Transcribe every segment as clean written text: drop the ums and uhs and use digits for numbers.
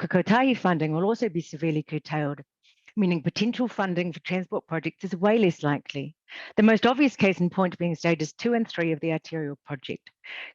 Kotahi funding will also be severely curtailed, meaning potential funding for transport projects is way less likely. The most obvious case in point being stages 2 and 3 of the arterial project.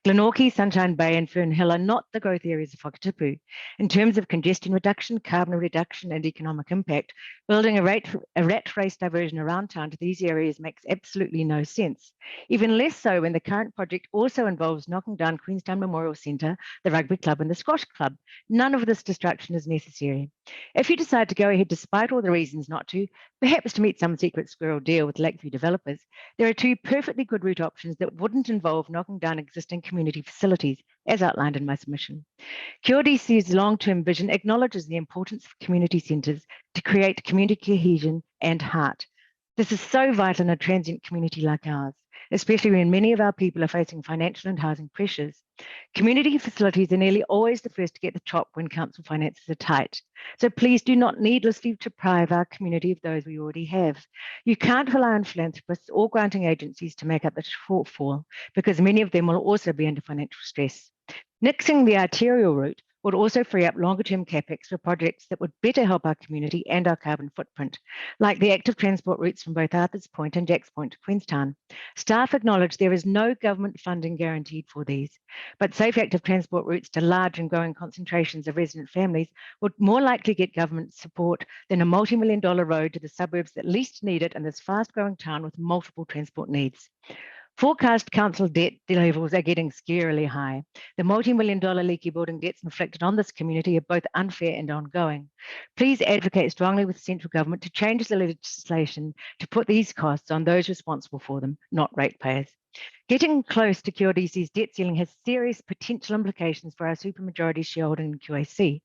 Glenorchy, Sunshine Bay and Fern Hill are not the growth areas of Whakatipu. In terms of congestion reduction, carbon reduction and economic impact, building a rat race diversion around town to these areas makes absolutely no sense. Even less so when the current project also involves knocking down Queenstown Memorial Centre, the rugby club and the squash club. None of this destruction is necessary. If you decide to go ahead despite all the reasons not to, perhaps to meet some secret squirrel deal with Lakeview developers, there are two perfectly good route options that wouldn't involve knocking down existing community facilities, as outlined in my submission. QLDC's long-term vision acknowledges the importance of community centres to create community cohesion and heart. This is so vital in a transient community like ours, especially when many of our people are facing financial and housing pressures. Community facilities are nearly always the first to get the chop when council finances are tight. So please do not needlessly deprive our community of those we already have. You can't rely on philanthropists or granting agencies to make up the shortfall, because many of them will also be under financial stress. Nixing the arterial route would also free up longer-term capex for projects that would better help our community and our carbon footprint, like the active transport routes from both Arthur's Point and Jack's Point to Queenstown. Staff acknowledge there is no government funding guaranteed for these, but safe active transport routes to large and growing concentrations of resident families would more likely get government support than a multi-million-dollar road to the suburbs that least need it in this fast-growing town with multiple transport needs. Forecast council debt levels are getting scarily high. The multi-million-dollar leaky building debts inflicted on this community are both unfair and ongoing. Please advocate strongly with the central government to change the legislation to put these costs on those responsible for them, not ratepayers. Getting close to QLDC's debt ceiling has serious potential implications for our supermajority shareholding in QAC.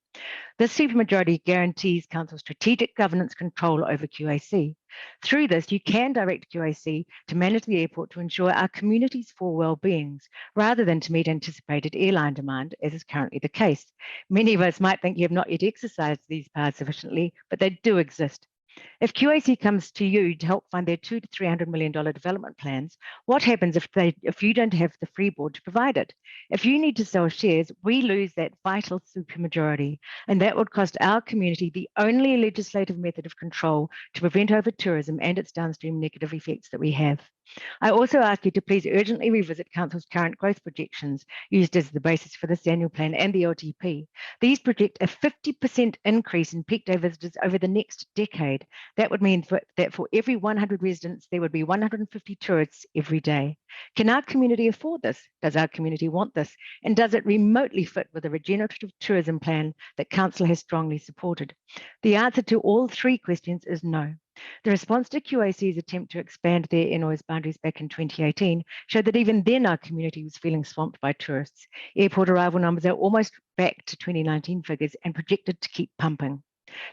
This supermajority guarantees council strategic governance control over QAC. Through this, you can direct QAC to manage the airport to ensure our community's four well-beings, rather than to meet anticipated airline demand, as is currently the case. Many of us might think you have not yet exercised these powers sufficiently, but they do exist. If QAC comes to you to help fund their $200 to $300 million development plans, what happens if you don't have the freeboard to provide it? If you need to sell shares, we lose that vital supermajority, and that would cost our community the only legislative method of control to prevent over-tourism and its downstream negative effects that we have. I also ask you to please urgently revisit Council's current growth projections used as the basis for this annual plan and the LTP. These project a 50% increase in peak day visitors over the next decade. That would mean that for every 100 residents, there would be 150 tourists every day. Can our community afford this? Does our community want this? And does it remotely fit with a regenerative tourism plan that Council has strongly supported? The answer to all three questions is no. The response to QAC's attempt to expand their air noise boundaries back in 2018 showed that even then our community was feeling swamped by tourists. Airport arrival numbers are almost back to 2019 figures and projected to keep pumping.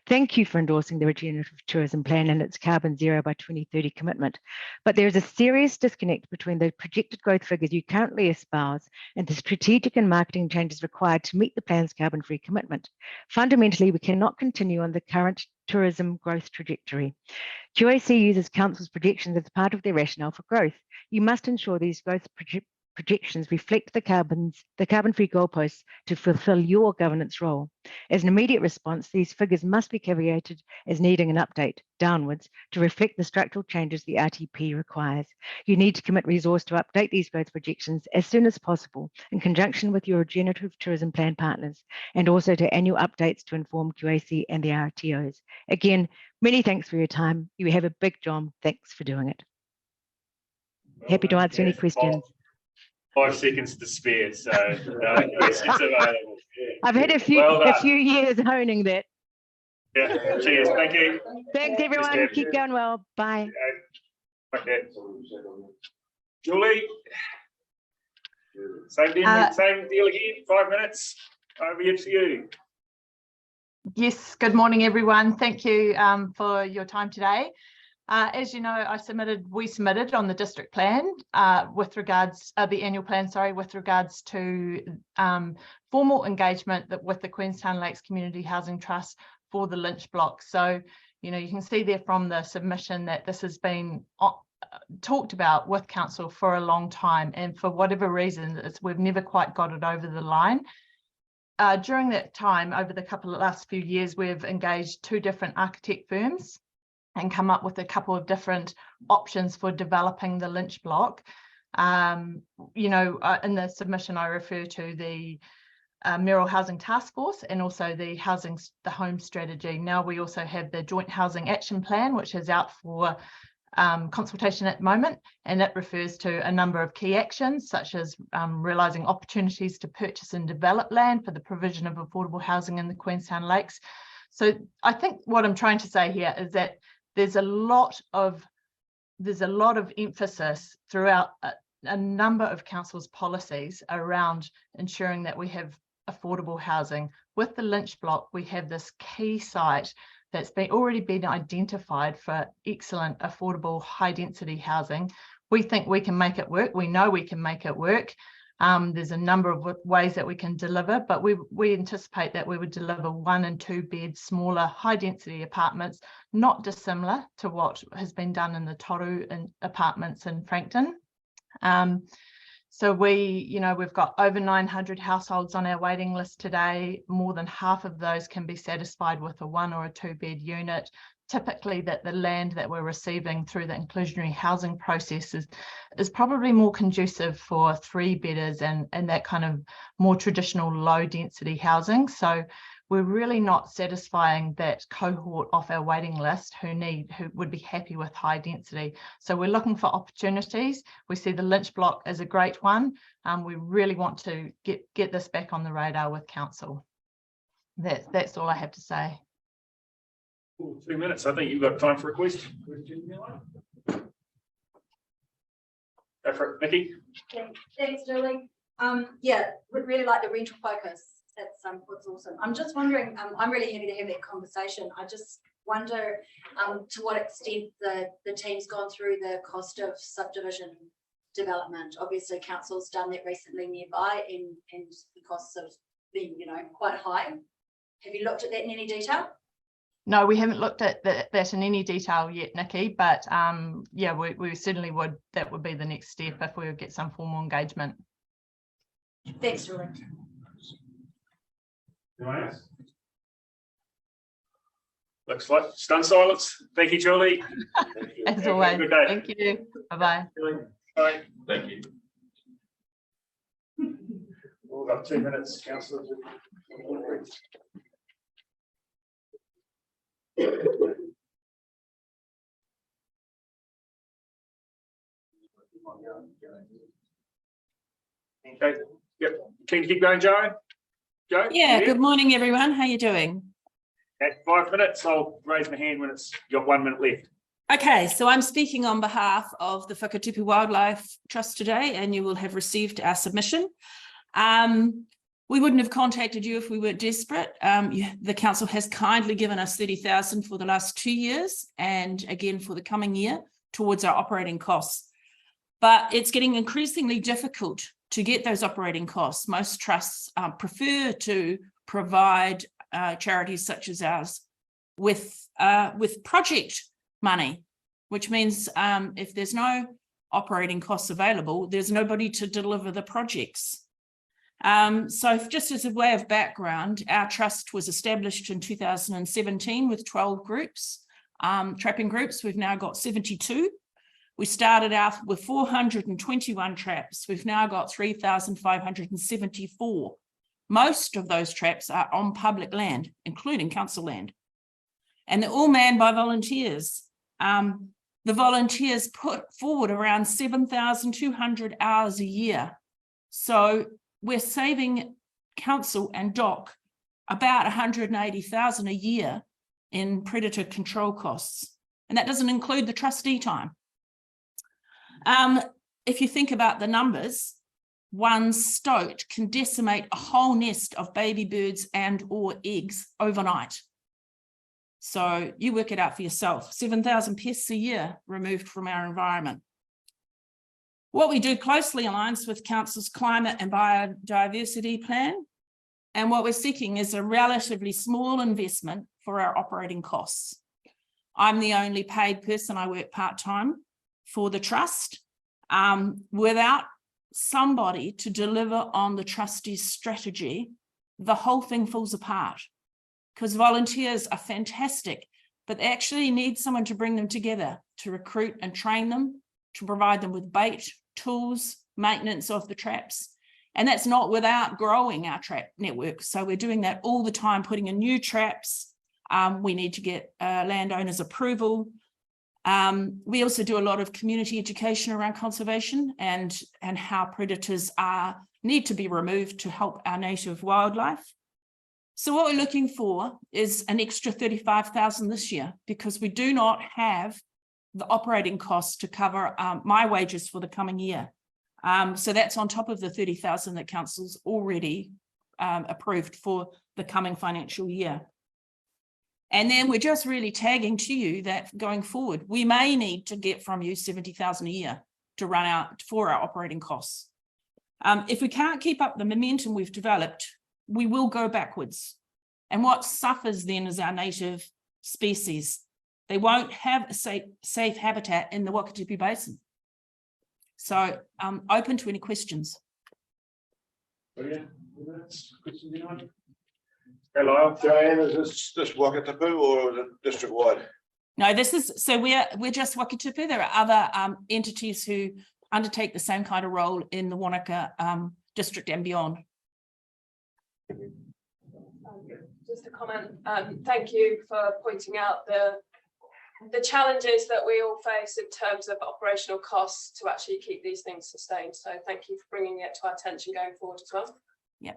Thank you for endorsing the Regenerative Tourism Plan and its carbon zero by 2030 commitment. But there is a serious disconnect between the projected growth figures you currently espouse and the strategic and marketing changes required to meet the plan's carbon-free commitment. Fundamentally, we cannot continue on the current tourism growth trajectory. QAC uses Council's projections as part of their rationale for growth. You must ensure these growth projections reflect the carbon-free goalposts to fulfill your governance role. As an immediate response, these figures must be caveated as needing an update downwards to reflect the structural changes the RTP requires. You need to commit resource to update these growth projections as soon as possible in conjunction with your regenerative tourism plan partners, and also to annual updates to inform QAC and the RTOs. Again, many thanks for your time. You have a big job. Thanks for doing it. Happy to answer any questions. 5 seconds to spare, so yes, it's available. Yeah. I've had a few years honing that. Yeah, cheers. Thank you. Thanks, everyone. Keep going well. Bye. Okay. Julie, same deal again, 5 minutes. Over to you. Yes, good morning, everyone. Thank you for your time today. As you know, we submitted on the district plan with regards the annual plan, sorry, with regards to formal engagement with the Queenstown Lakes Community Housing Trust for the Lynch block. So, you know, you can see there from the submission that this has been talked about with council for a long time, and for whatever reason, we've never quite got it over the line. during that time, over the last few years, we've engaged 2 different architect firms and come up with a couple of different options for developing the Lynch block. In the submission, I refer to the Mayoral Housing Task Force and also the home strategy. Now we also have the Joint Housing Action Plan, which is out for consultation at the moment, and it refers to a number of key actions, such as realising opportunities to purchase and develop land for the provision of affordable housing in the Queenstown Lakes. So I think what I'm trying to say here is that there's a lot of emphasis throughout a number of council's policies around ensuring that we have affordable housing. With the Lynch block, we have this key site that's already been identified for excellent, affordable, high-density housing. We think we can make it work. We know we can make it work. There's a number of ways that we can deliver, but we anticipate that we would deliver 1 and 2 bed, smaller, high-density apartments, not dissimilar to what has been done in the Toru apartments in Frankton. So we've got over 900 households on our waiting list today. More than half of those can be satisfied with a 1 or a 2 bed unit. Typically that the land that we're receiving through the inclusionary housing process is probably more conducive for 3 bedders and that kind of more traditional low density housing. So we're really not satisfying that cohort off our waiting list who would be happy with high density. So we're looking for opportunities. We see the Lynch block as a great one. We really want to get this back on the radar with council. That's all I have to say. Cool, 2 minutes. I think you've got time for a question. Go for it, Nikki. Okay. Thanks, Julie. Yeah, would really like the rental focus. That's what's awesome. I'm just wondering, I'm really happy to have that conversation. I just wonder to what extent the team's gone through the cost of subdivision development. Obviously, council's done that recently nearby, and the costs have been, quite high. Have you looked at that in any detail? No, we haven't looked at that in any detail yet, Nikki, but yeah, we certainly would. That would be the next step if we would get some formal engagement. Thanks, Julie. Looks like stunned silence. Thank you, Julie. As always. Good day. Thank you. Bye-bye. Bye. Thank you. We've got 2 minutes, councillor. Okay. Yep. Can you keep going, Joe? Joe? Yeah. Good morning, everyone. How are you doing? Okay, 5 minutes. I'll raise my hand when it's got 1 minute left. Okay, so I'm speaking on behalf of the Whakatupu Wildlife Trust today, and you will have received our submission. We wouldn't have contacted you if we were desperate. The council has kindly given us $30,000 for the last 2 years, and again for the coming year towards our operating costs. But it's getting increasingly difficult to get those operating costs. Most trusts prefer to provide charities such as ours with project money, which means if there's no operating costs available, there's nobody to deliver the projects. So just as a way of background, our trust was established in 2017 with 12 groups, trapping groups. We've now got 72. We started out with 421 traps. We've now got 3,574. Most of those traps are on public land, including council land. And they're all manned by volunteers. The volunteers put forward around 7,200 hours a year. So we're saving council and DOC about 180,000 a year in predator control costs. And that doesn't include the trustee time. If you think about the numbers, one stoat can decimate a whole nest of baby birds and or eggs overnight. So you work it out for yourself, 7,000 pests a year removed from our environment. What we do closely aligns with Council's climate and biodiversity plan. And what we're seeking is a relatively small investment for our operating costs. I'm the only paid person. I work part-time for the trust. Without somebody to deliver on the trustee's strategy, the whole thing falls apart, because volunteers are fantastic, but they actually need someone to bring them together, to recruit and train them, to provide them with bait, tools, maintenance of the traps. And that's not without growing our trap network. So we're doing that all the time, putting in new traps. We need to get landowners' approval. We also do a lot of community education around conservation and how predators need to be removed to help our native wildlife. So what we're looking for is an extra 35,000 this year, because we do not have the operating costs to cover my wages for the coming year. So that's on top of the 30,000 that council's already approved for the coming financial year. And then we're just really tagging to you that going forward, we may need to get from you 70,000 a year to run out for our operating costs. If we can't keep up the momentum we've developed, we will go backwards. And what suffers then is our native species. They won't have a safe habitat in the Wakatipu Basin. So I'm open to any questions. Brilliant. Hello, Joanne, is this Wakatipu or is it district wide? No, this is, so we're just Wakatipu. There are other entities who undertake the same kind of role in the Wānaka district and beyond. Just a comment, thank you for pointing out the challenges that we all face in terms of operational costs to actually keep these things sustained. So thank you for bringing it to our attention going forward as well. Yeah.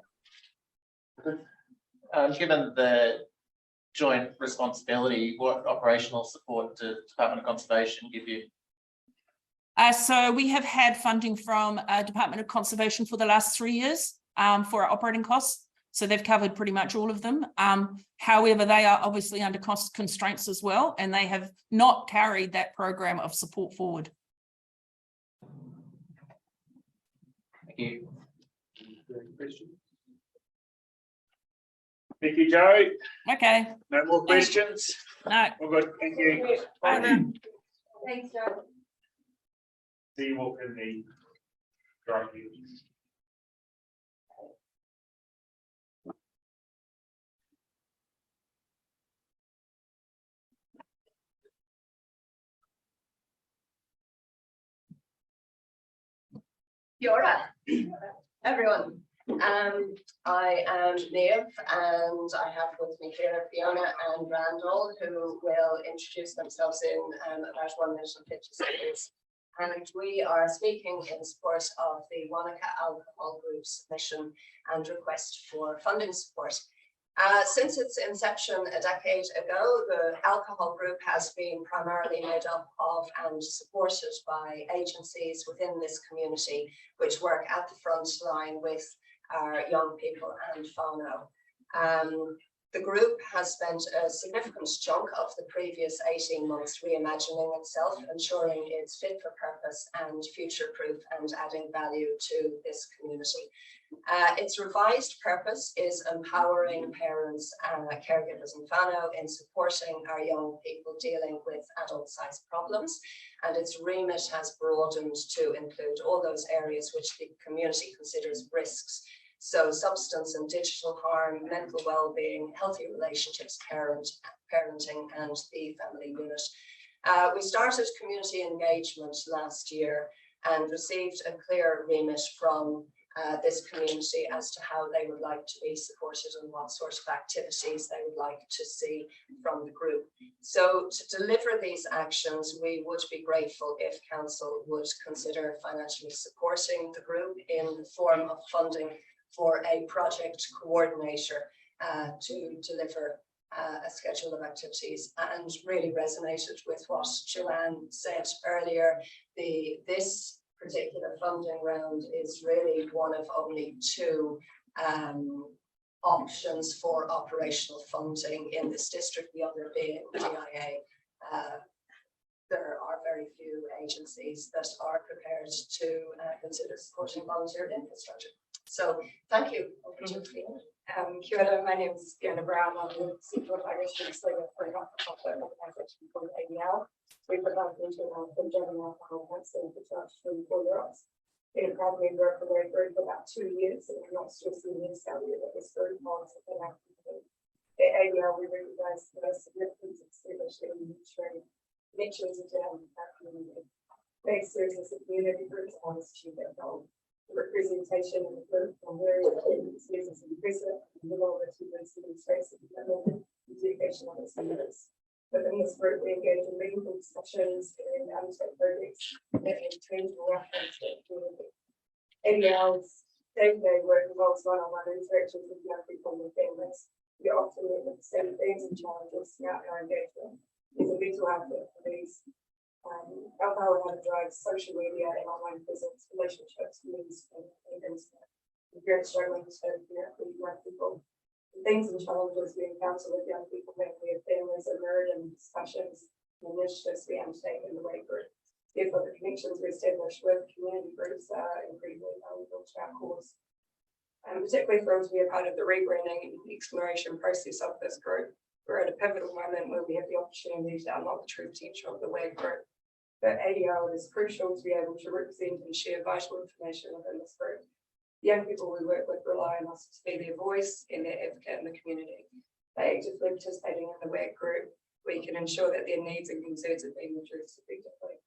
Given the joint responsibility, what operational support does Department of Conservation give you? So we have had funding from Department of Conservation for the last 3 years for our operating costs. So they've covered pretty much all of them. However, they are obviously under cost constraints as well, and they have not carried that program of support forward. Thank you. thank you, Joe. Okay. No more questions? No. All good, thank you. Bye now. Thanks, Joe. See you walk in the drive-through. Kia ora, everyone. I am Niamh, and I have with me here Fiona and Randall, who will introduce themselves in about 1 minute and 50 seconds. And we are speaking in support of the Wānaka Alcohol Group's mission and request for funding support. Since its inception a decade ago, the Alcohol Group has been primarily made up of and supported by agencies within this community, which work at the front line with our young people and whānau. The group has spent a significant chunk of the previous 18 months reimagining itself, ensuring it's fit for purpose and future-proof and adding value to this community. Its revised purpose is empowering parents, caregivers and whānau in supporting our young people dealing with adult-sized problems, and its remit has broadened to include all those areas which the community considers risks. So substance and digital harm, mental well-being, healthy relationships, parenting and the family unit. We started community engagement last year and received a clear remit from this community as to how they would like to be supported and what sort of activities they would like to see from the group. So to deliver these actions, we would be grateful if council would consider financially supporting the group in the form of funding for a project coordinator to deliver a schedule of activities, and really resonated with what Joanne said earlier. This particular funding round is really one of only 2 options for operational funding in this district, the other being DIA. There are very few agencies that are prepared to consider supporting volunteer infrastructure. So thank you. Over to Fiona. Kia ora, my name is Fiona Brown. I'm the Central Legislative for a not-for-profit organisation called ADL. We provide mental health and general alcohol counselling for children and 4-year-olds. been a proud member of the Lake Group for about 2 years, and I'm not stressing the value that this group holds within our community. At ADL, we recognise the significance of establishing and nurturing connections within our community. They serve as a community group on this achieve that goal. The representation of the group from various agencies is impressive, and the role of achievements demonstrates the commitment and dedication of its members. Within this group, we engage in meaningful discussions and undertake projects that have tangible outcomes to the community. ADL's day-to-day work involves one-on-one interactions with young people and their families. We often meet with the same themes and challenges throughout our engagement. There's a mental outlet for these. Alcohol and other drugs, social media and online presence, relationships, news, and internet. We're very struggling to connect with young people. The things and challenges we encounter with young people when we have families are mirrored in discussions and initiatives we undertake in the Lake Group. Therefore, the connections we establish with community groups are incredibly valuable to our cause. I'm particularly thrilled to be a part of the rebranding and exploration process of this group. We're at a pivotal moment where we have the opportunity to unlock the true potential of the Lake Group. For ADL, it is crucial to be able to represent and share vital information within this group. The young people we work with rely on us to be their voice and their advocate in the community. By actively participating in the WAG group, we can ensure that their needs and concerns are being addressed effectively.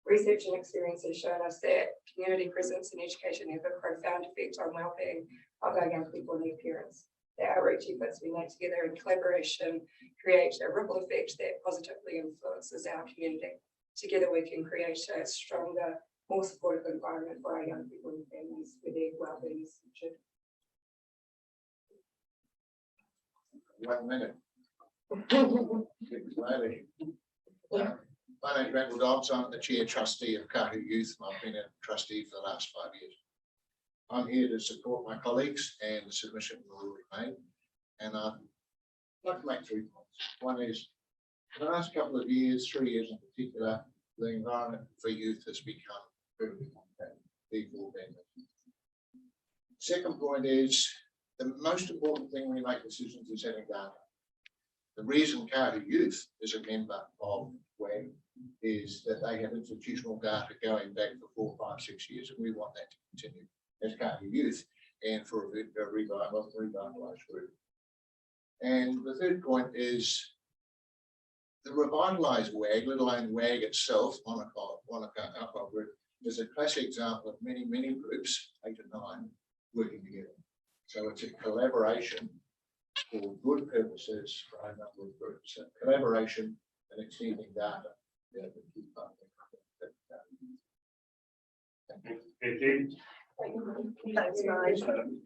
Research and experience has shown us that community presence and education have a profound effect on well-being of our young people and their parents. The outreach efforts we make together in collaboration create a ripple effect that positively influences our community. Together we can create a stronger, more supportive environment for our young people and families where their well-being is featured. 1 minute. My name is Randall Dobbs. I'm the Chair Trustee of Kahu Youth, and I've been a trustee for the last 5 years. I'm here to support my colleagues and the submission we've already made. And I'd like to make 3 points. One is, for the last couple of years, 3 years in particular, the environment for youth has become very people. Second point is, the most important thing when we make decisions is having data. The reason Kahu Youth is a member of WAG is that they have institutional data going back for 4, 5, 6 years, and we want that to continue as Kahu Youth and for a revitalised group. And the third point is the revitalised WAG, let alone WAG itself, Wānaka Alcohol Group, is a classic example of many groups, 8 or 9, working together. So it's a collaboration for good purposes for a number of groups. So collaboration and extending data. Yeah, the key part. Thank you. Thanks, Ryan.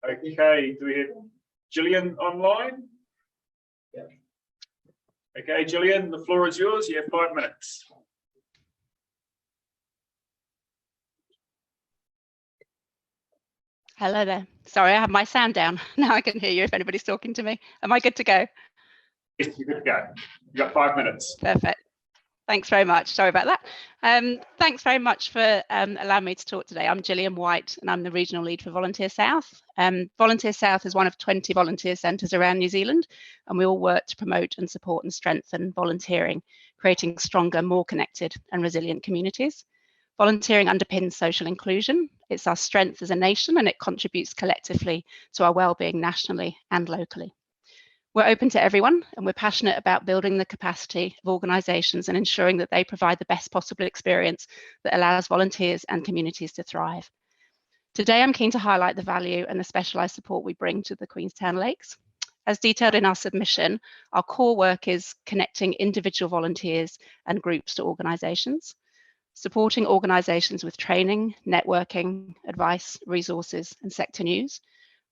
Okay, do we have Gillian online? Yeah. Okay, Gillian, the floor is yours. You have 5 minutes. Hello there. Sorry, I have my sound down. Now I can hear you if anybody's talking to me. Am I good to go? Yes, you're good to go. You've got 5 minutes. Perfect. Thanks very much. Sorry about that. Thanks very much for allowing me to talk today. I'm Gillian White and I'm the Regional Lead for Volunteer South. Volunteer South is one of 20 volunteer centres around New Zealand, and we all work to promote and support and strengthen volunteering, creating stronger, more connected and resilient communities. Volunteering underpins social inclusion. It's our strength as a nation, and it contributes collectively to our well-being nationally and locally. We're open to everyone, and we're passionate about building the capacity of organisations and ensuring that they provide the best possible experience that allows volunteers and communities to thrive. Today, I'm keen to highlight the value and the specialised support we bring to the Queenstown Lakes. As detailed in our submission, our core work is connecting individual volunteers and groups to organisations, supporting organisations with training, networking, advice, resources and sector news,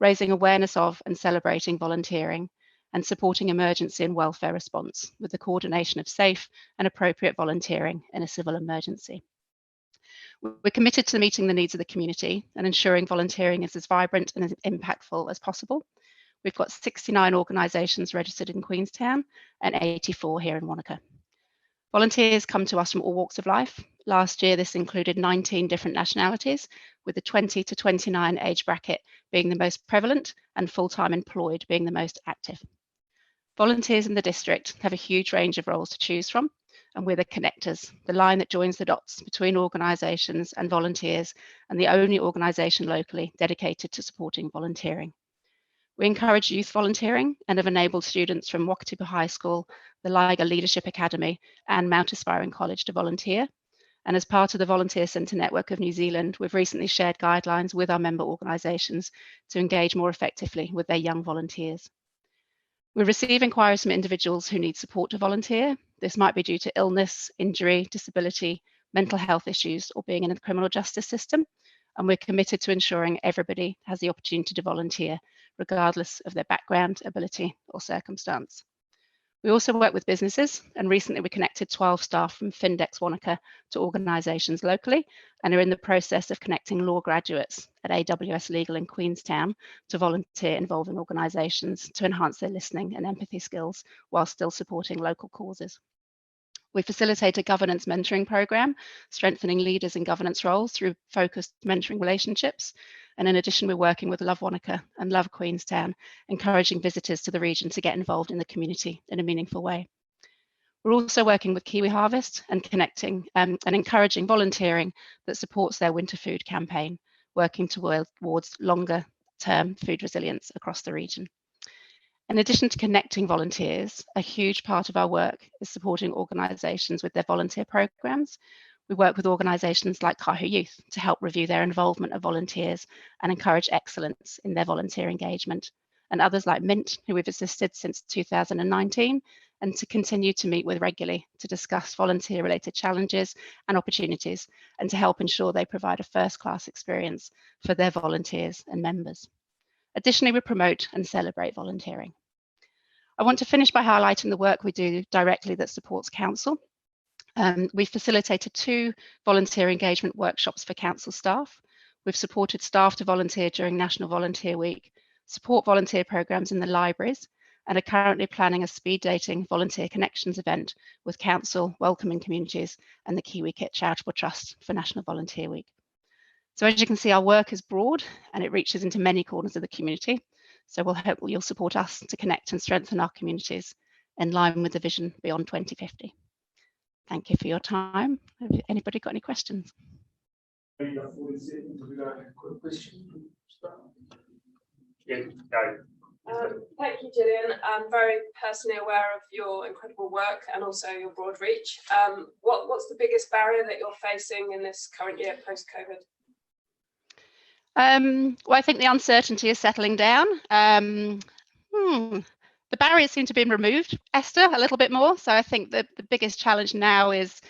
raising awareness of and celebrating volunteering, and supporting emergency and welfare response with the coordination of safe and appropriate volunteering in a civil emergency. We're committed to meeting the needs of the community and ensuring volunteering is as vibrant and as impactful as possible. We've got 69 organisations registered in Queenstown and 84 here in Wānaka. Volunteers come to us from all walks of life. Last year, this included 19 different nationalities, with the 20 to 29 age bracket being the most prevalent and full-time employed being the most active. Volunteers in the district have a huge range of roles to choose from, and we're the connectors, the line that joins the dots between organisations and volunteers, and the only organisation locally dedicated to supporting volunteering. We encourage youth volunteering and have enabled students from Wakatipu High School, the Liga Leadership Academy and Mount Aspiring College to volunteer. And as part of the Volunteer Centre Network of New Zealand, we've recently shared guidelines with our member organisations to engage more effectively with their young volunteers. We receive inquiries from individuals who need support to volunteer. This might be due to illness, injury, disability, mental health issues, or being in the criminal justice system. And we're committed to ensuring everybody has the opportunity to volunteer, regardless of their background, ability, or circumstance. We also work with businesses, and recently we connected 12 staff from Findex Wānaka to organisations locally, and are in the process of connecting law graduates at AWS Legal in Queenstown to volunteer involving organisations to enhance their listening and empathy skills while still supporting local causes. We facilitate a governance mentoring program, strengthening leaders in governance roles through focused mentoring relationships. And in addition, we're working with Love Wānaka and Love Queenstown, encouraging visitors to the region to get involved in the community in a meaningful way. We're also working with Kiwi Harvest and connecting and encouraging volunteering that supports their winter food campaign, working towards longer term food resilience across the region. In addition to connecting volunteers, a huge part of our work is supporting organisations with their volunteer programmes. We work with organisations like Kahu Youth to help review their involvement of volunteers and encourage excellence in their volunteer engagement, and others like Mint, who we've assisted since 2019, and to continue to meet with regularly to discuss volunteer-related challenges and opportunities, and to help ensure they provide a first-class experience for their volunteers and members. Additionally, we promote and celebrate volunteering. I want to finish by highlighting the work we do directly that supports council. We've facilitated 2 volunteer engagement workshops for council staff. We've supported staff to volunteer during National Volunteer Week, support volunteer programmes in the libraries, and are currently planning a speed dating volunteer connections event with council, welcoming communities, and the Kiwi Kit Charitable Trust for National Volunteer Week. So as you can see, our work is broad and it reaches into many corners of the community. So we'll hope you'll support us to connect and strengthen our communities in line with the vision beyond 2050. Thank you for your time. Have anybody got any questions? Yeah, go. Thank you, Gillian. I'm very personally aware of your incredible work and also your broad reach. What's the biggest barrier that you're facing in this current year post-COVID? Well, I think the uncertainty is settling down. The barriers seem to be removed, Esther, a little bit more. So I think that the biggest challenge now is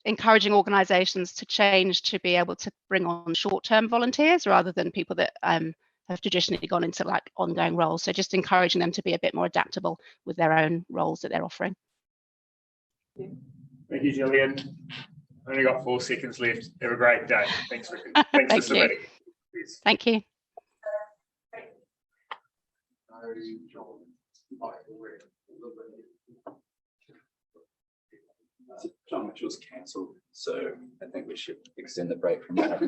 encouraging organisations to change to be able to bring on short-term volunteers rather than people that have traditionally gone into like ongoing roles. So just encouraging them to be a bit more adaptable with their own roles that they're offering. Thank you, Gillian. Only got 4 seconds left. Have a great day. Thanks for submitting. Thank you. John Mitchell's cancelled, so I think we should extend the break from that.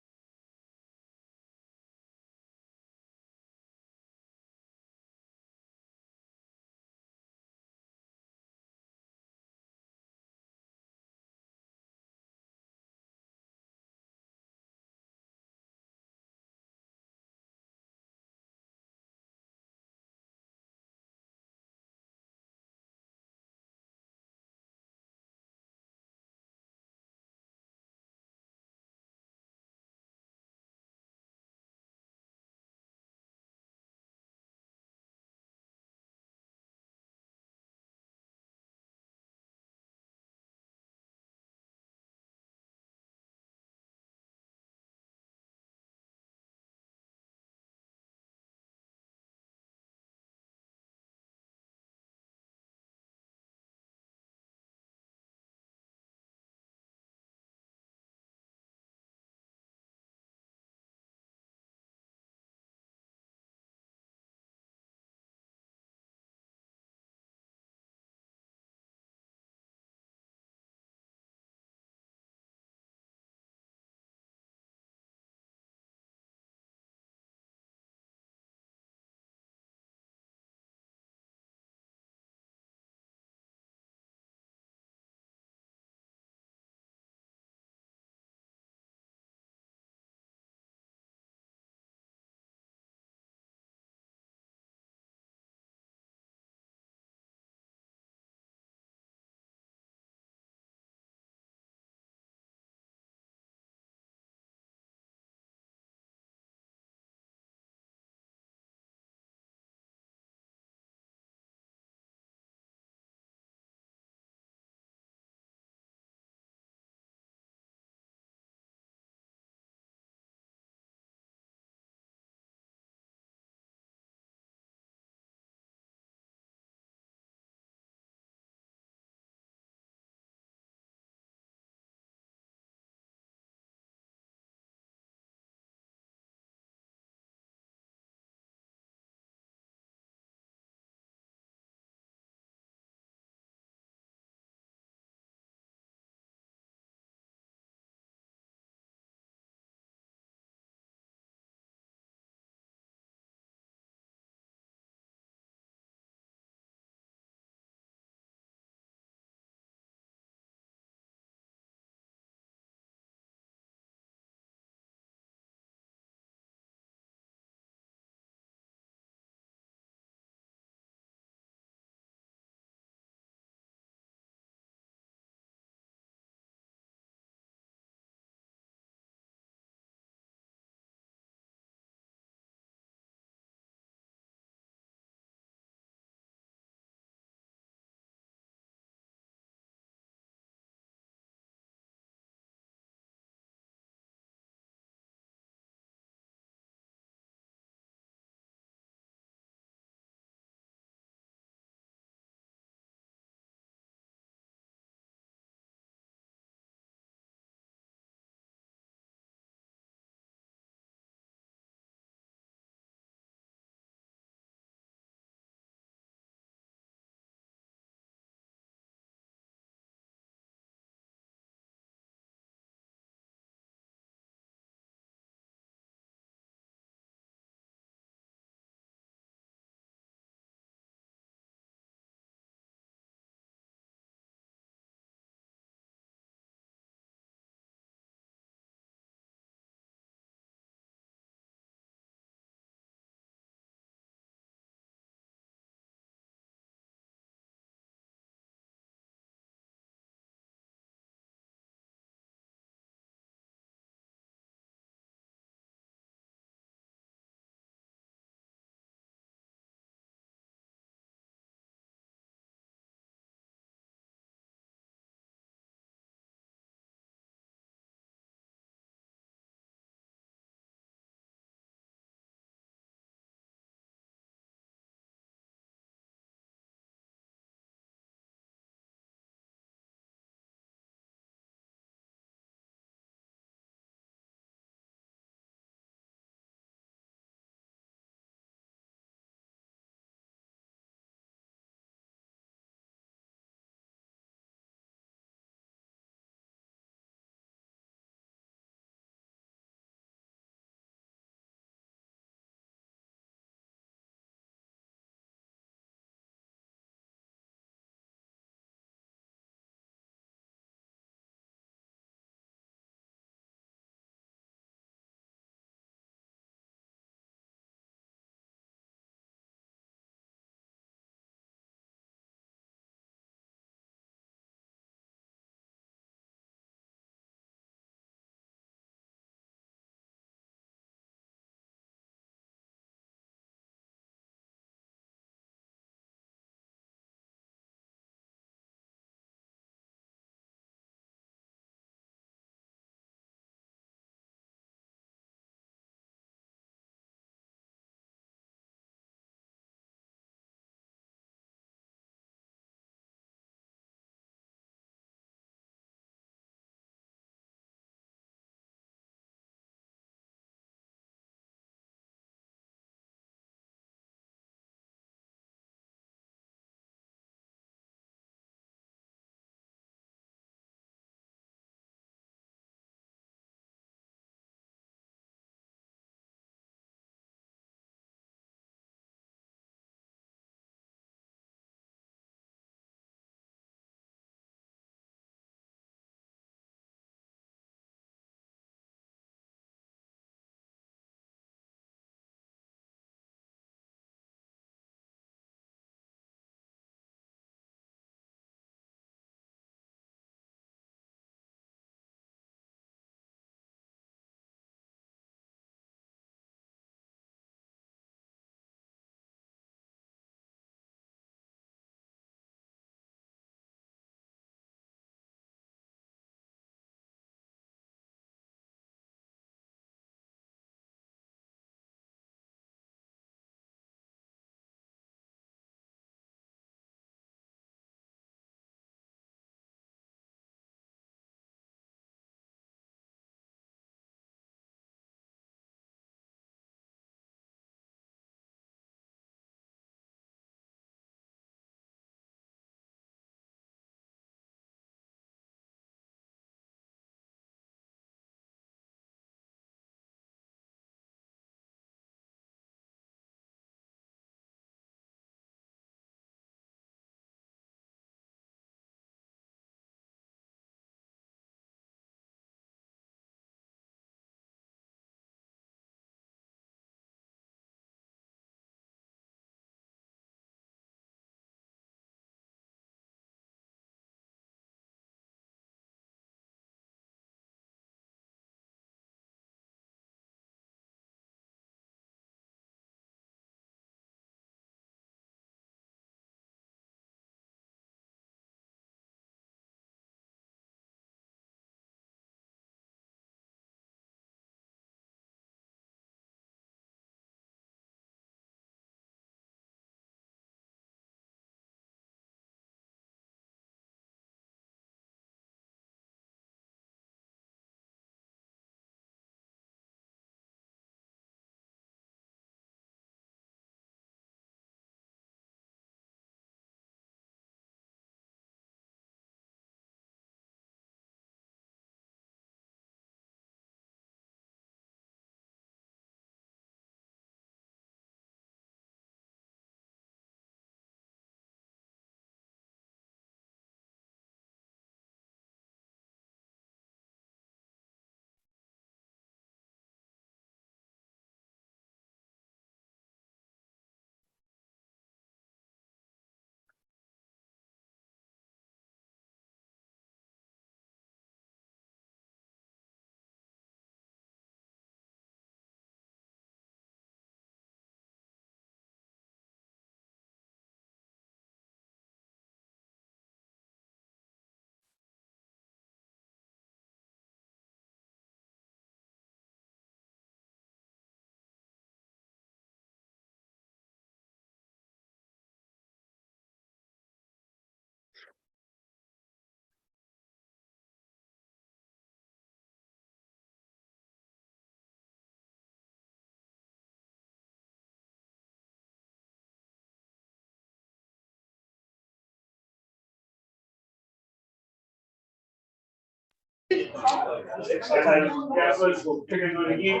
Councillors, we'll pick into it again.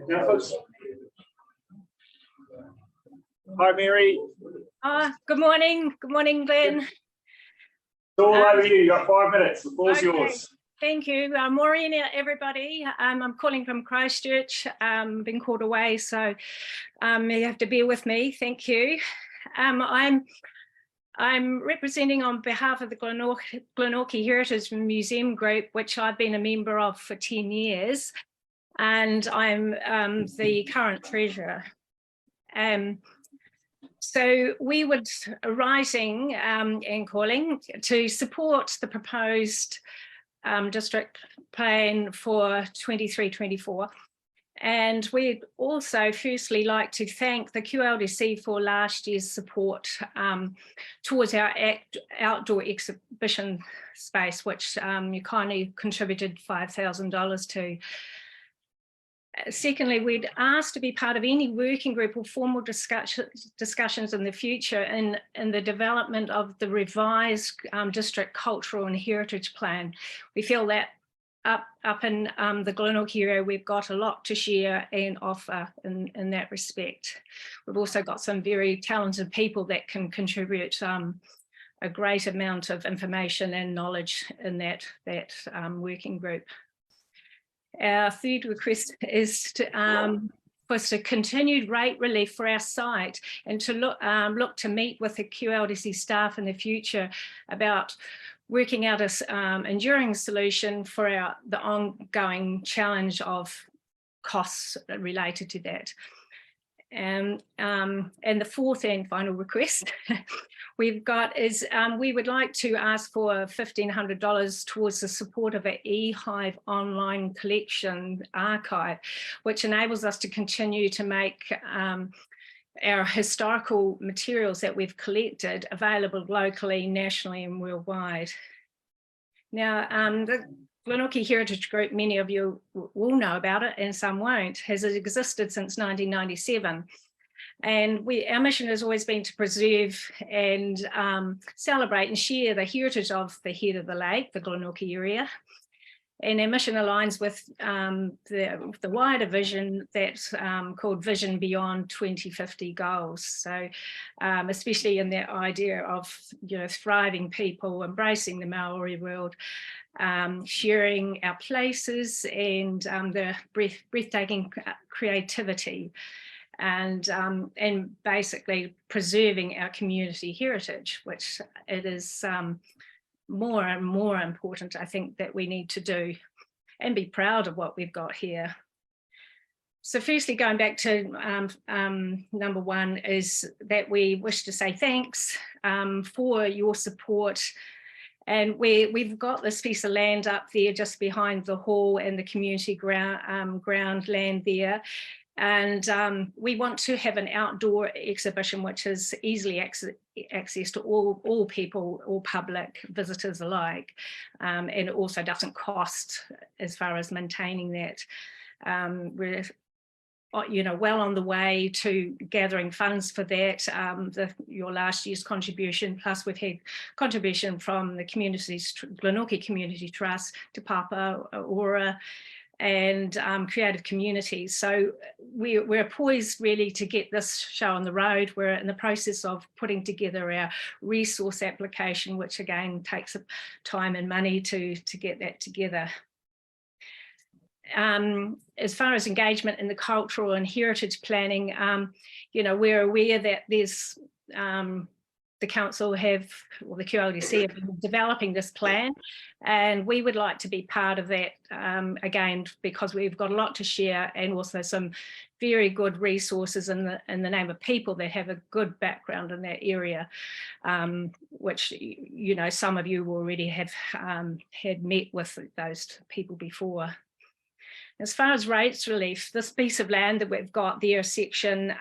Councillors. Hi, Mary. Good morning. Good morning, Glenn. It's all over you. You got 5 minutes. The floor's yours. Thank you. Maureen, everybody. I'm calling from Christchurch. Been called away, so you have to bear with me. Thank you. I'm representing on behalf of the Glenorchy Heritage Museum Group, which I've been a member of for 10 years, and I'm the current treasurer. So we would writing and calling to support the proposed district plan for 23-24. And we'd also firstly like to thank the QLDC for last year's support towards our outdoor exhibition space, which you kindly contributed $5,000 to. Secondly, we'd asked to be part of any working group or formal discussions in the future in the development of the revised district cultural and heritage plan. We feel that up in the Glenorchy area, we've got a lot to share and offer in that respect. We've also got some very talented people that can contribute a great amount of information and knowledge in that working group. Our third request is for continued rate relief for our site and to look to meet with the QLDC staff in the future about working out an enduring solution for the ongoing challenge of costs related to that. And the fourth and final request we've got is we would like to ask for $1,500 towards the support of an eHive online collection archive, which enables us to continue to make our historical materials that we've collected available locally, nationally and worldwide. Now, the Glenorchy Heritage Group, many of you will know about it and some won't, has existed since 1997. And our mission has always been to preserve and celebrate and share the heritage of the head of the lake, the Glenorchy area. And our mission aligns with the wider vision that's called Vision Beyond 2050 goals. So especially in that idea of thriving people, embracing the Maori world, sharing our places and the breathtaking creativity, and basically preserving our community heritage, which it is more and more important, I think, that we need to do and be proud of what we've got here. So firstly, going back to number one, is that we wish to say thanks for your support. And we've got this piece of land up there just behind the hall and the community ground land there. And we want to have an outdoor exhibition which is easily access to all people, all public visitors alike, and it also doesn't cost as far as maintaining that. We're well on the way to gathering funds for that. Your last year's contribution, plus we've had contribution from the Glenorchy Community Trust, Te Papa, Ora, and creative communities. So we're poised really to get this show on the road. We're in the process of putting together our resource application, which again takes time and money to get that together. As far as engagement in the cultural and heritage planning, we're aware that there's the council the QLDC have been developing this plan, and we would like to be part of that again, because we've got a lot to share and also some very good resources in the name of people that have a good background in that area, which some of you already have had met with those people before. As far as rates relief, this piece of land that we've got there, section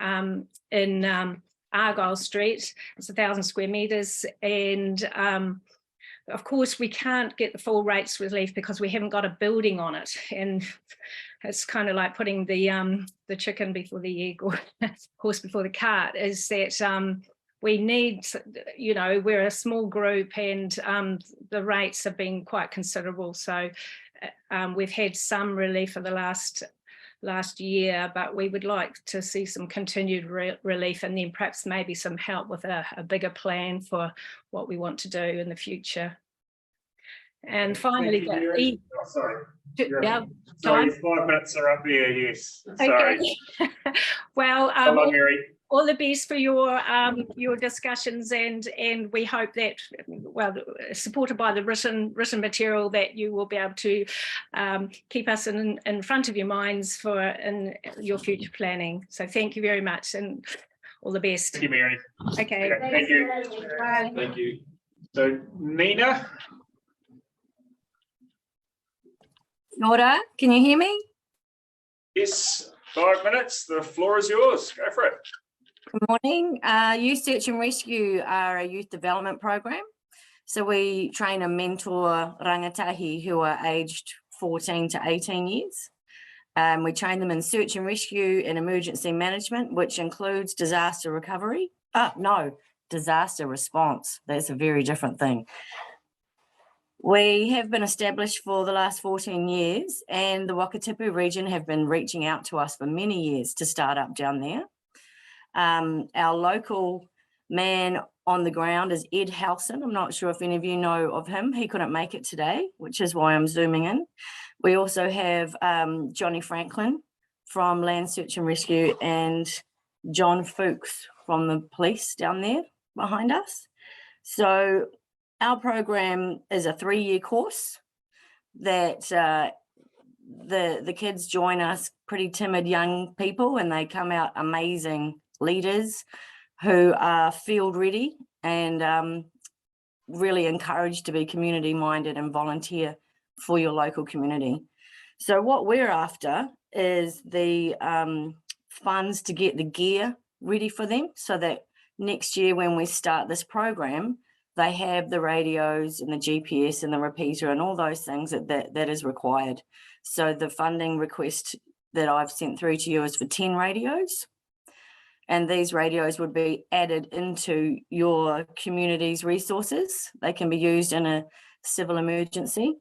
in Argyle Street, it's 1,000 square metres, and of course we can't get the full rates relief because we haven't got a building on it, and it's kind of like putting the chicken before the egg, or horse before the cart, is that we need, you know, we're a small group, and the rates have been quite considerable. So we've had some relief for the last year, but we would like to see some continued relief, and then perhaps maybe some help with a bigger plan for what we want to do in the future. And finally, sorry. yeah, Sorry, 5 minutes are up there. Yes. Sorry. Okay. Well, all the best for your discussions, and we hope that, well, supported by the written material, that you will be able to keep us in front of your minds for in your future planning. So thank you very much, and all the best. Thank you, Mary. Okay. Thank you. Bye. Thank you. So Nina. Nora, can you hear me? Yes, 5 minutes. The floor is yours. Go for it. Good morning. Youth Search and Rescue are a youth development program. So we train and mentor rangatahi who are aged 14 to 18 years. We train them in search and rescue and emergency management, which includes disaster recovery. Disaster response. That's a very different thing. We have been established for the last 14 years, and the Wakatipu region have been reaching out to us for many years to start up down there. Our local man on the ground is Ed Halson. I'm not sure if any of you know of him. He couldn't make it today, which is why I'm zooming in. We also have Johnny Franklin from Land Search and Rescue and John Fuchs from the police down there behind us. So our program is a 3-year course that the kids join us, pretty timid young people, and they come out amazing leaders who are field ready and really encouraged to be community minded and volunteer for your local community. So what we're after is the funds to get the gear ready for them, so that next year when we start this program, they have the radios and the GPS and the repeater and all those things that is required. So the funding request that I've sent through to you is for 10 radios. And these radios would be added into your community's resources. They can be used in a civil emergency.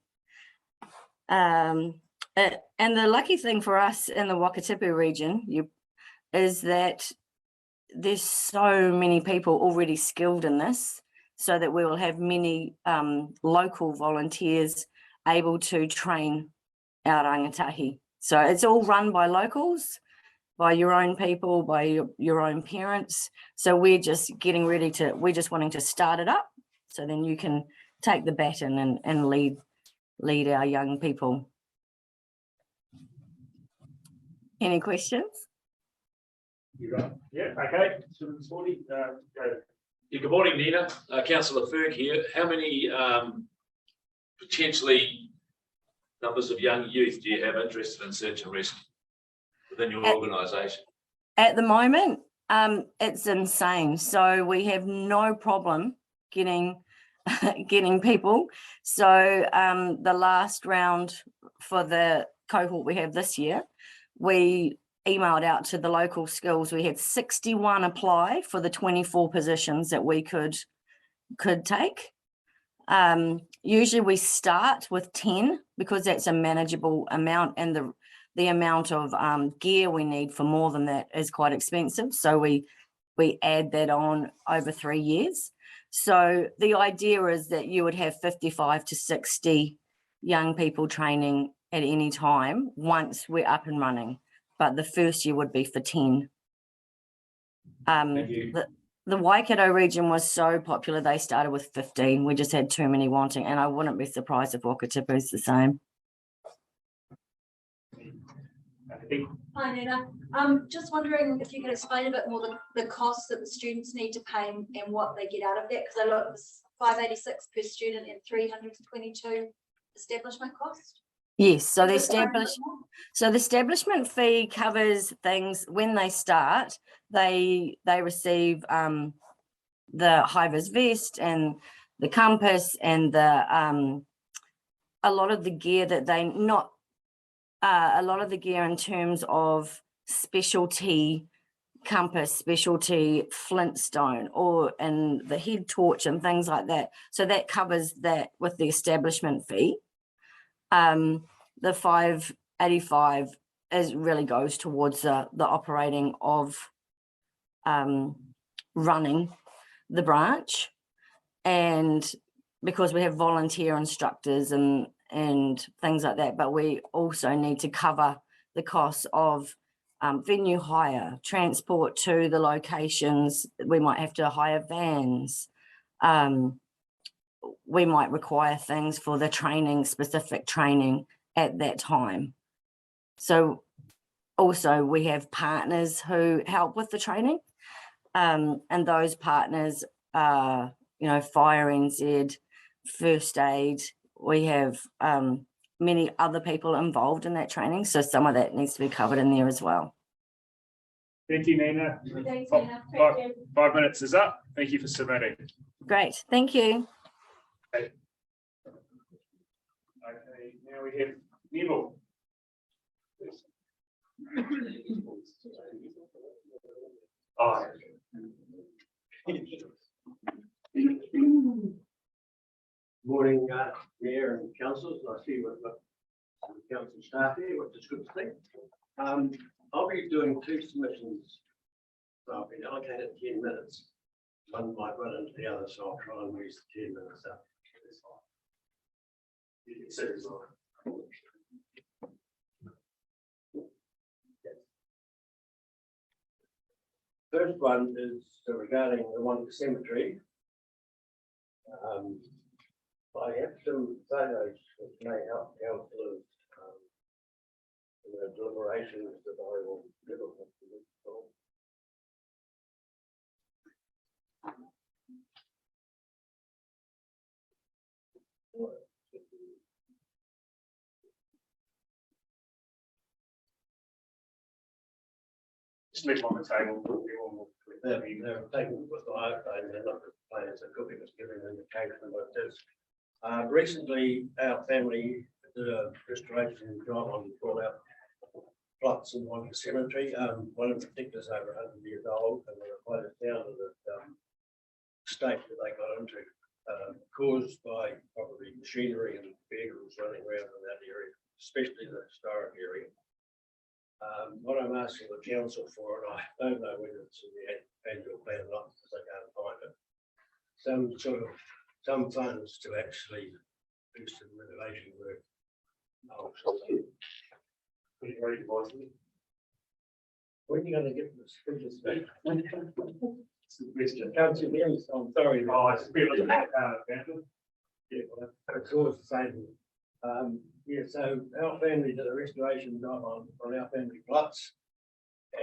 And the lucky thing for us in the Wakatipu region is that there's so many people already skilled in this, so that we will have many local volunteers able to train our rangatahi. So it's all run by locals, by your own people, by your own parents. So we're just getting ready to, we're just wanting to start it up, so then you can take the baton and lead our young people. Any questions? Yeah, okay. Good morning, Nina. Councillor Ferg here. How many potentially numbers of young youth do you have interested in search and rescue within your organisation? At the moment, it's insane. So we have no problem getting people. So the last round for the cohort we have this year, we emailed out to the local schools. We had 61 apply for the 24 positions that we could take. Usually we start with 10 because that's a manageable amount, and the amount of gear we need for more than that is quite expensive. So we add that on over 3 years. So the idea is that you would have 55 to 60 young people training at any time once we're up and running. But the first year would be for 10. The Waikato region was so popular, they started with 15. We just had too many wanting, and I wouldn't be surprised if Wakatipu is the same. Hi, Nina. Just wondering if you could explain a bit more the costs that the students need to pay and what they get out of that, because I look, it's $586 per student and $322 establishment cost. Yes, so the establishment fee covers things when they start. They receive the high-vis vest and the compass and the a lot of the gear that they a lot of the gear in terms of specialty compass, specialty, flintstone, or in the head torch and things like that. So that covers that with the establishment fee. The 585 really goes towards the operating of running the branch, and because we have volunteer instructors and things like that, but we also need to cover the costs of venue hire, transport to the locations. We might have to hire vans. We might require things for the training, specific training at that time. So also we have partners who help with the training, and those partners are, you know, Fire NZ, First Aid. We have many other people involved in that training, so some of that needs to be covered in there as well. Thank you, Nina. Thanks, Five- Nina. five- Thank you. 5 minutes is up. Thank you for submitting. Great, thank you. Okay, now we have Neville. Oh. Morning, Mayor and councillors. I see we've got some council staff here, which is good to see. I'll be doing 2 submissions. So I've been allocated 10 minutes. One might run into the other, so I'll try and use the 10 minutes up. You can see it's on. First one is regarding the Wānaka Cemetery. I have some photos which may help councillors in the deliberations that I will give them. Just leave them on the table. They're taken with the iPhone, they're not playing, so could be just giving an indication of what it is. Recently, our family did a restoration job on fallout plots in Wānaka Cemetery. One in particular is over 100 years old, and they were quite down to the state that they got into, caused by probably machinery and vehicles running around in that area, especially the historic area. What I'm asking the council for, and I don't know whether it's in the annual plan or not, because I can't find it, some funds to actually do some renovation work. When are you going to get this? Council, yes, I'm sorry. Oh, it's a bit of a Yeah, well, it's always the same. Yeah, so our family did a restoration job on our family plots,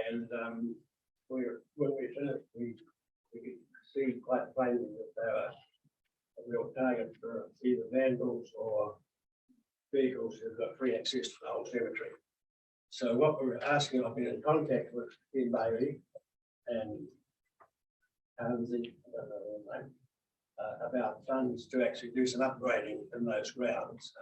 and when we finished, we could see quite plainly that they were a real target for either vandals or vehicles who've got free access to the whole cemetery. So what we're asking, I've been in contact with Ian Bailey and about funds to actually do some upgrading in those grounds.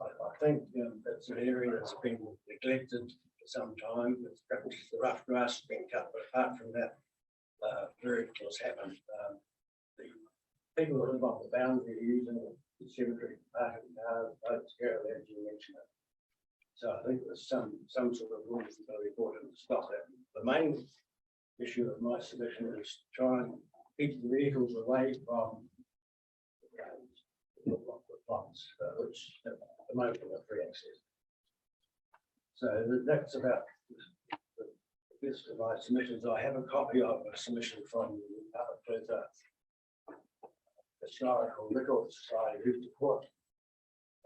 I think that's an area that's been neglected for some time. It's perhaps the rough grass has been cut, but apart from that, very little has happened. The people who live on the boundary using the cemetery parking cars, boats, caravans, you mentioned it. So I think there's some sort of rules that are important to stop that. The main issue of my submission is to try and keep the vehicles away from the plots, which at the moment are free access. So that's about the best of my submissions. I have a copy of a submission from the Historical Record Society who support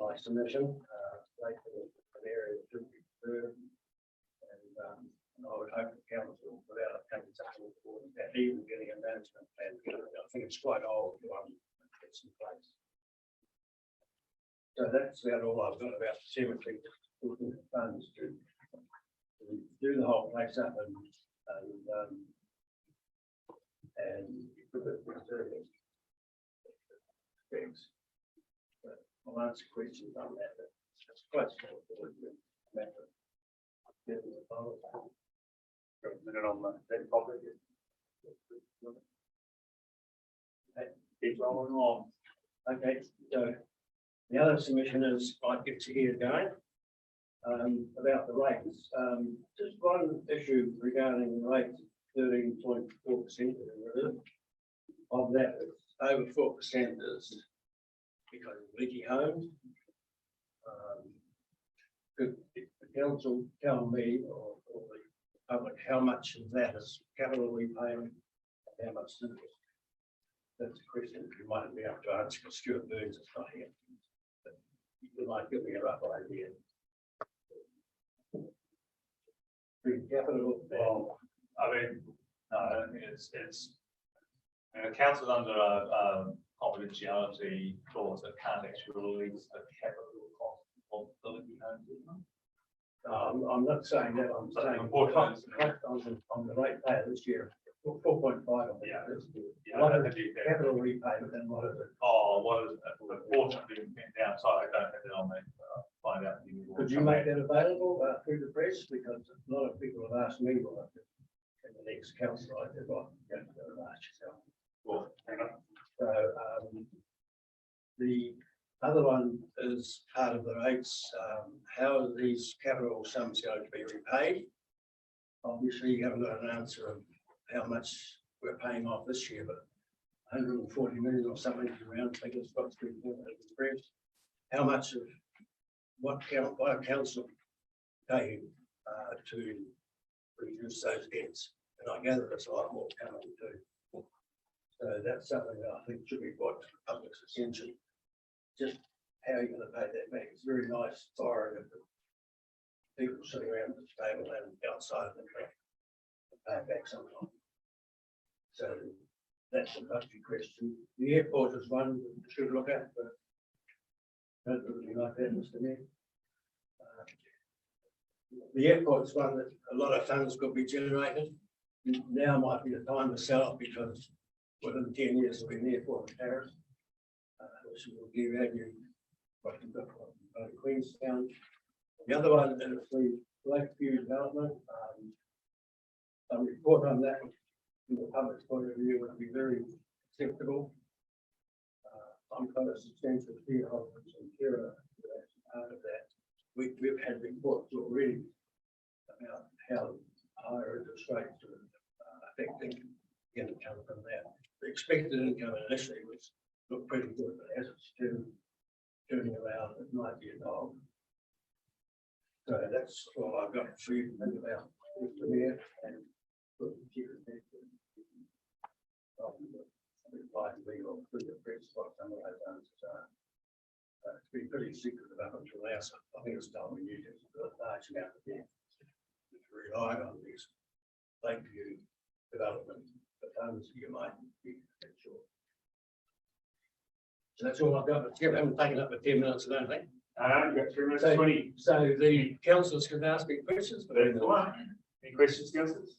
my submission. Like an area that should be preserved, and I would hope the council without taking something forward that even getting a management plan together. I think it's quite old one that's in place. So that's about all I've got about the cemetery. Looking at funds to do the whole place up and things. I'll answer questions on that. That's quite small matter. Got a minute on that topic. Keep rolling on. Okay, so the other submission is, I get to hear again, about the rates. Just one issue regarding the rates, 13.4% of that, over 4% is because of leaky homes. Could the council tell me or the public how much of that is capital repayment, and how much interest? That's a question you might be able to answer because Stuart Burns is not here. But you might give me a rough idea. Capital, well, I mean, no, I don't think it's council's under a confidentiality clause that can't actually release the capital cost of the living homes. I'm not saying that, I'm saying on the rate paid this year, 4.5 on the capital repayment, and what is it? Oh, what is it? Unfortunately, down, so I don't have it on me. Find out. Could you make that available through the press? Because a lot of people have asked me what in the next council I did, well, you have to ask yourself. Well, hang on. So the other one is part of the rates. How are these capital sums going to be repaid? Obviously, you haven't got an answer of how much we're paying off this year, but 140 million or something around figures, what's been press. How much of what council paying to reduce those debts? And I gather there's a lot more coming too. So that's something that I think should be brought to the public's attention. Just how you're going to pay that back. It's very nice borrowing of the people sitting around the table and outside of the bank to pay it back sometime. So that's a lucky question. The airport is one we should look at, but don't really like that, Mr. Mayor. The airport is one that a lot of funds could be generated. Now might be the time to sell it because within 10 years there'll be an airport in Paris, which will give you what you've got on Queenstown. The other one is the Lakeview development. A report on that from the public's point of view would be very acceptable. I'm quite a substantial shareholder and carer part of that. We've had reports already about how higher interest rates are affecting income from that. The expected income initially was looked pretty good, but as it's turning around, it might be a dog. So that's all I've got for you to think about, Mr. Mayor, and put the chair in there. Legal through the press what some of those answers are. It's been pretty secret about until now, so I think it's time we use it for a large amount of debt. Rely on these Lakeview development, the funds you might be sure. So that's all I've got. I haven't taken up for 10 minutes, I don't think. You've got 3 minutes 20. So the councillors can ask me questions. But any questions, councillors?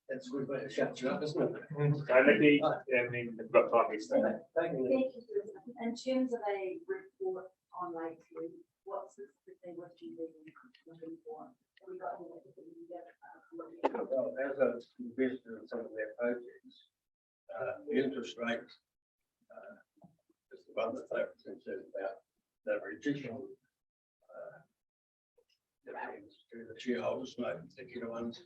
That's a good way to shut you up, isn't it? Okay, Nikki, and then we've got time next time. Thank you. In terms of a report on Lakeview, what's the thing what you looking for? Have we got anything together? Well, as an investor in some of their projects, the interest rate is the one that they're concerned about. They're reducing to the shareholders, no particular ones.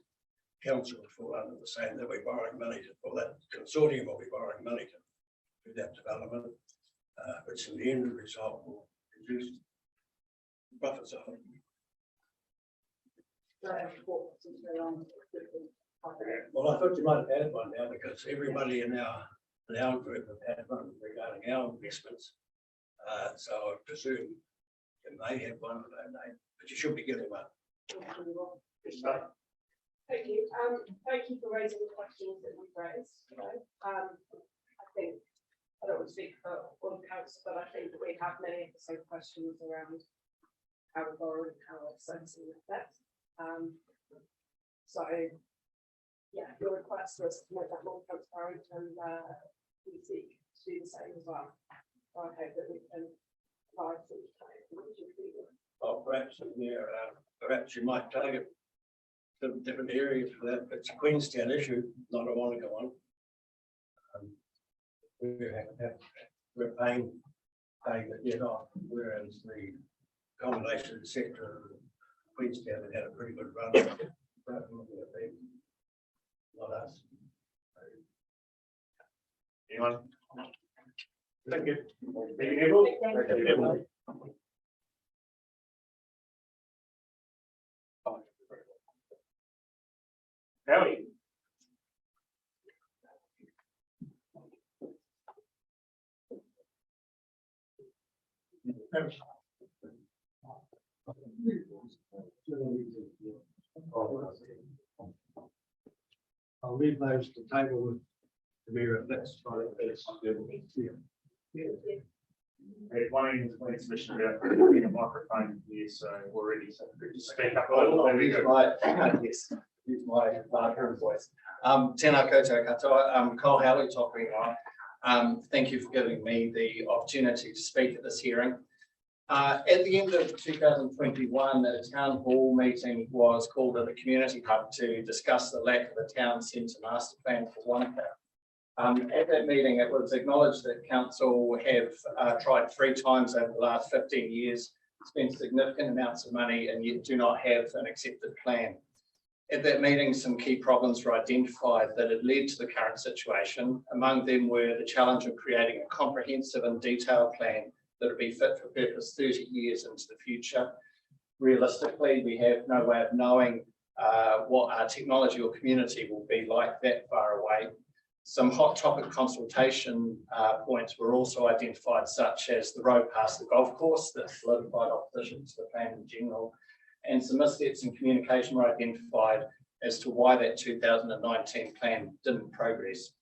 Council will fall under the same, that we're borrowing money to, or that consortium will be borrowing money to do that development, which in the end result will reduce profits of it. Well, I thought you might have had one now because everybody in our group have had one regarding our investments. So I presume you may have one, I don't know, but you should be getting one. Thank you. Thank you for raising the questions that we've raised today. I think, I don't want to speak for all the council, but I think that we have many of the same questions around how we're borrowing, how we're servicing that. So, yeah, your request was to make that more transparent, and we seek to do the same as well. So I hope that we can provide some time. Well, perhaps you might target different areas for that. It's a Queenstown issue, not a Wānaka one. We're paying the debt off, whereas the accommodation sector of Queenstown had a pretty good run. Not us. Anyone? Thank you. Thank you. Howdy. I'll leave those to table with the mirror. That's fine. One submission about putting a microphone here, so we're ready to speak up. Yes, use my bathroom voice. Tēnā koutou katoa, Cole Howley talking on. Thank you for giving me the opportunity to speak at this hearing. At the end of 2021, a town hall meeting was called at the community hub to discuss the lack of a town centre master plan for Wānaka. At that meeting, it was acknowledged that council have tried 3 times over the last 15 years, spent significant amounts of money, and yet do not have an accepted plan. At that meeting, some key problems were identified that had led to the current situation. Among them were the challenge of creating a comprehensive and detailed plan that would be fit for purpose 30 years into the future. Realistically, we have no way of knowing what our technology or community will be like that far away. Some hot topic consultation points were also identified, such as the road past the golf course that solidified opposition to the plan in general, and some missteps in communication were identified as to why that 2019 plan didn't progress.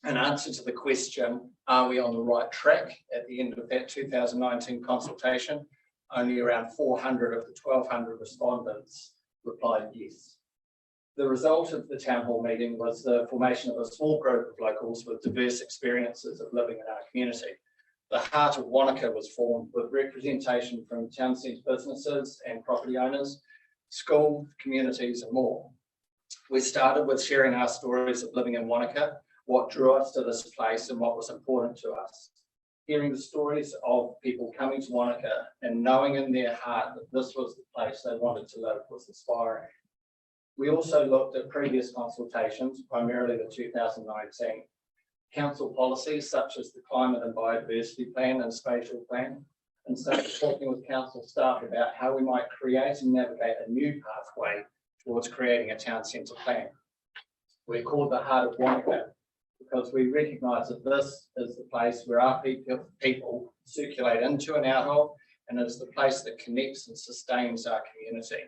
In answer to the question, are we on the right track? At the end of that 2019 consultation, only around 400 of the 1,200 respondents replied yes. The result of the town hall meeting was the formation of a small group of locals with diverse experiences of living in our community. The Heart of Wānaka was formed with representation from town centre businesses and property owners, schools, communities and more. We started with sharing our stories of living in Wānaka, what drew us to this place and what was important to us. Hearing the stories of people coming to Wānaka and knowing in their heart that this was the place they wanted to live was inspiring. We also looked at previous consultations, primarily the 2019 council policies such as the Climate and Biodiversity Plan and Spatial Plan, and started talking with council staff about how we might create and navigate a new pathway towards creating a town centre plan. We're called the Heart of Wānaka because we recognise that this is the place where our people circulate into and out of, and it's the place that connects and sustains our community.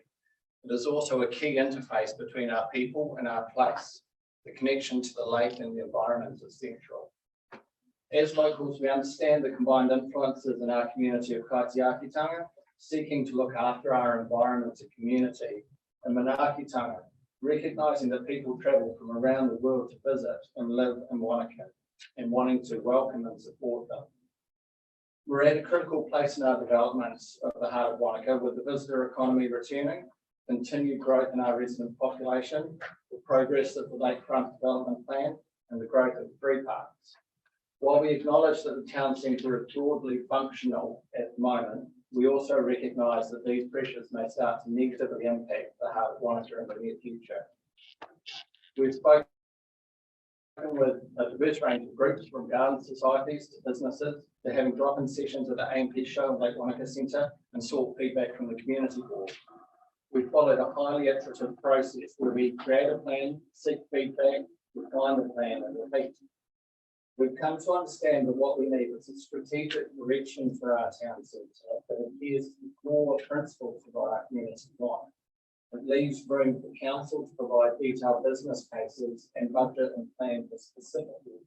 It is also a key interface between our people and our place. The connection to the lake and the environment is central. As locals, we understand the combined influences in our community of kaitiakitanga, seeking to look after our environment and community, and manaakitanga, recognising that people travel from around the world to visit and live in Wānaka, and wanting to welcome and support them. We're at a critical place in our developments of the Heart of Wānaka, with the visitor economy returning, continued growth in our resident population, the progress of the lakefront development plan, and the growth of the free parks. While we acknowledge that the town centre is broadly functional at the moment, we also recognise that these pressures may start to negatively impact the Heart of Wānaka in the near future. We've spoken with a diverse range of groups, from garden societies to businesses, to having drop-in sessions at the AMP show in Lake Wānaka Centre, and sought feedback from the community board. We followed a highly iterative process where we create a plan, seek feedback, refine the plan and repeat. We've come to understand that what we need is a strategic direction for our town centre that adheres to the core principles of our community life. It leaves room for council to provide detailed business cases and budget and plan for specific needs.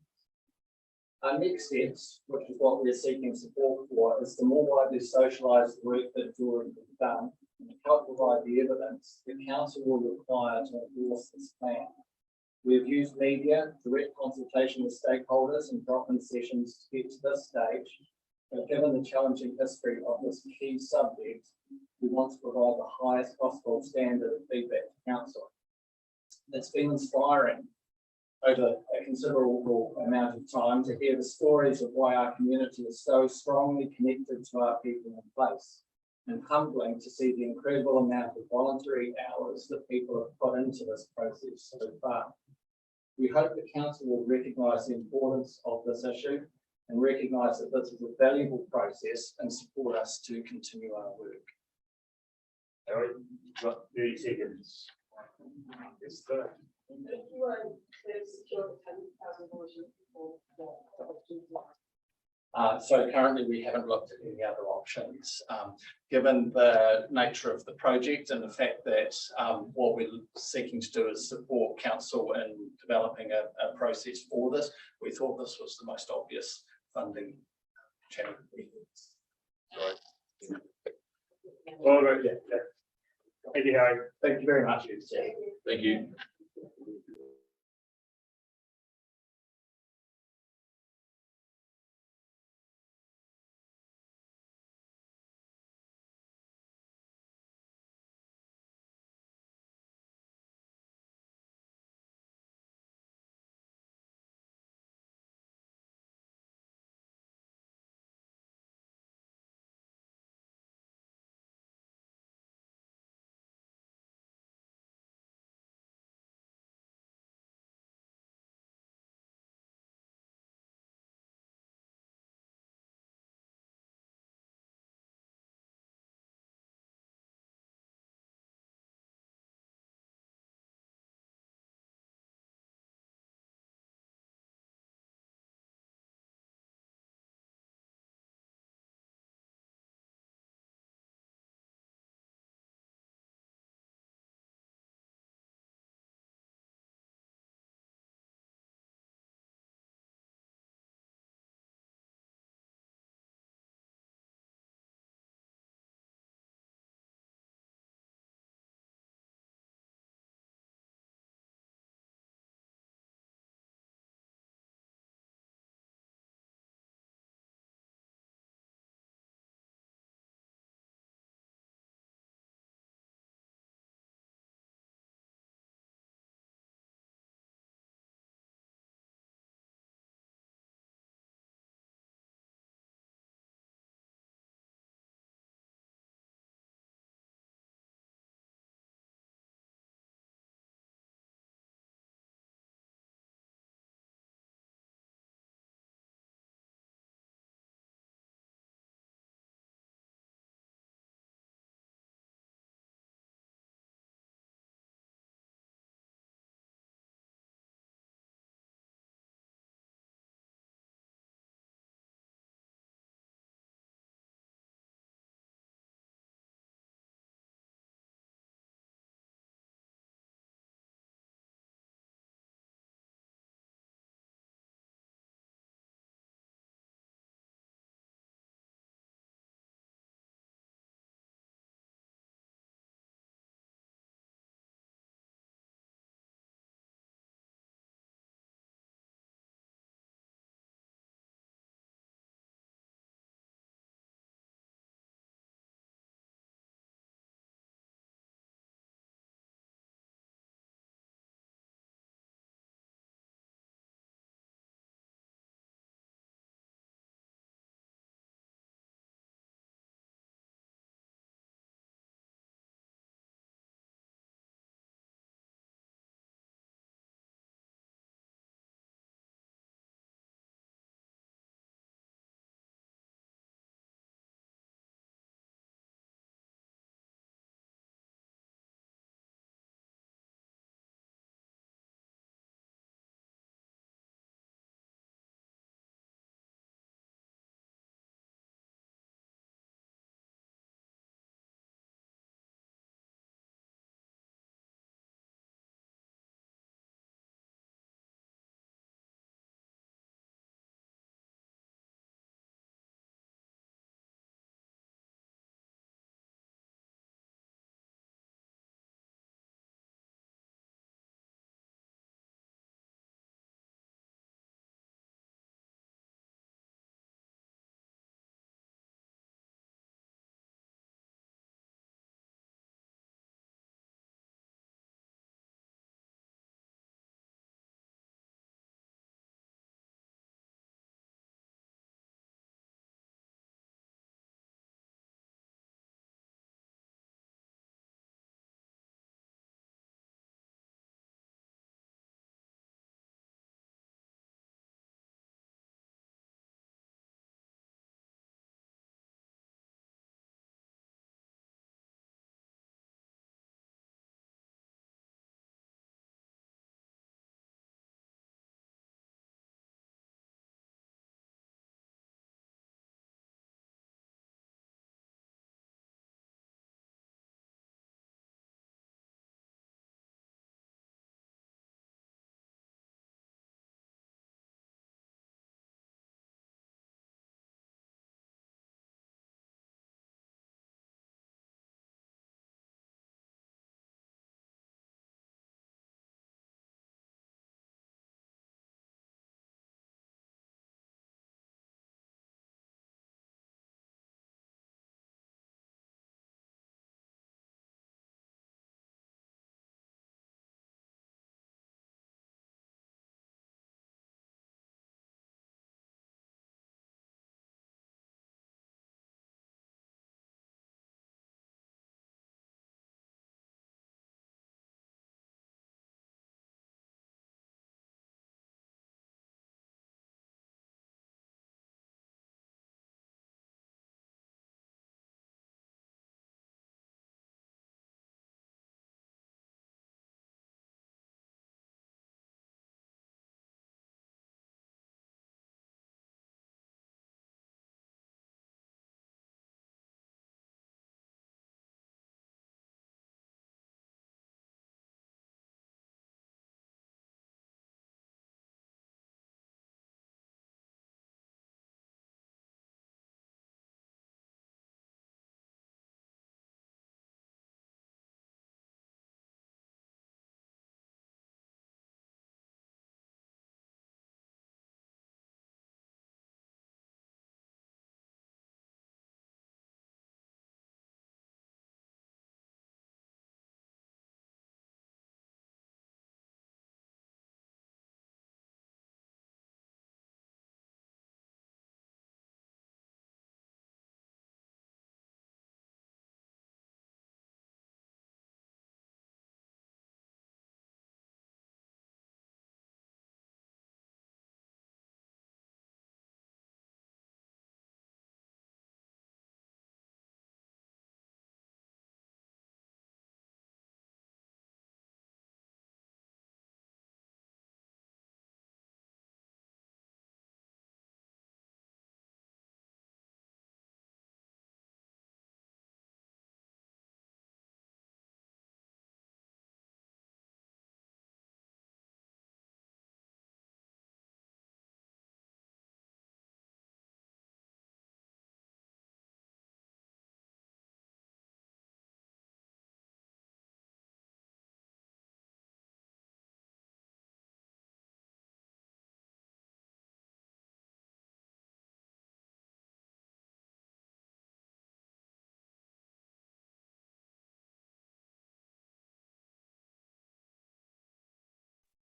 Our next steps, which is what we're seeking support for, is to more widely socialise the work that has already been done and help provide the evidence the council will require to endorse this plan. We have used media, direct consultation with stakeholders and drop-in sessions to get to this stage, but given the challenging history of this key subject, we want to provide the highest possible standard of feedback to council. It's been inspiring over a considerable amount of time to hear the stories of why our community is so strongly connected to our people in place, and humbling to see the incredible amount of voluntary hours that people have put into this process so far. We hope the council will recognise the importance of this issue and recognise that this is a valuable process and support us to continue our work. Harry, you've got 30 seconds. Yes, sir. If you were to secure the $10,000 So currently we haven't looked at any other options. Given the nature of the project and the fact that what we're seeking to do is support council in developing a process for this, we thought this was the most obvious funding channel. All right, yeah. Thank you, Harry. Thank you very much. Thank you.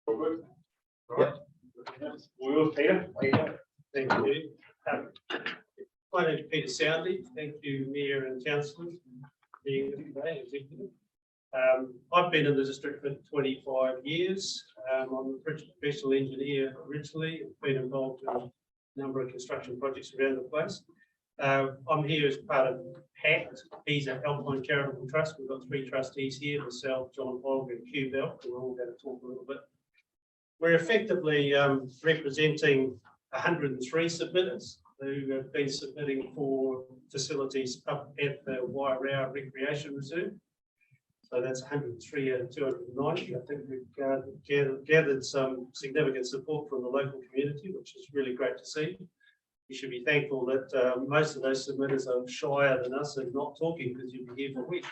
All good. Right. Will, Peter. Thank you. My name is Peter Soundley. Thank you, Mayor and Councillors, for being here today. I've been in the district for 25 years. I'm a professional engineer originally, been involved in a number of construction projects around the place. I'm here as part of PACT. He's an Alpine Charitable Trust. We've got 3 trustees here, myself, John Hogg and QBell, who we're all going to talk a little bit. We're effectively representing 103 submitters who have been submitting for facilities up at the Wairau Recreation Reserve. So that's 103 out of 290. I think we've gathered some significant support from the local community, which is really great to see. You should be thankful that most of those submitters are shyer than us and not talking because you'll be here for weeks.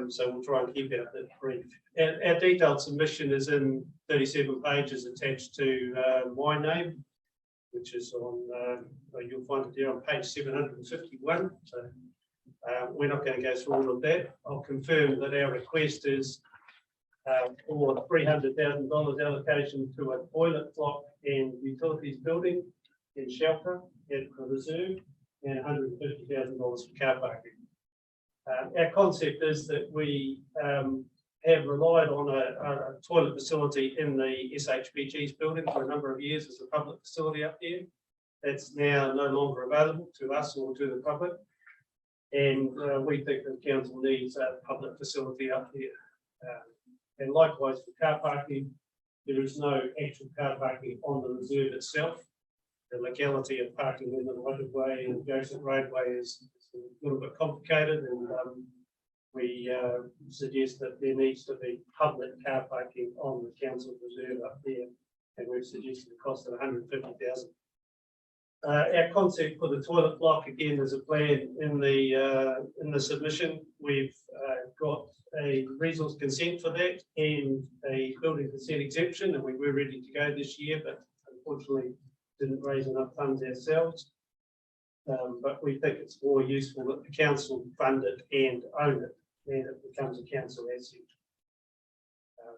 So we'll try and keep out that brief. Our detailed submission is in 37 pages attached to my name, which is on, you'll find it there on page 751. So we're not going to go through all of that. I'll confirm that our request is for $300,000 allocation to a toilet block and utilities building in shelter at the reserve and $150,000 for car parking. Our concept is that we have relied on a toilet facility in the SHPG's building for a number of years as a public facility up there. That's now no longer available to us or to the public. And we think the council needs a public facility up there. And likewise for car parking, there is no actual car parking on the reserve itself. The legality of parking in the right of way and adjacent roadway is a little bit complicated, and we suggest that there needs to be public car parking on the council reserve up there, and we've suggested a cost of $150,000. Our concept for the toilet block again is a plan in the submission. We've got a resource consent for that and a building consent exemption, and we were ready to go this year, but unfortunately didn't raise enough funds ourselves. But we think it's more useful that the council fund it and own it, and it becomes a council asset.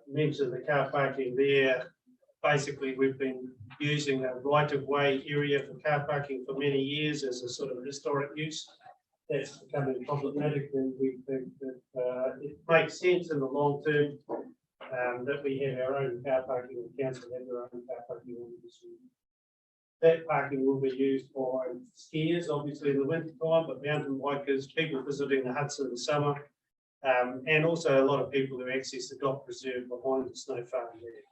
Mentioned the car parking there. Basically, we've been using a right-of-way area for car parking for many years as a sort of historic use. That's becoming problematic, and we think that it makes sense in the long term that we have our own car parking, and the council have their own car parking on the reserve. That parking will be used by skiers, obviously in the winter time, but mountain bikers, people visiting the Hudson in the summer, and also a lot of people who access the dock reserve behind the snow farm there.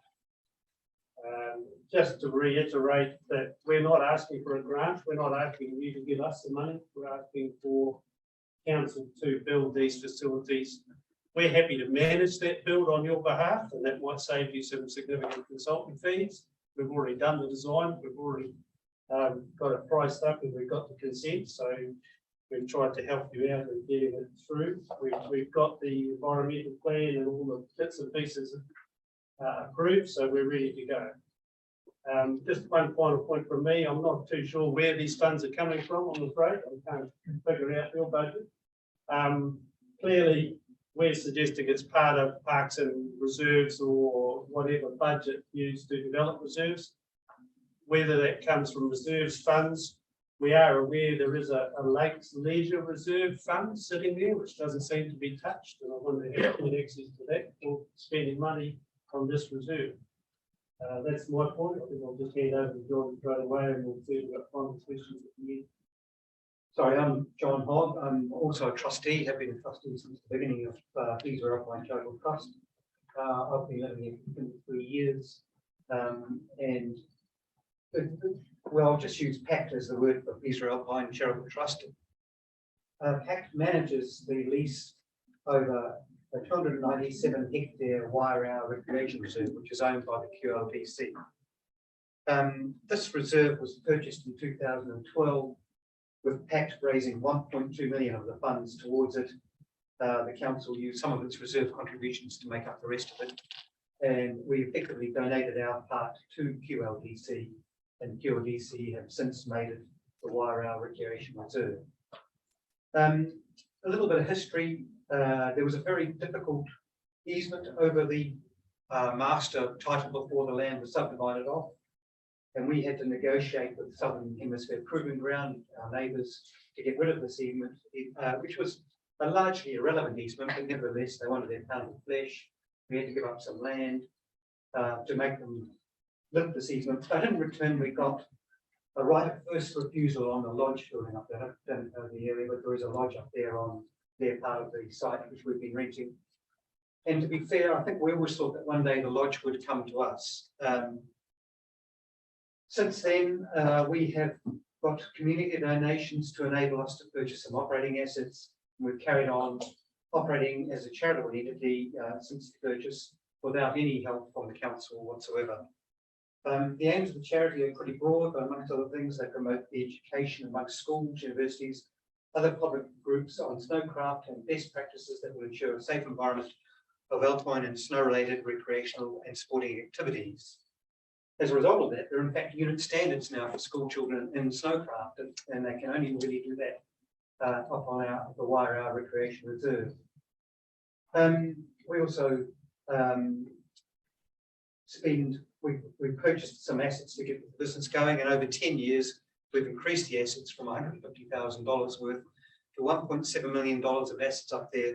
Just to reiterate that we're not asking for a grant, we're not asking you to give us the money, we're asking for council to build these facilities. We're happy to manage that build on your behalf, and that might save you some significant consulting fees. We've already done the design, we've already got it priced up, and we've got the consent, so we've tried to help you out in getting it through. We've got the environmental plan and all the bits and pieces approved, so we're ready to go. Just one final point from me, I'm not too sure where these funds are coming from, I'm afraid. I can't figure out your budget. Clearly, we're suggesting it's part of parks and reserves or whatever budget used to develop reserves. Whether that comes from reserves funds, we are aware there is a Lakes Leisure Reserve fund sitting there, which doesn't seem to be touched, and I wonder how we get access to that or spending money on this reserve. That's my point. I think I'll just hand over to John straight away, and we'll see if we've got final questions at the end. Sorry, I'm John Hogg. I'm also a trustee, have been a trustee since the beginning of Peter Alpine Charitable Trust. I've been living here for 23 years, and well, I'll just use PACT as the word for Peter Alpine Charitable Trust. PACT manages the lease over a 297 hectare Wairau Recreation Reserve, which is owned by the QLDC. This reserve was purchased in 2012, with PACT raising 1.2 million of the funds towards it. The council used some of its reserve contributions to make up the rest of it, and we effectively donated our part to QLDC, and QLDC have since made it the Wairau Recreation Reserve. A little bit of history. There was a very difficult easement over the master title before the land was subdivided off. And we had to negotiate with Southern Hemisphere Proving Ground, our neighbours, to get rid of this easement, which was a largely irrelevant easement, but nevertheless, they wanted their pound of flesh. We had to give up some land to make them live this easement. But in return, we got a right of first refusal on the lodge building up there. I don't know the area, but there is a lodge up there on their part of the site, which we've been renting. And to be fair, I think we always thought that one day the lodge would come to us. Since then, we have got community donations to enable us to purchase some operating assets. We've carried on operating as a charitable entity since the purchase without any help from the council whatsoever. The aims of the charity are pretty broad, but amongst other things, they promote the education amongst schools, universities, other public groups on snowcraft and best practices that will ensure a safe environment of alpine and snow-related recreational and sporting activities. As a result of that, there are in fact unit standards now for school children in snowcraft, and they can only really do that up on the Wairau Recreation Reserve. We also we purchased some assets to get the business going, and over 10 years, we've increased the assets from $150,000 worth to $1.7 million of assets up there,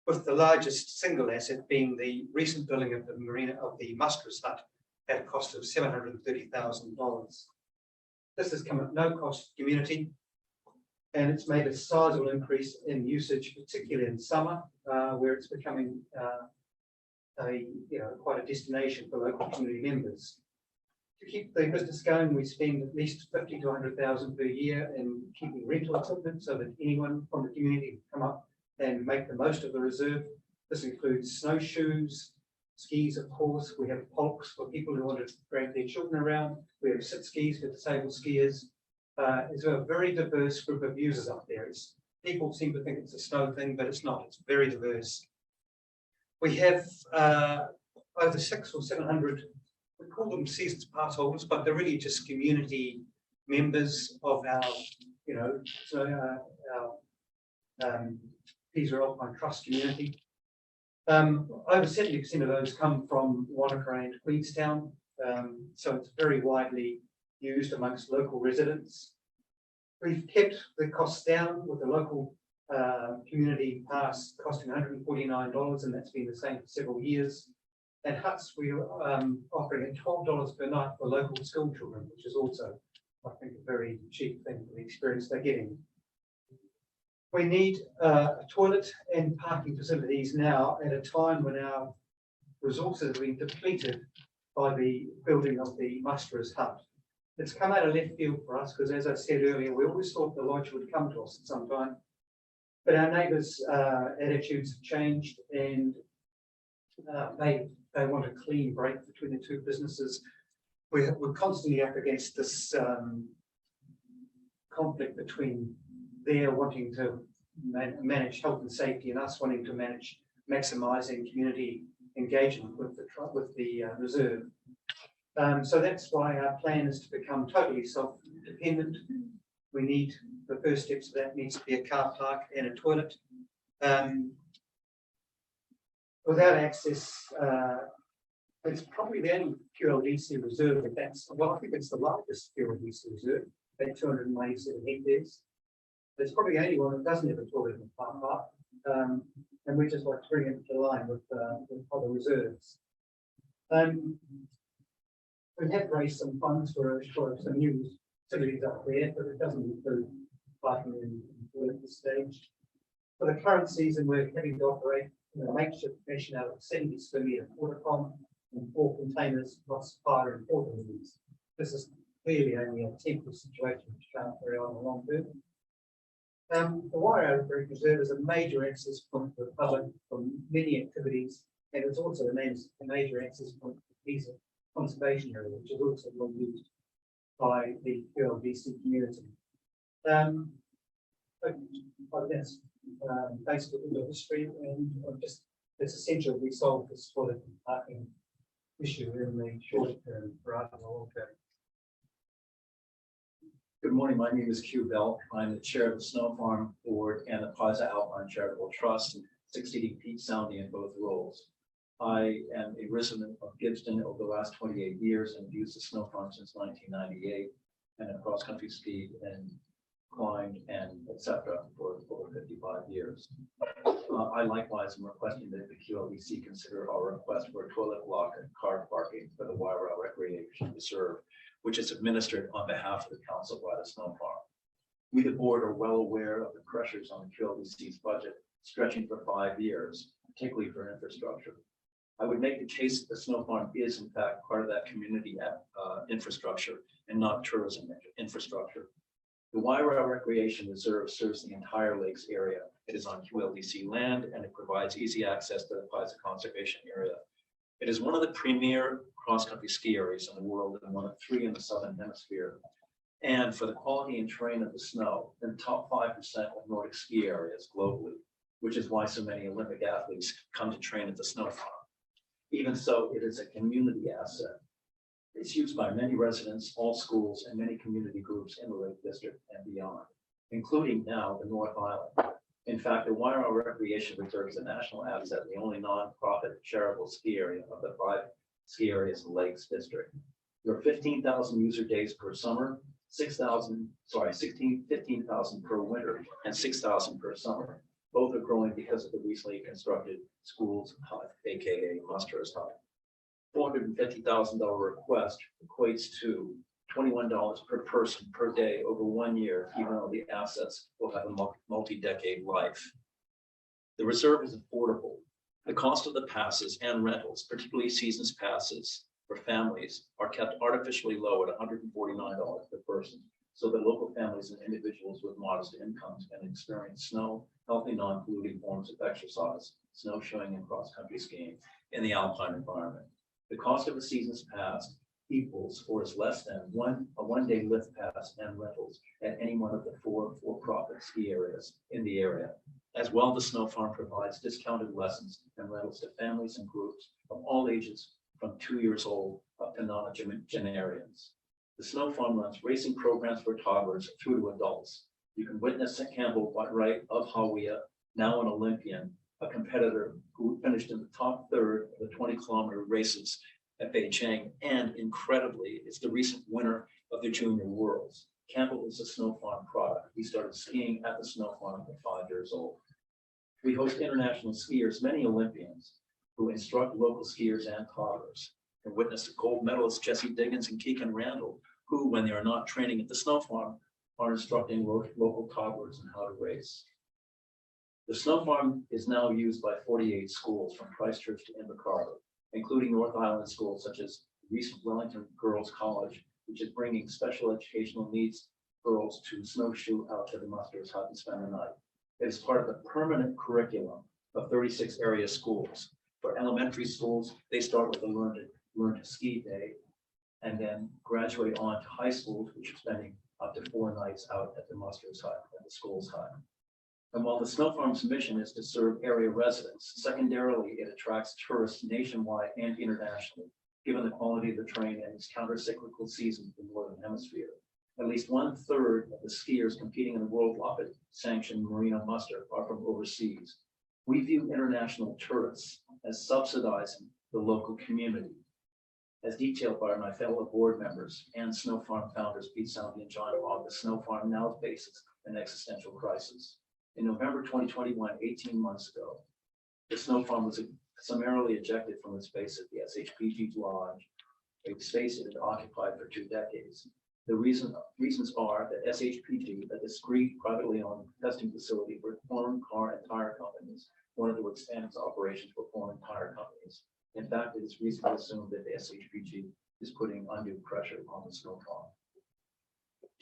with the largest single asset being the recent building of the marina of the Muster's Hut at a cost of $730,000. This has come at no cost to the community, and it's made a sizable increase in usage, particularly in summer, where it's becoming quite a destination for local community members. To keep the business going, we spend at least $50,000 to $100,000 per year in keeping rental equipment so that anyone from the community can come up and make the most of the reserve. This includes snowshoes, skis, of course. We have polks for people who want to drag their children around. We have sit skis for disabled skiers. It's a very diverse group of users up there. People seem to think it's a snow thing, but it's not. It's very diverse. We have over 600 or 700, we call them seasons pass holders, but they're really just community members of our, Pisa Alpine Trust community. Over 70% of those come from Wānaka and Queenstown, so it's very widely used amongst local residents. We've kept the costs down with the local community pass costing $149, and that's been the same for several years. At huts, we're offering at $12 per night for local school children, which is also, I think, a very cheap thing for the experience they're getting. We need a toilet and parking facilities now at a time when our resources have been depleted by the building of the Muster's Hut. It's come out of left field for us because, as I said earlier, we always thought the lodge would come to us at some time. But our neighbours' attitudes have changed, and they want a clean break between the two businesses. We're constantly up against this conflict between their wanting to manage health and safety and us wanting to manage maximising community engagement with the reserve. So that's why our plan is to become totally self-dependent. We need, the first steps of that needs to be a car park and a toilet. Without access, it's probably the only QLDC reserve I think it's the largest QLDC reserve, at 297 hectares. It's probably the only one that doesn't have a toilet in the car park. And we just like to bring it into line with other reserves. We have raised some funds for some new facilities up there, but it doesn't include parking in at this stage. For the current season, we're having to operate in a makeshift fashion out of 70 square metre water pond and 4 containers plus fire and water rooms. This is clearly only a temporary situation which can't carry on the long term. The Wairau Reserve is a major access point for the public from many activities, and it's also a major access point for Pisa conservation area, which is also well used by the QLDC community. But that's basically the history, and it's essential we solve this toilet and parking issue in the short term rather than the long term. Good morning, my name is Q Bell. I'm the chair of the Snow Farm Board and the Pisa Alpine Charitable Trust, succeeding Pete Soundy in both roles. I am a resident of Gibbston over the last 28 years and used the snow farm since 1998 and have cross-country skied and climbed and etc. for over 55 years. I likewise am requesting that the QLDC consider our request for a toilet block and car parking for the Wairau Recreation Reserve, which is administered on behalf of the council by the snow farm. We, the board, are well aware of the pressures on the QLDC's budget stretching for 5 years, particularly for infrastructure. I would make the case that the snow farm is in fact part of that community infrastructure and not tourism infrastructure. The Wairau Recreation Reserve serves the entire lakes area. It is on QLDC land and it provides easy access to the Plaza Conservation Area. It is one of the premier cross-country ski areas in the world and one of 3 in the Southern Hemisphere. And for the quality and terrain of the snow, in the top 5% of Nordic ski areas globally, which is why so many Olympic athletes come to train at the snow farm. Even so, it is a community asset. It's used by many residents, all schools, and many community groups in the Lake District and beyond, including now the North Island. In fact, the Wairau Recreation Reserve is a national asset, the only non-profit charitable ski area of the 5 ski areas in the Lakes District. There are 15,000 user days per summer, 15,000 per winter, and 6,000 per summer. Both are growing because of the recently constructed schools hut, aka Muster's hut. $450,000 request equates to $21 per person per day over 1 year, even though the assets will have a multi-decade life. The reserve is affordable. The cost of the passes and rentals, particularly seasons passes for families, are kept artificially low at $149 per person, so that local families and individuals with modest incomes can experience snow, healthy, non-polluting forms of exercise, snowshoeing and cross-country skiing in the alpine environment. The cost of a season's pass equals or is less than a one-day lift pass and rentals at any one of the 4 for-profit ski areas in the area. As well, the snow farm provides discounted lessons and rentals to families and groups of all ages from 2 years old up to nonagenarians. The snow farm runs racing programs for toddlers through to adults. You can witness Campbell Wright of Hawiah, now an Olympian, a competitor who finished in the top 3rd of the 20-kilometer races at Beijing, and incredibly, is the recent winner of the Junior Worlds. Campbell is a snow farm product. He started skiing at the snow farm at 5 years old. We host international skiers, many Olympians, who instruct local skiers and toddlers. And witness the gold medalists Jesse Diggins and Keegan Randall, who, when they are not training at the snow farm, are instructing local toddlers on how to race. The snow farm is now used by 48 schools from Christchurch to Invercargill, including North Island schools such as recent Wellington Girls College, which is bringing special educational needs girls to snowshoe out to the Muster's hut and spend the night. It is part of the permanent curriculum of 36 area schools. For elementary schools, they start with a learn to ski day and then graduate on to high schools, which are spending up to 4 nights out at the Muster's hut and the school's hut. And while the snow farm's mission is to serve area residents, secondarily, it attracts tourists nationwide and internationally, given the quality of the terrain and its counter-cyclical season in the Northern Hemisphere. At least 1/3 of the skiers competing in the World Loppet sanctioned Marina Muster are from overseas. We view international tourists as subsidizing the local community. As detailed by my fellow board members and snow farm founders Pete Soundy and John Hogg, the snow farm now faces an existential crisis. In November 2021, 18 months ago, the snow farm was summarily ejected from its base at the SHPG Lodge, a space it had occupied for 2 decades. The reasons are that SHPG, a discrete privately owned testing facility for foreign car and tire companies, wanted to expand its operations for foreign tire companies. In fact, it is reasonable to assume that the SHPG is putting undue pressure on the snow farm.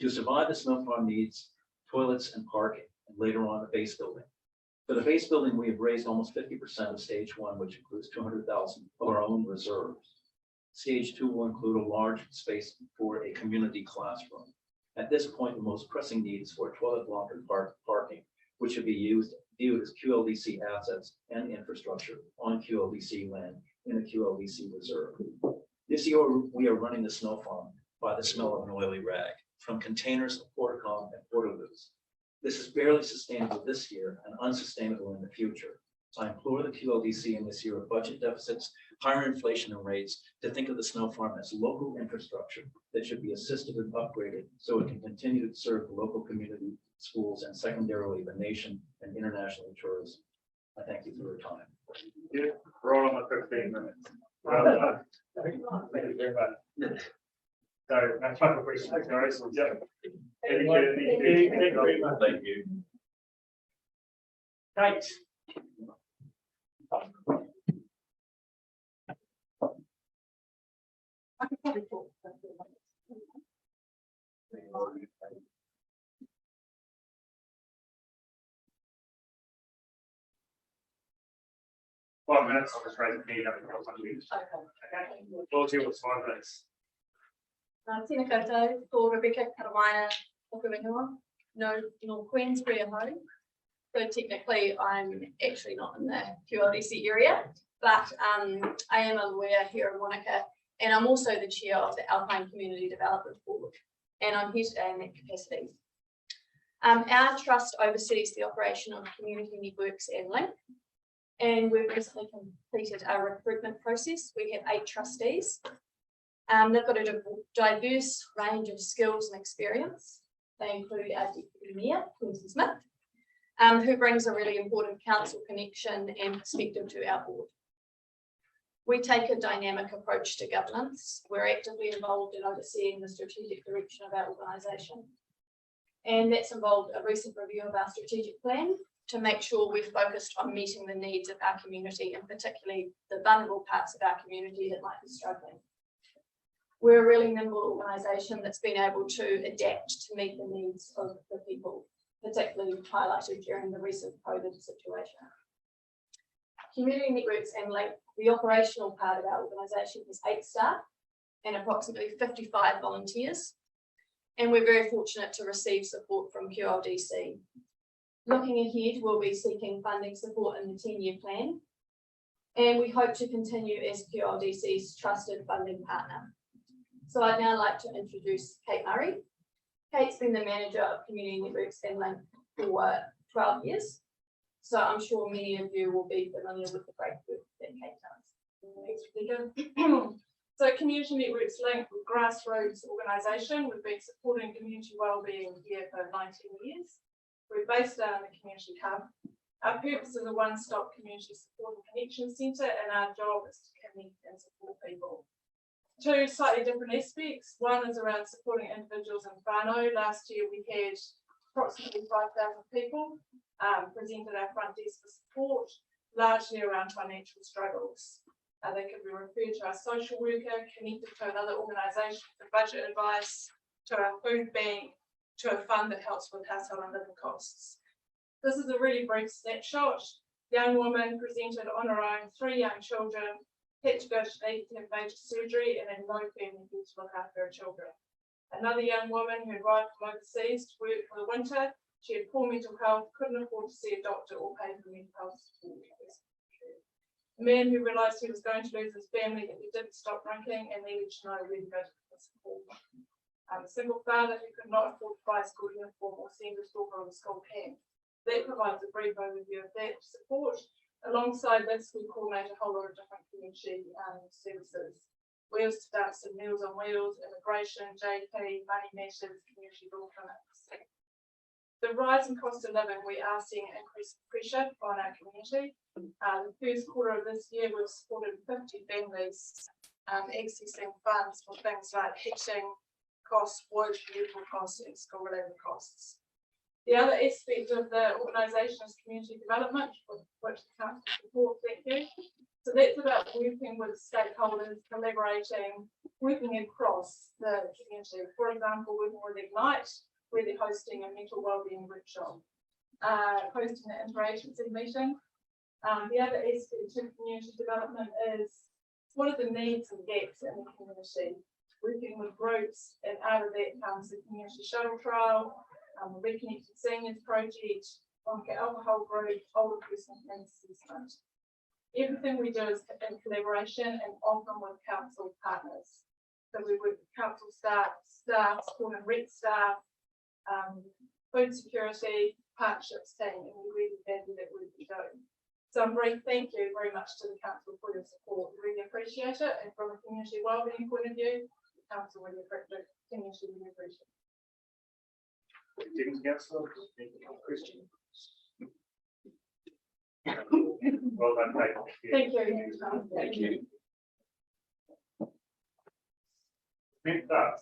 To survive, the snow farm needs toilets and parking, and later on the base building. For the base building, we have raised almost 50% of stage 1, which includes $200,000 of our own reserves. Stage 2 will include a large space for a community classroom. At this point, the most pressing need is for toilet block and parking, which should be viewed as QLDC assets and infrastructure on QLDC land in a QLDC reserve. This year, we are running the snow farm by the smell of an oily rag, from containers of Portacom and Portaloos. This is barely sustainable this year and unsustainable in the future. So I implore the QLDC in this year of budget deficits, higher inflation and rates, to think of the snow farm as local infrastructure that should be assisted and upgraded so it can continue to serve the local community, schools, and secondarily the nation and international tourism. I thank you for your time. Yeah, we're all on the 15 minutes. Well done. Thank you very much. So, that's my question, guys. Yeah. Thank you. Thank you. Kate. One minute, I'll just raise the hand up. Okay. Floor to you, it's 5 minutes. Tēnā koutou, ko Rebecca Karawaia Whakawhenua, no Queensbury at home. So technically, I'm actually not in the QLDC area, but I am a lawyer here in Wānaka, and I'm also the chair of the Alpine Community Development Board, and I'm here today in that capacity. Our trust oversees the operation of community networks and Link, and we've recently completed our recruitment process. We have 8 trustees. They've got a diverse range of skills and experience. They include our Deputy Mayor, Quincy Smith, who brings a really important council connection and perspective to our board. We take a dynamic approach to governance. We're actively involved in overseeing the strategic direction of our organisation. And that's involved a recent review of our strategic plan to make sure we're focused on meeting the needs of our community, and particularly the vulnerable parts of our community that might be struggling. We're a really nimble organisation that's been able to adapt to meet the needs of the people, particularly highlighted during the recent COVID situation. Community Networks and Link, the operational part of our organisation, is 8 staff and approximately 55 volunteers. And we're very fortunate to receive support from QLDC. Looking ahead, we'll be seeking funding support in the 10-year plan. And we hope to continue as QLDC's trusted funding partner. So I'd now like to introduce Kate Murray. Kate's been the manager of Community Networks and Link for 12 years. So I'm sure many of you will be familiar with the great work that Kate does. Thanks, Rebecca. So Community Networks Link, a grassroots organisation. We've been supporting community wellbeing here for 19 years. We're based down in the community hub. Our purpose is a one-stop community support and connection centre, and our job is to connect and support people. 2 slightly different aspects. One is around supporting individuals in whānau. Last year we had approximately 5,000 people presented our front desk for support, largely around financial struggles. They could be referred to our social worker, connected to another organisation for budget advice, to our food bank, to a fund that helps with household and living costs. This is a really brief snapshot. Young woman presented on her own, 3 young children, had to go to have major surgery and had no family here to look after her children. Another young woman who arrived from overseas to work for the winter. She had poor mental health, couldn't afford to see a doctor or pay for mental health support. A man who realised he was going to lose his family if he didn't stop drinking and needed to know where to go to get support. A single father who could not afford to buy a school uniform or send his daughter on a school camp. That provides a brief overview of that support. Alongside this, we coordinate a whole lot of different community services. Wheels to Dance and Meals on Wheels, immigration, JP, money matters, community law clinics. The rise in cost of living, we are seeing increased pressure on our community. The first quarter of this year, we've supported 50 families accessing funds for things like heating costs, wood, vehicle costs, and school-related costs. The other aspect of the organisation is community development, which the council supports. Thank you. So that's about working with stakeholders, collaborating, working across the community. For example, working with Ignite, where they're hosting a mental wellbeing workshop, hosting an interagency meeting. The other aspect of community development is what are the needs and gaps in the community? Working with groups, and out of that comes the community shuttle trial, the Reconnected Seniors Project, Wānaka Alcohol Group, Older Person Needs Assessment. Everything we do is in collaboration and often with council partners. So we work with council staff, school and rec staff, food security, partnerships team, and we really value that work we do. So I'm very thank you very much to the council for your support. Really appreciate it. And from a community wellbeing point of view, the council really continues to really appreciate it. Didn't councillor, Christian. Well done, mate. Thank you. Thank you. Next up.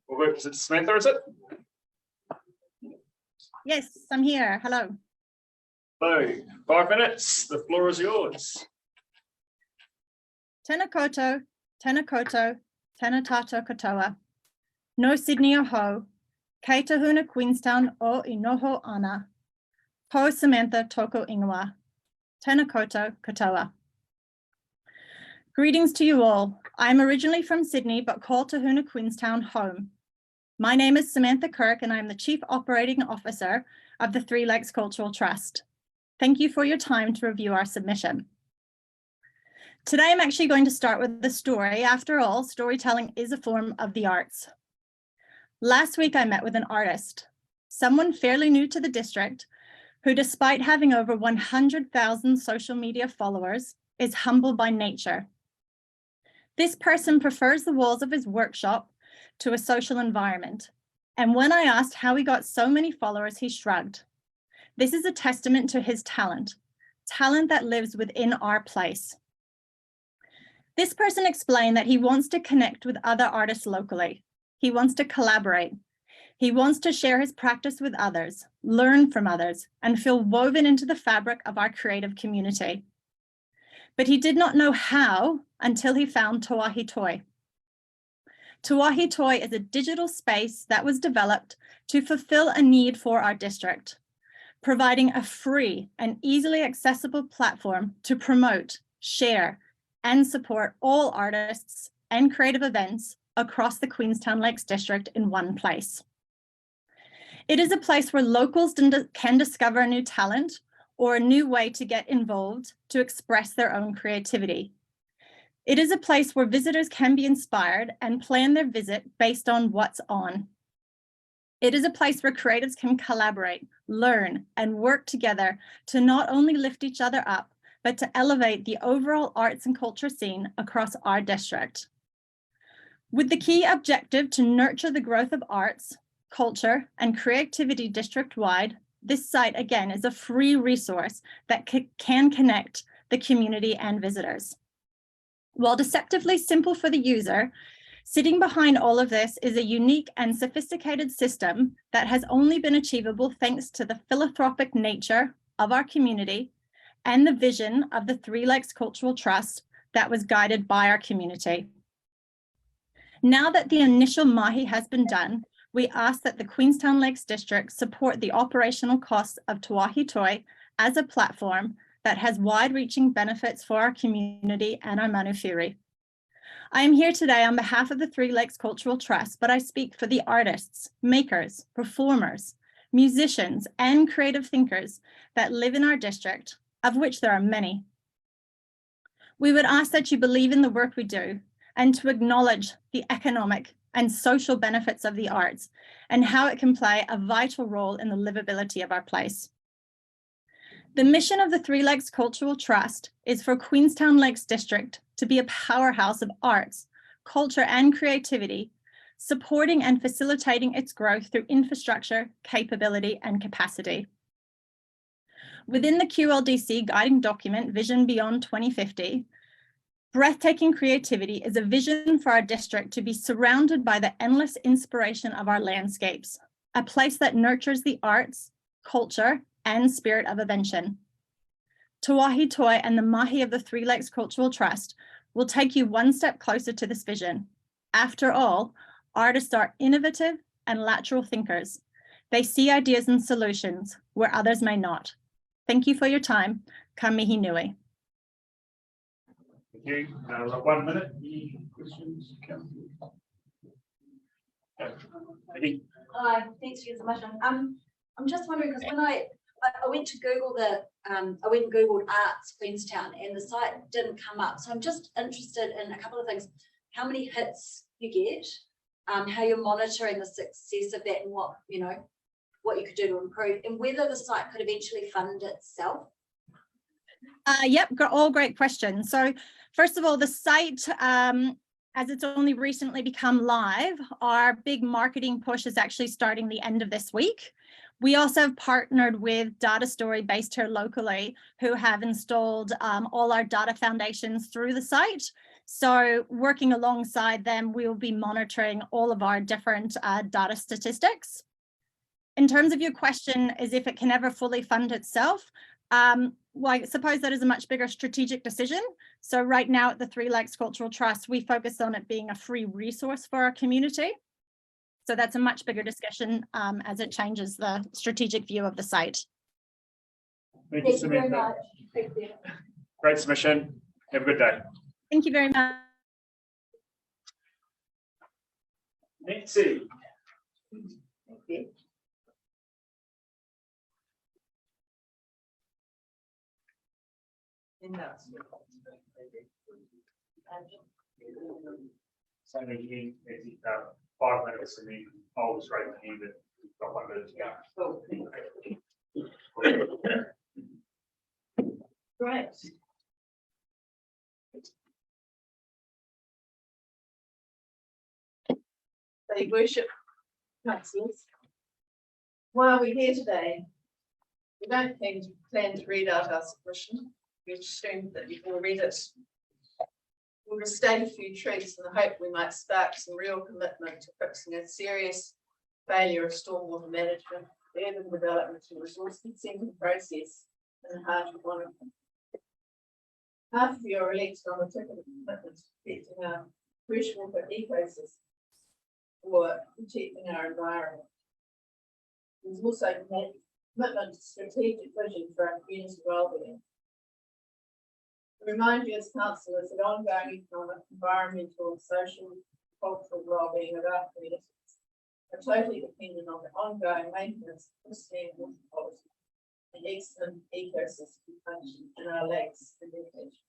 We'll go to Samantha, is it? Yes, I'm here. Hello. So 5 minutes, the floor is yours. Tēnā koutou, tēnā koutou, tēnā tātou katoa. No Sydney o ho, kei te huna Queenstown o I noho ana. Ko Samantha toko ingoa. Tēnā koutou katoa. Greetings to you all. I'm originally from Sydney, but call Te Huna Queenstown home. My name is Samantha Kirk, and I'm the Chief Operating Officer of the Three Lakes Cultural Trust. Thank you for your time to review our submission. Today, I'm actually going to start with the story. After all, storytelling is a form of the arts. Last week, I met with an artist, someone fairly new to the district, who, despite having over 100,000 social media followers, is humble by nature. This person prefers the walls of his workshop to a social environment. And when I asked how he got so many followers, he shrugged. This is a testament to his talent that lives within our place. This person explained that he wants to connect with other artists locally. He wants to collaborate. He wants to share his practice with others, learn from others, and feel woven into the fabric of our creative community. But he did not know how until he found Te Wāhi Toi. Te Wāhi Toi is a digital space that was developed to fulfill a need for our district, providing a free and easily accessible platform to promote, share, and support all artists and creative events across the Queenstown Lakes District in one place. It is a place where locals can discover a new talent or a new way to get involved to express their own creativity. It is a place where visitors can be inspired and plan their visit based on what's on. It is a place where creatives can collaborate, learn, and work together to not only lift each other up, but to elevate the overall arts and culture scene across our district. With the key objective to nurture the growth of arts, culture, and creativity district-wide, this site, again, is a free resource that can connect the community and visitors. While deceptively simple for the user, sitting behind all of this is a unique and sophisticated system that has only been achievable thanks to the philanthropic nature of our community and the vision of the Three Lakes Cultural Trust that was guided by our community. Now that the initial mahi has been done, we ask that the Queenstown Lakes District support the operational costs of Te Wāhi Toi as a platform that has wide-reaching benefits for our community and our manawhiri. I am here today on behalf of the Three Lakes Cultural Trust, but I speak for the artists, makers, performers, musicians, and creative thinkers that live in our district, of which there are many. We would ask that you believe in the work we do and to acknowledge the economic and social benefits of the arts and how it can play a vital role in the livability of our place. The mission of the Three Lakes Cultural Trust is for Queenstown Lakes District to be a powerhouse of arts, culture, and creativity, supporting and facilitating its growth through infrastructure, capability, and capacity. Within the QLDC guiding document, Vision Beyond 2050, breathtaking creativity is a vision for our district to be surrounded by the endless inspiration of our landscapes, a place that nurtures the arts, culture, and spirit of invention. Te Wāhi Toi and the mahi of the Three Lakes Cultural Trust will take you one step closer to this vision. After all, artists are innovative and lateral thinkers. They see ideas and solutions where others may not. Thank you for your time. Ka mihi nui. Thank you. 1 minute. Any questions? Hi, thanks for your submission. I'm just wondering because when I I went to Google I went and Googled Arts Queenstown and the site didn't come up. So I'm just interested in a couple of things. How many hits you get, how you're monitoring the success of that and what you could do to improve, and whether the site could eventually fund itself. Yep, all great questions. So first of all, the site, as it's only recently become live, our big marketing push is actually starting the end of this week. We also have partnered with Data Story based here locally, who have installed all our data foundations through the site. So working alongside them, we will be monitoring all of our different data statistics. In terms of your question, is if it can ever fully fund itself, well, I suppose that is a much bigger strategic decision. So right now at the Three Lakes Cultural Trust, we focus on it being a free resource for our community. So that's a much bigger discussion as it changes the strategic view of the site. Thank you very much. Thank you. Great submission. Have a good day. Thank you very much. Nancy. Thank you. So you 5 minutes and then I'll just raise the hand and we've got 1 minute to go. Great. Your worship, councillors, why are we here today? We don't plan to read out our submission. We assume that you will read it. We'll restate a few truths in the hope we might spark some real commitment to fixing a serious failure of stormwater management, urban development and resource consenting process in the heart of Wānaka. Half of you are elected on a ticket of commitment to protecting our freshwater ecosystem or protecting our environment. There's also commitment to strategic vision for our community wellbeing. To remind you as councillors that ongoing economic, environmental, and social, cultural wellbeing of our communities are totally dependent on the ongoing maintenance of pristine water quality and excellent ecosystem function in our lakes and decades.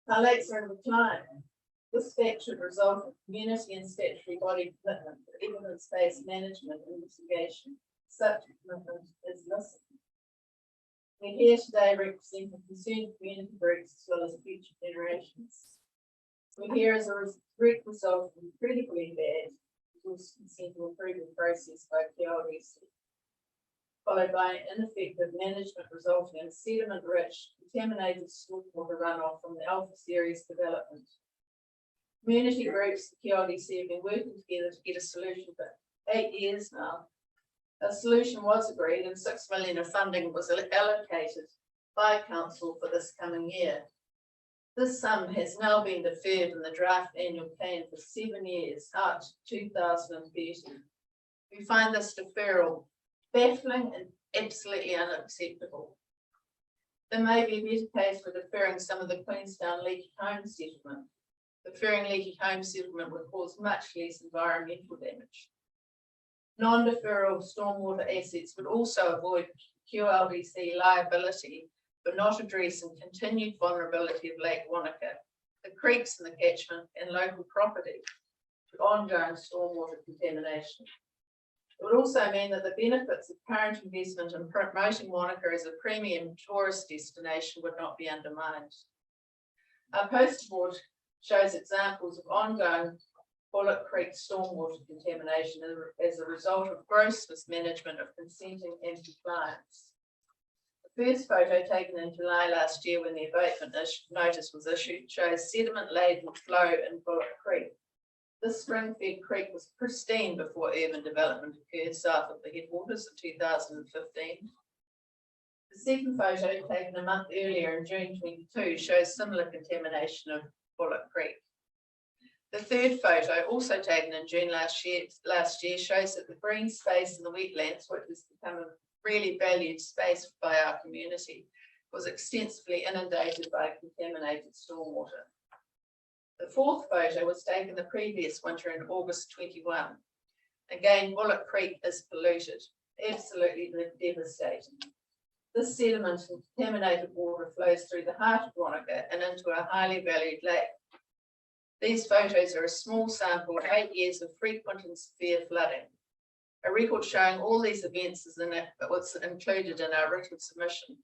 Our lakes are in decline. This fact should result in community and statutory body commitment for evidence-based management and mitigation. Such commitment is missing. We're here today representing concerned community groups as well as future generations. We're here as a direct result of an incredibly bad resource consent improvement process by QLDC, followed by ineffective management resulting in sediment-rich, contaminated stormwater runoff from the Alpha Series development. Community groups, the QLDC, have been working together to get a solution for 8 years now. A solution was agreed and 6 million of funding was allocated by council for this coming year. This sum has now been deferred in the draft annual plan for 7 years out to 2030. We find this deferral baffling and absolutely unacceptable. There may be a better case for deferring some of the Queenstown leaky home settlement. Deferring leaky home settlement would cause much less environmental damage. Non-deferral stormwater assets would also avoid QLDC liability for not addressing continued vulnerability of Lake Wānaka, the creeks in the catchment and local property to ongoing stormwater contamination. It would also mean that the benefits of current investment in promoting Wānaka as a premium tourist destination would not be undermined. Our poster board shows examples of ongoing Bullock Creek stormwater contamination as a result of gross mismanagement of consenting and compliance. The first photo taken in July last year when the abatement notice was issued shows sediment-laden flow in Bullock Creek. This spring-fed creek was pristine before urban development occurred south of the headwaters in 2015. The second photo taken a month earlier in June 22 shows similar contamination of Bullock Creek. The third photo, also taken in June last year, shows that the green space in the wetlands, which has become a really valued space by our community, was extensively inundated by contaminated stormwater. The fourth photo was taken the previous winter in August 21. Again, Bullock Creek is polluted, absolutely devastating. This sediment and contaminated water flows through the heart of Wānaka and into a highly valued lake. These photos are a small sample of 8 years of frequent and severe flooding. A record showing all these events is was included in our written submission.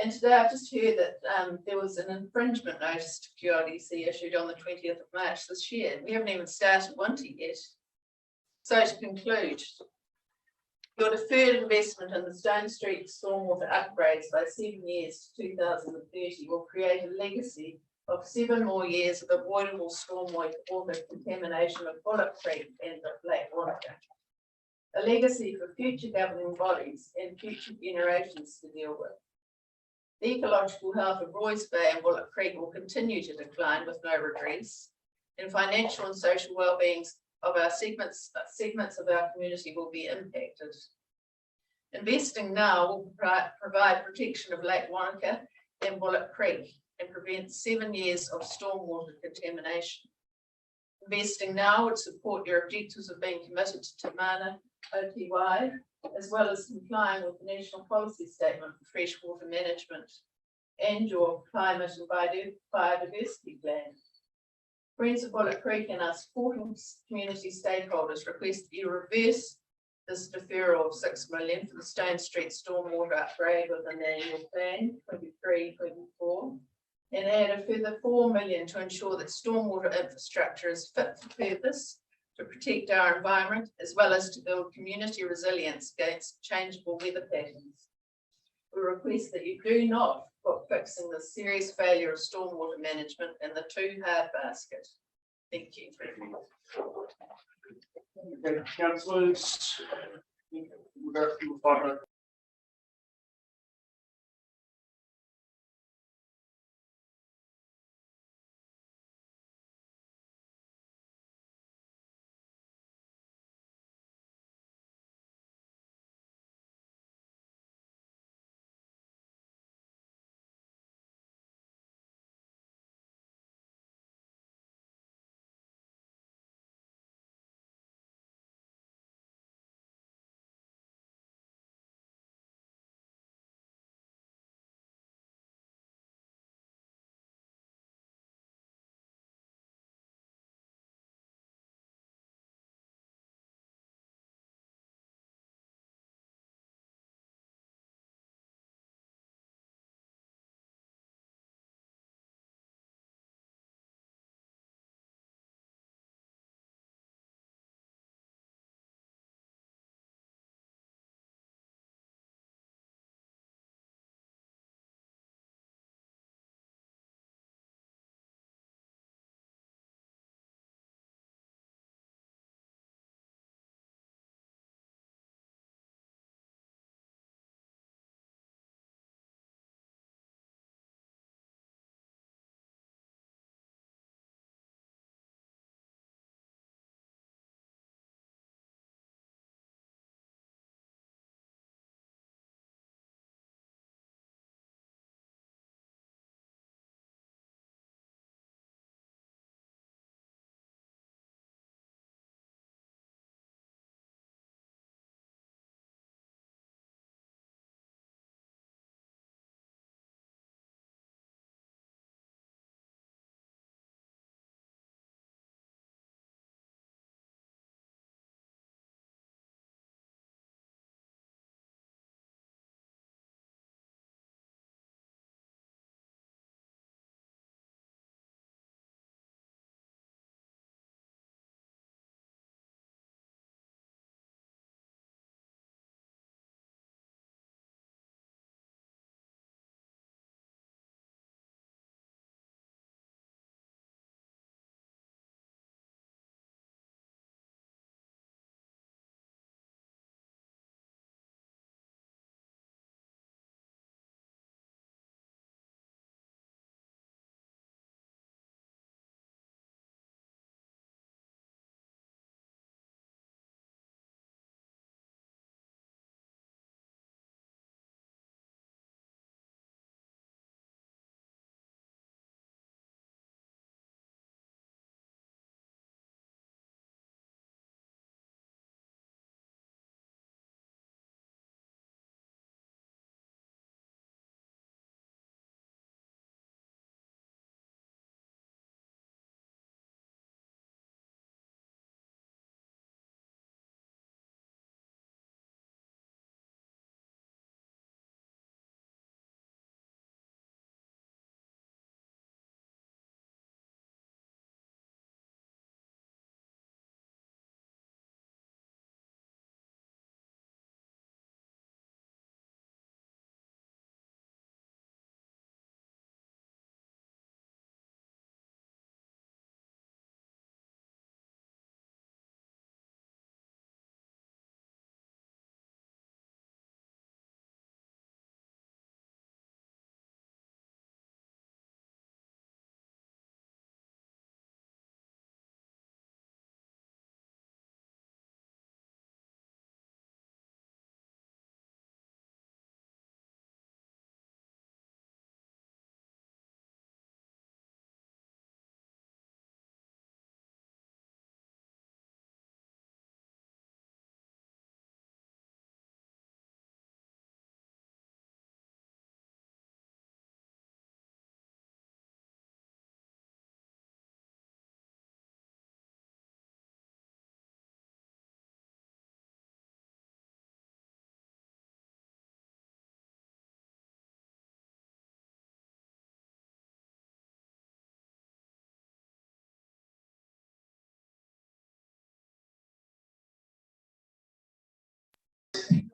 And today I've just heard that there was an infringement notice to QLDC issued on the 20th of March this year. We haven't even started winter yet. So to conclude, your deferred investment in the Stone Street stormwater upgrades by 7 years to 2030 will create a legacy of 7 more years of avoidable stormwater contamination of Bullock Creek and of Lake Wānaka. A legacy for future governing bodies and future generations to deal with. The ecological health of Roy's Bay and Bullock Creek will continue to decline with no redress, and financial and social well-being of our segments of our community will be impacted. Investing now will provide protection of Lake Wānaka and Bullock Creek and prevent 7 years of stormwater contamination. Investing now would support your objectives of being committed to Te Mana OTY, as well as complying with the National Policy Statement for Freshwater Management and your Climate and Biodiversity Plan. Friends of Bullock Creek and our supporting community stakeholders request that you reverse this deferral of $6 million for the Stone Street stormwater upgrade within the annual plan 23-24 and add a further $4 million to ensure that stormwater infrastructure is fit for purpose to protect our environment, as well as to build community resilience against changeable weather patterns. We request that you do not put fixing the serious failure of stormwater management in the too hard basket. Thank you. Okay, councillors. We'll go through 5 minutes.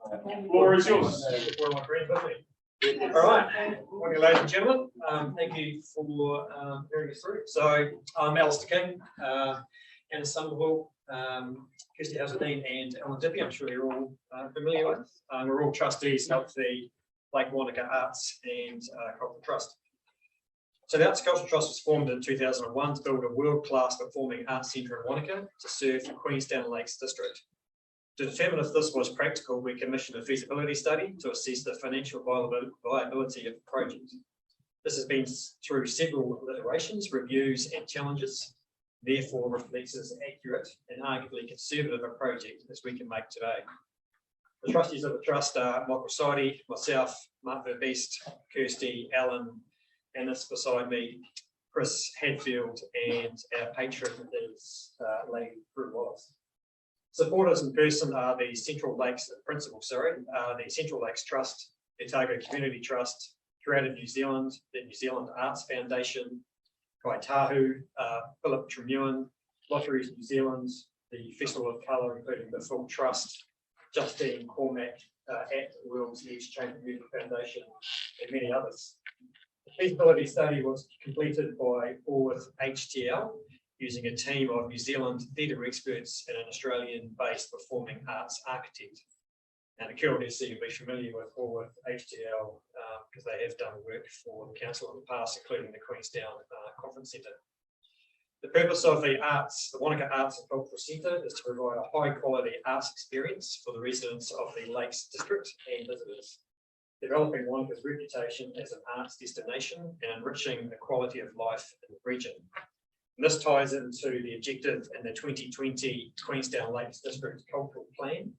Floor is yours. Where are my friends with me? All right, morning, ladies and gentlemen. Thank you for hearing us through. So I'm Alistair King, Anna Somerville, Kirsty Hazeldean and Alan Dippy. I'm sure you're all familiar with. We're all trustees of the Lake Wānaka Arts and Cultural Trust. So the Arts Cultural Trust was formed in 2001 to build a world-class performing arts centre in Wānaka to serve the Queenstown Lakes District. To determine if this was practical, we commissioned a feasibility study to assess the financial viability of the project. This has been through several iterations, reviews and challenges, therefore reflects as accurate and arguably conservative a project as we can make today. The trustees of the trust are Michael Sidey, myself, Mark Verbeest, Kirsty, Alan, Annis beside me, Chris Hadfield, and our patron is Lady Drew Wallace. Supporters in person are the Central Lakes the Central Lakes Trust, the Otago Community Trust, Creative New Zealand, the New Zealand Arts Foundation, Kai Tahu, Philip Tremewan, Lotteries New Zealand, the Festival of Colour, including the Full Trust, Justine Cormack at the World's Edge Chamber Music Foundation, and many others. The feasibility study was completed by Orwith HTL using a team of New Zealand theatre experts and an Australian-based performing arts architect. And the QLDC will be familiar with Orwith HTL because they have done work for the council in the past, including the Queenstown Conference Centre. The purpose of the Wānaka Arts and Cultural Centre is to provide a high-quality arts experience for the residents of the Lakes District and visitors, developing Wānaka's reputation as an arts destination and enriching the quality of life in the region. And this ties into the objective in the 2020 Queenstown Lakes District Cultural Plan,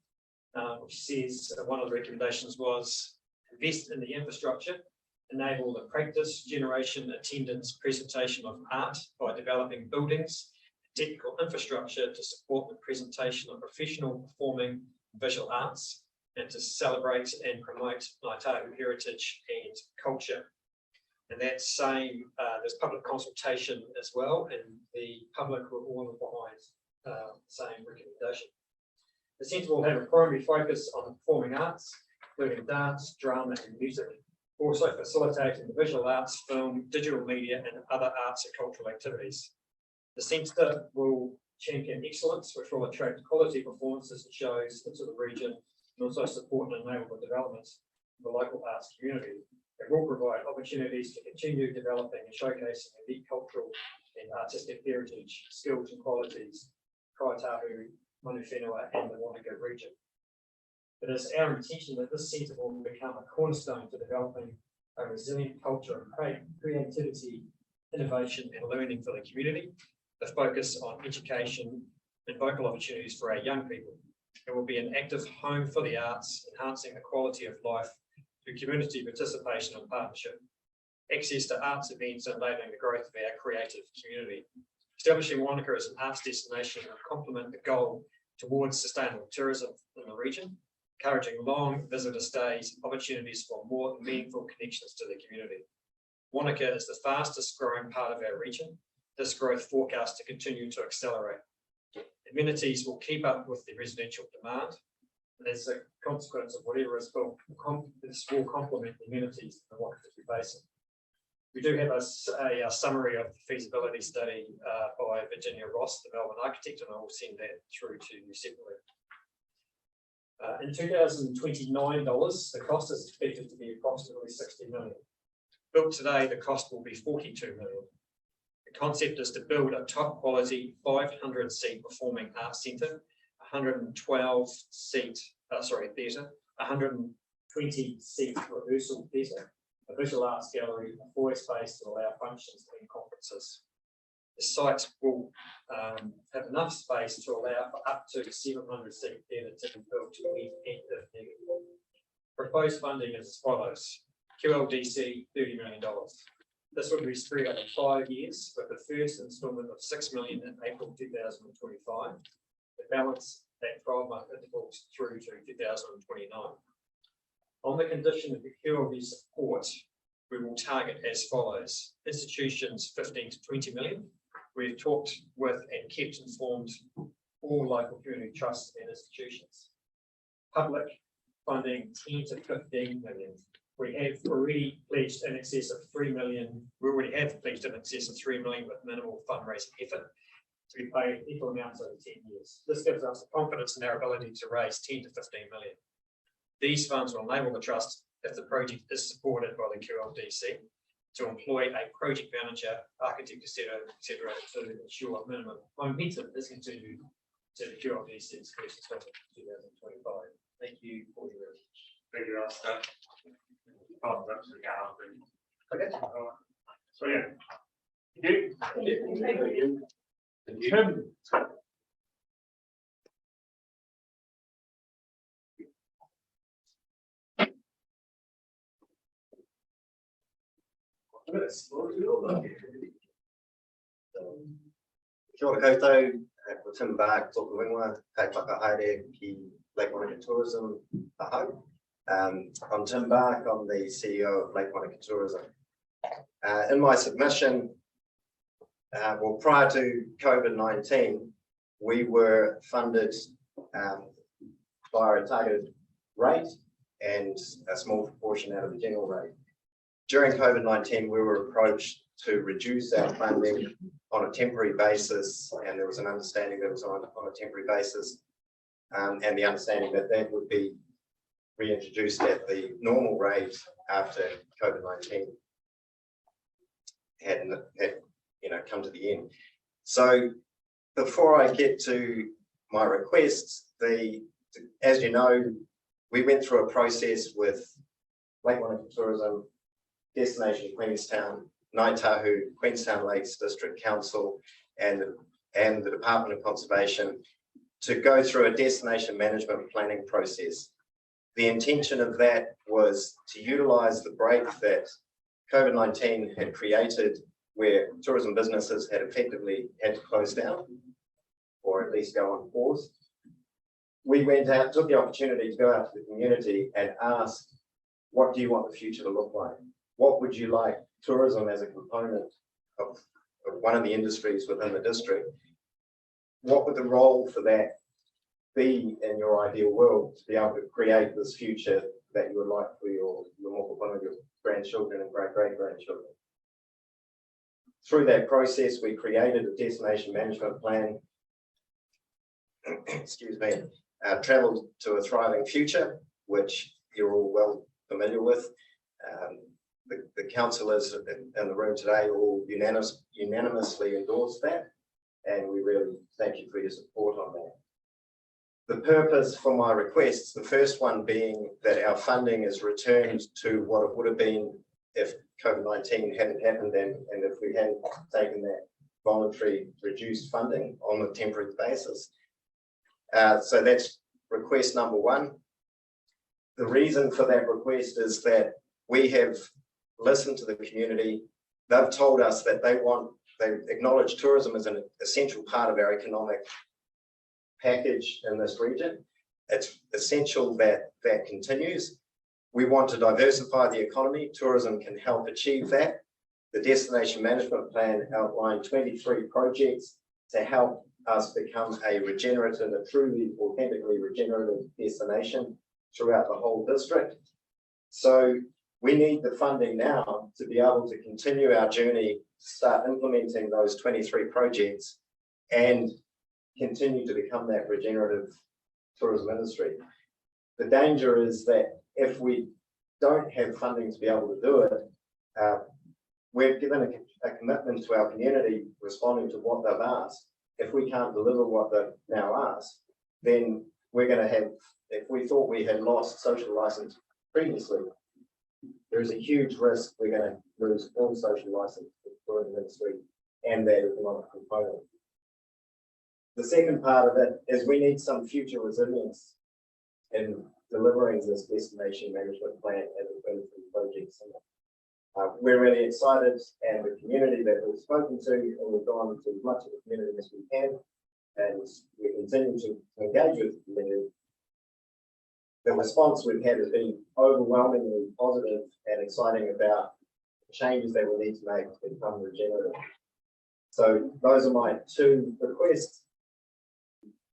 which says one of the recommendations was invest in the infrastructure, enable the practice, generation, attendance, presentation of art by developing buildings, technical infrastructure to support the presentation of professional performing visual arts, and to celebrate and promote Ngāi Tahu heritage and culture. And that same, there's public consultation as well, and the public were all behind the same recommendation. The centre will have a primary focus on performing arts, including dance, drama, and music, also facilitating the visual arts, film, digital media, and other arts and cultural activities. The centre will champion excellence, which will attract quality performances and shows into the region, and also support and enable the development of the local arts community. It will provide opportunities to continue developing and showcasing unique cultural and artistic heritage, skills and qualities, Kai Tahu, Manu Whenua, and the Wānaka region. It is our intention that this centre will become a cornerstone for developing a resilient culture of creativity, innovation and learning for the community, the focus on education and vocal opportunities for our young people. It will be an active home for the arts, enhancing the quality of life through community participation and partnership, access to arts events and enabling the growth of our creative community. Establishing Wānaka as an arts destination will complement the goal towards sustainable tourism in the region, encouraging long visitor stays, opportunities for more meaningful connections to the community. Wānaka is the fastest growing part of our region. This growth forecast to continue to accelerate. Amenities will keep up with the residential demand. And as a consequence of whatever is built, this will complement the amenities in the Wānaka Basin. We do have a summary of the feasibility study by Virginia Ross, the Melbourne architect, and I will send that through to you separately. In 2029 dollars, the cost is expected to be approximately 60 million. Built today, the cost will be 42 million. The concept is to build a top quality 500 seat performing arts centre, 112 seat, theatre, 120 seat rehearsal theatre, a visual arts gallery, a foyer space to allow functions and conferences. The site will have enough space to allow for up to 700 seat theatre to be built to meet if needed. Proposed funding is as follows: QLDC $30 million. This will be spread over 5 years, with the first instalment of 6 million in April 2025. The balance at 12-month intervals through to 2029. On the condition of the QLD support, we will target as follows: institutions 15 to 20 million. We've talked with and kept informed all local community trusts and institutions. Public funding 10 to 15 million. We have already pledged in excess of 3 million. We already have pledged in excess of 3 million with minimal fundraising effort to be paid equal amounts over 10 years. This gives us confidence in our ability to raise 10 to 15 million. These funds will enable the trust, if the project is supported by the QLDC, to employ a project manager, architect, etc., to ensure minimum momentum is continued to the QLDC's first of 2025. Thank you for your attention. Thank you, Alistair. Oh, that's the gallery. Okay. So yeah. Thank you. Tim. Kia ora koutou, ko Tim Bark, tōku ingoa, kei whakahaere ki Lake Wānaka Tourism ahau. I'm Tim Bark, I'm the CEO of Lake Wānaka Tourism. In my submission, well, prior to COVID-19, we were funded via a targeted rate and a small proportion out of the general rate. During COVID-19, we were approached to reduce our funding on a temporary basis, and there was an understanding that it was on a temporary basis, and the understanding that that would be reintroduced at the normal rate after COVID-19 had come to the end. So before I get to my requests, as you know, we went through a process with Lake Wānaka Tourism, Destination Queenstown, Ngāi Tahu, Queenstown Lakes District Council, and the Department of Conservation to go through a destination management planning process. The intention of that was to utilise the break that COVID-19 had created, where tourism businesses had effectively had to close down, or at least go on pause. We went out, took the opportunity to go out to the community and ask, what do you want the future to look like? What would you like tourism as a component of one of the industries within the district? What would the role for that be in your ideal world to be able to create this future that you would like for your grandchildren and great-great-grandchildren? Through that process, we created a destination management plan, excuse me, travelled to a thriving future, which you're all well familiar with. The councillors in the room today all unanimously endorsed that, and we really thank you for your support on that. The purpose for my requests, the first one being that our funding is returned to what it would have been if COVID-19 hadn't happened and if we hadn't taken that voluntary reduced funding on a temporary basis. So that's request number one. The reason for that request is that we have listened to the community. They've told us that they acknowledge tourism as an essential part of our economic package in this region. It's essential that that continues. We want to diversify the economy. Tourism can help achieve that. The Destination Management Plan outlined 23 projects to help us become a regenerative, a truly authentically regenerative destination throughout the whole district. So we need the funding now to be able to continue our journey, start implementing those 23 projects and continue to become that regenerative tourism industry. The danger is that if we don't have funding to be able to do it, we've given a commitment to our community responding to what they've asked. If we can't deliver what they've now asked, then we're going to have, if we thought we had lost social license previously, there's a huge risk we're going to lose all social license for the industry and that economic component. The second part of it is we need some future resilience in delivering this destination management plan and the 23 projects. We're really excited, and the community that we've spoken to, and we've gone to as much of the community as we can, and we continue to engage with the community. The response we've had has been overwhelmingly positive and exciting about the changes that we need to make to become regenerative. So those are my two requests.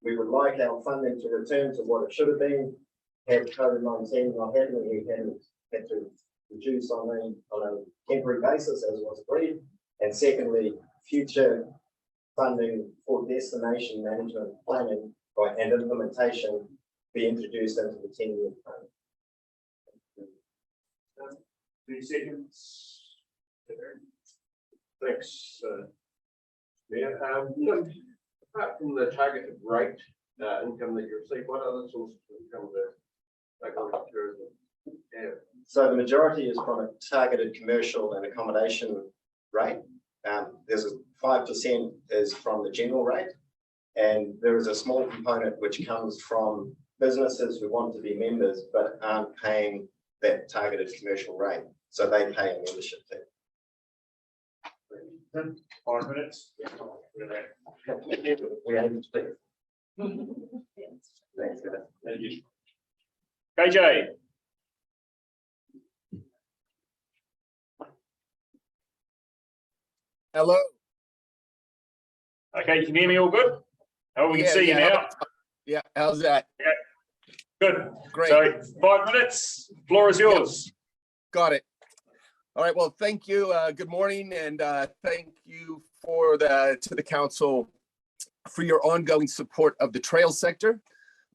We would like our funding to return to what it should have been had COVID-19, not happening, we had to reduce on a temporary basis as was agreed. And secondly, future funding for destination management planning and implementation be introduced into the 10-year plan. 2 seconds. Thanks, Mayor. Apart from the targeted rate income that you receive, what other sources of income that local tourism have? So the majority is from a targeted commercial and accommodation rate. There's a 5% is from the general rate, and there is a small component which comes from businesses who want to be members but aren't paying that targeted commercial rate, so they pay a membership fee. 5 minutes. We haven't speak. Thanks, thank you. KJ. Hello. Okay, you can hear me all good? Oh, we can see you now. Yeah, how's that? Yeah. Good. Great. So 5 minutes, floor is yours. Got it. All right, well, thank you. Good morning, and thank you to the council for your ongoing support of the trail sector.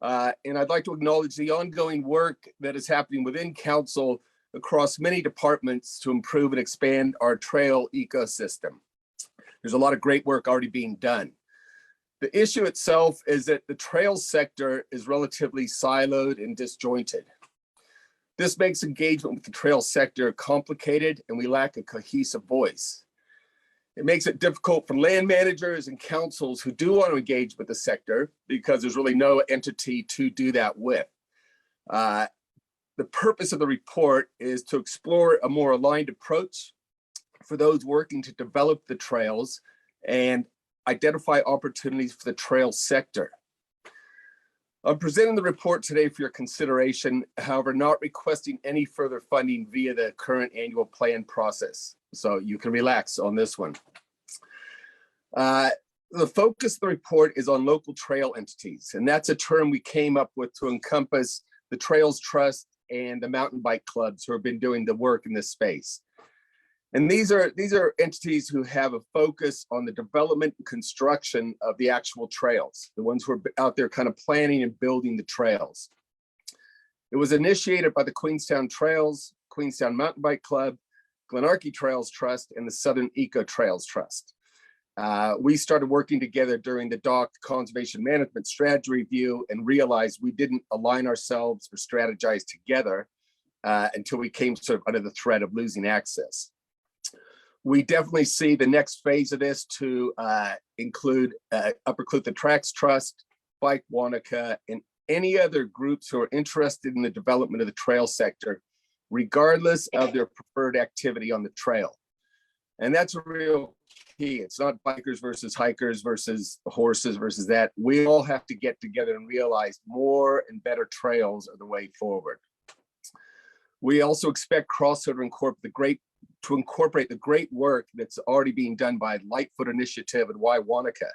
And I'd like to acknowledge the ongoing work that is happening within council across many departments to improve and expand our trail ecosystem. There's a lot of great work already being done. The issue itself is that the trail sector is relatively siloed and disjointed. This makes engagement with the trail sector complicated, and we lack a cohesive voice. It makes it difficult for land managers and councils who do want to engage with the sector because there's really no entity to do that with. The purpose of the report is to explore a more aligned approach for those working to develop the trails and identify opportunities for the trail sector. I'm presenting the report today for your consideration, however, not requesting any further funding via the current annual plan process. So you can relax on this one. The focus of the report is on local trail entities, and that's a term we came up with to encompass the Trails Trust and the mountain bike clubs who have been doing the work in this space. And these are entities who have a focus on the development and construction of the actual trails, the ones who are out there kind of planning and building the trails. It was initiated by the Queenstown Trails, Queenstown Mountain Bike Club, Glenarchy Trails Trust, and the Southern Eco Trails Trust. We started working together during the DOC Conservation Management Strategy Review and realized we didn't align ourselves or strategize together until we came sort of under the threat of losing access. We definitely see the next phase of this to include Upper Clutha Tracks Trust, Lake Wānaka, and any other groups who are interested in the development of the trail sector, regardless of their preferred activity on the trail. And that's a real key. It's not bikers versus hikers versus horses versus that. We all have to get together and realize more and better trails are the way forward. We also expect Crossover to incorporate the great work that's already being done by Lightfoot Initiative and Wānaka,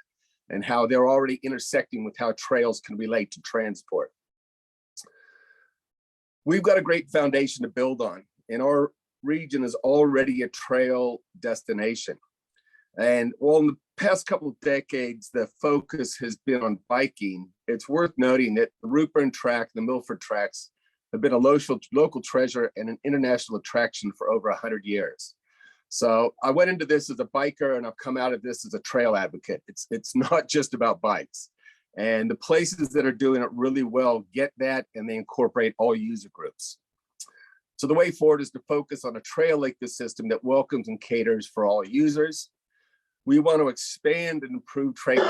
and how they're already intersecting with how trails can relate to transport. We've got a great foundation to build on, and our region is already a trail destination. And while in the past couple of decades, the focus has been on biking, it's worth noting that the Rootburn Track and the Milford Tracks have been a local treasure and an international attraction for over 100 years. So I went into this as a biker and I've come out of this as a trail advocate. It's not just about bikes. And the places that are doing it really well get that, and they incorporate all user groups. So the way forward is to focus on a trail ecosystem that welcomes and caters for all users. We want to expand and improve trail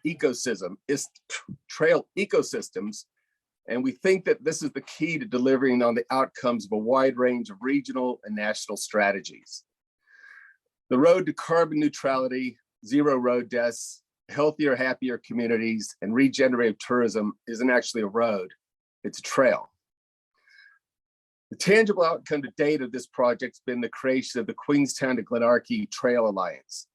ecosystems. And we think that this is the key to delivering on the outcomes of a wide range of regional and national strategies. The road to carbon neutrality, zero road deaths, healthier, happier communities, and regenerative tourism isn't actually a road, it's a trail. The tangible outcome to date of this project has been the creation of the Queenstown to Glenarchy Trail Alliance.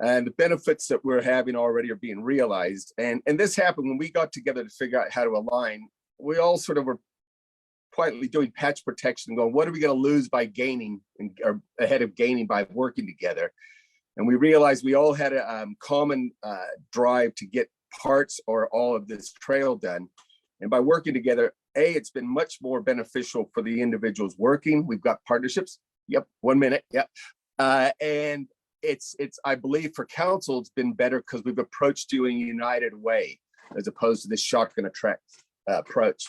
And the benefits that we're having already are being realized. And this happened when we got together to figure out how to align. we all sort of were quietly doing patch protection, going, what are we going to lose by gaining or ahead of gaining by working together? And we realized we all had a common drive to get parts or all of this trail done. And by working together, it's been much more beneficial for the individuals working. We've got partnerships. Yep, 1 minute. Yep. And it's I believe for council, it's been better because we've approached you in a united way as opposed to this shotgun approach.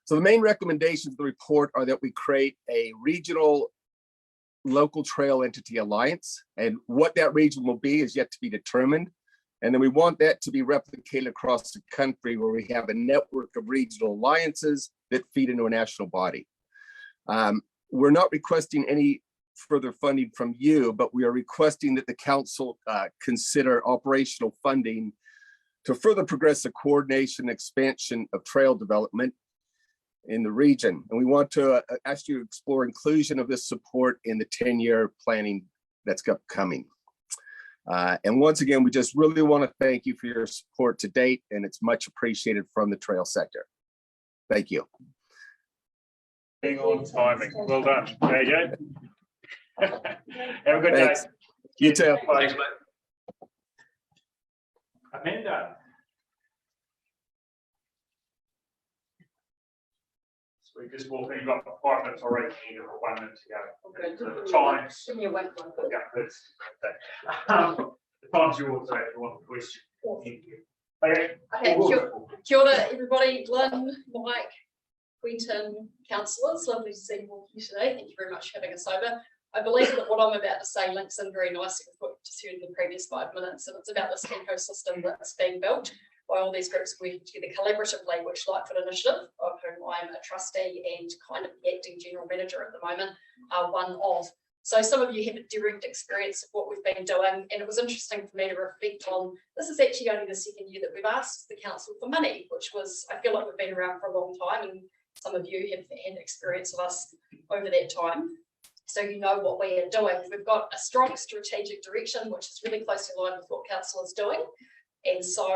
So the main recommendations of the report are that we create a regional local trail entity alliance, and what that region will be is yet to be determined. And then we want that to be replicated across the country where we have a network of regional alliances that feed into a national body. We're not requesting any further funding from you, but we are requesting that the council consider operational funding to further progress the coordination and expansion of trail development in the region. And we want to ask you to explore inclusion of this support in the 10-year planning that's upcoming. And once again, we just really want to thank you for your support to date, and it's much appreciated from the trail sector. Thank you. Being on timing. Well done. There you go. Have a good day. You too. Thanks, mate. Amanda. So we just walked in, you've got 5 minutes already, you need 1 minute to go. The times. Give me a wait one. Yeah, that's the time's yours, so if you want the question. Thank you. Okay. Kia ora, everybody. Lynn, Mike, Queenstown councillors, lovely to see you all here today. Thank you very much for having us over. I believe that what I'm about to say links in very nicely with what you just heard in the previous 5 minutes, and it's about this ecosystem that's being built by all these groups working together collaboratively, which Lightfoot Initiative, of whom I'm a trustee and kind of the acting general manager at the moment, are one of. So some of you have a direct experience of what we've been doing, and it was interesting for me to reflect on, this is actually only the second year that we've asked the council for money, which was, I feel like we've been around for a long time, and some of you have had experience of us over that time. So you know what we are doing. We've got a strong strategic direction, which is really closely aligned with what council is doing. And so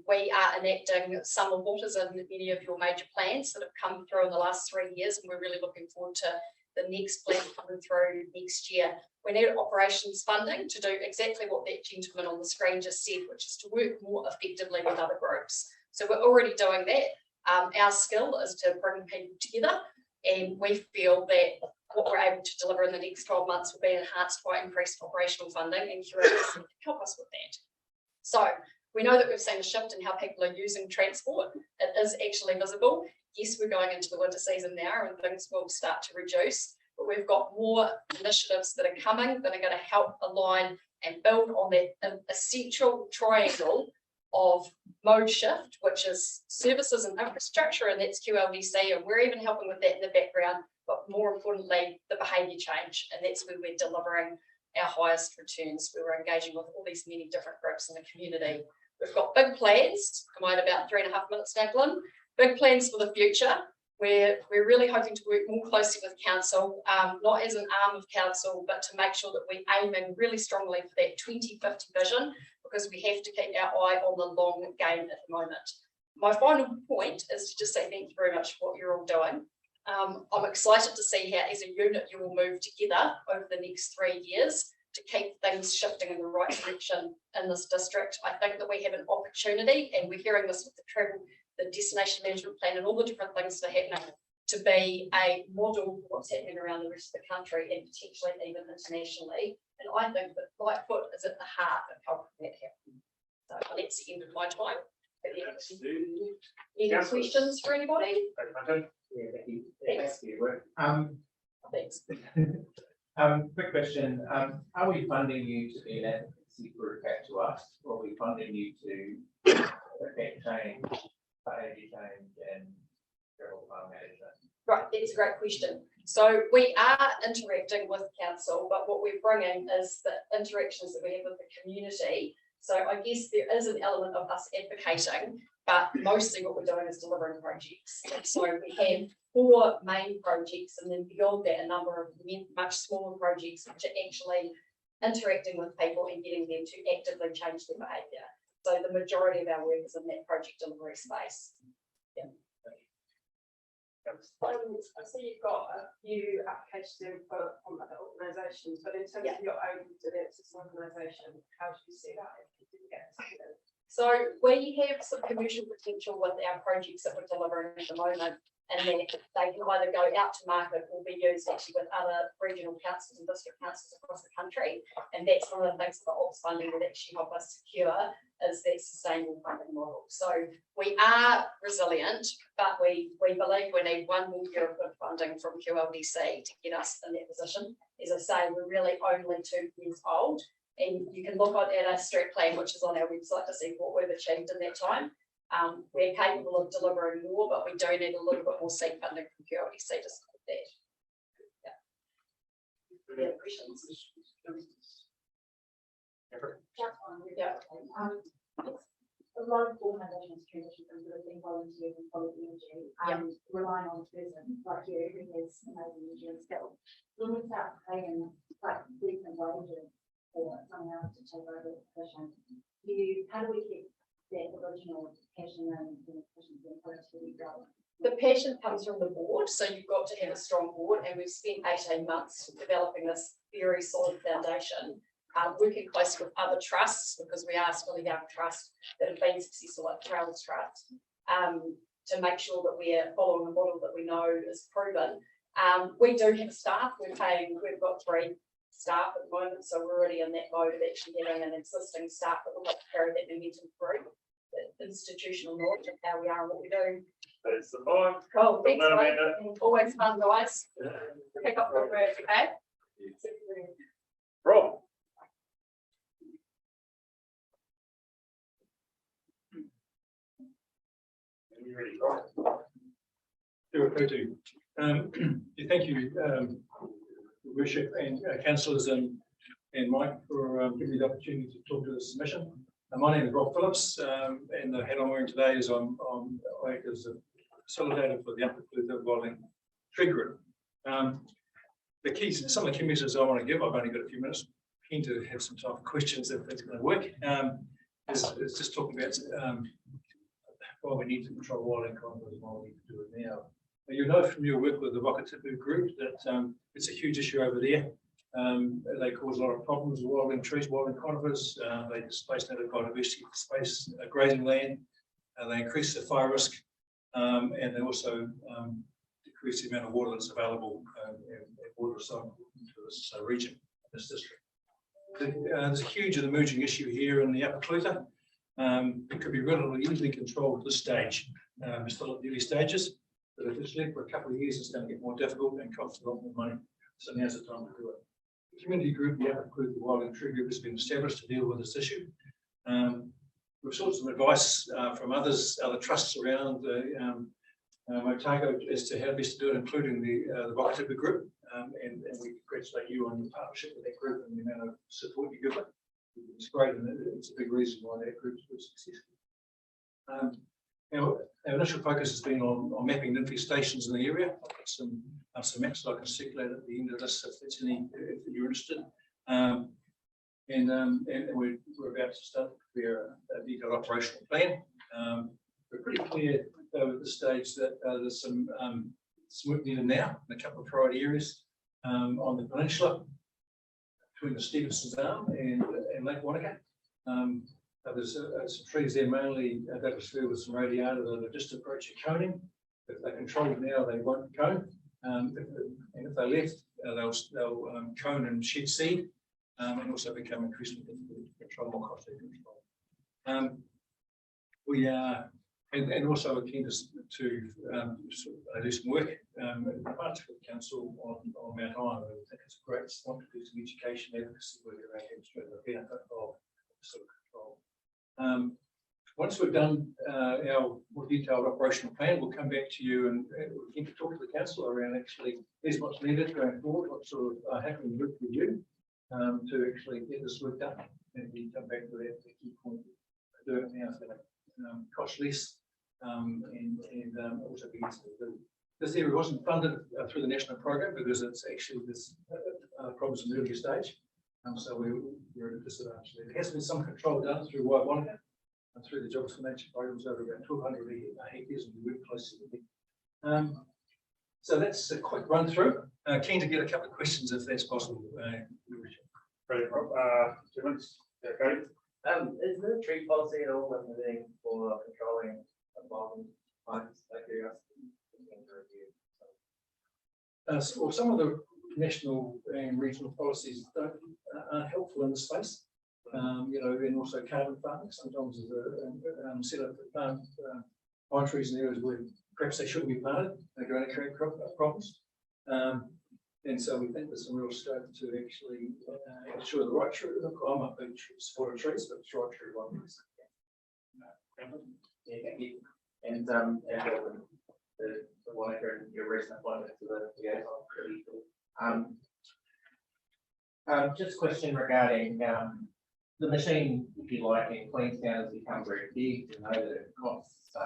we are enacting some of what is in many of your major plans that have come through in the last 3 years, and we're really looking forward to the next plan coming through next year. We need operations funding to do exactly what that gentleman on the screen just said, which is to work more effectively with other groups. So we're already doing that. Our skill is to bring people together, and we feel that what we're able to deliver in the next 12 months will be enhanced by increased operational funding, and QLDC can help us with that. So we know that we've seen a shift in how people are using transport. It is actually visible. Yes, we're going into the winter season now and things will start to reduce, but we've got more initiatives that are coming that are going to help align and build on that essential triangle of mode shift, which is services and infrastructure, and that's QLDC, and we're even helping with that in the background, but more importantly, the behaviour change, and that's where we're delivering our highest returns. We were engaging with all these many different groups in the community. We've got big plans. Am I at about 3.5 minutes now, Glenn? Big plans for the future. We're really hoping to work more closely with council, not as an arm of council, but to make sure that we're aiming really strongly for that 2050 vision, because we have to keep our eye on the long game at the moment. My final point is to just say thank you very much for what you're all doing. I'm excited to see how as a unit you will move together over the next 3 years to keep things shifting in the right direction in this district. I think that we have an opportunity, and we're hearing this with the travel, the destination management plan and all the different things that are happening, to be a model for what's happening around the rest of the country and potentially even internationally. And I think that Lightfoot is at the heart of helping that happen. So that's the end of my time. Any questions for anybody? Thanks. Thanks. Quick question. Are we funding you to be an advocacy group back to us, or are we funding you to affect change, behaviour change and travel farm management? Right, that's a great question. So we are interacting with council, but what we're bringing is the interactions that we have with the community. So I guess there is an element of us advocating, but mostly what we're doing is delivering projects. And so we have 4 main projects, and then beyond that, a number of much smaller projects which are actually interacting with people and getting them to actively change their behaviour. So the majority of our work is in that project delivery space. Yeah. I see you've got a few applications in for from other organisations, but in terms of your own this organisation, how do you see that if you didn't get to? So we have some commercial potential with our projects that we're delivering at the moment, and then they can either go out to market or be used actually with other regional councils and district councils across the country. And that's one of the things that the OPS funding would actually help us secure, is that sustainable funding model. So we are resilient, but we believe we need one more year of good funding from QLDC to get us in that position. As I say, we're really only 2 years old. And you can look at our strat plan, which is on our website, to see what we've achieved in that time. We're capable of delivering more, but we do need a little bit more seed funding from QLDC to support that. Yeah. Questions? Yeah. A lot of organisations transition from sort of being volunteers and quality energy, relying on a person like you who has amazing energy and skill. When we start paying like decent wages for someone else to take over the position, how do we keep that original passion and productivity going? The passion comes from the board, so you've got to have a strong board, and we've spent 18 months developing this very solid foundation, working closely with other trusts, because we are still a young trust that have been successful at Trails Trust, to make sure that we are following a model that we know is proven. We do have staff. We've got 3 staff at the moment, so we're already in that mode of actually having an existing staff that will help carry that momentum through. The institutional knowledge of how we are and what we do. That's the point. Cool. Thanks, mate. Always fun, guys. Pick up the words, okay? Rob. Thank you, Worship and councillors and Mike for giving me the opportunity to talk to this submission. My name is Rob Phillips, and the hat I'm wearing today is I'm as a facilitator for the Upper Clutha Wilding Tree Group. The keys, some of the key messages I want to give, I've only got a few minutes, keen to have some time for questions if it's going to work. Is just talking about why we need to control wilding conifers and why we need to do it now. You know from your work with the Wākatipu group that it's a huge issue over there. They cause a lot of problems with wilding trees, wilding conifers. They displace native biodiversity, displace grazing land. They increase the fire risk, and they also decrease the amount of water that's available and water recycled into this region, this district. There's a huge and emerging issue here in the Upper Clutha. It could be relatively easily controlled at this stage. We're still at the early stages, but if it's left for a couple of years, it's going to get more difficult and cost a lot more money. So now's the time to do it. The community group, the Upper Clutha Wilding Tree Group, has been established to deal with this issue. We've sought some advice from other trusts around Otago as to how best to do it, including the Wākatipu group, and we congratulate you on your partnership with that group and the amount of support you give it. It's great, and it's a big reason why that group was successful. Our initial focus has been on mapping infestations in the area. I've got some maps that I can circulate at the end of this if you're interested. And we're about to start to prepare a detailed operational plan. We're pretty clear though at this stage that there's some work needed now in a couple of priority areas on the peninsula between the Stevenson's Arm and Lake Wānaka. There's some trees there mainly that was filled with some radiata that are just approaching coning. If they're controlled now, they won't cone. And if they're left, they'll cone and shed seed, and also become increasingly difficult to control, more costly to control. We are, and also we're keen to do some work in the partnership with the council on Mount Iron. I think it's a great spot to do some education advocacy work around demonstrating the benefit of sort of control. Once we've done our more detailed operational plan, we'll come back to you and we're keen to talk to the council around actually here's what's needed going forward, what sort of happening with you to actually get this work done. And we come back to that the key point. Do it now so that cost less and also be easy to do. This area wasn't funded through the national program because it's actually this problems in the early stage. So we're at a disadvantage. There has been some control done through Wānaka and through the Jobs for Nature programs over about 1,200 hectares, and we work closely with them. So that's a quick run through. Keen to get a couple of questions if that's possible. Great, Rob. 2 minutes. Okay. Is the tree policy at all limiting for controlling environment plants like curiosity? Well, some of the national and regional policies are helpful in this space. You know, and also carbon farming. Sometimes there's a set up plant pine trees in areas where perhaps they shouldn't be planted. They're going to create problems. And so we think there's some real scope to actually ensure the right tree. I'm a big supporter of trees, but it's right tree one. Yeah, thank you. And the Wānaka and your recent appointment to the liaison, pretty cool. Just a question regarding the machine, if you like, in Queenstown has become very big. To know that it costs, I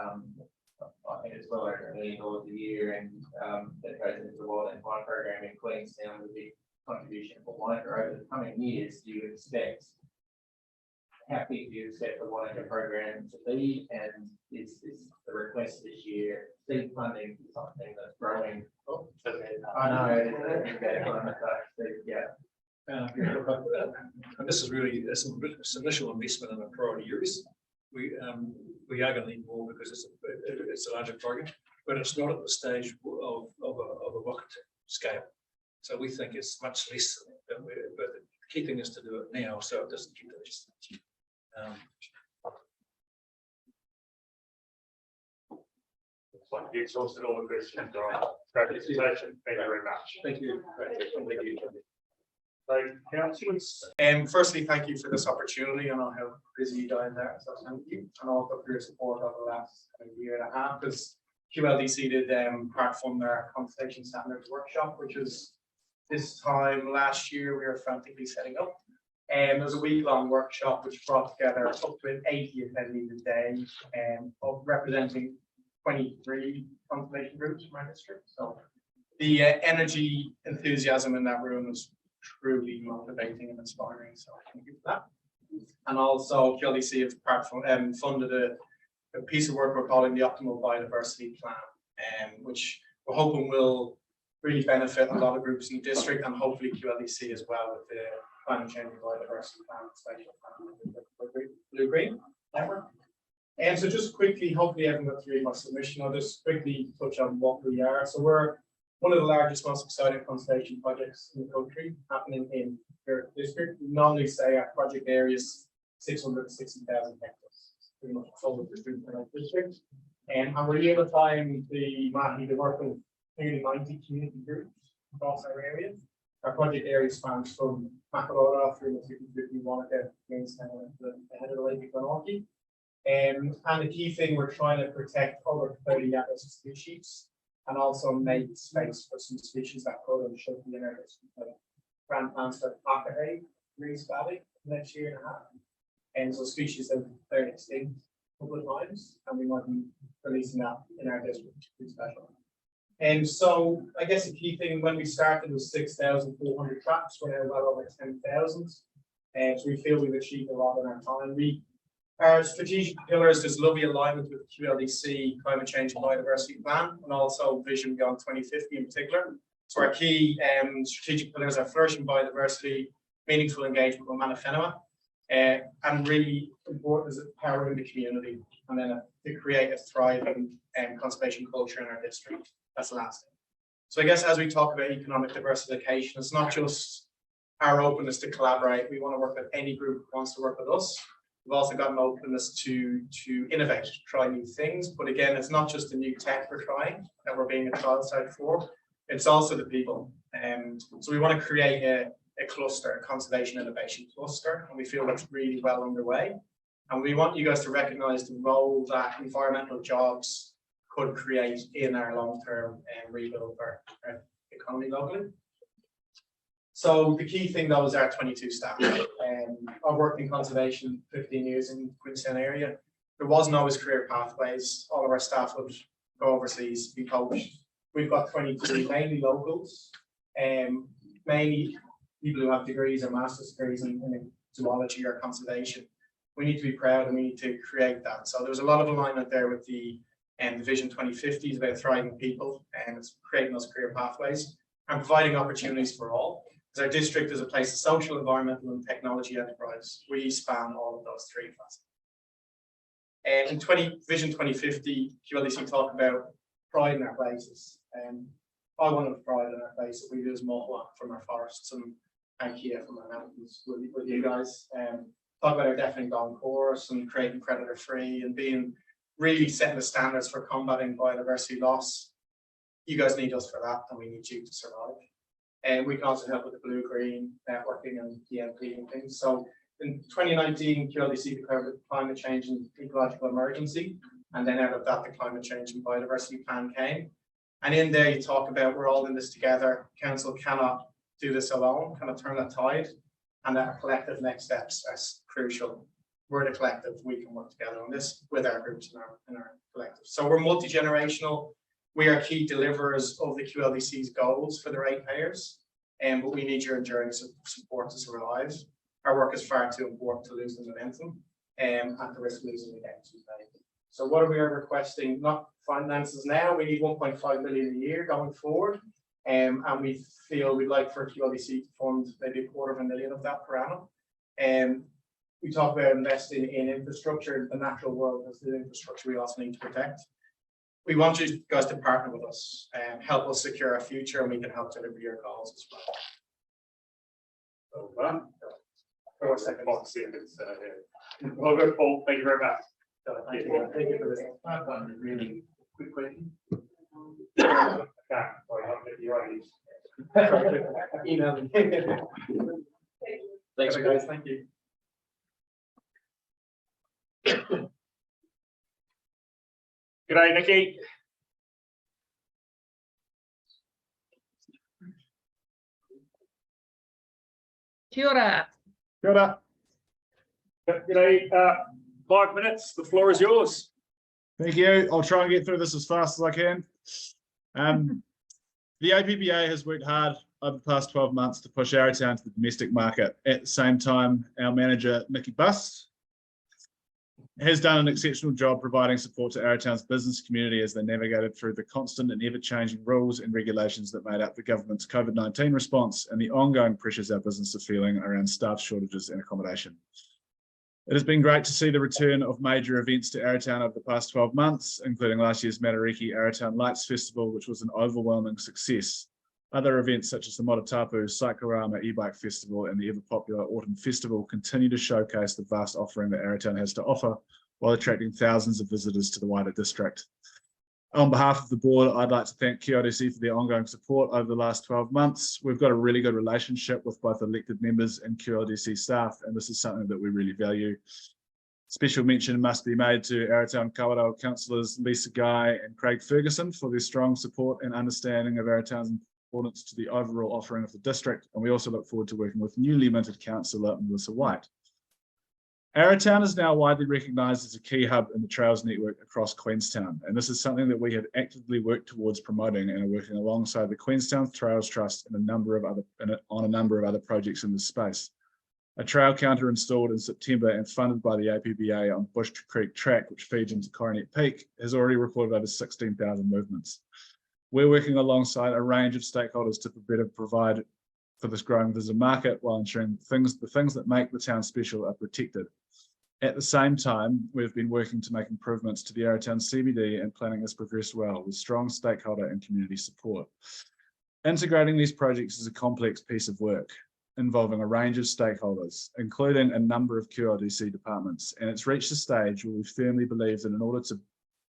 think it's well over $1 million a year, and that goes into the Wild and Vine program in Queenstown with a big contribution for Wānaka over the coming years. Do you expect, how big do you expect the Wānaka program to be? And is the request this year, seed funding is something that's growing? Oh, I know. Yeah. And this is really some initial investment in the priority areas. We are going to need more because it's a larger program, but it's not at the stage of a rocket scale. So we think it's much less than but the key thing is to do it now so it doesn't get to this stage. Looks like you exhausted all the questions. All right. Great presentation. Thank you very much. Thank you. Thank you. So, councillors. Firstly, thank you for this opportunity. I know how busy you down there, so thank you. And also for your support over the last year and a half, because QLDC did part fund their conservation standards workshop, which was this time last year we were frantically setting up. And it was a week-long workshop which brought together up to 80 attendees a day, of representing 23 conservation groups from our district. So the energy enthusiasm in that room was truly motivating and inspiring. So thank you for that. And also QLDC have funded a piece of work we're calling the Optimal Biodiversity Plan, which we're hoping will really benefit a lot of groups in the district and hopefully QLDC as well with the Climate Change and Biodiversity Plan, spatial plan, blue-green network. And so just quickly, hopefully everyone got through my submission. I'll just quickly touch on what we are. So we're one of the largest, most exciting conservation projects in the country happening in your district. We normally say our project area is 660,000 hectares, pretty much all of the district. And we're able to find the Mahi to work with nearly 90 community groups across our area. Our project area spans from Makarora through the 50 Wānaka, Queenstown, and the head of the Lake Wānaka. And the key thing, we're trying to protect over 30 at-risk species, and also make space for some species that could and should be in our district. Grand plans for Akahe, Reese Valley, next year and a half. And so species that are extinct a couple of times, and we might be releasing that in our district, which is special. And so I guess the key thing when we started was 6,400 traps, we're now well over 10,000. And so we feel we've achieved a lot in our time. Our strategic pillars, there's lovely alignment with the QLDC Climate Change and Biodiversity Plan, and also Vision Beyond 2050 in particular. So our key strategic pillars are flourishing biodiversity, meaningful engagement with mana whenua, and really important is empowering the community, and then to create a thriving conservation culture in our district. That's the last thing. So I guess as we talk about economic diversification, it's not just our openness to collaborate. We want to work with any group who wants to work with us. We've also got an openness to innovate, try new things. But again, it's not just the new tech we're trying that we're being a trial site for. It's also the people. So we want to create a cluster, a conservation innovation cluster, and we feel that's really well underway. And we want you guys to recognize the role that environmental jobs could create in our long-term rebuild of our economy locally. So the key thing though is our 22 staff. I've worked in conservation 15 years in the Queenstown area. There wasn't always career pathways. All of our staff would go overseas, be coached. We've got 22, mainly locals, mainly people who have degrees or master's degrees in zoology or conservation. We need to be proud and we need to create that. So there's a lot of alignment there with the And the Vision 2050 is about thriving people, and it's creating those career pathways and providing opportunities for all. Because our district is a place of social, environmental, and technology enterprise. We span all of those three facets. And in Vision 2050, QLDC talk about pride in our places. And I want to pride in our place that we lose mohua from our forests and Kia from our mountains with you guys. Talk about our deafening gone course and creating predator free and being really setting the standards for combating biodiversity loss. You guys need us for that, and we need you to survive. And we can also help with the blue-green networking and DNP and things. So in 2019, QLDC declared the climate change and ecological emergency, and then out of that, the climate change and biodiversity plan came. And in there, you talk about we're all in this together. Council cannot do this alone, cannot turn the tide, and that our collective next steps are crucial. We're the collective, we can work together on this with our groups and our collective. So we're multi-generational. We are key deliverers of the QLDC's goals for the ratepayers, but we need your enduring support to survive. Our work is far too important to lose the momentum at the risk of losing the game today. So what are we requesting? Not finances now, we need 1.5 million a year going forward. And we feel we'd like for QLDC to fund maybe $250,000 of that per annum. We talk about investing in infrastructure. The natural world has the infrastructure we also need to protect. We want you guys to partner with us and help us secure our future, and we can help deliver your goals as well. Well done. 4 seconds. Well, good, Paul. Thank you very much. Thank you for this. I've got a really quick question. Email me. Thanks, guys. Thank you. G'day, Nikki. Kia ora. Kia ora. G'day, 5 minutes, the floor is yours. Thank you. I'll try and get through this as fast as I can. The APBA has worked hard over the past 12 months to push Arrowtown to the domestic market. At the same time, our manager, Nikki Bust, has done an exceptional job providing support to Arrowtown's business community as they navigated through the constant and ever-changing rules and regulations that made up the government's COVID-19 response and the ongoing pressures our business are feeling around staff shortages and accommodation. It has been great to see the return of major events to Arrowtown over the past 12 months, including last year's Matariki Arrowtown Lights Festival, which was an overwhelming success. Other events such as the Motatapu Cyclorama e-bike festival and the ever-popular Autumn Festival continue to showcase the vast offering that Arrowtown has to offer while attracting thousands of visitors to the wider district. On behalf of the board, I'd like to thank QLDC for their ongoing support over the last 12 months. We've got a really good relationship with both elected members and QLDC staff, and this is something that we really value. Special mention must be made to Arrowtown Kawerau councillors Lisa Guy and Craig Ferguson for their strong support and understanding of Arrowtown's importance to the overall offering of the district, and we also look forward to working with newly minted councillor Melissa White. Arrowtown is now widely recognised as a key hub in the trails network across Queenstown, and this is something that we have actively worked towards promoting and are working alongside the Queenstown Trails Trust and on a number of other projects in this space. A trail counter installed in September and funded by the APBA on Bush Creek Track, which feeds into Coronet Peak, has already recorded over 16,000 movements. We're working alongside a range of stakeholders to better provide for this growing visitor market while ensuring the things that make the town special are protected. At the same time, we've been working to make improvements to the Arrowtown CBD, and planning has progressed well with strong stakeholder and community support. Integrating these projects is a complex piece of work involving a range of stakeholders, including a number of QLDC departments, and it's reached a stage where we firmly believe that in order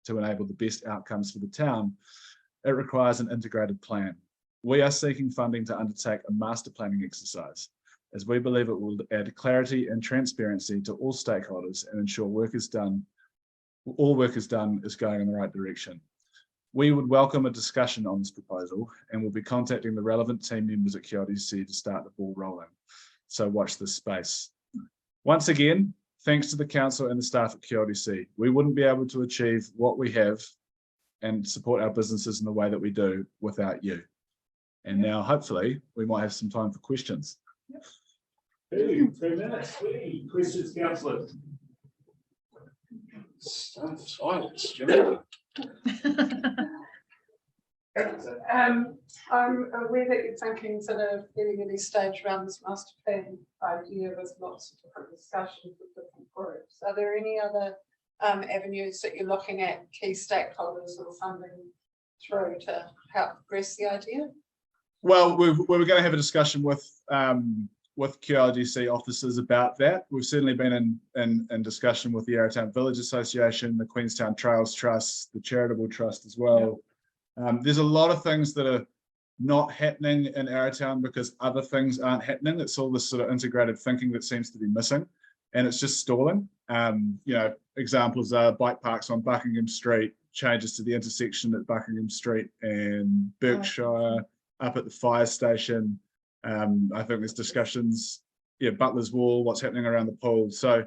to enable the best outcomes for the town, it requires an integrated plan. We are seeking funding to undertake a master planning exercise, as we believe it will add clarity and transparency to all stakeholders and ensure all work is done is going in the right direction. We would welcome a discussion on this proposal and will be contacting the relevant team members at QLDC to start the ball rolling. So watch this space. Once again, thanks to the council and the staff at QLDC. We wouldn't be able to achieve what we have and support our businesses in the way that we do without you. And now, hopefully, we might have some time for questions. 2 minutes. Questions, councillors? Silence, Jimmy. I'm aware that you're thinking sort of getting any stage around this master plan idea with lots of different discussions with different groups. Are there any other avenues that you're looking at, key stakeholders or funding through to help progress the idea? Well, we were going to have a discussion with QLDC officers about that. We've certainly been in discussion with the Arrowtown Village Association, the Queenstown Trails Trust, the Charitable Trust as well. There's a lot of things that are not happening in Arrowtown because other things aren't happening. It's all this sort of integrated thinking that seems to be missing, and it's just stalling. Examples are bike parks on Buckingham Street, changes to the intersection at Buckingham Street and Berkshire, up at the fire station. I think there's discussions, Butler's Wall, what's happening around the pool. So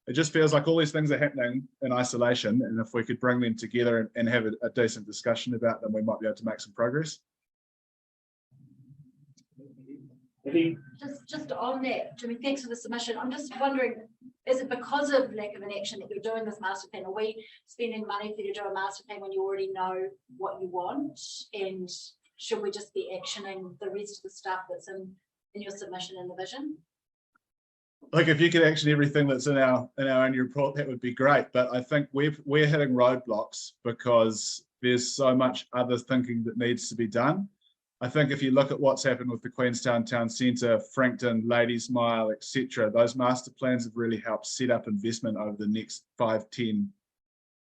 it just feels like all these things are happening in isolation, and if we could bring them together and have a decent discussion about them, we might be able to make some progress. Just on that, Jimmy, thanks for the submission. I'm just wondering, is it because of lack of an action that you're doing this master plan? Are we spending money for you to do a master plan when you already know what you want? And should we just be actioning the rest of the stuff that's in your submission and the vision? Like, if you could action everything that's in our annual report, that would be great. But I think we're hitting roadblocks because there's so much other thinking that needs to be done. I think if you look at what's happened with the Queenstown Town Centre, Frankton, Ladies Mile, etc., those master plans have really helped set up investment over the next 5, 10,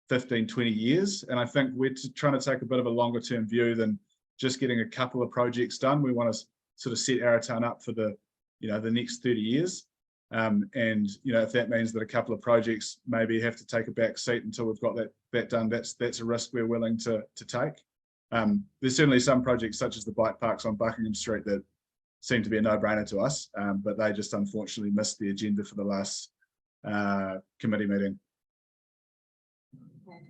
15, 20 years. And I think we're trying to take a bit of a longer term view than just getting a couple of projects done. We want to sort of set Arrowtown up for the next 30 years. If that means that a couple of projects maybe have to take a back seat until we've got that done, that's a risk we're willing to take. There's certainly some projects such as the bike parks on Buckingham Street that seem to be a no-brainer to us, but they just unfortunately missed the agenda for the last committee meeting.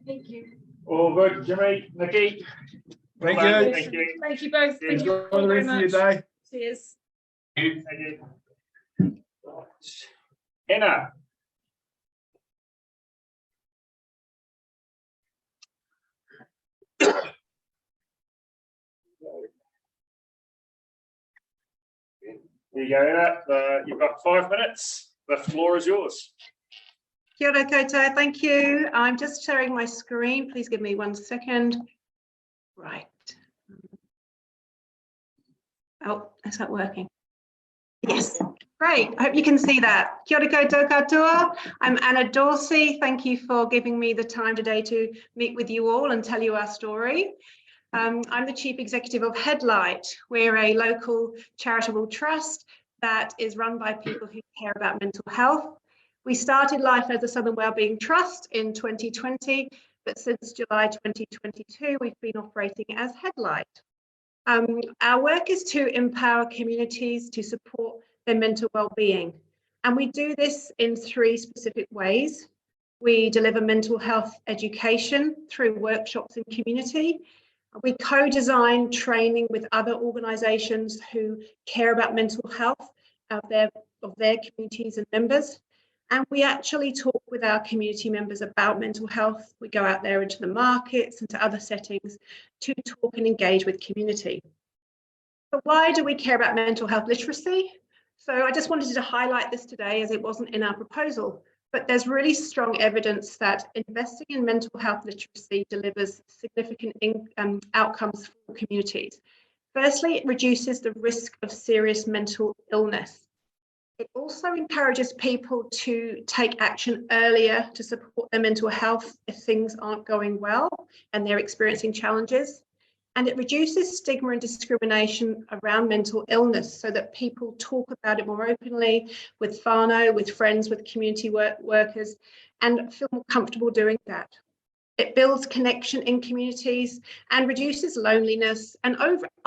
Thank you. All good, Jimmy, Nikki. Thank Well you. Thank you. Thank you both. Thank you Enjoy all the very rest of your much. day. Cheers. Thank you. Anna. There you go, Anna. You've got 5 minutes. The floor is yours. Kia ora koutou, thank you. I'm just sharing my screen. Please give me 1 second. Right. Oh, is that working? Yes, great. I hope you can see that. Kia ora koutou katoa. I'm Anna Dorsey. Thank you for giving me the time today to meet with you all and tell you our story. I'm the Chief Executive of Headlight. We're a local charitable trust that is run by people who care about mental health. We started life as a Southern Wellbeing Trust in 2020, but since July 2022, we've been operating as Headlight. Our work is to empower communities to support their mental well-being. And we do this in 3 specific ways. We deliver mental health education through workshops in community. We co-design training with other organisations who care about mental health of their communities and members. And we actually talk with our community members about mental health. We go out there into the markets and to other settings to talk and engage with community. But why do we care about mental health literacy? So I just wanted to highlight this today as it wasn't in our proposal. But there's really strong evidence that investing in mental health literacy delivers significant outcomes for communities. Firstly, it reduces the risk of serious mental illness. It also encourages people to take action earlier to support their mental health if things aren't going well and they're experiencing challenges. And it reduces stigma and discrimination around mental illness so that people talk about it more openly with whānau, with friends, with community workers, and feel more comfortable doing that. It builds connection in communities and reduces loneliness. And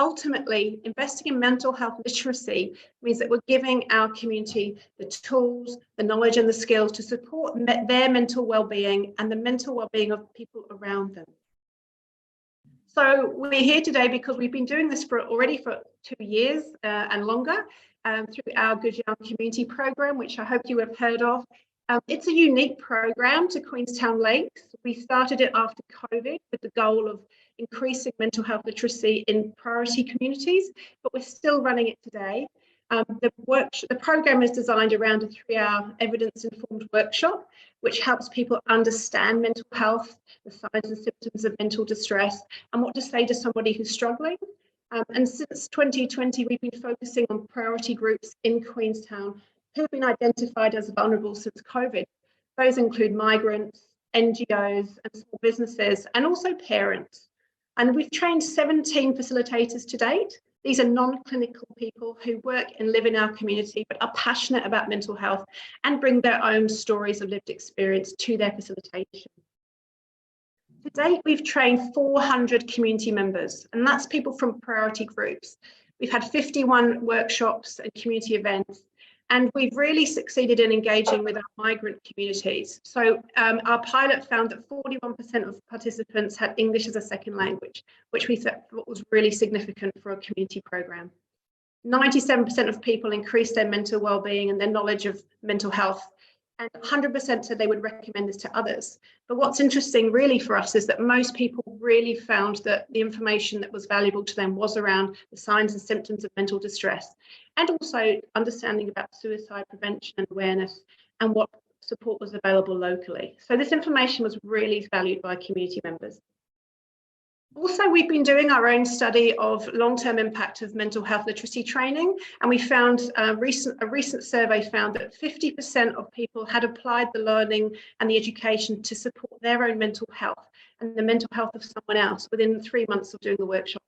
ultimately, investing in mental health literacy means that we're giving our community the tools, the knowledge and the skills to support their mental well-being and the mental well-being of people around them. So we're here today because we've been doing this already for 2 years and longer through our Good Young Community Program, which I hope you have heard of. It's a unique program to Queenstown Lakes. We started it after COVID with the goal of increasing mental health literacy in priority communities, but we're still running it today. The program is designed around a 3-hour evidence-informed workshop, which helps people understand mental health, the signs and symptoms of mental distress, and what to say to somebody who's struggling. And since 2020, we've been focusing on priority groups in Queenstown who've been identified as vulnerable since COVID. Those include migrants, NGOs and small businesses, and also parents. And we've trained 17 facilitators to date. These are non-clinical people who work and live in our community, but are passionate about mental health and bring their own stories of lived experience to their facilitation. To date, we've trained 400 community members, and that's people from priority groups. We've had 51 workshops and community events, and we've really succeeded in engaging with our migrant communities. So our pilot found that 41% of participants had English as a second language, which we thought was really significant for a community program. 97% of people increased their mental well-being and their knowledge of mental health, and 100% said they would recommend this to others. But what's interesting really for us is that most people really found that the information that was valuable to them was around the signs and symptoms of mental distress, and also understanding about suicide prevention and awareness and what support was available locally. So this information was really valued by community members. Also, we've been doing our own study of long-term impact of mental health literacy training, and we found a recent survey found that 50% of people had applied the learning and the education to support their own mental health and the mental health of someone else within 3 months of doing the workshop,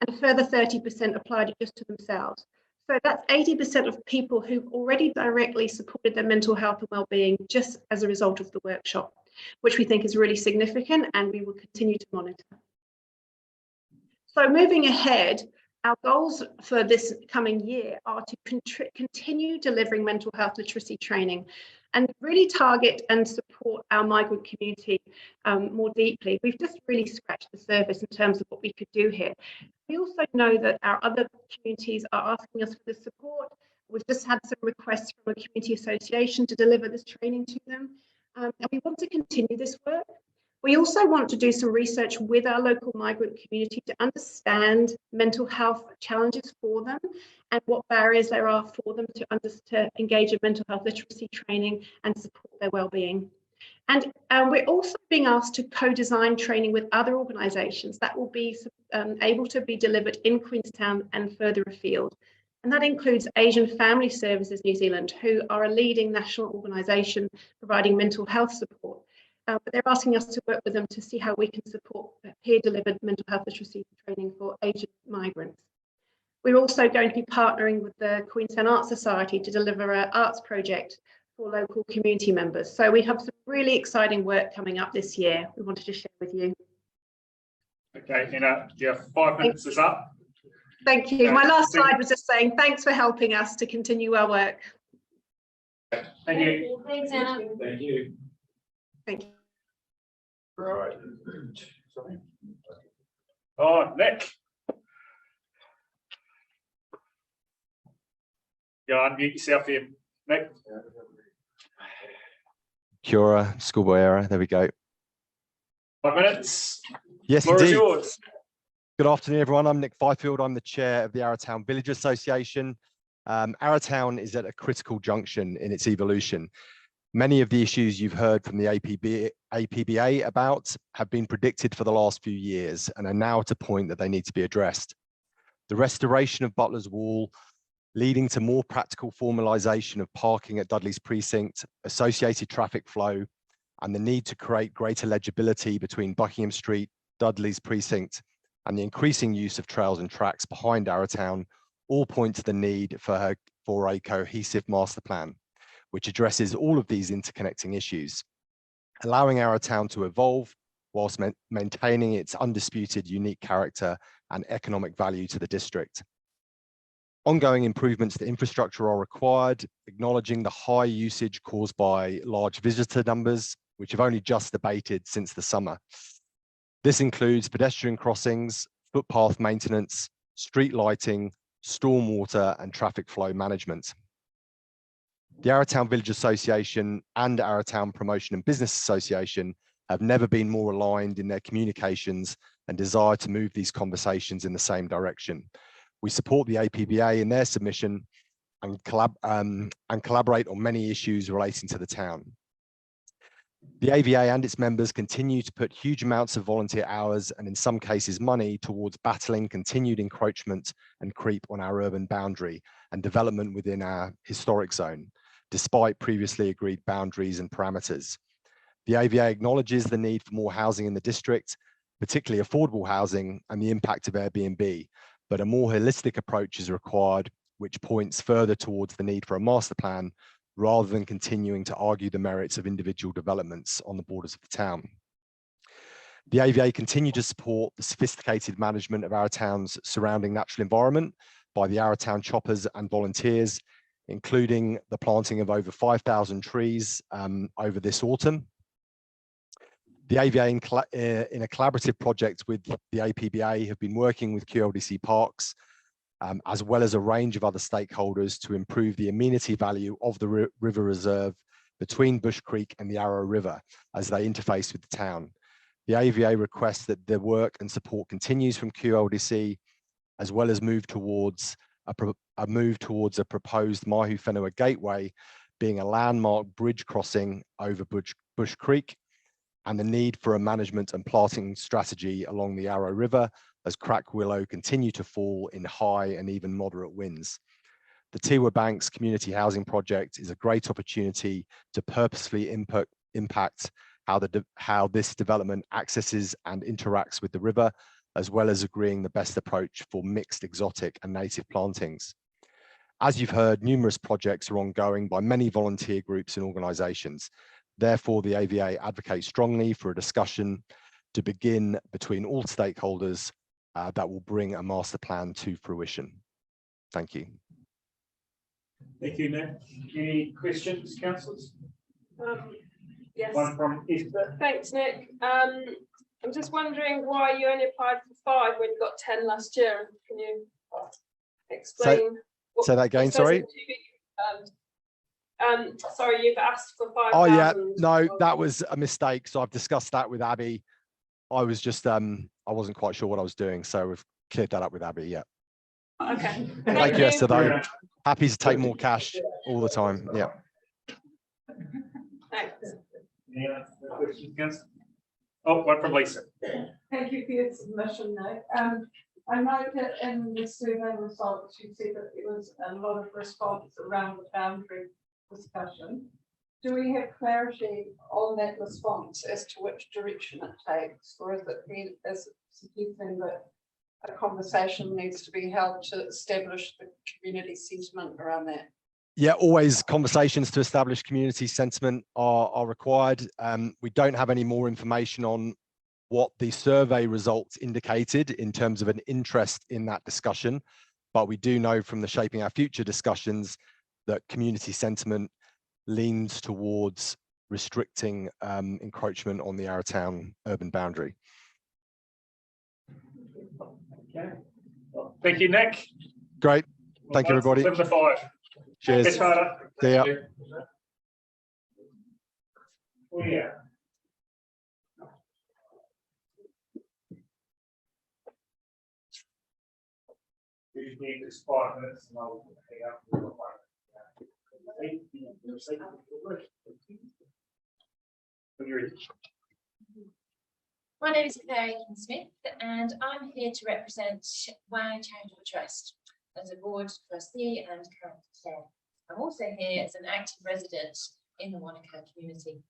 and a further 30% applied it just to themselves. So that's 80% of people who've already directly supported their mental health and well-being just as a result of the workshop, which we think is really significant, and we will continue to monitor. So moving ahead, our goals for this coming year are to continue delivering mental health literacy training and really target and support our migrant community more deeply. We've just really scratched the surface in terms of what we could do here. We also know that our other communities are asking us for the support. We've just had some requests from a community association to deliver this training to them, and we want to continue this work. We also want to do some research with our local migrant community to understand mental health challenges for them and what barriers there are for them to engage in mental health literacy training and support their well-being. And we're also being asked to co-design training with other organisations that will be able to be delivered in Queenstown and further afield. And that includes Asian Family Services New Zealand, who are a leading national organisation providing mental health support. But they're asking us to work with them to see how we can support peer-delivered mental health literacy training for Asian migrants. We're also going to be partnering with the Queenstown Arts Society to deliver an arts project for local community members. So we have some really exciting work coming up this year we wanted to share with you. Okay, Ina, you have 5 minutes is up. Thank you. My last slide was just saying thanks for helping us to continue our work. Thank you. Thanks, Anna. Thank you. Thank you. Right. Oh, Nick. Yeah, unmute yourself here, Nick. Kia ora, schoolboy error. There we go. 5 minutes. Yes, Floor is indeed. yours. Good afternoon, everyone. I'm Nick Fifield. I'm the chair of the Arrowtown Village Association. Arrowtown is at a critical junction in its evolution. Many of the issues you've heard from the APBA about have been predicted for the last few years and are now at a point that they need to be addressed. The restoration of Butler's Wall, leading to more practical formalisation of parking at Dudley's Precinct, associated traffic flow, and the need to create greater legibility between Buckingham Street, Dudley's Precinct, and the increasing use of trails and tracks behind Arrowtown all point to the need for a cohesive master plan, which addresses all of these interconnecting issues, allowing Arrowtown to evolve whilst maintaining its undisputed unique character and economic value to the district. Ongoing improvements to infrastructure are required, acknowledging the high usage caused by large visitor numbers, which have only just abated since the summer. This includes pedestrian crossings, footpath maintenance, street lighting, stormwater and traffic flow management. The Arrowtown Village Association and Arrowtown Promotion and Business Association have never been more aligned in their communications and desire to move these conversations in the same direction. We support the APBA in their submission and collaborate on many issues relating to the town. The AVA and its members continue to put huge amounts of volunteer hours and in some cases money towards battling continued encroachment and creep on our urban boundary and development within our historic zone, despite previously agreed boundaries and parameters. The AVA acknowledges the need for more housing in the district, particularly affordable housing and the impact of Airbnb, but a more holistic approach is required, which points further towards the need for a master plan rather than continuing to argue the merits of individual developments on the borders of the town. The AVA continue to support the sophisticated management of Arrowtown's surrounding natural environment by the Arrowtown choppers and volunteers, including the planting of over 5,000 trees over this autumn. The AVA in a collaborative project with the APBA have been working with QLDC Parks as well as a range of other stakeholders to improve the amenity value of the river reserve between Bush Creek and the Arrow River as they interface with the town. The AVA requests that the work and support continues from QLDC, as well as move towards a proposed Mahu Whenua Gateway being a landmark bridge crossing over Bush Creek, and the need for a management and planting strategy along the Arrow River as crack willow continue to fall in high and even moderate winds. The Tiwa Banks Community Housing Project is a great opportunity to purposefully impact how this development accesses and interacts with the river, as well as agreeing the best approach for mixed exotic and native plantings. As you've heard, numerous projects are ongoing by many volunteer groups and organisations. Therefore, the AVA advocates strongly for a discussion to begin between all stakeholders that will bring a master plan to fruition. Thank you. Thank you, Nick. Any questions, councillors? Yes. One from Esther. Thanks, Nick. I'm just wondering why you only applied for 5 when you got 10 last year. Can you explain? Say that again, sorry. Sorry, you've asked for 5,000. Oh yeah, no, that was a mistake. So I've discussed that with Abby. I was just, I wasn't quite sure what I was doing. So we've cleared that up with Abby, yeah. Okay. Thank you, Esther, though. Happy to take more cash all the time, yeah. Thanks. Any other questions, councillor? Oh, one from Lisa. Thank you for your submission, Nick. I note that in the survey results, you said that there was a lot of response around the boundary discussion. Do we have clarity on that response as to which direction it takes, or is it suggesting that a conversation needs to be held to establish the community sentiment around that? Yeah, always conversations to establish community sentiment are required. We don't have any more information on what the survey results indicated in terms of an interest in that discussion, but we do know from the Shaping Our Future discussions that community sentiment leans towards restricting encroachment on the Arrowtown urban boundary. Okay. Well, thank you, Nick. Great. Thank you, everybody. 7 to 5. Cheers. Thanks, Carter. See ya. Oh, yeah. You need this 5 minutes and I'll hang up. My name is Claire Smith and I'm here to represent Wānaka Charitable Trust as a board trustee and current chair. I'm also here as an active resident in the Wānaka community.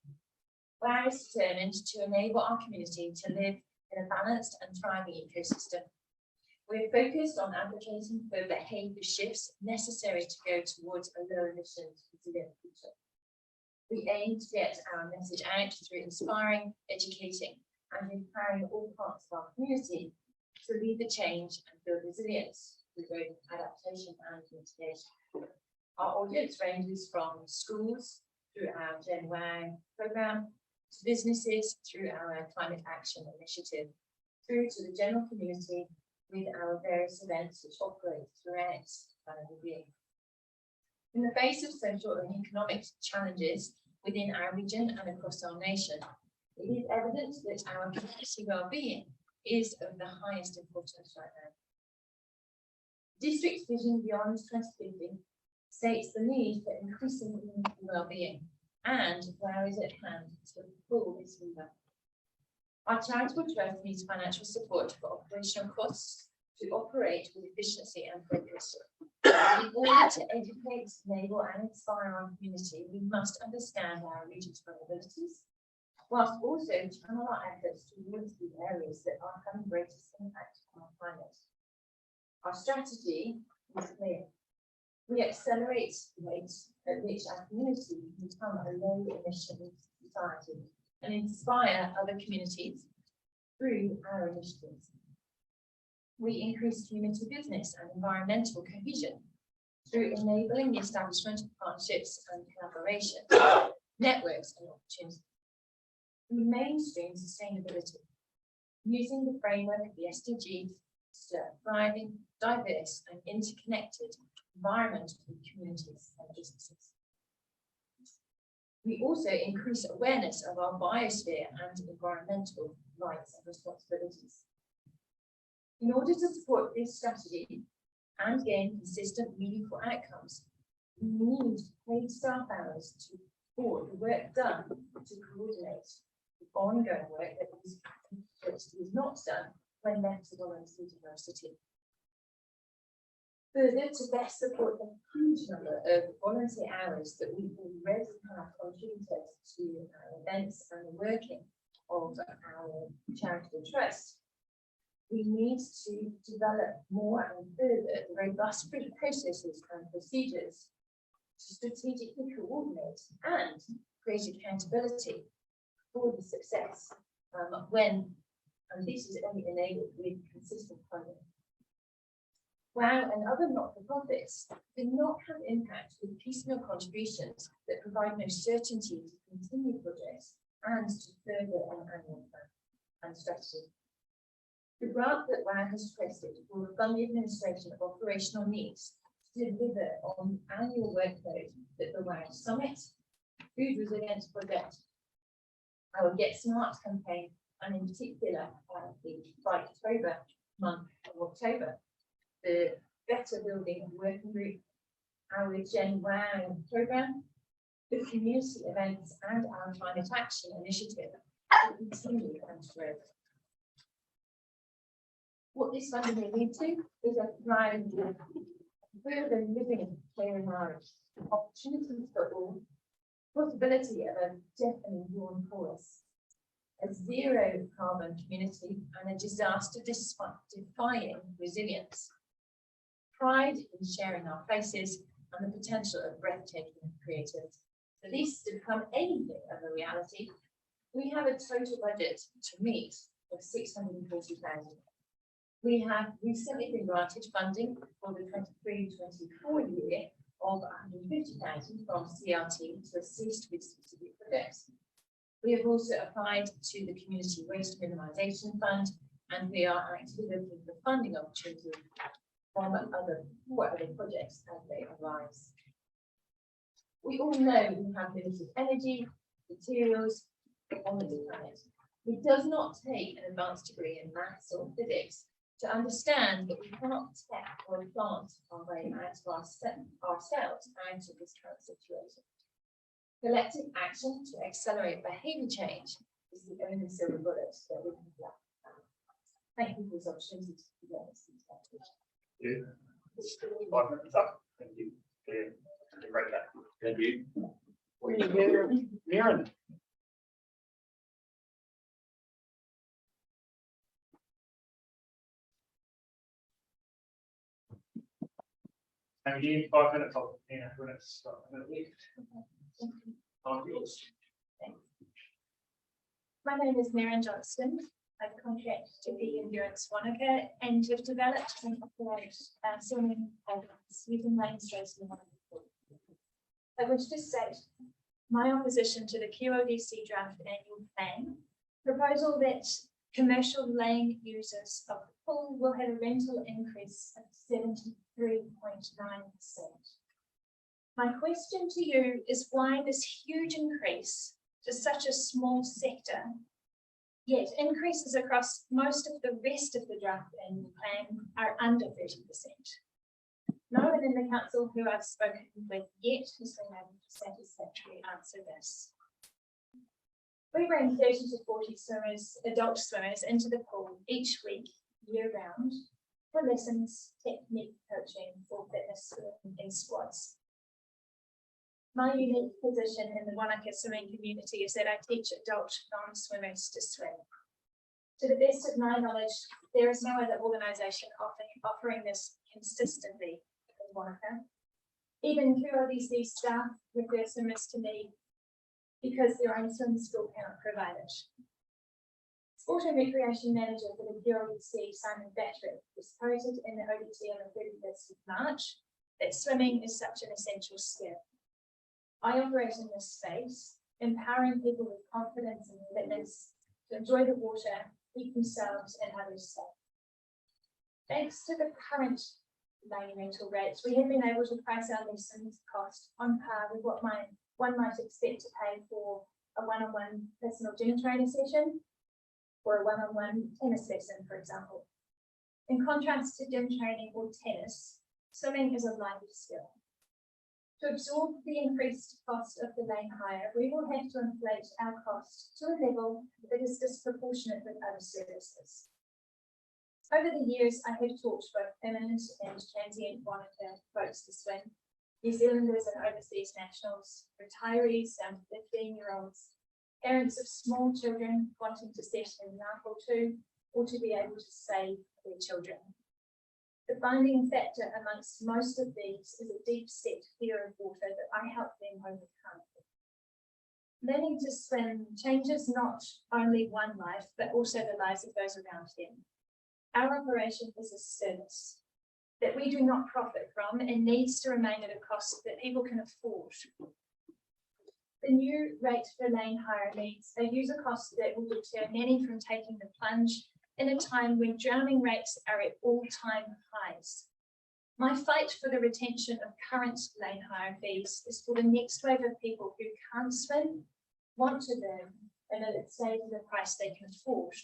Wānaka is determined to enable our community to live in a balanced and thriving ecosystem. We're focused on advocating for behaviour shifts necessary to go towards a low emissions resilient future. We aim to get our message out through inspiring, educating, and empowering all parts of our community to lead the change and build resilience through both adaptation and mitigation. Our audience ranges from schools through our Gen Y programme to businesses through our climate action initiative, through to the general community with our various events which operate throughout the year. In the face of social and economic challenges within our region and across our nation, it is evident that our community well-being is of the highest importance right now. District Vision Beyond 2050 states the need for increasing community well-being and where is at hand to pull this lever. Our charitable trust needs financial support for operational costs to operate with efficiency and focus. In order to educate, enable and inspire our community, we must understand our region's vulnerabilities, whilst also channel our efforts towards the areas that are having greatest impact on our planet. Our strategy is clear. We accelerate the rate at which our community can become a low emission society and inspire other communities through our initiatives. We increase community business and environmental cohesion through enabling the establishment of partnerships and collaboration, networks and opportunities. We mainstream sustainability, using the framework of the SDGs to a thriving, diverse and interconnected environment with communities and businesses. We also increase awareness of our biosphere and environmental rights and responsibilities. In order to support this strategy and gain consistent, meaningful outcomes, we need paid staff hours to support the work done to coordinate the ongoing work that is not done when left to volunteer diversity. Further, to best support the huge number of volunteer hours that we already have contributed to our events and the working of our charitable trust, we need to develop more and further the robust processes and procedures to strategically coordinate and create accountability for the success and this is only enabled with consistent funding. WOW and other not-for-profits do not have impact with piecemeal contributions that provide no certainty to continue projects and to further an annual plan and strategy. The grant that WOW has requested will fund the administration of operational needs to deliver on annual workload that the WOW Summit, Food Resilience Project, our Get Smart campaign, and in particular the October month of October, the Better Building Working Group, our Gen WOW programme, the community events and our climate action initiative will continue and grow. What this funding will lead to is a thriving, further living clear environment, opportunities for all, possibility of a deafening dawn chorus, a zero carbon community and a disaster defying resilience, pride in sharing our places and the potential of breathtaking creativity. For this to become anything of a reality, we have a total budget to meet of 640,000. We have recently been granted funding for the 23-24 year of 150,000 from CRT to assist with specific projects. We have also applied to the Community Waste Minimisation Fund, and we are actively looking for funding opportunities from other projects as they arise. We all know we have limited energy, materials on this planet. It does not take an advanced degree in maths or physics to understand that we cannot tech or plant our way out of ourselves out of this current situation. Collective action to accelerate behaviour change is the only silver bullet that we can have. Thank you for this opportunity to present this. Yeah. 5 minutes up. Thank you. Yeah. Great chat. Thank you. Maren. And you need 5 minutes of minutes. My name is Maren Johnston. I'm contracted to be Endurance Wānaka and have developed and operate swimming programs using demonstration. I wish to state my opposition to the QLDC draft annual plan proposal that commercial lane users of the pool will have a rental increase of 73.9%. My question to you is why this huge increase to such a small sector, yet increases across most of the rest of the draft annual plan are under 30%. No one in the council who I've spoken with yet has been able to satisfactorily answer this. We bring 30 to 40 swimmers, adult swimmers, into the pool each week, year round, for lessons, technique coaching, or fitness in squads. My unique position in the Wānaka swimming community is that I teach adult non-swimmers to swim. To the best of my knowledge, there is no other organisation offering this consistently in Wānaka. Even QLDC staff refer swimmers to me because their own swim school cannot provide it. Sport and Recreation Manager for the QLDC, Simon Battery, was quoted in the ODT on the 31st of March that swimming is such an essential skill. I operate in this space, empowering people with confidence and fitness to enjoy the water, keep themselves and others safe. Thanks to the current lane rental rates, we have been able to price our lessons cost on par with what one might expect to pay for a one-on-one personal gym trainer session or a one-on-one tennis lesson, for example. In contrast to gym training or tennis, swimming is a life skill. To absorb the increased cost of the lane hire, we will have to inflate our cost to a level that is disproportionate with other services. Over the years, I have taught both permanent and transient Wānaka folks to swim, New Zealanders and overseas nationals, retirees and 15-year-olds, parents of small children wanting to set an example to, or to be able to save their children. The binding factor amongst most of these is a deep-set fear of water that I help them overcome. Learning to swim changes not only one life, but also the lives of those around them. Our operation is a service that we do not profit from and needs to remain at a cost that people can afford. The new rate for lane hire means a user cost that will deter many from taking the plunge in a time when drowning rates are at all-time highs. My fight for the retention of current lane hire fees is for the next wave of people who can't swim, want to learn, and that it stays at a price they can afford.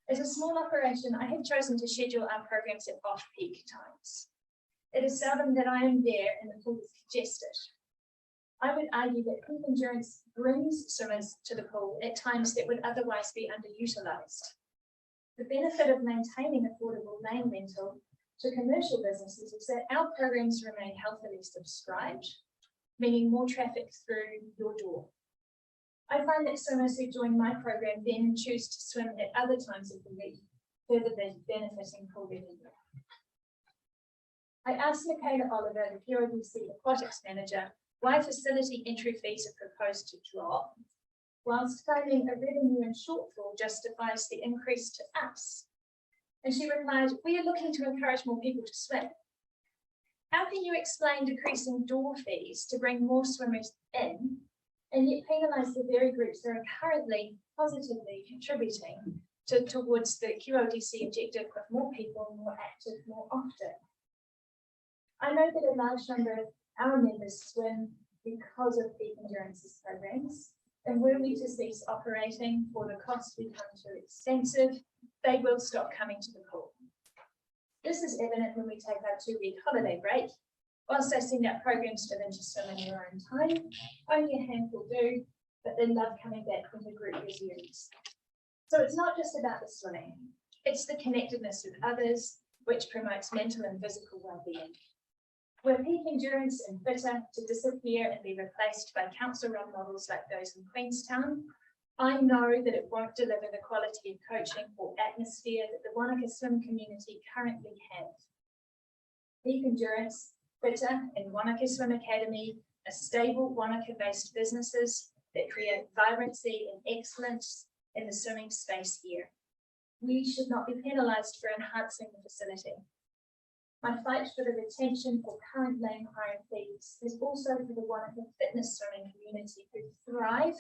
As a small operation, I have chosen to schedule our programs at off-peak times. It is seldom that I am there and the pool is congested. I would argue that peak endurance brings swimmers to the pool at times that would otherwise be underutilised. The benefit of maintaining affordable lane rental to commercial businesses is that our programs remain healthily subscribed, meaning more traffic through your door. I find that swimmers who join my program then choose to swim at other times of the week, further benefiting pool revenue. I asked Michaela Oliver, the QLDC Aquatics Manager, why facility entry fees are proposed to drop, whilst finding a revenue and shortfall justifies the increase to us. And she replied, we are looking to encourage more people to swim. How can you explain decreasing door fees to bring more swimmers in, and yet penalise the very groups that are currently positively contributing towards the QLDC objective of more people, more active, more often? I know that a large number of our members swim because of peak endurance programs, and were we to cease operating or the costs become too expensive, they will stop coming to the pool. This is evident when we take our 2-week holiday break. Whilst I send out programs for them to swim in their own time, only a handful do, but they love coming back when the group resumes. So it's not just about the swimming, it's the connectedness with others, which promotes mental and physical well-being. Were peak endurance and fitter to disappear and be replaced by council-run models like those in Queenstown, I know that it won't deliver the quality of coaching or atmosphere that the Wānaka swim community currently have. Peak endurance, fitter, and Wānaka Swim Academy are stable Wānaka-based businesses that create vibrancy and excellence in the swimming space here. We should not be penalised for enhancing the facility. My fight for the retention for current lane hire fees is also for the Wānaka fitness swimming community who thrive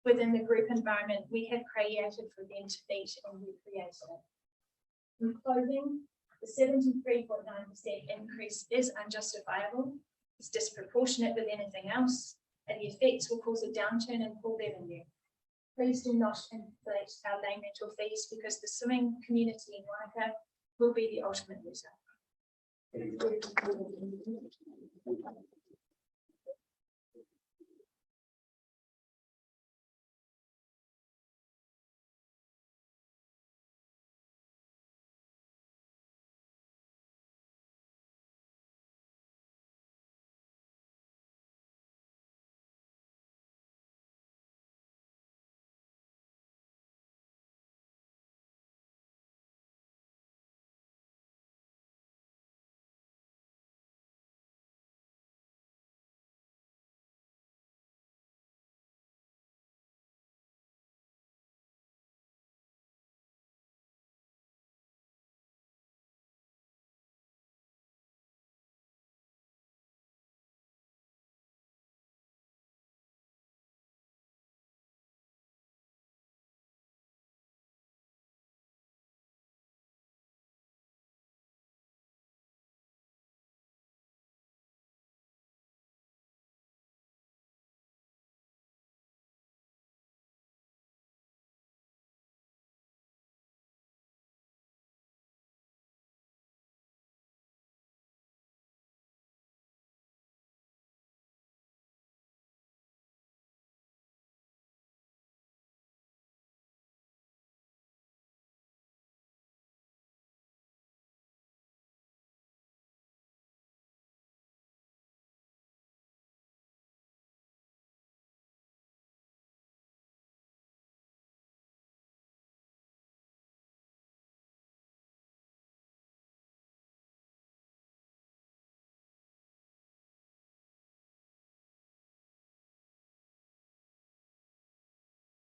within the group environment we have created for them to meet and recreate in. In closing, the 73.9% increase is unjustifiable, is disproportionate with anything else, and the effects will cause a downturn in pool revenue. Please do not inflate our lane rental fees because the swimming community in Wānaka will be the ultimate user.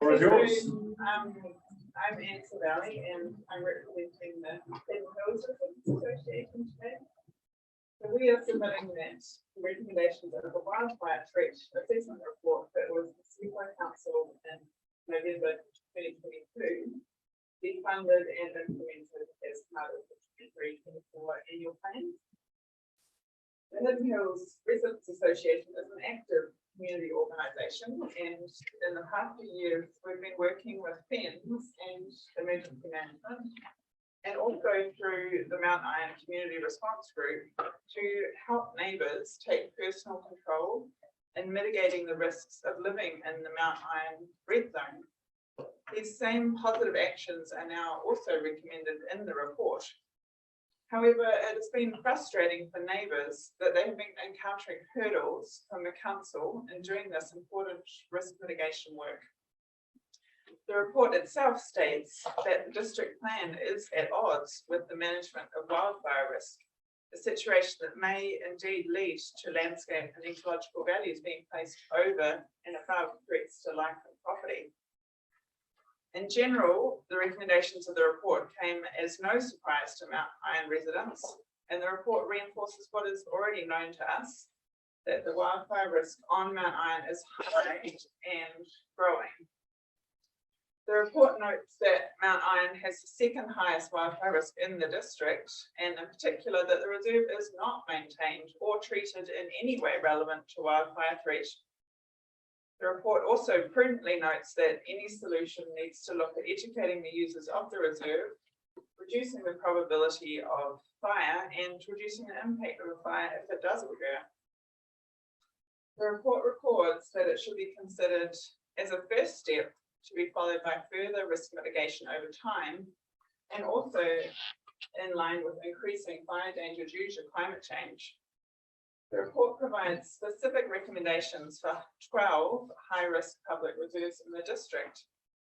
Floor is yours. I'm Ansa Valley and I'm representing the Seven Hills Association today. So we are submitting that recommendations of a wildfire threat assessment report that was received by council in November 2022, be funded and implemented as part of the 23-24 annual plan. The Hidden Hills Residents Association is an active community organisation, and in the past few years we've been working with FENS and emergency management, and also through the Mount Iron Community Response Group to help neighbours take personal control in mitigating the risks of living in the Mount Iron red zone. These same positive actions are now also recommended in the report. However, it has been frustrating for neighbours that they have been encountering hurdles from the council in doing this important risk mitigation work. The report itself states that the district plan is at odds with the management of wildfire risk, a situation that may indeed lead to landscape and ecological values being placed over and above threats to life and property. In general, the recommendations of the report came as no surprise to Mount Iron residents, and the report reinforces what is already known to us, that the wildfire risk on Mount Iron is high and growing. The report notes that Mount Iron has the second highest wildfire risk in the district, and in particular that the reserve is not maintained or treated in any way relevant to wildfire threat. The report also prudently notes that any solution needs to look at educating the users of the reserve, reducing the probability of fire and reducing the impact of a fire if it does occur. The report records that it should be considered as a first step to be followed by further risk mitigation over time, and also in line with increasing fire danger due to climate change. The report provides specific recommendations for 12 high-risk public reserves in the district.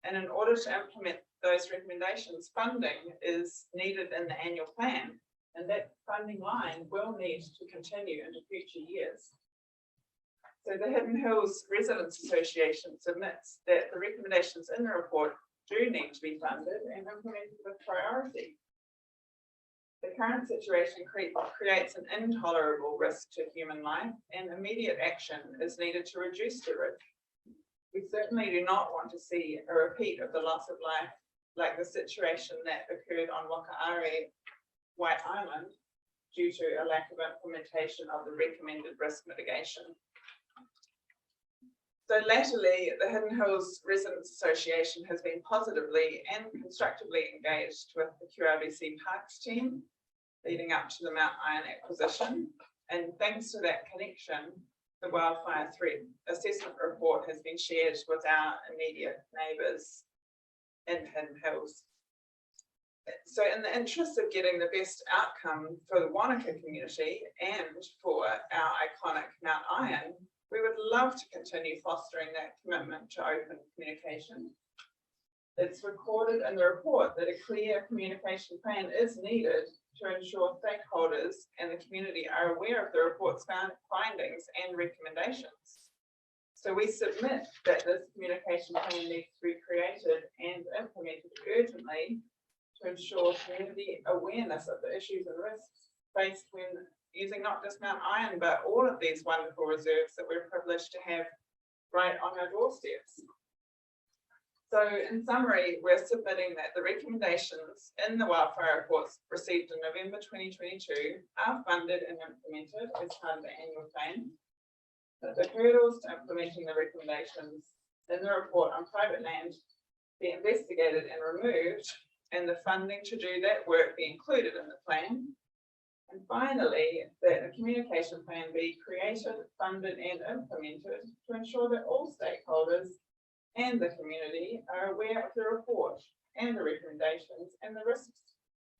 And in order to implement those recommendations, funding is needed in the annual plan, and that funding line will need to continue into future years. So the Hidden Hills Residents Association submits that the recommendations in the report do need to be funded and implemented with priority. The current situation creates an intolerable risk to human life, and immediate action is needed to reduce the risk. We certainly do not want to see a repeat of the loss of life like the situation that occurred on Wakaare White Island due to a lack of implementation of the recommended risk mitigation. So latterly, the Hidden Hills Residents Association has been positively and constructively engaged with the QLDC Parks team leading up to the Mount Iron acquisition. And thanks to that connection, the wildfire threat assessment report has been shared with our immediate neighbours in Hidden Hills. So in the interest of getting the best outcome for the Wānaka community and for our iconic Mount Iron, we would love to continue fostering that commitment to open communication. It's recorded in the report that a clear communication plan is needed to ensure stakeholders and the community are aware of the report's findings and recommendations. So we submit that this communication plan needs to be created and implemented urgently to ensure community awareness of the issues and risks faced when using not just Mount Iron, but all of these wonderful reserves that we're privileged to have right on our doorsteps. So in summary, we're submitting that the recommendations in the wildfire reports received in November 2022 are funded and implemented as part of the annual plan. That the hurdles to implementing the recommendations in the report on private land be investigated and removed, and the funding to do that work be included in the plan. And finally, that a communication plan be created, funded and implemented to ensure that all stakeholders and the community are aware of the report and the recommendations and the risks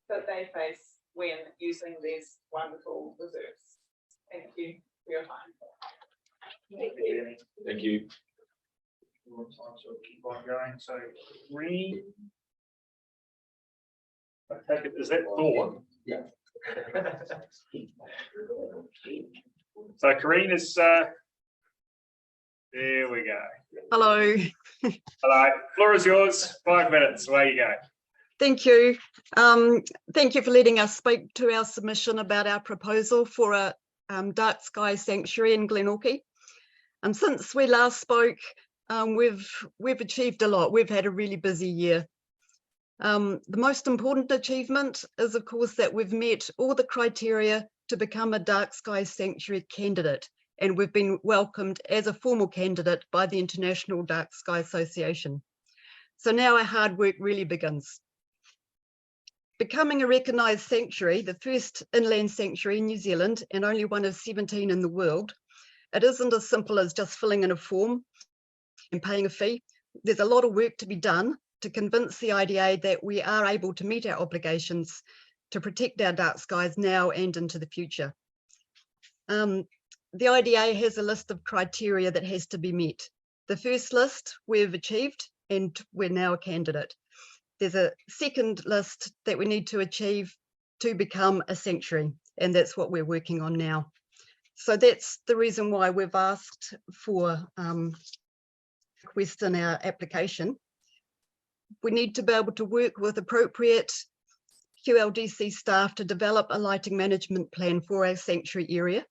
that they face when using these wonderful reserves. Thank you for your time. Thank you. Thank you. Keep on going. So green. I take it, is that Thor? Yeah. So Karine is there we go. Hello. Hello. Floor is yours. 5 minutes. Away you go. Thank you. Thank you for letting us speak to our submission about our proposal for a dark sky sanctuary in Glenorchy. Since we last spoke, we've achieved a lot. We've had a really busy year. The most important achievement is, of course, that we've met all the criteria to become a dark sky sanctuary candidate, and we've been welcomed as a formal candidate by the International Dark Sky Association. So now our hard work really begins. Becoming a recognised sanctuary, the first inland sanctuary in New Zealand and only one of 17 in the world, it isn't as simple as just filling in a form and paying a fee. There's a lot of work to be done to convince the IDA that we are able to meet our obligations to protect our dark skies now and into the future. The IDA has a list of criteria that has to be met. The first list we've achieved and we're now a candidate. There's a second list that we need to achieve to become a sanctuary, and that's what we're working on now. So that's the reason why we've asked for request in our application. We need to be able to work with appropriate QLDC staff to develop a lighting management plan for our sanctuary area.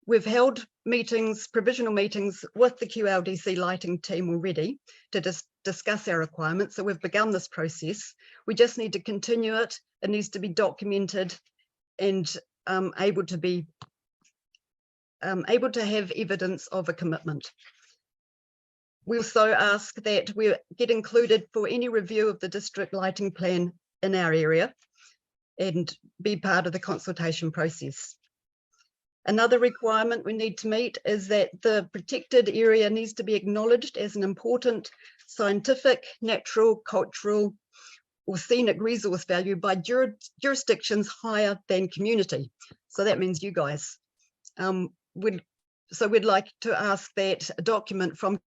We've held meetings, provisional meetings with the QLDC lighting team already to discuss our requirements. So we've begun this process. We just need to continue it. It needs to be documented and able to have evidence of a commitment. We also ask that we get included for any review of the district lighting plan in our area and be part of the consultation process. Another requirement we need to meet is that the protected area needs to be acknowledged as an important scientific, natural, cultural, or scenic resource value by jurisdictions higher than community. So that means you guys. We'd like to ask that a document from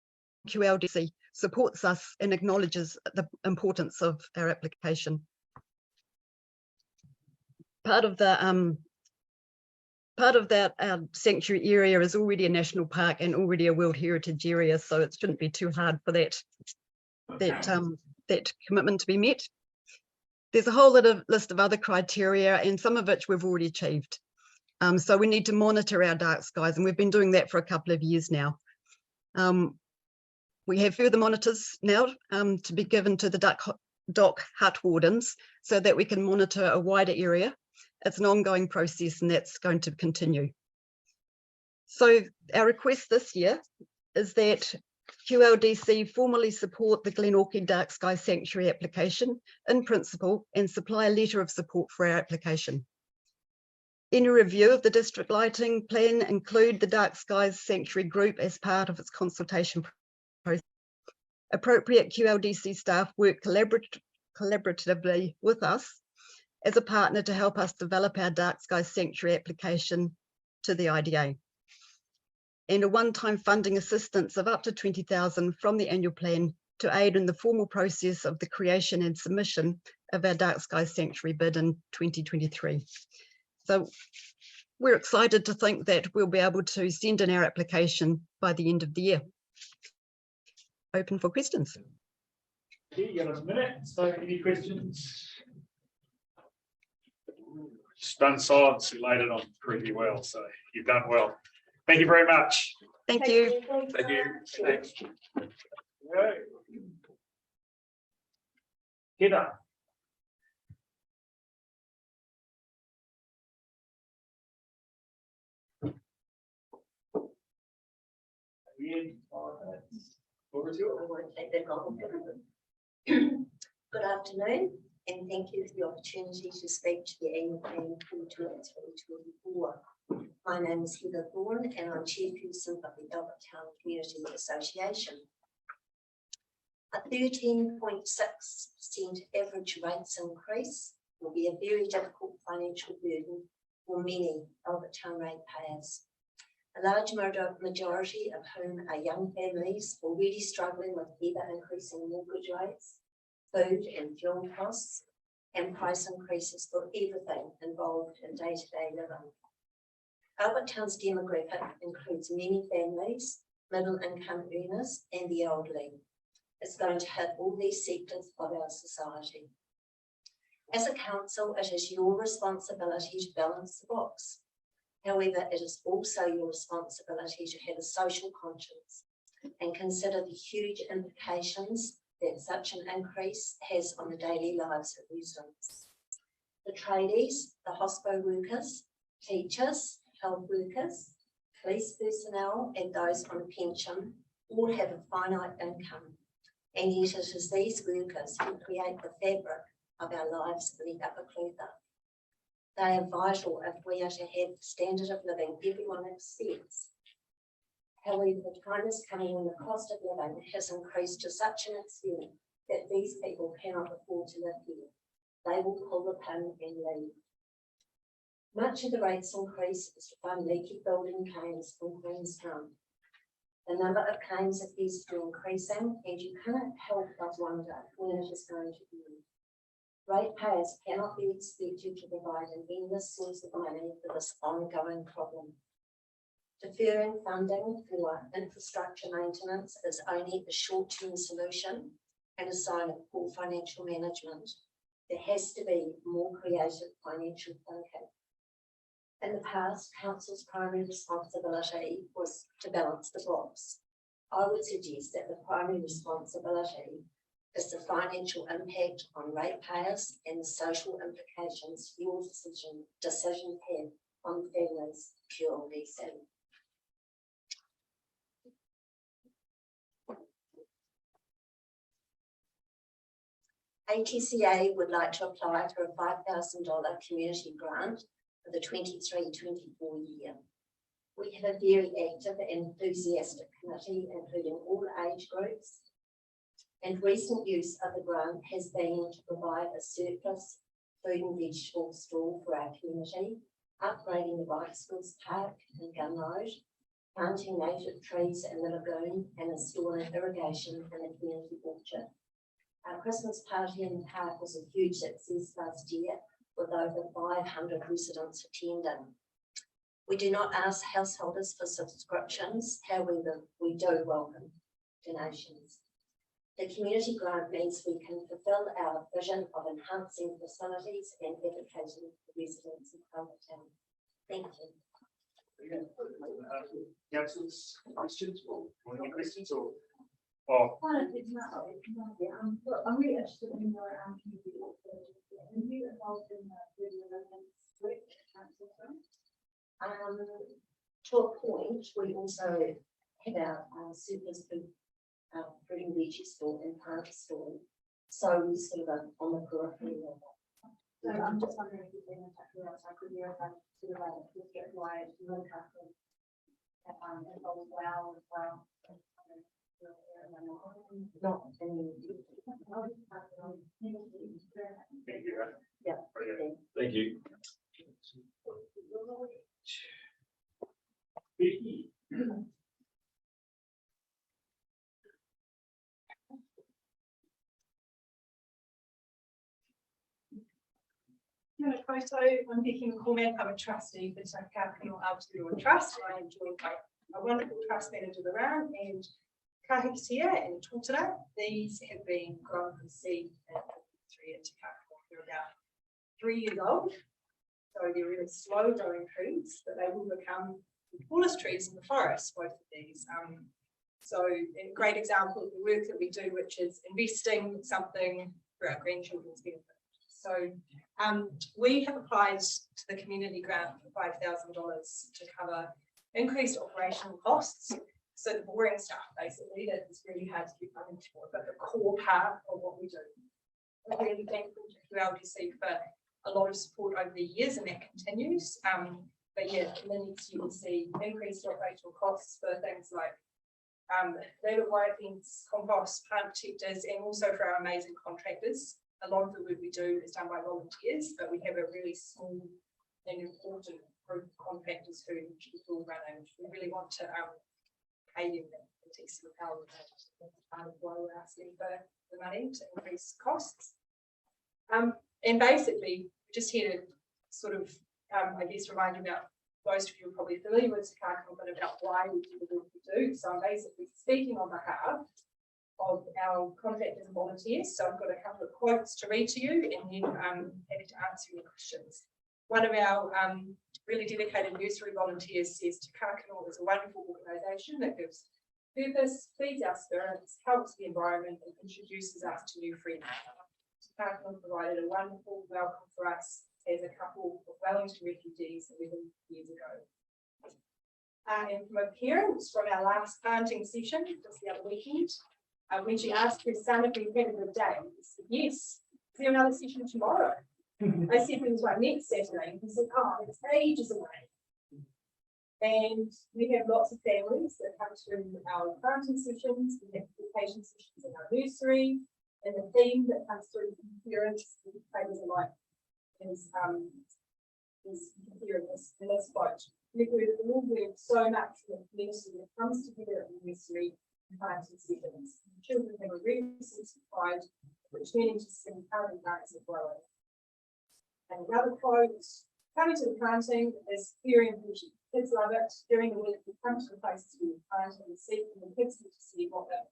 QLDC supports us and acknowledges the importance of our application. Part of that sanctuary area is already a national park and already a World Heritage area, so it shouldn't be too hard for that commitment to be met. There's a whole list of other criteria, and some of which we've already achieved. So we need to monitor our dark skies, and we've been doing that for a couple of years now. We have further monitors now to be given to the dock hut wardens so that we can monitor a wider area It's an ongoing process and that's going to continue. So our request this year is that QLDC formally support the Glenorchy Dark Sky Sanctuary application in principle and supply a letter of support for our application. Any review of the district lighting plan include the Dark Skies Sanctuary Group as part of its consultation process. Appropriate QLDC staff work collaboratively with us as a partner to help us develop our Dark Skies Sanctuary application to the IDA. And a one-time funding assistance of up to $20,000 from the annual plan to aid in the formal process of the creation and submission of our Dark Skies Sanctuary bid in 2023. So we're excited to think that we'll be able to send in our application by the end of the year. Open for questions. You got a minute, so any questions? Stunned silence, you laid it on pretty well, so you've done well. Thank you very much. Thank you. Thank you. Thanks. Okay. Heather. Over to you. Good afternoon, and thank you for the opportunity to speak to the annual plan for 2024. My name is Heather Thorne, and I'm chairperson of the Albert Town Community Association. A 13.6% average rates increase will be a very difficult financial burden for many Albert Town ratepayers. A large majority of whom are young families already struggling with either increasing mortgage rates, food and fuel costs, and price increases for everything involved in day-to-day living. Albert Town's demographic includes many families, middle-income earners, and the elderly. It's going to hit all these sectors of our society. As a council, it is your responsibility to balance the books. However, it is also your responsibility to have a social conscience and consider the huge implications that such an increase has on the daily lives of residents. The tradies, the hospital workers, teachers, health workers, police personnel, and those on a pension all have a finite income, and yet it is these workers who create the fabric of our lives in the Upper Clutha. They are vital if we are to have the standard of living everyone expects. However, the time is coming when the cost of living has increased to such an extent that these people cannot afford to live here. They will pull the pin and leave. Much of the rates increase is to fund leaky building claims from Queenstown. The number of claims appears to be increasing, and you cannot help but wonder when it is going to be. Ratepayers cannot be expected to provide an endless source of money for this ongoing problem. Deferring funding for infrastructure maintenance is only a short-term solution and a sign of poor financial management. There has to be more creative financial thinking. In the past, council's primary responsibility was to balance the books. I would suggest that the primary responsibility is the financial impact on ratepayers and the social implications your decisions have on families QLDC. ATCA would like to apply for a $5,000 community grant for the 23-24 year. We have a very active and enthusiastic committee, including all age groups, and recent use of the grant has been to provide a surplus food and vegetable stall for our community, upgrading the bicycles park in Gun Road, planting native trees in the lagoon, and installing irrigation in the community orchard. Our Christmas party in the park was a huge success last year, with over 500 residents attending. We do not ask householders for subscriptions, however, we do welcome donations. The community grant means we can fulfil our vision of enhancing facilities and educating the residents of Albert Town. Thank you. Councillors, questions or any questions or? I'm really interested in your community. Are you involved in the To a point, we also have our surplus food, fruit and veggie store and plant store. So we sort of on the periphery of that. So I'm just wondering if you've been in touch with us, I could be able to sort of get why Lake involved well as well. Not any. Yeah. Thank you. I'm Vicky McCormack. I'm a trustee for Takapio Aotearoa Trust. I am joined by a wonderful trust manager around and Kahikitia and Totara. These have been grown from seed and 3 at Takapio. They're about 3 years old. So they're really slow growing trees, but they will become the tallest trees in the forest, both of these. So a great example of the work that we do, which is investing something for our grandchildren's benefit. So we have applied to the community grant for $5,000 to cover increased operational costs. So the boring stuff, basically, that is really hard to keep money for, but the core part of what we do. We're really thankful to QLDC for a lot of support over the years, and that continues. But yeah, and then you can see increased operational costs for things like labor wire fence, compost, plant protectors, and also for our amazing contractors. A lot of the work we do is done by volunteers, but we have a really small and important group of contractors who will run and we really want to pay them the text of how part of why we're asking for the money to increase costs. And basically, just here to sort of, I guess, remind you about, most of you are probably familiar with Takapio, but about why we do the work we do. So I'm basically speaking on behalf of our contractors and volunteers. So I've got a couple of quotes to read to you and then happy to answer any questions. One of our really dedicated nursery volunteers says Takapio is a wonderful organisation that gives purpose, feeds our spirits, helps the environment and introduces us to new friends. Takapio provided a wonderful welcome for us as a couple of Wellington refugees 11 years ago. And from a parent from our last planting session just the other weekend, when she asked her son if he had a good day, he said, yes, is there another session tomorrow? I said, it was like next Saturday. He said, oh, it's ages away. And we have lots of families that come to our planting sessions, we have education sessions in our nursery, and the theme that comes through from parents and educators alike is you can hear in this quote. We've all learned so much from the community that comes together in the nursery and planting sessions. Children have a real sense of pride, returning to see current parents of growing. And another quote, coming to the planting is very important. Kids love it. During the week, we come to the places where we plant and see, and the kids get to see what they're.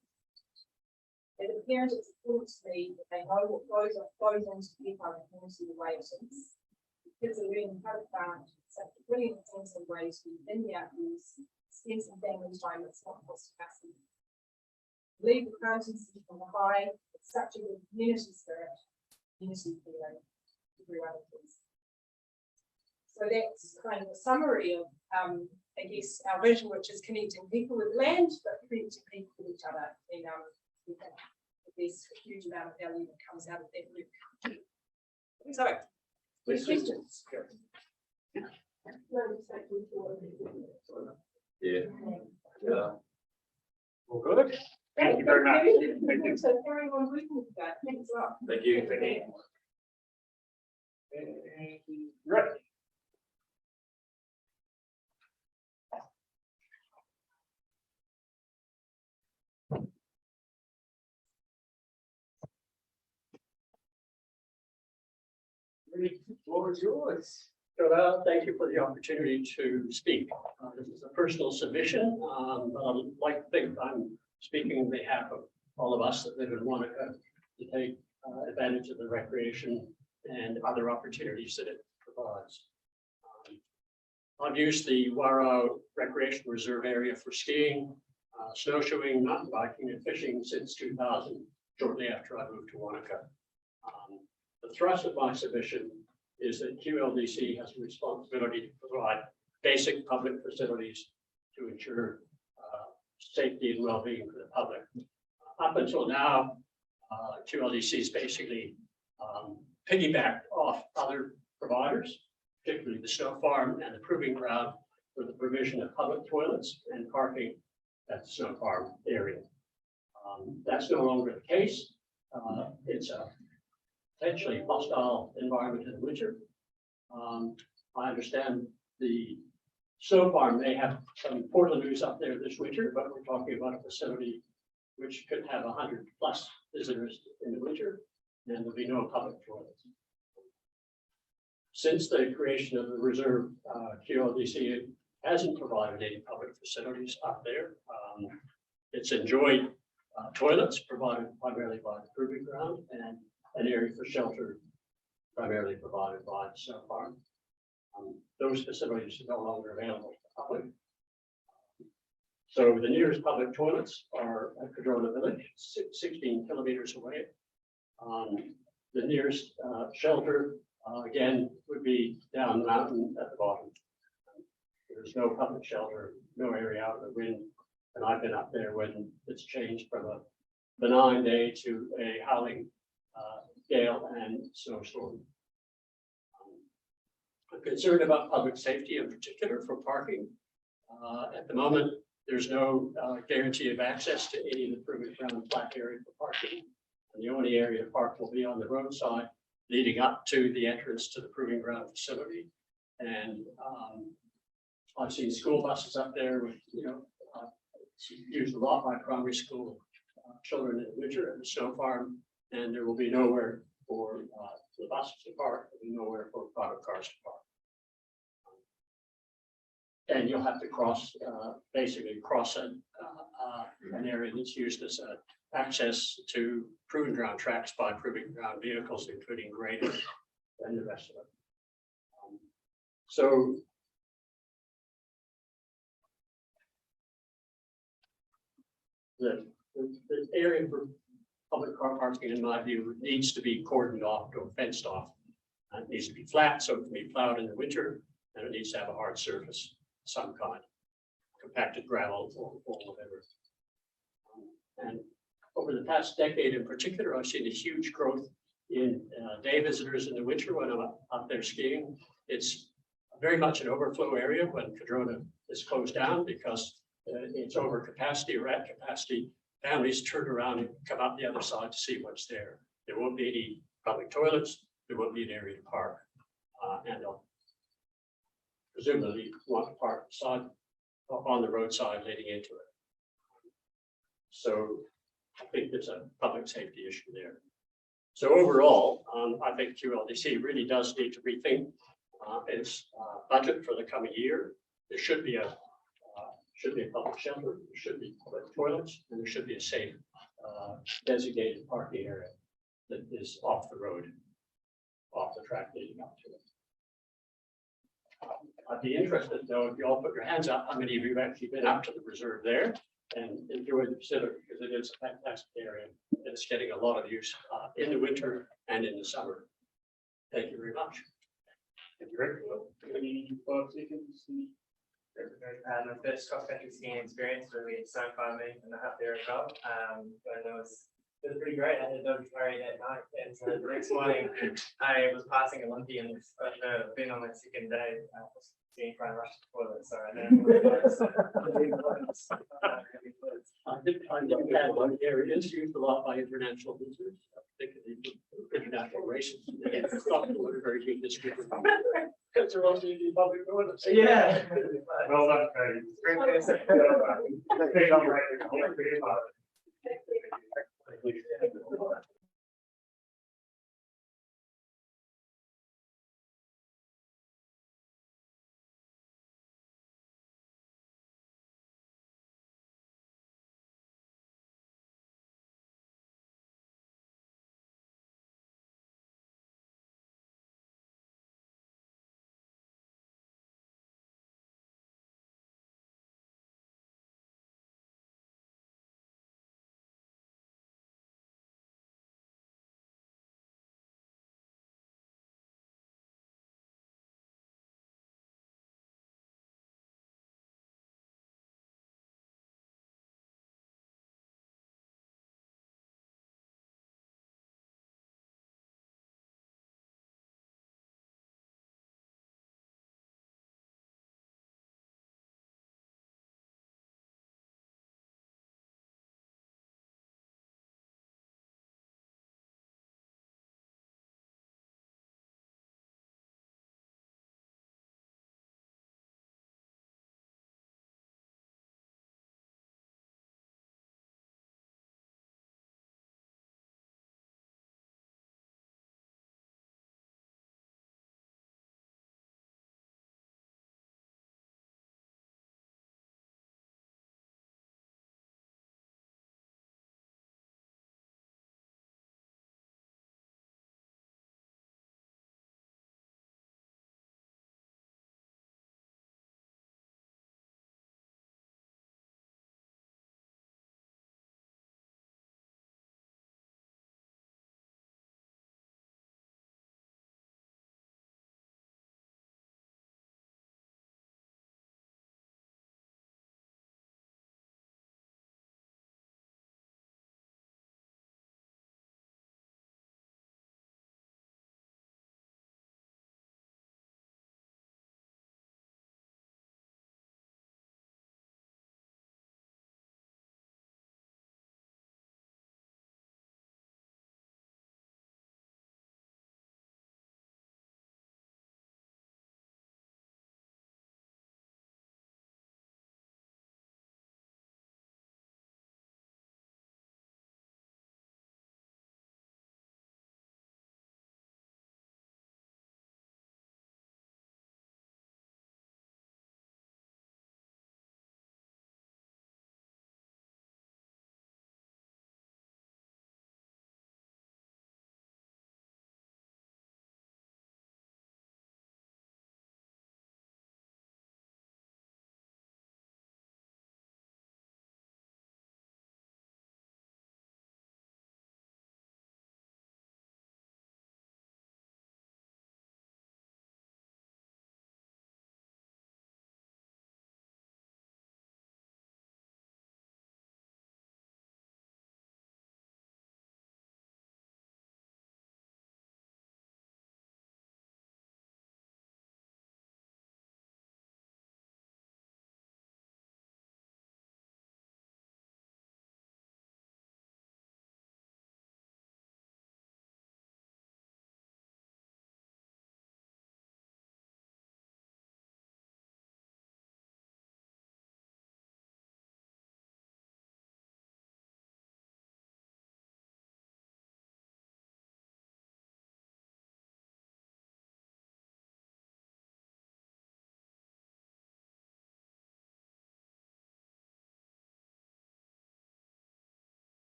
As a parent, it's important to me that they know what goes into the community the way it is. The kids are learning how to plant in such a brilliant sense of ways to within the outdoors, spend some family time that's not cost capacity. Leave the planting season on the high, it's such a good community spirit, community feeling, everyone is. So that's kind of a summary of, I guess, our vision, which is connecting people with land, but connecting people with each other. And there's a huge amount of value that comes out of that work. So, any questions? Yeah. Yeah. All good. Thank you very much. Thank you. So everyone working with that, thanks a lot. Thank you. Right. The floor is yours. Thank you for the opportunity to speak. This is a personal submission, but I'd like to think I'm speaking on behalf of all of us that live in Wānaka to take advantage of the recreation and other opportunities that it provides. I've used the Warao Recreation Reserve area for skiing, snowshoeing, mountain biking, and fishing since 2000, shortly after I moved to Wānaka. The thrust of my submission is that QLDC has a responsibility to provide basic public facilities to ensure safety and well-being for the public. Up until now, QLDC is basically piggybacked off other providers, particularly the snow farm and the proving ground for the provision of public toilets and parking at the snow farm area. That's no longer the case. It's a potentially hostile environment in the winter. I understand the snow farm may have some portaloos up there this winter, but we're talking about a facility which could have 100+ visitors in the winter, and there'll be no public toilets. Since the creation of the reserve, QLDC hasn't provided any public facilities up there. It's enjoyed toilets provided primarily by the proving ground and an area for shelter primarily provided by the snow farm. Those facilities are no longer available to the public. So the nearest public toilets are at Cadrona Village, 16 kilometers away. The nearest shelter, again, would be down the mountain at the bottom. There's no public shelter, no area out of the wind. And I've been up there when it's changed from a benign day to a howling gale and snowstorm. I'm concerned about public safety, in particular for parking. At the moment, there's no guarantee of access to any of the proving ground flat area for parking. And the only area to park will be on the roadside leading up to the entrance to the proving ground facility. And I've seen school buses up there with, used a lot by primary school children in the winter at the snow farm, and there will be nowhere for the buses to park, there'll be nowhere for private cars to park. And you'll have to basically cross an area that's used as access to proving ground tracks by proving ground vehicles, including graders and the rest of it. So the area for public car parking, in my view, needs to be cordoned off or fenced off. It needs to be flat so it can be plowed in the winter, and it needs to have a hard surface of some kind, compacted gravel or whatever. And over the past decade in particular, I've seen a huge growth in day visitors in the winter when I'm up there skiing. It's very much an overflow area when Cadrona is closed down because it's over capacity or at capacity. Families turn around and come out the other side to see what's there. There won't be any public toilets. There won't be an area to park. And they'll presumably want to park on the roadside leading into it. So I think there's a public safety issue there. So overall, I think QLDC really does need to rethink its budget for the coming year. There should be a public shelter, there should be public toilets, and there should be a safe designated parking area that is off the road, off the track leading up to it. I'd be interested though, if you all put your hands up, how many of you have actually been out to the reserve there and enjoyed the facility, because it is a fantastic area and it's getting a lot of use in the winter and in the summer. Thank you very much. Thank you, Rick. Any folks you can see? My first cross-country skiing experience really so far me and a half there as well. And it was pretty great. I had a dog carry that night, and so the next morning I was passing Olympians. I've been on my second day skiing trying to rush the toilet, so I don't know. I think area is used a lot by international visitors, particularly international races. It's not very good description. Because they're all using public toilets. Yeah. Well, that's great.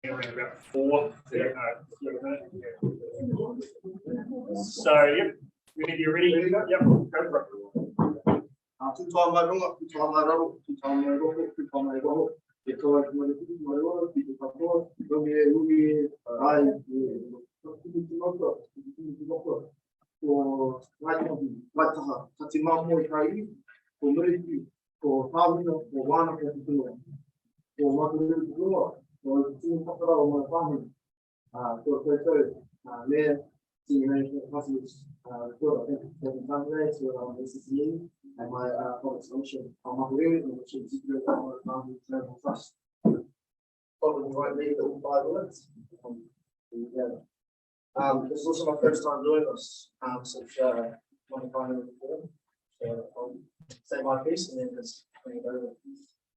around about 4. So, yep, when you're ready, yep, go for it. And my public solution on my career, which is trust. Probably right leave it all 5 minutes. This is also my first time doing this since 2024. So I'll say my piece and then just bring it over.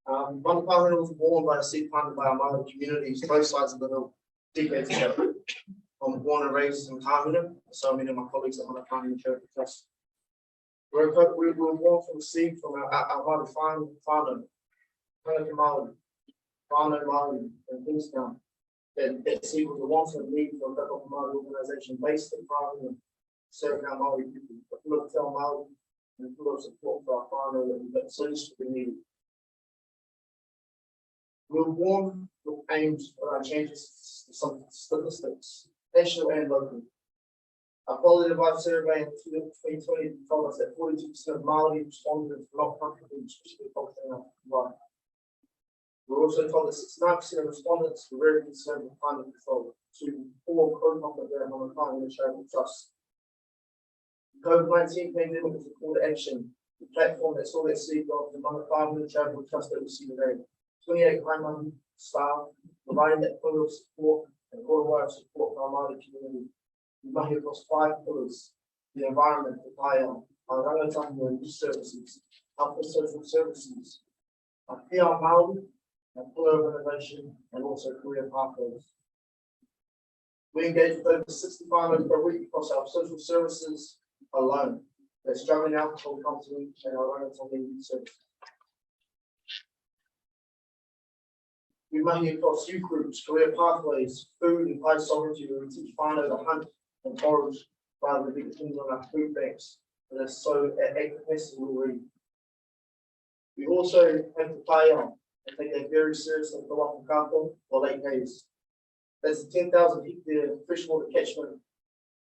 Wānaka was born by a seed planted by our Māori communities, both sides of the hill, decades ago. I'm born and raised in Tāmina, so many of my colleagues at Wānaka Centre Trust. We were born from the seed from our Māori farmer, Wānaka Māori, Whānau Māori in Queenstown. That seed was a long-term need for a local Māori organisation based in Parliament, serving our Māori people, full of tell Māori and full of support for our whānau that solutions we needed. We were born with aims around changes to some statistics, national and local. Our quality of life survey in 2020 told us that 42% of Māori respondents were not comfortable with especially focusing on life. We were also told that 69% of respondents were very concerned with climate control, to form co-conflict there on the climate charitable trust. The COVID-19 pandemic was a call to action, the platform that saw that seed of the Wānaka charitable trust that we see today. 28 Kaimana staff providing that pillar of support and quarter of support for our Māori community. We mahi across 5 pillars: the environment, the fire, our rangatahi and youth services, health and social services, our PR Māori, and full innovation, and also career pathways. We engage with over 65 per week across our social services alone. That's drug and alcohol counselling and our rangatahi youth services. We mahi across youth groups, career pathways, food and place sovereignty, where we teach whānau to hunt and forage rather than be dependent on our food banks. And that's so at capacity already. We also have to play on and take that very seriously for Wānaka or Lake Hayes. That's the 10,000 hectare freshwater catchment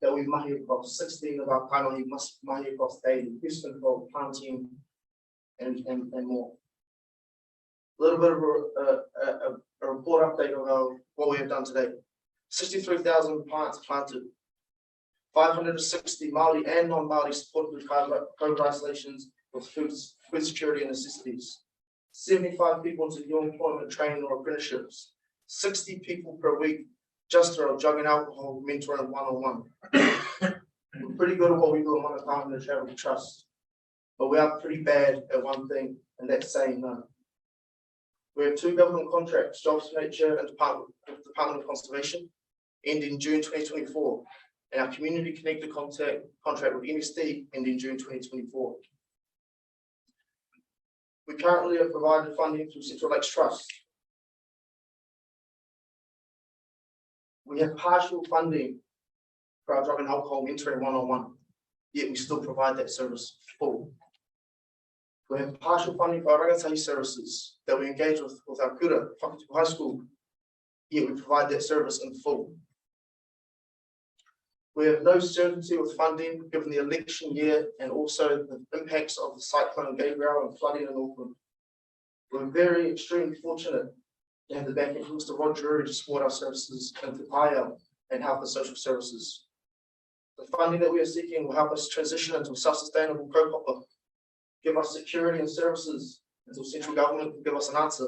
that we mahi across. 16 of our kaimana must mahi across daily, pest control, planting, and more. A little bit of a report update of what we have done today. 63,000 plants planted, 560 Māori and non-Māori supported with COVID isolations with food security and necessities. 75 people into new employment training or apprenticeships. 60 people per week just through drug and alcohol mentoring one-on-one. We're pretty good at what we do in Wānaka and the Charitable Trust, but we are pretty bad at one thing, and that's saying no. We have 2 government contracts, Jobs for Nature and Department of Conservation, ending June 2024, and our community connected contract with MSD ending June 2024. We currently have provided funding through Central Lakes Trust. We have partial funding for our drug and alcohol mentoring one-on-one, yet we still provide that service full. We have partial funding for our rangatahi services that we engage with our kura, Whakatipu High School, yet we provide that service in full. We have no certainty with funding given the election year and also the impacts of the cyclone Gabriel and flooding in Auckland. We're very extremely fortunate to have the backing of Mr. Roger to support our services in Te Paia and health and social services. The funding that we are seeking will help us transition into a self-sustainable kaupapa, give us security and services until central government can give us an answer.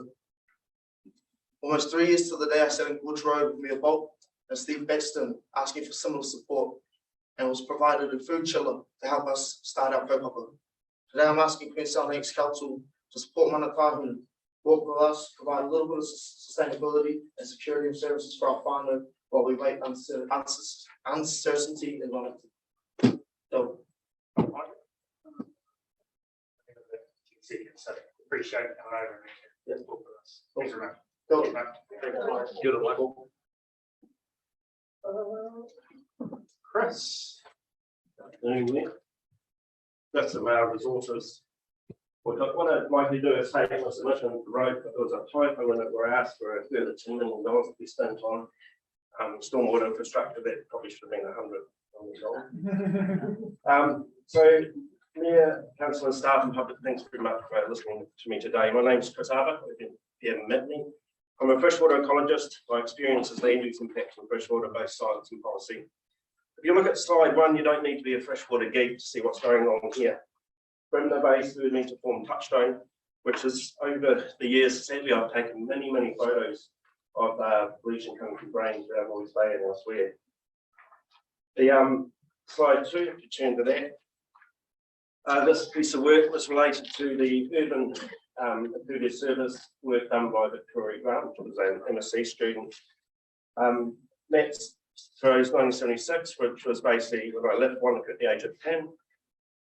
Almost 3 years to the day I sat in Gorge Road with Mia Bolt and Steve Baxton asking for similar support, and was provided a food chiller to help us start our kaupapa. Today I'm asking Queenstown Lakes Council to support mana tāhunu, work with us, provide a little bit of sustainability and security of services for our whānau while we wait uncertainty in Wellington. So, appreciate it coming over and talk with us. Thanks very much. Kia ora, Michael. Chris. That's the Mayor Resources. What I'd like to do is take a submission of the road, but there was a typo when it were asked for a further $10 million to be spent on stormwater infrastructure. That probably should have been $100 million. So, Mayor, Councillor, staff, and public, thanks very much for listening to me today. My name is Chris Harbour. If you haven't met me, I'm a freshwater ecologist. My experience is land use impacts on freshwater, both science and policy. If you look at slide 1, you don't need to be a freshwater geek to see what's going on here. From the base, we need to form touchstone, which is over the years, sadly, I've taken many photos of bleaching country brains around Lloyds Bay and elsewhere. The slide 2, if you turn to that, this piece of work was related to the urban impervious service work done by Victoria Grant, which was an MSc student. That's shows 1976, which was basically when I left Wānaka at the age of 10.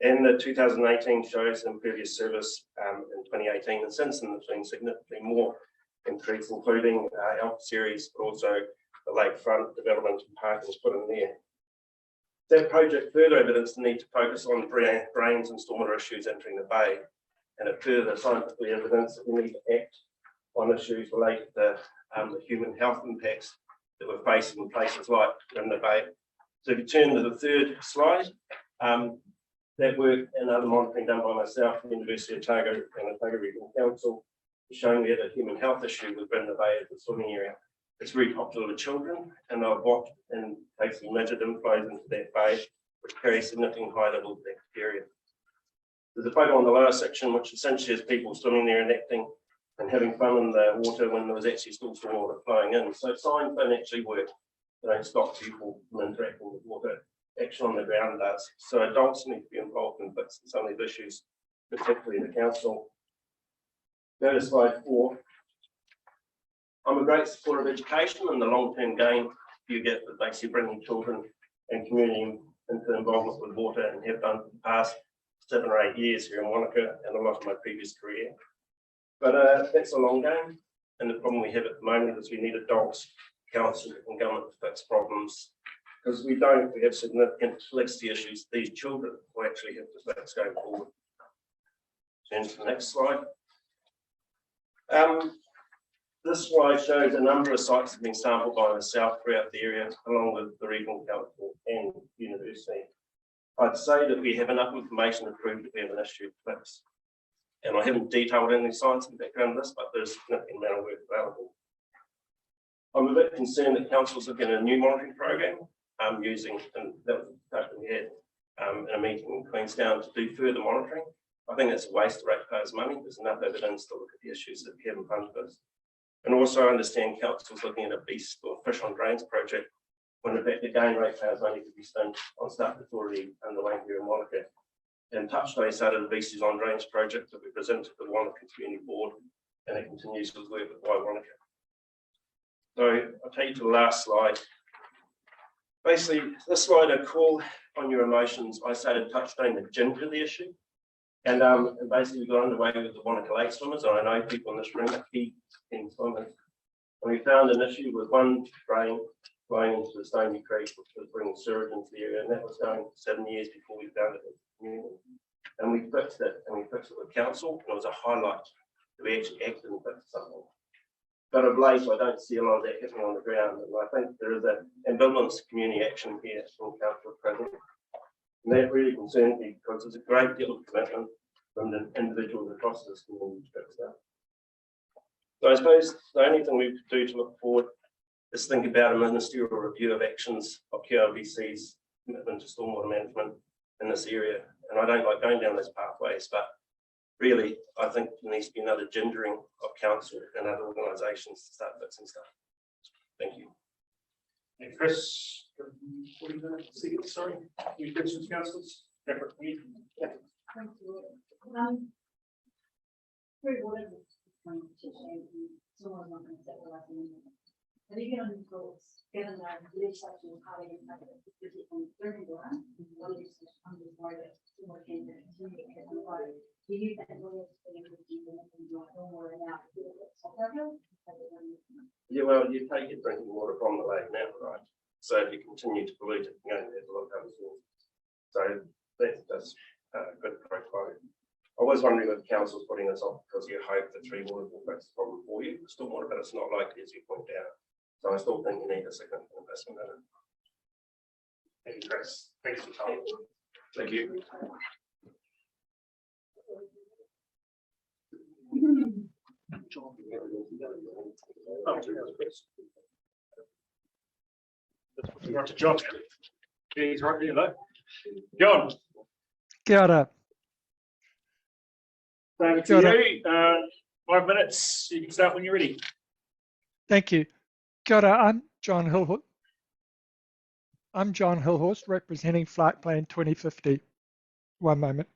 And the 2018 shows impervious service in 2018, and since then there's been significantly more increase, including Alp series, but also the lakefront development and parking was put in there. That project further evidenced the need to focus on drains and stormwater issues entering the bay, and it further scientifically evidenced that we need to act on issues related to the human health impacts that we're facing in places like in the bay. So if you turn to the third slide, that work and other monitoring done by myself, the University of Otago and Otago Regional Council is showing we had a human health issue with Brenda Bay as the swimming area. It's very popular with children, and I've watched and basically measured inflows into that bay, which carries significant high levels of bacteria. There's a photo on the lower section, which essentially is people swimming there and acting and having fun in the water when there was actually still some water flowing in. So signs don't actually work. They don't stop people from interacting with water. Action on the ground does. So adults need to be involved in fixing some of these issues, particularly the council. Go to slide 4. I'm a great supporter of education and the long-term gain you get with basically bringing children and community into involvement with water, and have done for the past 7 or 8 years here in Wānaka and a lot of my previous career. But that's a long game, and the problem we have at the moment is we need adults, council and government to fix problems, because we have significant legacy issues these children will actually have to fix going forward. Turn to the next slide. This slide shows a number of sites that have been sampled by myself throughout the area, along with the regional council and university. I'd say that we have enough information to prove that we have an issue to fix. And I haven't detailed any science in the background of this, but there's a significant amount of work available. I'm a bit concerned that council's looking at a new monitoring program using, and that was the discussion we had in a meeting in Queenstown, to do further monitoring. I think that's a waste of ratepayers' money. There's enough evidence to look at the issues that we have in front of us. And also understand council's looking at a beast or fish on drains project, when in fact again ratepayers only could be spent on stuff that's already underway here in Wānaka. And Touchstone started a beasties on drains project that we presented to the Wānaka Community Board, and it continues with work with Wānaka. So I'll take you to the last slide. Basically, this slide, a call on your emotions. I started Touchstone to ginger the issue. And basically we got underway with the Wānaka Lake swimmers, and I know people in this room are key swimmers. And we found an issue with one drain flowing into the Stony Creek, which was bringing sewage into the area, and that was going for 7 years before we found it in the community. And we fixed it, and we fixed it with council, and it was a highlight that we actually acted and fixed something. But of late, I don't see a lot of that happening on the ground, and I think there is an ambivalence to community action here from council present. And that really concerns me, because there's a great deal of commitment from the individuals across this community to fix that. So I suppose the only thing we could do to look forward is think about a ministerial review of actions of QLDC's commitment to stormwater management in this area. And I don't like going down those pathways, but really, I think there needs to be another gingering of council and other organisations to start fixing stuff. Thank you. And Chris, 40 minutes, sorry, any questions, councillors? Thank you. Have you given any thoughts, given that legislation is having a specific on drinking water, what legislation under the road to what can continue to the road? Do you think lawyers are going to do more now to do it? continue to pollute it, you're going to have to look at it. So that's good quote. I was wondering if the council's putting this off because you hope the three water will fix the problem for you, stormwater, but it's not likely as you point out. So I still think you need a significant investment in it. Thank you, Chris. Thanks for your time. Thank you. Right to John. He's right here, though. John. Kia ora. Over Kia ora. to you. 5 minutes. You can start when you're ready. Thank you. Kia ora, I'm John Hillhorst, representing Flight Plan 2050. One moment.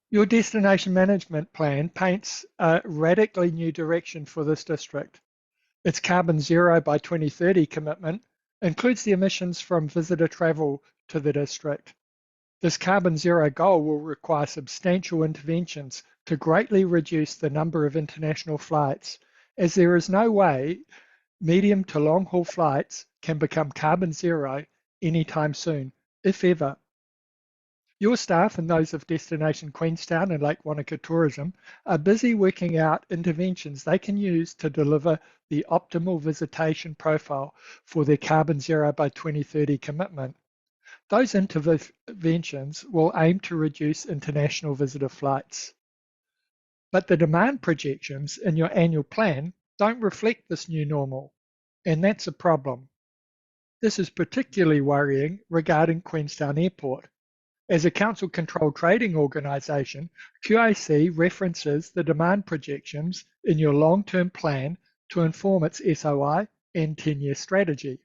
Your destination management plan paints a radically new direction for this district. Its carbon zero by 2030 commitment includes the emissions from visitor travel to the district. This carbon zero goal will require substantial interventions to greatly reduce the number of international flights, as there is no way medium to long haul flights can become carbon zero anytime soon, if ever. Your staff and those of Destination Queenstown and Lake Wānaka Tourism are busy working out interventions they can use to deliver the optimal visitation profile for their carbon zero by 2030 commitment. Those interventions will aim to reduce international visitor flights. But the demand projections in your annual plan don't reflect this new normal, and that's a problem. This is particularly worrying regarding Queenstown Airport. As a council-controlled trading organisation, QAC references the demand projections in your long-term plan to inform its SOI and 10-year strategy.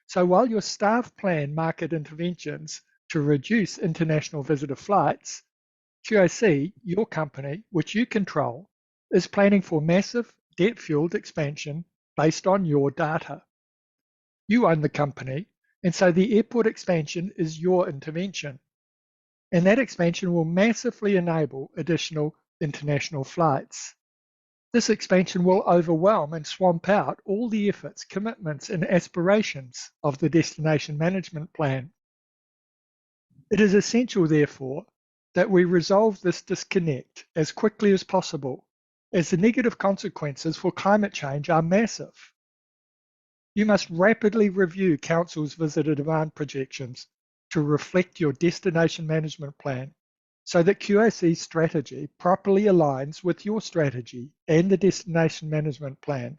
So while your staff plan market interventions to reduce international visitor flights, QAC, your company, which you control, is planning for massive debt-fueled expansion based on your data. You own the company, and so the airport expansion is your intervention. And that expansion will massively enable additional international flights. This expansion will overwhelm and swamp out all the efforts, commitments, and aspirations of the destination management plan. It is essential, therefore, that we resolve this disconnect as quickly as possible, as the negative consequences for climate change are massive. You must rapidly review Council's visitor demand projections to reflect your destination management plan so that QAC's strategy properly aligns with your strategy and the destination management plan.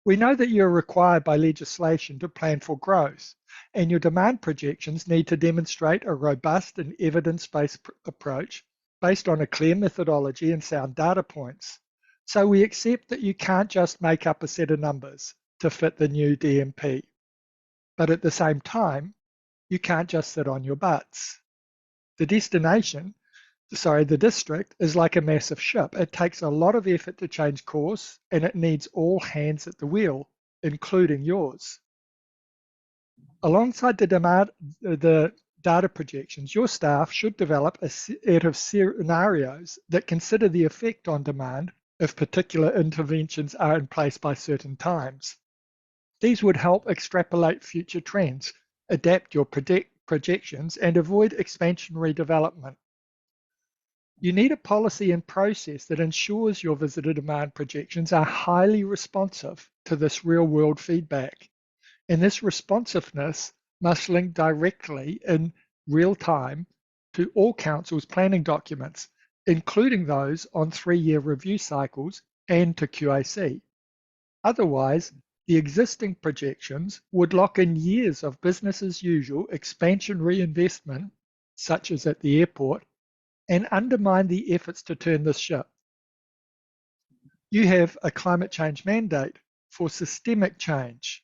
We know that you're required by legislation to plan for growth, and your demand projections need to demonstrate a robust and evidence-based approach based on a clear methodology and sound data points. So we accept that you can't just make up a set of numbers to fit the new DMP. But at the same time, you can't just sit on your butts. The district is like a massive ship. It takes a lot of effort to change course, and it needs all hands at the wheel, including yours. Alongside the data projections, your staff should develop a set of scenarios that consider the effect on demand if particular interventions are in place by certain times. These would help extrapolate future trends, adapt your projections, and avoid expansionary development. You need a policy and process that ensures your visitor demand projections are highly responsive to this real-world feedback. And this responsiveness must link directly in real time to all council's planning documents, including those on 3-year review cycles and to QAC. Otherwise, the existing projections would lock in years of business as usual expansion reinvestment, such as at the airport, and undermine the efforts to turn this ship. You have a climate change mandate for systemic change.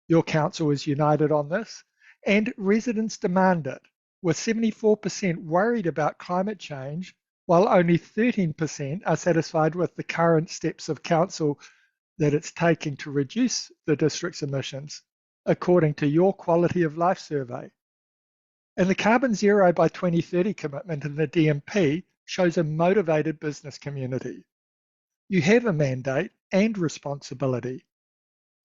Your council is united on this, and residents demand it, with 74% worried about climate change, while only 13% are satisfied with the current steps of council that it's taking to reduce the district's emissions, according to your quality of life survey. And the carbon zero by 2030 commitment in the DMP shows a motivated business community. You have a mandate and responsibility.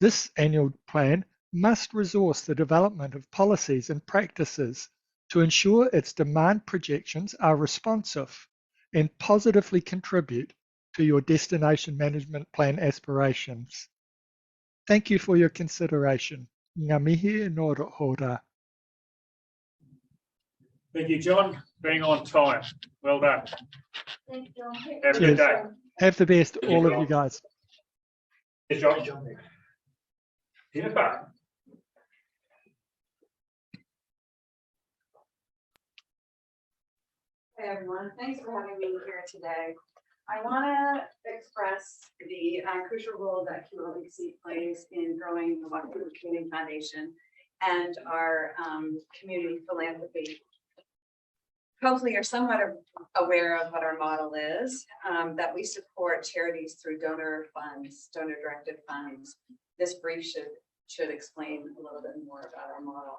This annual plan must resource the development of policies and practices to ensure its demand projections are responsive and positively contribute to your destination management plan aspirations. Thank you for your consideration. Ngā mihi nō hora. Thank you, John, being on time. Well done. Thank you. Have a good Cheers. day. Have the best, all of you guys. Yes, John. Jennifer. Hey everyone, thanks for having me here today. I want to express the crucial role that QLDC plays in growing the Wānaka Community Foundation and our community philanthropy. Hopefully you're somewhat aware of what our model is, that we support charities through donor funds, donor-directed funds. This brief should explain a little bit more about our model.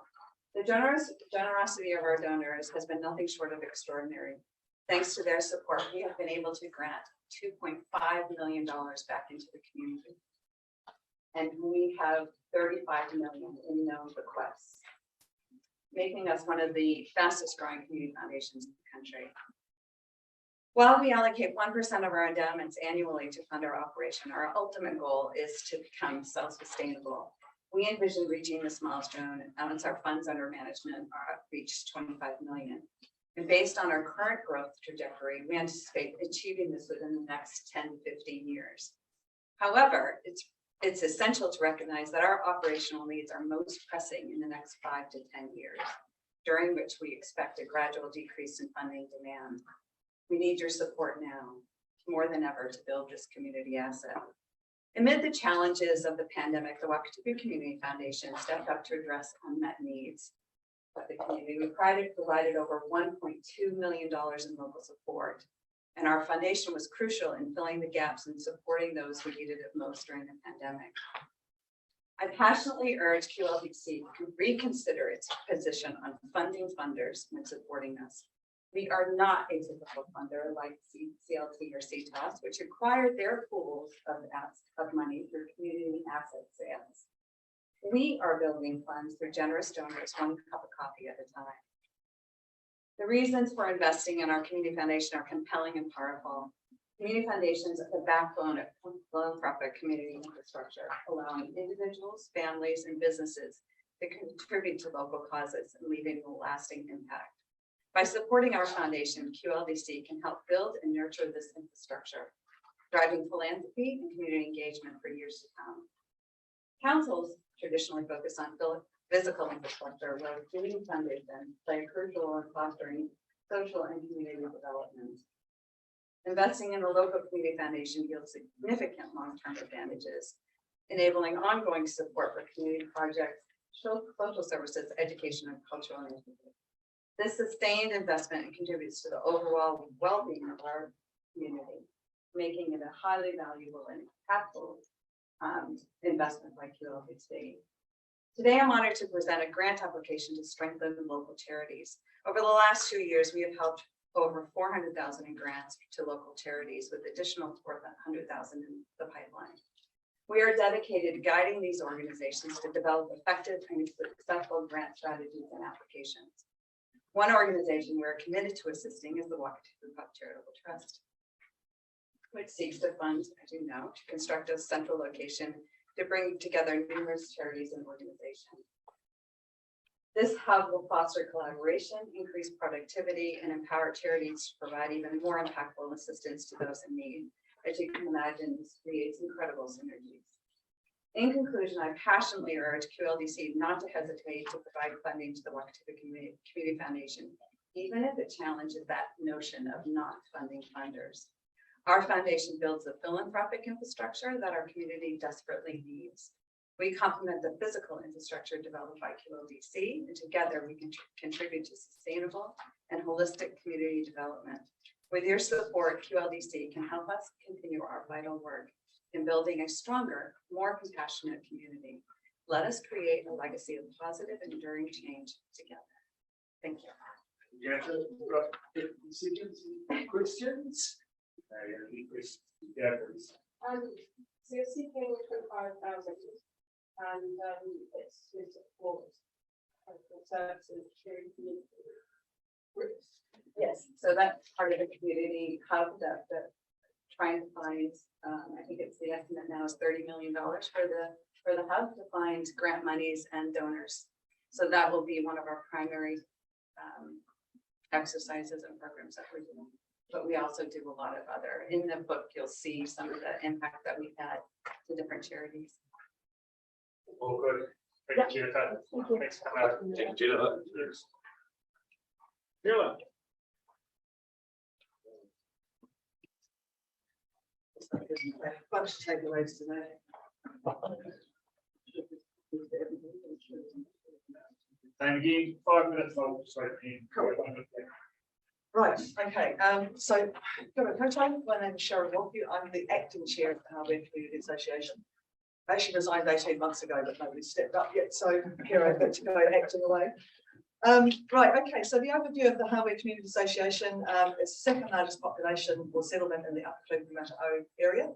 The generosity of our donors has been nothing short of extraordinary. Thanks to their support, we have been able to grant $2.5 million back into the community. And we have 35 million in known bequests, making us one of the fastest growing community foundations in the country. While we allocate 1% of our endowments annually to fund our operation, our ultimate goal is to become self-sustainable. We envision reaching this milestone once our funds under management are reached 25 million. And based on our current growth trajectory, we anticipate achieving this within the next 10 to 15 years. However, it's essential to recognize that our operational needs are most pressing in the next 5 to 10 years, during which we expect a gradual decrease in funding demand. We need your support now, more than ever, to build this community asset. Amid the challenges of the pandemic, the Wānaka Community Foundation stepped up to address unmet needs of the community. We provided over $1.2 million in local support, and our foundation was crucial in filling the gaps and supporting those who needed it most during the pandemic. I passionately urge QLDC to reconsider its position on funding funders when supporting us. We are not a typical funder like CLT or CTOS, which acquired their pools of money through community asset sales. We are building funds through generous donors, one cup of coffee at a time. The reasons for investing in our community foundation are compelling and powerful. Community foundations are the backbone of philanthropic community infrastructure, allowing individuals, families, and businesses to contribute to local causes and leaving a lasting impact. By supporting our foundation, QLDC can help build and nurture this infrastructure, driving philanthropy and community engagement for years to come. Councils traditionally focus on physical infrastructure, where community foundation play a crucial role in fostering social and community development. Investing in the local community foundation yields significant long-term advantages, enabling ongoing support for community projects, social services, education, and cultural initiatives. This sustained investment contributes to the overall well-being of our community, making it a highly valuable and impactful investment by QLDC. Today, I'm honored to present a grant application to strengthen local charities. Over the last 2 years, we have helped over 400,000 in grants to local charities, with additional 400,000 in the pipeline. We are dedicated to guiding these organizations to develop effective and successful grant strategies and applications. One organization we're committed to assisting is the Wānaka Charitable Trust, which seeks to fund, as you know, to construct a central location to bring together numerous charities and organizations. This hub will foster collaboration, increase productivity, and empower charities to provide even more impactful assistance to those in need. As you can imagine, this creates incredible synergies. In conclusion, I passionately urge QLDC not to hesitate to provide funding to the Wānaka Community Foundation, even if it challenges that notion of not funding funders. Our foundation builds a philanthropic infrastructure that our community desperately needs. We complement the physical infrastructure developed by QLDC, and together we can contribute to sustainable and holistic community development. With your support, QLDC can help us continue our vital work in building a stronger, more compassionate community. Let us create a legacy of positive and enduring change together. Thank you. Yeah, questions? Yeah, please. So you're seeking 25,000 and it's to support local services sharing community groups. Yes, so that's part of the community hub that trying to find, I think it's the estimate now is $30 million for the hub to find grant monies and donors. So that will be one of our primary exercises and programs that we're doing. But we also do a lot of other, in the book, you'll see some of the impact that we've had to different charities. All good. Thank you, Jennifer. Thanks for coming out. Thank you, Jennifer. Sheila. Bunch of takeaways today. And again, 5 minutes long, sorry. Right, okay, so my name is Sharon Walkie. I'm the acting chair of the Hardware Community Association. I actually resigned 18 months ago, but nobody stepped up yet, so here I get to go acting away. Right, okay, so the overview of the Hardware Community Association is the second largest population or settlement in the Upper Cleveland-Mata'o area.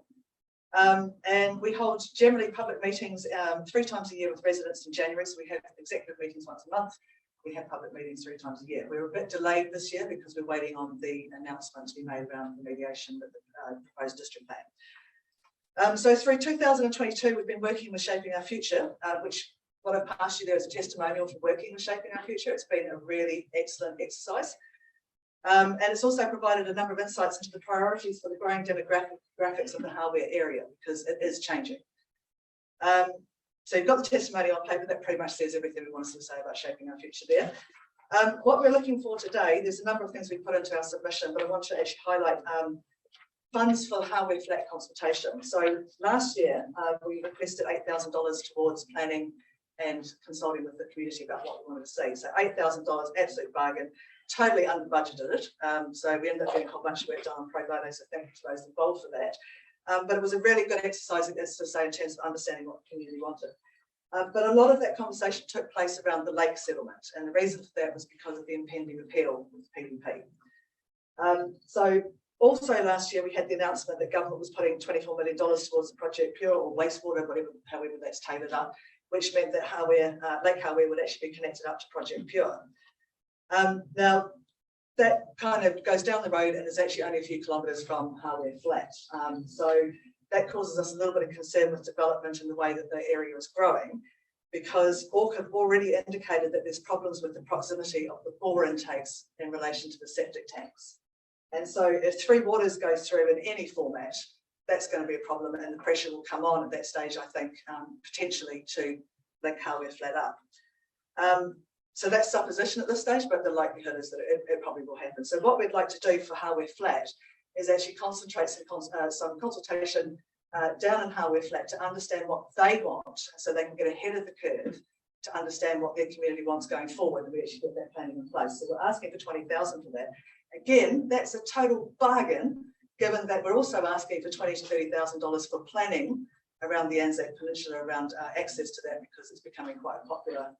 And we hold generally public meetings 3 times a year with residents in January, so we have executive meetings once a month. We have public meetings 3 times a year. We're a bit delayed this year because we're waiting on the announcement to be made around the mediation with the proposed district plan. So through 2022, we've been working with Shaping Our Future, which what I've passed you there is a testimonial for working with Shaping Our Future. It's been a really excellent exercise. And it's also provided a number of insights into the priorities for the growing demographics of the hardware area, because it is changing. So you've got the testimony on paper that pretty much says everything we want to say about Shaping Our Future there. What we're looking for today, there's a number of things we put into our submission, but I want to actually highlight funds for hardware flat consultation. So last year, we requested $8,000 towards planning and consulting with the community about what we wanted to see. So $8,000, absolute bargain, totally under budgeted it. So we ended up doing a whole bunch of work done on pro bono, so thank you to those involved for that. But it was a really good exercise, as to say, in terms of understanding what the community wanted. But a lot of that conversation took place around the lake settlement, and the reason for that was because of the impending appeal with PDP. So also last year we had the announcement that government was putting $24 million towards the Project Pure or wastewater, however that's tailored up, which meant that Lake Hardware would actually be connected up to Project Pure. Now, that kind of goes down the road and is actually only a few kilometres from Hardware Flat. So that causes us a little bit of concern with development in the way that the area is growing, because Orca already indicated that there's problems with the proximity of the bore intakes in relation to the septic tanks. And so if Three Waters goes through in any format, that's going to be a problem, and the pressure will come on at that stage, I think, potentially to Lake Hardware Flat up. So that's supposition at this stage, but the likelihood is that it probably will happen. So what we'd like to do for Hardware Flat is actually concentrate some consultation down in Hardware Flat to understand what they want, so they can get ahead of the curve to understand what their community wants going forward, and we actually get that planning in place. So we're asking for $20,000 for that. Again, that's a total bargain, given that we're also asking for $20,000 to $30,000 for planning around the Anzac Peninsula, around access to that, because it's becoming quite a popular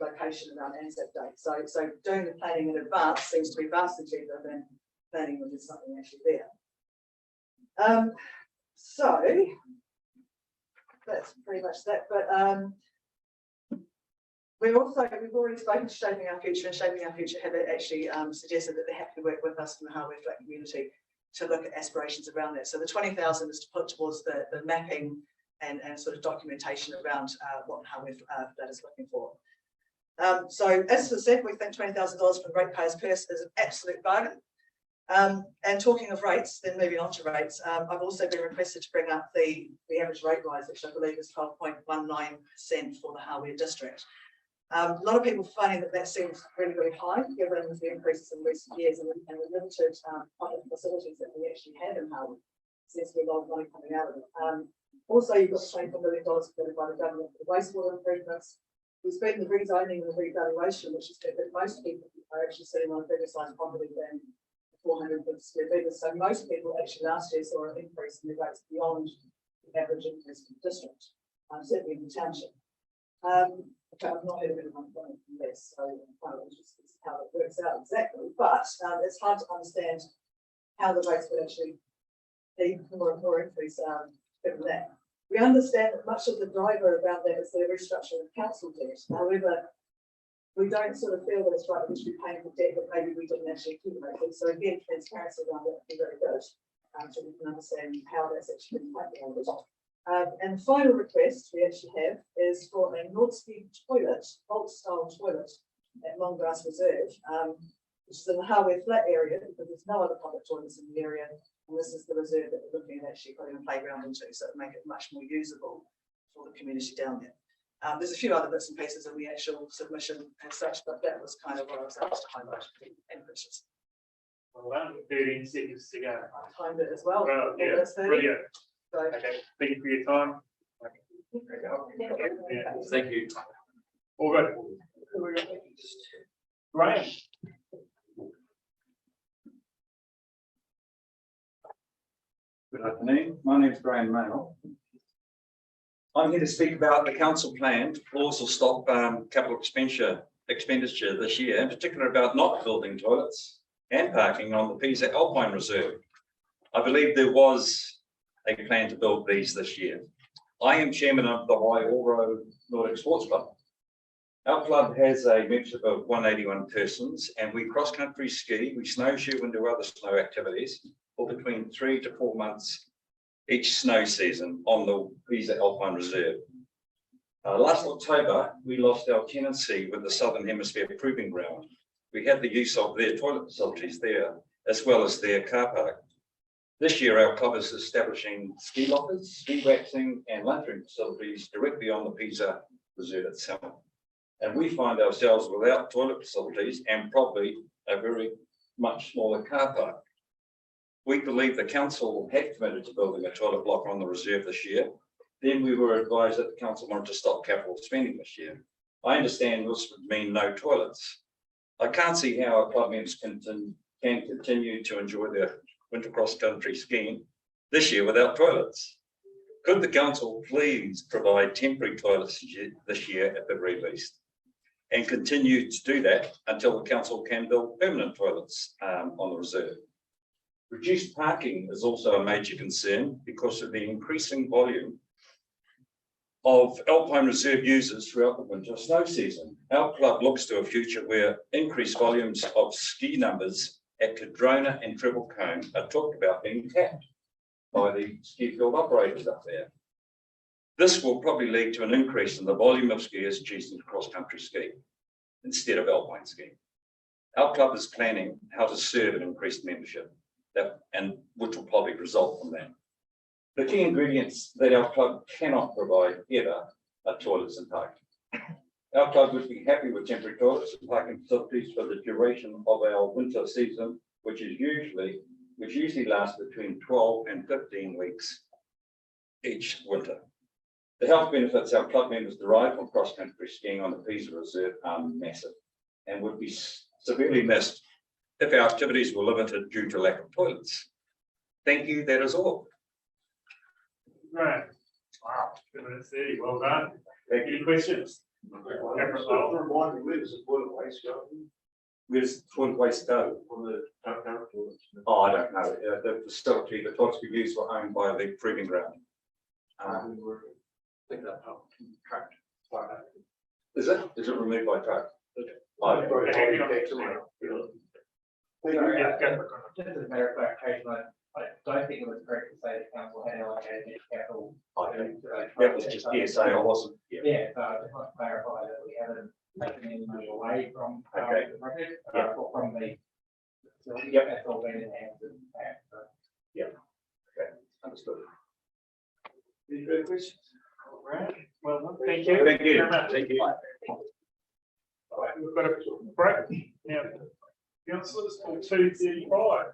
location around Anzac Day. So doing the planning in advance seems to be vastly cheaper than planning when there's something actually there. So that's pretty much that. But we've already spoken to Shaping Our Future, and Shaping Our Future have actually suggested that they're happy to work with us in the Hardware Flat community to look at aspirations around that. So the $20,000 is to put towards the mapping and sort of documentation around what Hardware Flat is looking for. So as I said, we think $20,000 from ratepayers' purse is an absolute bargain. And talking of rates, then moving on to rates, I've also been requested to bring up the average rate rise, which I believe is 12.19% for the Hardware district. A lot of people finding that seems really, really high, given the increases in recent years and the limited public facilities that we actually have in Hardware. Seems to be a lot of money coming out of it. Also, you've got $24 million committed by the government for the wastewater improvements. There's been the rezoning and the revaluation, which is that most people are actually sitting on a bigger size property than 450 square metres. So most people actually last year saw an increase in the rates beyond the average increase in the district, certainly in the township. Okay, I've not heard of anyone going from this, so I'm quite interested in how it works out exactly. But it's hard to understand how the rates would actually be more increase given that. We understand that much of the driver around that is the restructuring of council debt. However, we don't sort of feel that it's right that we should be paying for debt that maybe we didn't actually accumulate with. So again, transparency around that would be very good. So we can understand how that's actually been paying on. And the final request we actually have is for a North-Speed toilet, vault-style toilet at Longgrass Reserve, which is in the Hardware Flat area because there's no other public toilets in the area. And this is the reserve that we're looking at actually putting a playground into, so it'll make it much more usable for the community down there. There's a few other bits and pieces in the actual submission as such, but that was kind of what I was asked to highlight and questions. Well done, 13 seconds to go. I timed it as well. Well, yeah, That's 30. brilliant. So, Okay, thank you for your time. Yeah, Thank you. all good. Graham. Good afternoon. My name is Graham Mail. I'm here to speak about the council plan to pause or stop capital expenditure this year, in particular about not building toilets and parking on the Pisa Alpine Reserve. I believe there was a plan to build these this year. I am chairman of the Waioro Nordic Sports Club. Our club has a membership of 181 persons, and we cross-country ski, we snowshoe and do other snow activities for between 3 to 4 months each snow season on the Pisa Alpine Reserve. Last October, we lost our tenancy with the Southern Hemisphere Proving Ground. We had the use of their toilet facilities there, as well as their car park. This year, our club is establishing ski lockers, ski waxing and lunchroom facilities directly on the Pisa Reserve itself. And we find ourselves without toilet facilities and probably a very much smaller car park. We believe the council had committed to building a toilet block on the reserve this year. Then we were advised that the council wanted to stop capital spending this year. I understand this would mean no toilets. I can't see how our club members can continue to enjoy their winter cross-country skiing this year without toilets. Could the council please provide temporary toilets this year at the very least, and continue to do that until the council can build permanent toilets on the reserve? Reduced parking is also a major concern because of the increasing volume of Alpine Reserve users throughout the winter snow season. Our club looks to a future where increased volumes of ski numbers at Cadrona and Treble Cone are talked about being tapped by the ski field operators up there. This will probably lead to an increase in the volume of skiers choosing to cross-country ski instead of alpine skiing. Our club is planning how to serve an increased membership, and which will probably result from that. The key ingredients that our club cannot provide ever are toilets and parking. Our club would be happy with temporary toilets and parking facilities for the duration of our winter season, which usually lasts between 12 and 15 weeks each winter. The health benefits our club members derive from cross-country skiing on the Pisa Reserve are massive and would be severely missed if our activities were limited due to lack of toilets. Thank you, that is all. Right. Wow, 2:30, well done. Any questions? Where's the toilet waste go? Oh, I don't know. The facility, the toilets we use were owned by the proving ground. Is it removed by truck? Just as a matter of clarification, I don't think it was correct to say the council had allocated any capital. That was just hearsay, I wasn't. Yeah, so I just want to clarify that we haven't taken any money away from the project, or from the facility. Yep. That's all been enhanced in the past. So. Yeah. Okay, understood. Any further questions? All right. Well, thank you. Thank you. Very much. Thank you. All right, we've got a break now. Councillors for 2:35.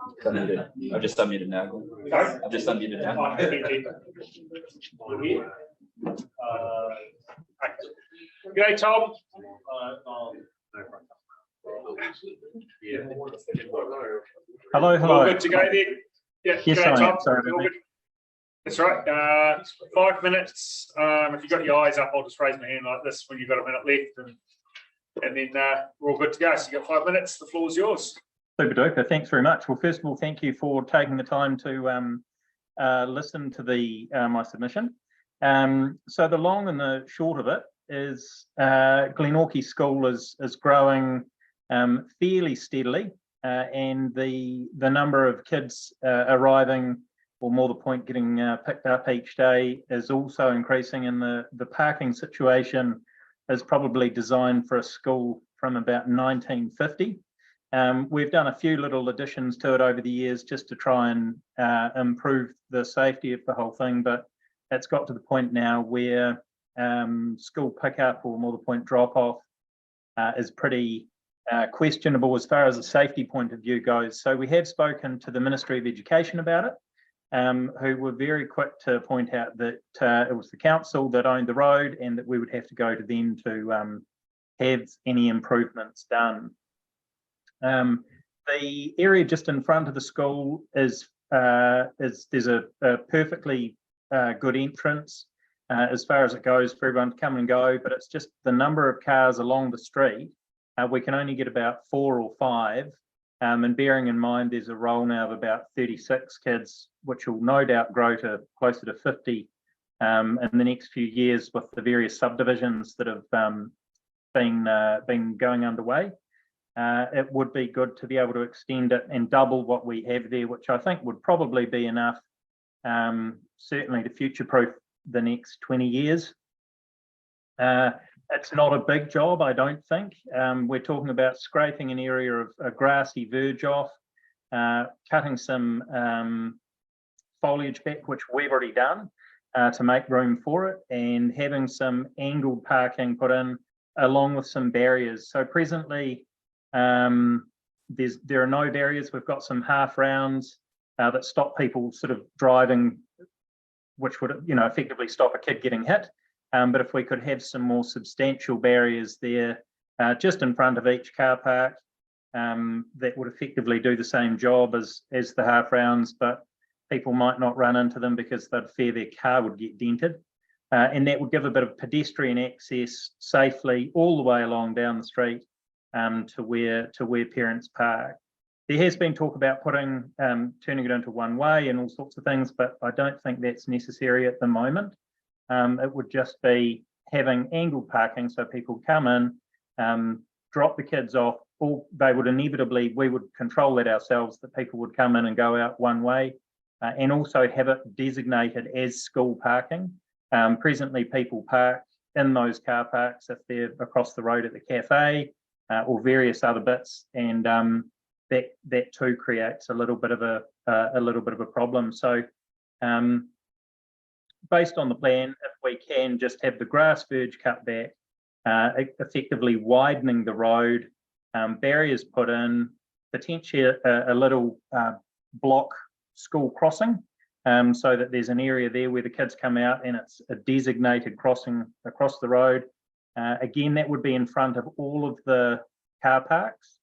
I've just unmuted now. Sorry? I've just unmuted now. Oh, thank you. G'day, Tom. Hello, hello. All good to go then? Yeah, Yes, g'day, I am. Tom. Sorry All about good? That's right. 5 minutes. If you've got your eyes up, I'll just raise my hand like this when you've got a minute left, and then we're all good to go. So you've got 5 minutes. The floor's yours. Super duper. Thanks very much. Well, first of all, thank you for taking the time to listen to my submission. So the long and the short of it is Glenorchy School is growing fairly steadily, and the number of kids arriving, or more the point, getting picked up each day is also increasing, and the parking situation is probably designed for a school from about 1950. We've done a few little additions to it over the years just to try and improve the safety of the whole thing, but it's got to the point now where school pickup, or more the point drop off, is pretty questionable as far as a safety point of view goes. So we have spoken to the Ministry of Education about it, who were very quick to point out that it was the council that owned the road, and that we would have to go to them to have any improvements done. The area just in front of the school is there's a perfectly good entrance as far as it goes for everyone to come and go, but it's just the number of cars along the street. We can only get about 4 or 5, and bearing in mind there's a roll now of about 36 kids, which will no doubt grow to closer to 50 in the next few years with the various subdivisions that have been going underway. It would be good to be able to extend it and double what we have there, which I think would probably be enough, certainly to future-proof the next 20 years. It's not a big job, I don't think. We're talking about scraping an area of a grassy verge off, cutting some foliage back, which we've already done to make room for it, and having some angled parking put in along with some barriers. So presently, there are no barriers. We've got some half rounds that stop people sort of driving, which would, effectively stop a kid getting hit. But if we could have some more substantial barriers there, just in front of each car park, that would effectively do the same job as the half rounds, but people might not run into them because they'd fear their car would get dented. And that would give a bit of pedestrian access safely all the way along down the street to where parents park. There has been talk about turning it into one way and all sorts of things, but I don't think that's necessary at the moment. It would just be having angled parking so people come in, drop the kids off, or they would inevitably, we would control that ourselves, that people would come in and go out one way, and also have it designated as school parking. Presently, people park in those car parks if they're across the road at the cafe or various other bits, and that too creates a little bit of a problem. So based on the plan, if we can just have the grass verge cut back, effectively widening the road, barriers put in, potentially a little block school crossing, so that there's an area there where the kids come out and it's a designated crossing across the road. Again, that would be in front of all of the car parks.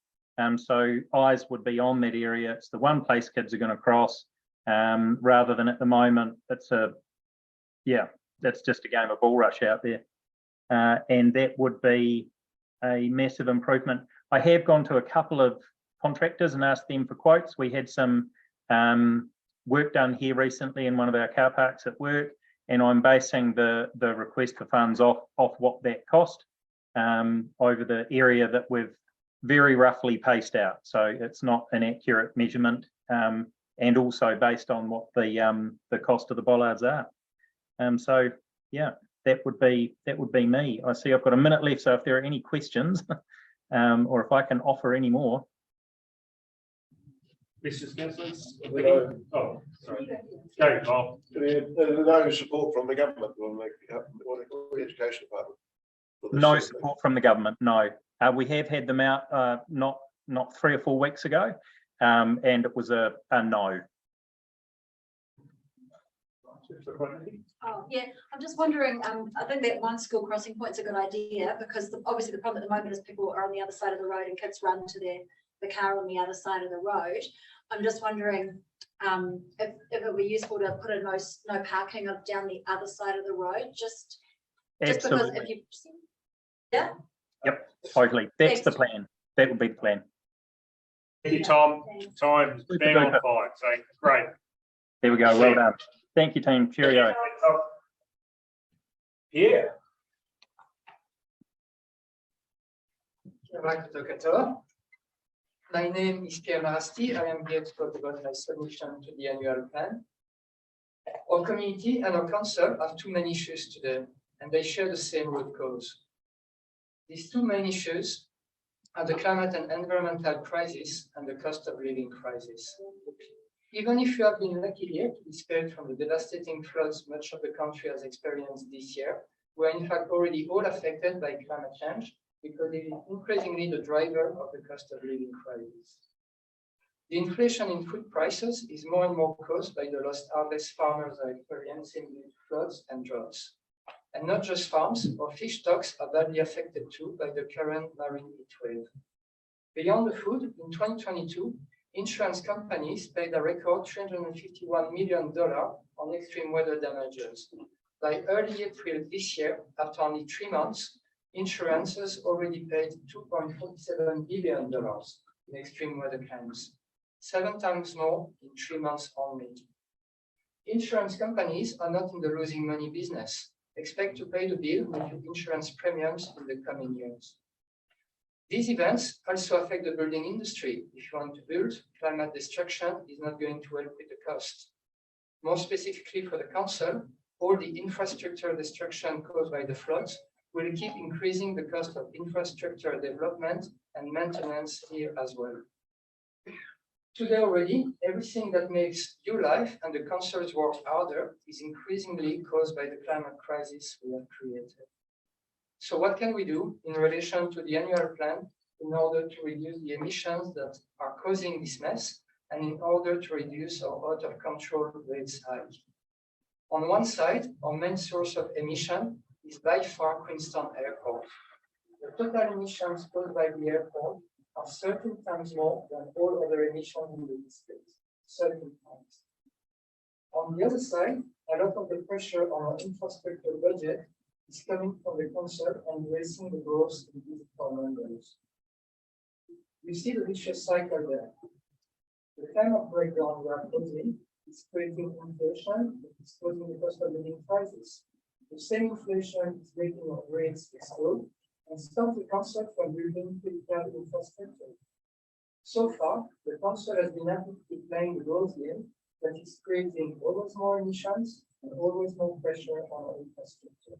So eyes would be on that area. It's the one place kids are going to cross, rather than at the moment, that's just a game of bull rush out there. And that would be a massive improvement. I have gone to a couple of contractors and asked them for quotes. We had some work done here recently in one of our car parks at work, and I'm basing the request for funds off what that cost over the area that we've very roughly paced out. So it's not an accurate measurement, and also based on what the cost of the bollards are. So yeah, that would be me. I see I've got a minute left, so if there are any questions, or if I can offer any more. Mr. Smith, oh, sorry. Go, Bob. No support from the government on the education department? No support from the government, no. We have had them out not 3 or 4 weeks ago, and it was a no. Oh, yeah, I'm just wondering, I think that one school crossing point's a good idea because obviously the problem at the moment is people are on the other side of the road and kids run to the car on the other side of the road. I'm just wondering if it would be useful to put a no parking down the other side of the road, just because if you, yeah. Yep, totally. That's the plan. That would be the plan. Thank you, Tom. Time's bang on 5, so great. There we go. Well done. Thank you, team. Cheerio. Yeah. My name is Pierre Marasti. I am here to talk about my submission to the annual plan. Our community and our council have two main issues today, and they share the same root cause. These two main issues are the climate and environmental crisis and the cost of living crisis. Even if you have been lucky here to be spared from the devastating floods much of the country has experienced this year, we are in fact already all affected by climate change because it is increasingly the driver of the cost of living crisis. The inflation in food prices is more and more caused by the lost harvest farmers are experiencing due to floods and droughts. And not just farms, our fish stocks are badly affected too by the current marine heat wave. Beyond the food, in 2022, insurance companies paid a record $351 million on extreme weather damages. By early April this year, after only 3 months, insurances already paid $2.47 billion in extreme weather claims, 7 times more in 3 months only. Insurance companies are not in the losing money business. Expect to pay the bill with your insurance premiums in the coming years. These events also affect the building industry. If you want to build, climate destruction is not going to help with the cost. More specifically for the council, all the infrastructure destruction caused by the floods will keep increasing the cost of infrastructure development and maintenance here as well. Today already, everything that makes your life and the council's work harder is increasingly caused by the climate crisis we have created. So what can we do in relation to the annual plan in order to reduce the emissions that are causing this mess and in order to reduce our out of control rates high? On one side, our main source of emission is by far Queenstown Airport. The total emissions caused by the airport are 13 times more than all other emissions in the district, 13 times. On the other side, a lot of the pressure on our infrastructure budget is coming from the council and raising the growth in visitor numbers. You see the vicious cycle there. The kind of breakdown we are causing is creating inflation, that is causing the cost of living crisis. The same inflation is making our rates explode and stop the council from building critical infrastructure. So far, the council has been actively playing the growth game that is creating always more emissions and always more pressure on our infrastructure.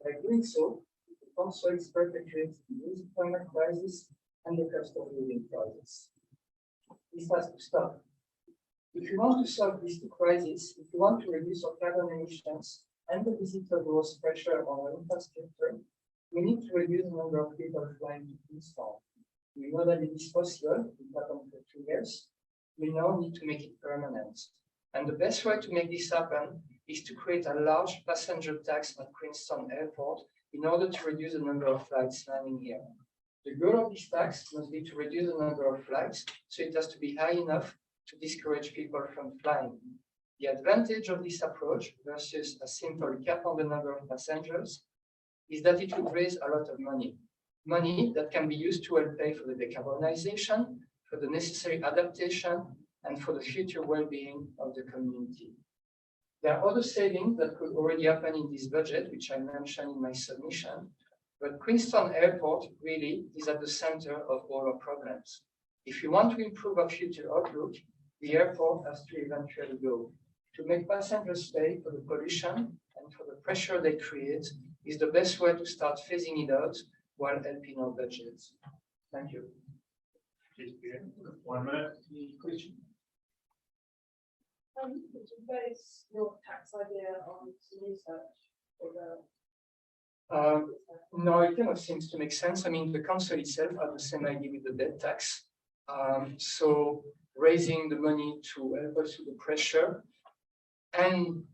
By doing so, the council is perpetuating the climate crisis and the cost of living crisis. This has to stop. If you want to solve these two crises, if you want to reduce our carbon emissions and the visitor growth pressure on our infrastructure, we need to reduce the number of people flying to Queenstown. We know that it is possible, it happened for 2 years. We now need to make it permanent. And the best way to make this happen is to create a large passenger tax at Queenstown Airport in order to reduce the number of flights landing here. The goal of this tax must be to reduce the number of flights, so it has to be high enough to discourage people from flying. The advantage of this approach versus a simple cap on the number of passengers is that it would raise a lot of money. Money that can be used to help pay for the decarbonization, for the necessary adaptation, and for the future well-being of the community. There are other savings that could already happen in this budget, which I mentioned in my submission, but Queenstown Airport really is at the center of all our problems. If you want to improve our future outlook, the airport has to eventually go. To make passengers pay for the pollution and for the pressure they create is the best way to start phasing it out while helping our budgets. Thank you. 1 minute. Question? Would you base your tax idea on some research or No, it kind of seems to make sense. I mean, the council itself had the same idea with the debt tax. So raising the money to help us with the pressure, and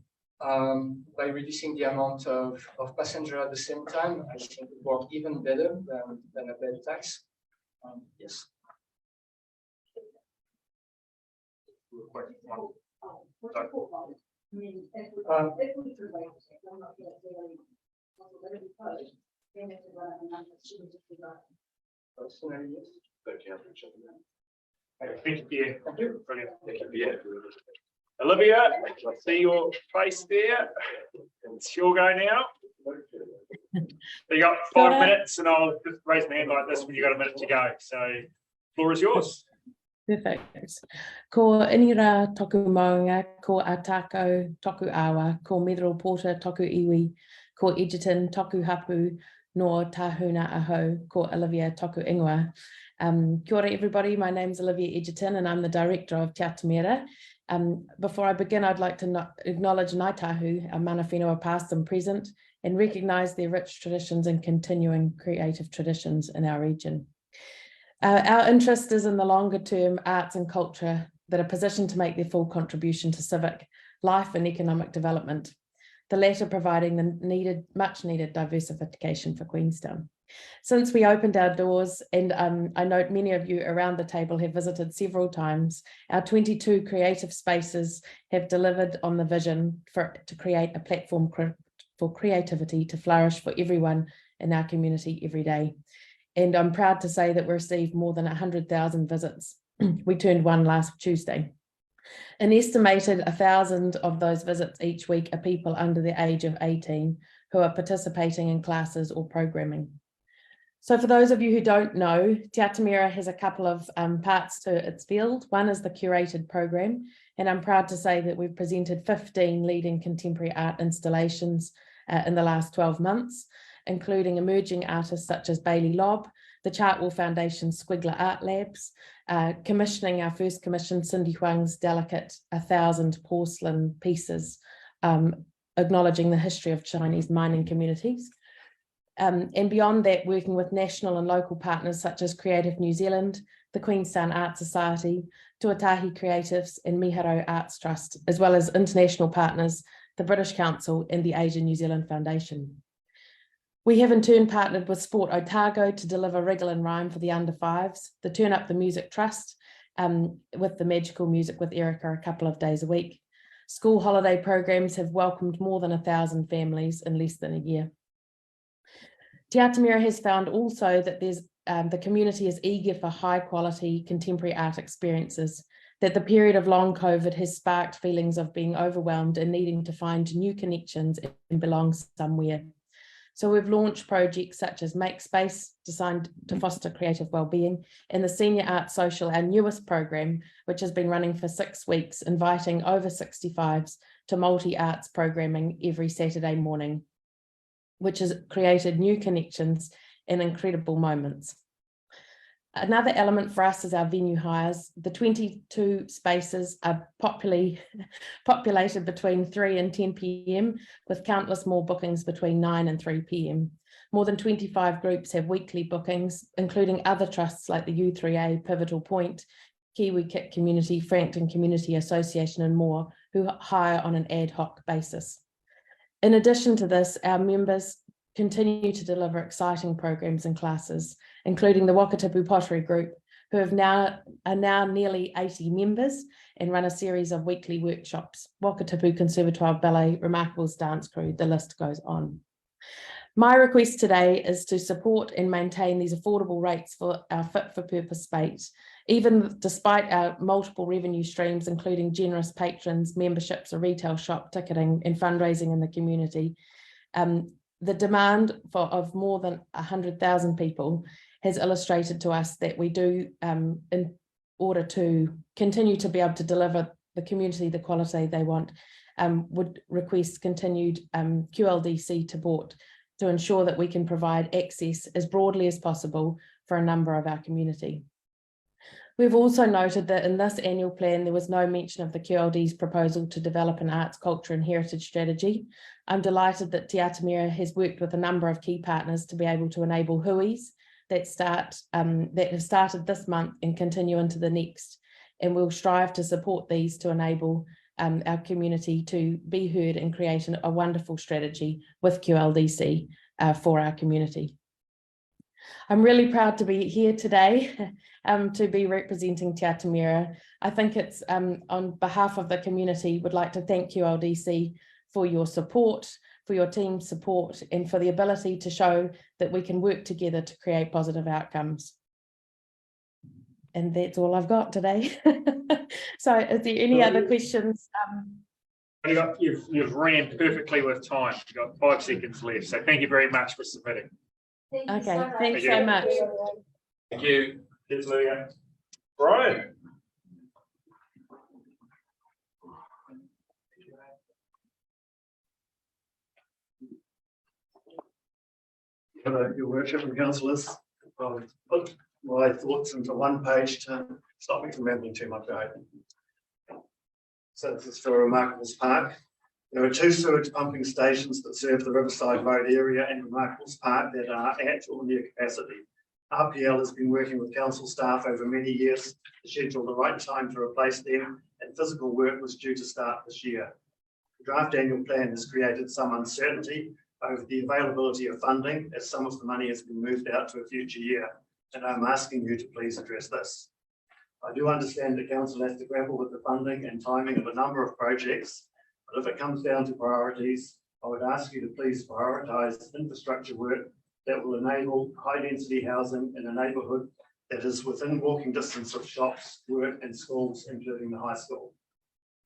by reducing the amount of passenger at the same time, I think it work even better than a bed tax. Yes. Personally, yes. Thank you. Thank you. Brilliant. Thank you. Olivia, I see your face there. It's your go now. You got 5 minutes, and I'll just raise my hand like this when you got a minute to go. So, floor is yours. Perfect. Ko inira toku maunga, ko atako toku awa, ko Medro Porter toku iwi, ko Egerton toku hapu, no tahuna aho, ko Olivia toku ingoa. Kia ora everybody, my name is Olivia Egerton and I'm the director of Te Atamira. Before I begin, I'd like to acknowledge Ngāi Tahu, our mana whenua past and present, and recognise their rich traditions and continuing creative traditions in our region. Our interest is in the longer term arts and culture that are positioned to make their full contribution to civic life and economic development, the latter providing the much needed diversification for Queenstown. Since we opened our doors, and I note many of you around the table have visited several times, our 22 creative spaces have delivered on the vision to create a platform for creativity to flourish for everyone in our community every day. And I'm proud to say that we received more than 100,000 visits. We turned one last Tuesday. An estimated 1,000 of those visits each week are people under the age of 18 who are participating in classes or programming. So for those of you who don't know, Te Atamira has a couple of parts to its field. One is the curated program, and I'm proud to say that we've presented 15 leading contemporary art installations in the last 12 months, including emerging artists such as Bailey Lobb, the Chartwell Foundation Squiggler Art Labs, commissioning our first commission, Cindy Huang's delicate 1,000 porcelain pieces, acknowledging the history of Chinese mining communities. And beyond that, working with national and local partners such as Creative New Zealand, the Queenstown Art Society, Tuatahi Creatives and Miharo Arts Trust, as well as international partners, the British Council and the Asian New Zealand Foundation. We have in turn partnered with Sport Otago to deliver Wriggle and Rhyme for the under fives, the Turn Up the Music Trust with the Magical Music with Erica a couple of days a week. School holiday programs have welcomed more than 1,000 families in less than a year. Te Atamira has found also that the community is eager for high quality contemporary art experiences, that the period of long COVID has sparked feelings of being overwhelmed and needing to find new connections and belong somewhere. So we've launched projects such as Make Space, designed to foster creative wellbeing, and the Senior Arts Social, our newest program, which has been running for 6 weeks, inviting over 65s to multi-arts programming every Saturday morning, which has created new connections and incredible moments. Another element for us is our venue hires. The 22 spaces are populated between 3 and 10 p.m, with countless more bookings between 9 and 3 p.m. More than 25 groups have weekly bookings, including other trusts like the U3A, Pivotal Point, Kiwi Kit Community, Frankton Community Association and more, who hire on an ad hoc basis. In addition to this, our members continue to deliver exciting programs and classes, including the Wakatipu Pottery Group, who are now nearly 80 members and run a series of weekly workshops. Wakatipu Conservatoire Ballet, Remarkables Dance Crew, the list goes on. My request today is to support and maintain these affordable rates for our fit for purpose space, even despite our multiple revenue streams, including generous patrons, memberships, a retail shop, ticketing and fundraising in the community. The demand of more than 100,000 people has illustrated to us that we do, in order to continue to be able to deliver the community the quality they want, would request continued QLDC support to ensure that we can provide access as broadly as possible for a number of our community. We've also noted that in this annual plan, there was no mention of the QLD's proposal to develop an arts, culture and heritage strategy. I'm delighted that Te Atamira has worked with a number of key partners to be able to enable HUIs, that have started this month and continue into the next. And we'll strive to support these to enable our community to be heard and create a wonderful strategy with QLDC for our community. I'm really proud to be here today to be representing Te Atamira. I think it's on behalf of the community, would like to thank QLDC for your support, for your team's support, and for the ability to show that we can work together to create positive outcomes. And that's all I've got today. So is there any other questions? You've ran perfectly with time. You've got 5 seconds left. So thank you very much for submitting. Okay, thanks so much. Thank you. Cheers, Lydia. Brian. Hello, Your Worship and councillors. I'll put my thoughts into one page to stop me from rambling too much. So this is for Remarkables Park. There are 2 sewage pumping stations that serve the Riverside Road area and Remarkables Park that are at or near capacity. RPL has been working with council staff over many years to schedule the right time to replace them, and physical work was due to start this year. The draft annual plan has created some uncertainty over the availability of funding, as some of the money has been moved out to a future year, and I'm asking you to please address this. I do understand that council has to grapple with the funding and timing of a number of projects, but if it comes down to priorities, I would ask you to please prioritise infrastructure work that will enable high-density housing in a neighbourhood that is within walking distance of shops, work and schools, including the high school.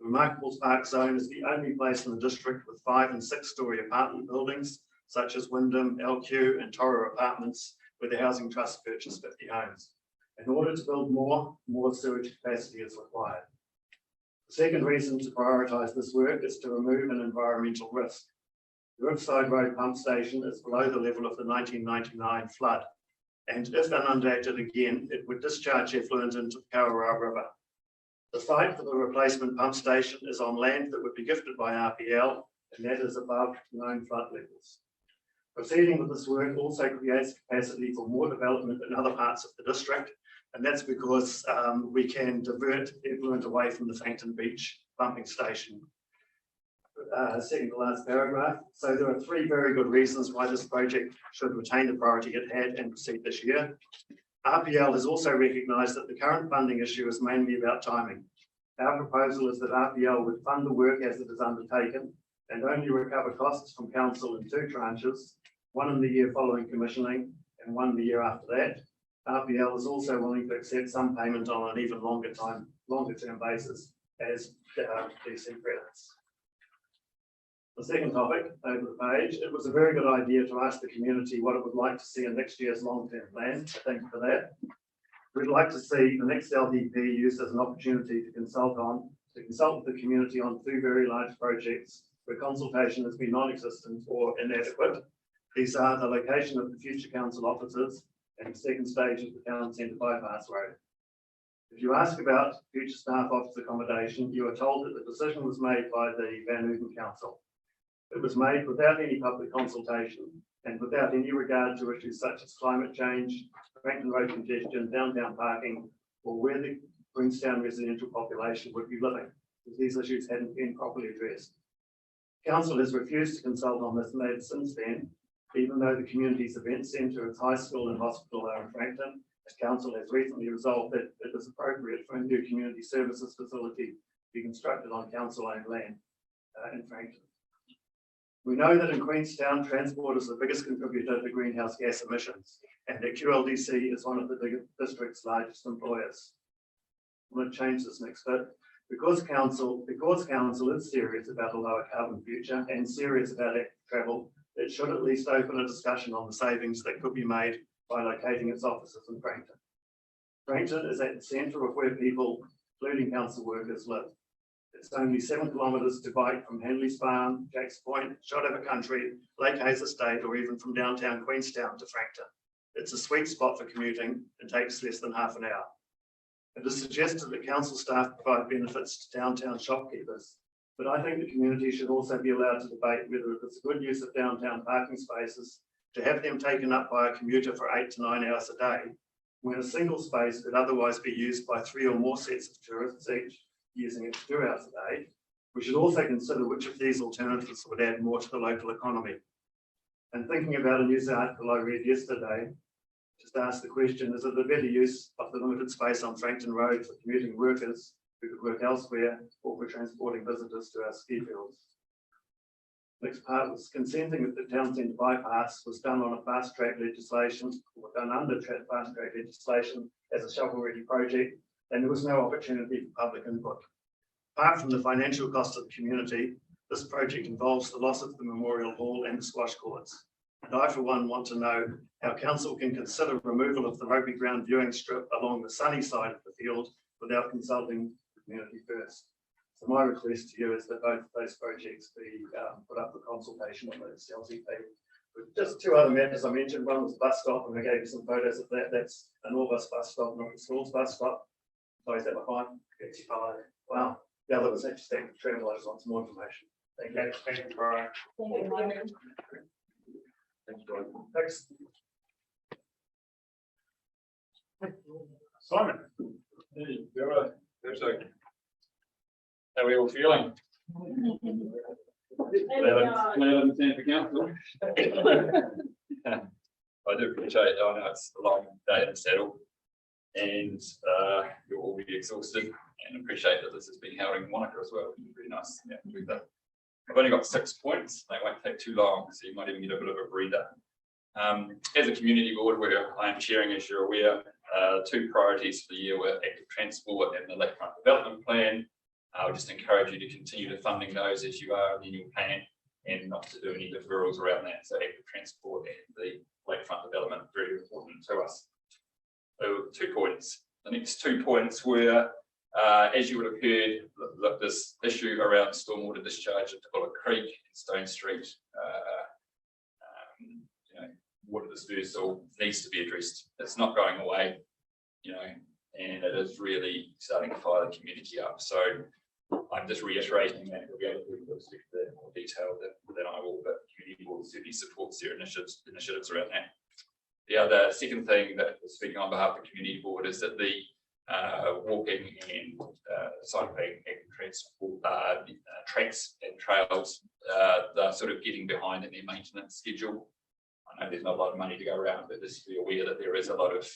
The Remarkables Park zone is the only place in the district with 5- and 6-storey apartment buildings, such as Wyndham, LQ and Torra Apartments, where the Housing Trust purchased 50 homes. In order to build more sewage capacity is required. The second reason to prioritise this work is to remove an environmental risk. The Riverside Road pump station is below the level of the 1999 flood, and if inundated again, it would discharge effluent into the Kawerau River. The site for the replacement pump station is on land that would be gifted by RPL, and that is above known flood levels. Proceeding with this work also creates capacity for more development in other parts of the district, and that's because we can divert effluent away from the Frankton Beach pumping station. Second to last paragraph. So there are 3 very good reasons why this project should retain the priority it had and proceed this year. RPL has also recognised that the current funding issue is mainly about timing. Our proposal is that RPL would fund the work as it is undertaken and only recover costs from council in 2 tranches, one in the year following commissioning and one the year after that. RPL is also willing to accept some payment on an even longer term basis as DC credits. The second topic over the page, it was a very good idea to ask the community what it would like to see in next year's long-term plan. So thank you for that. We'd like to see the next LDP used as an opportunity to consult with the community on 2 very large projects where consultation has been non-existent or inadequate. These are the location of the future council offices and the second stage of the town centre bypass road. If you ask about future staff office accommodation, you are told that the decision was made by the Van Uden Council. It was made without any public consultation and without any regard to issues such as climate change, Frankton Road congestion, downtown parking, or where the Queenstown residential population would be living, because these issues hadn't been properly addressed. Council has refused to consult on this matter since then, even though the community's event centre, its high school and hospital are in Frankton. As council has recently resolved that it is appropriate for a new community services facility to be constructed on council-owned land in Frankton. We know that in Queenstown, transport is the biggest contributor to greenhouse gas emissions, and that QLDC is one of the district's largest employers. I'm going to change this next bit. Because council is serious about a lower carbon future and serious about active travel, it should at least open a discussion on the savings that could be made by locating its offices in Frankton. Frankton is at the centre of where people, including council workers, live. It's only 7 kilometres to bike from Henley's Farm, Jacks Point, Shotover Country, Lake Hayes Estate, or even from downtown Queenstown to Frankton. It's a sweet spot for commuting and takes less than half an hour. It is suggested that council staff provide benefits to downtown shopkeepers, but I think the community should also be allowed to debate whether it's a good use of downtown parking spaces to have them taken up by a commuter for 8 to 9 hours a day, when a single space could otherwise be used by 3 or more sets of tourists each using it 2 hours a day, we should also consider which of these alternatives would add more to the local economy. And thinking about a news article I read yesterday, just ask the question, is it a better use of the limited space on Frankton Road for commuting workers who could work elsewhere, or for transporting visitors to our ski fields? Next part was consenting that the town centre bypass was done on a fast track legislation, or done under fast track legislation as a shovel ready project, and there was no opportunity for public input. Apart from the financial cost of the community, this project involves the loss of the Memorial Hall and the squash courts. And I, for one, want to know how council can consider removal of the rugby ground viewing strip along the sunny side of the field without consulting the community first. So my request to you is that both of those projects be put up for consultation on the LCP. Just 2 other matters I mentioned. One was the bus stop, and I gave you some photos of that. That's an all-bus bus stop, not the schools bus stop. Sorry, is that my fine? Wow. The other was actually taking the travelers on some more information. Thank you. Thank you, Brian. Thanks. Simon. Hey, you're right. There's a. How are we all feeling? 11 for council. I do appreciate it. I know it's a long day to settle, and you'll all be exhausted, and appreciate that this has been held in Wānaka as well. It's really nice. Yeah, do that. I've only got 6 points. They won't take too long, so you might even get a bit of a breather. As a community board where I am chairing, as you're aware, 2 priorities for the year were active transport and the lakefront development plan. I would just encourage you to continue to funding those as you are in your plan, and not to do any deferrals around that. So active transport and the lakefront development, very important to us. So 2 points. The next 2 points were, as you would have heard, this issue around stormwater discharge at Bullock Creek and Stone Street, water dispersal needs to be addressed. It's not going away, and it is really starting to fire the community up. So I'm just reiterating that we'll be able to speak to that in more detail than I will, but the community will certainly support their initiatives around that. The other second thing that we're speaking on behalf of the community board is that the walking and cycling and transport tracks and trails, they're sort of getting behind in their maintenance schedule. I know there's not a lot of money to go around, but just be aware that there is a lot of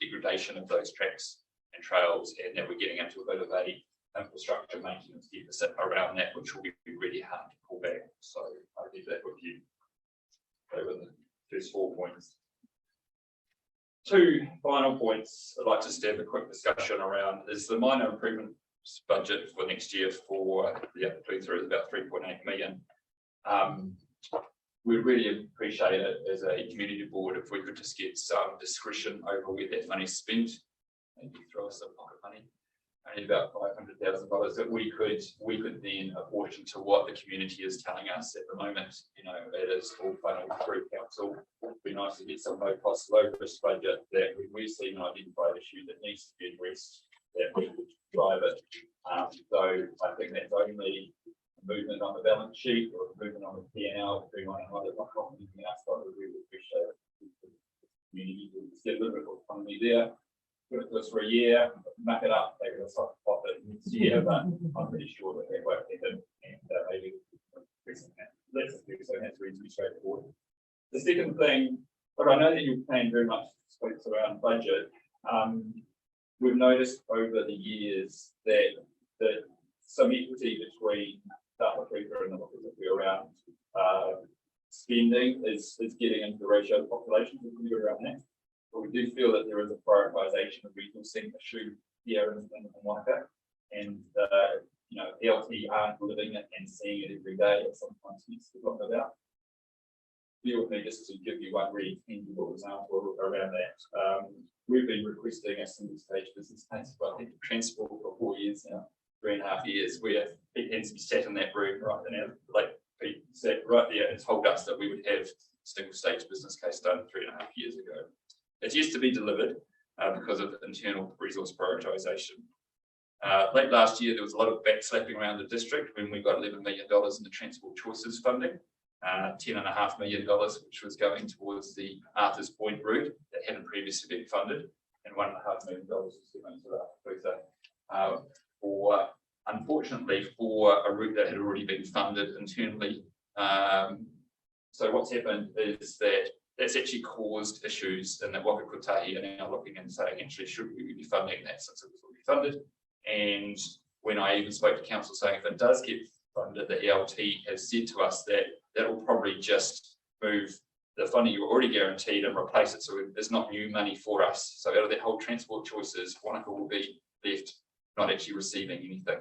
degradation of those tracks and trails, and that we're getting into a bit of a infrastructure maintenance deficit around that, which will be really hard to pull back. So I'll leave that with you. Over the first 4 points. 2 final points I'd like to have a quick discussion around is the minor improvement budget for next year for the through is about 3.8 million. We really appreciate it as a community board if we could just get some discretion over where that money's spent. Maybe throw us some pocket money, only about $500,000 that we could then apportion to what the community is telling us at the moment. It is all funneled through council. It'd be nice to get some low cost, low risk budget that we've seen an identified issue that needs to be addressed, that we would drive it. So I think that's only movement on the balance sheet or movement on the P&L, doing on another anything else, but we would appreciate it. Community would get a little bit of economy there. Put it to us for a year, muck it up, take it a soft profit next year, but I'm pretty sure that that won't happen, and maybe let's do so. That's reasonably straightforward. The second thing, but I know that you're paying very much speaks around budget. We've noticed over the years that some equity between South Africa and the locality around spending is getting into the ratio of population around that. But we do feel that there is a prioritisation of regional centre issue here in Wānaka, and LT aren't living it and seeing it every day. It sometimes gets forgotten about. Bear with me just to give you one really tangible example around that. We've been requesting a single stage business case for transport for 4 years now, 3.5 years, where Pete Hensby sat in that room right now, like Pete sat right there and told us that we would have single stage business case done 3.5 years ago. It's yet to be delivered because of internal resource prioritisation. Late last year, there was a lot of backslapping around the district when we got $11 million in the transport choices funding. $10.5 million, which was going towards the Arthur's Point route that hadn't previously been funded, and $1.5 million was going to that. For unfortunately for a route that had already been funded internally. So what's happened is that that's actually caused issues in that Waka Kotahi are now looking and saying, actually, should we be funding that since it was already funded? And when I even spoke to council saying if it does get funded, the ELT has said to us that that will probably just move the funding you already guaranteed and replace it. So there's not new money for us. So out of that whole transport choices, Wānaka will be left not actually receiving anything.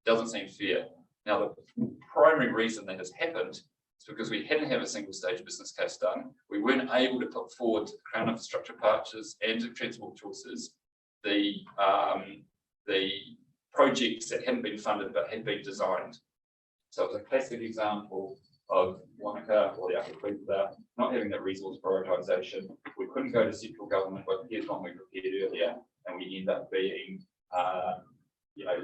Doesn't seem fair. Now, the primary reason that has happened is because we hadn't have a single stage business case done. We weren't able to put forward Crown Infrastructure Partners and transport choices, the projects that hadn't been funded but had been designed. So it was a classic example of Wānaka or the Upper Queenstown not having that resource prioritisation. We couldn't go to central government, but here's one we prepared earlier, and we end up being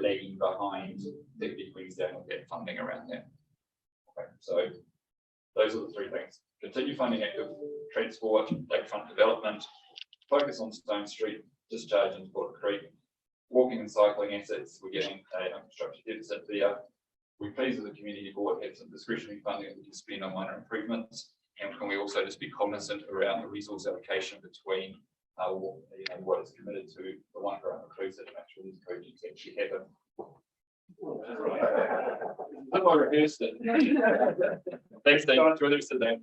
lagging behind particularly Queenstown with that funding around that. Okay, so those are the three things. Continue funding active transport, lakefront development, focus on Stone Street, discharge into Porter Creek, walking and cycling assets, we're getting an infrastructure deficit there. We're pleased with the community board have some discretionary funding that we can spend on minor improvements. And can we also just be cognizant around the resource allocation between what is committed to the Wānaka inclusive to make sure these projects actually happen. I rehearsed it. Thanks, Dave. Enjoy the rest of the day.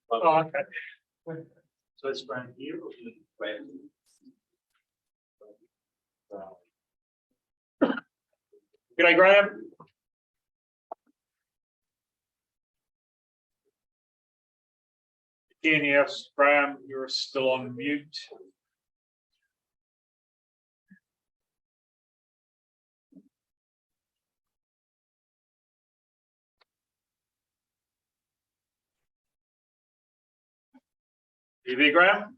Oh, okay. So it's brand here or brand? G'day, Graham. Again, yes, Graham, you're still on mute. You there, Graham?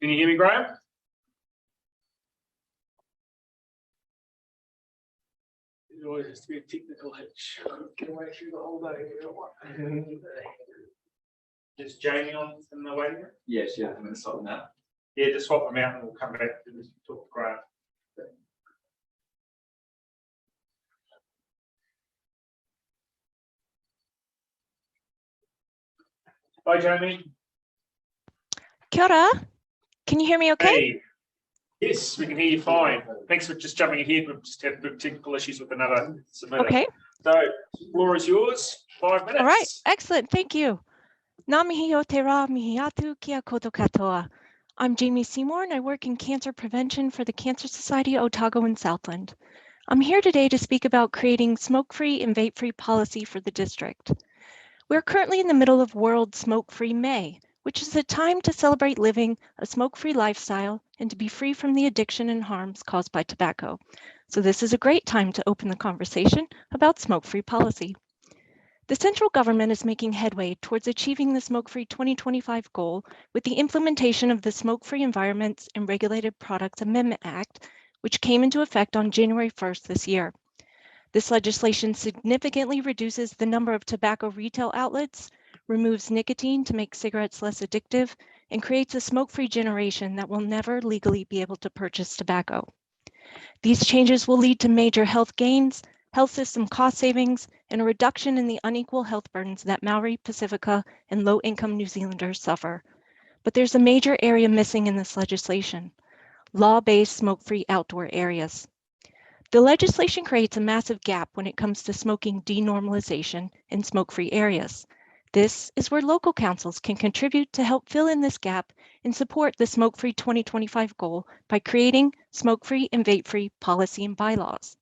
Can you hear me, Graham? It always has to be a technical hitch. Get away through the whole day. Is Jamie on in the waiting room? Yes, yeah, I'm going to swap them out. Yeah, just swap them out and we'll come back and just talk to Graham. Hi, Jamie. Kia ora. Can you hear me okay? Hey. Yes, we can hear you fine. Thanks for just jumping ahead. We've just had technical issues with another submitter. Okay. So, floor is yours. 5 minutes. All right. Excellent. Thank you. Ngā mihi o te rā mihi atu kia koutou katoa. I'm Jamie Seymour and I work in cancer prevention for the Cancer Society Otago and Southland. I'm here today to speak about creating smoke-free and vape-free policy for the district. We're currently in the middle of World Smoke-Free May, which is a time to celebrate living a smoke-free lifestyle and to be free from the addiction and harms caused by tobacco. So this is a great time to open the conversation about smoke-free policy. The central government is making headway towards achieving the Smoke-Free 2025 goal with the implementation of the Smoke-Free Environments and Regulated Products Amendment Act, which came into effect on January 1st this year. This legislation significantly reduces the number of tobacco retail outlets, removes nicotine to make cigarettes less addictive, and creates a smoke-free generation that will never legally be able to purchase tobacco. These changes will lead to major health gains, health system cost savings, and a reduction in the unequal health burdens that Maori, Pacifica, and low-income New Zealanders suffer. But there's a major area missing in this legislation: law-based smoke-free outdoor areas. The legislation creates a massive gap when it comes to smoking denormalization in smoke-free areas. This is where local councils can contribute to help fill in this gap and support the Smoke-Free 2025 goal by creating smoke-free and vape-free policy and bylaws.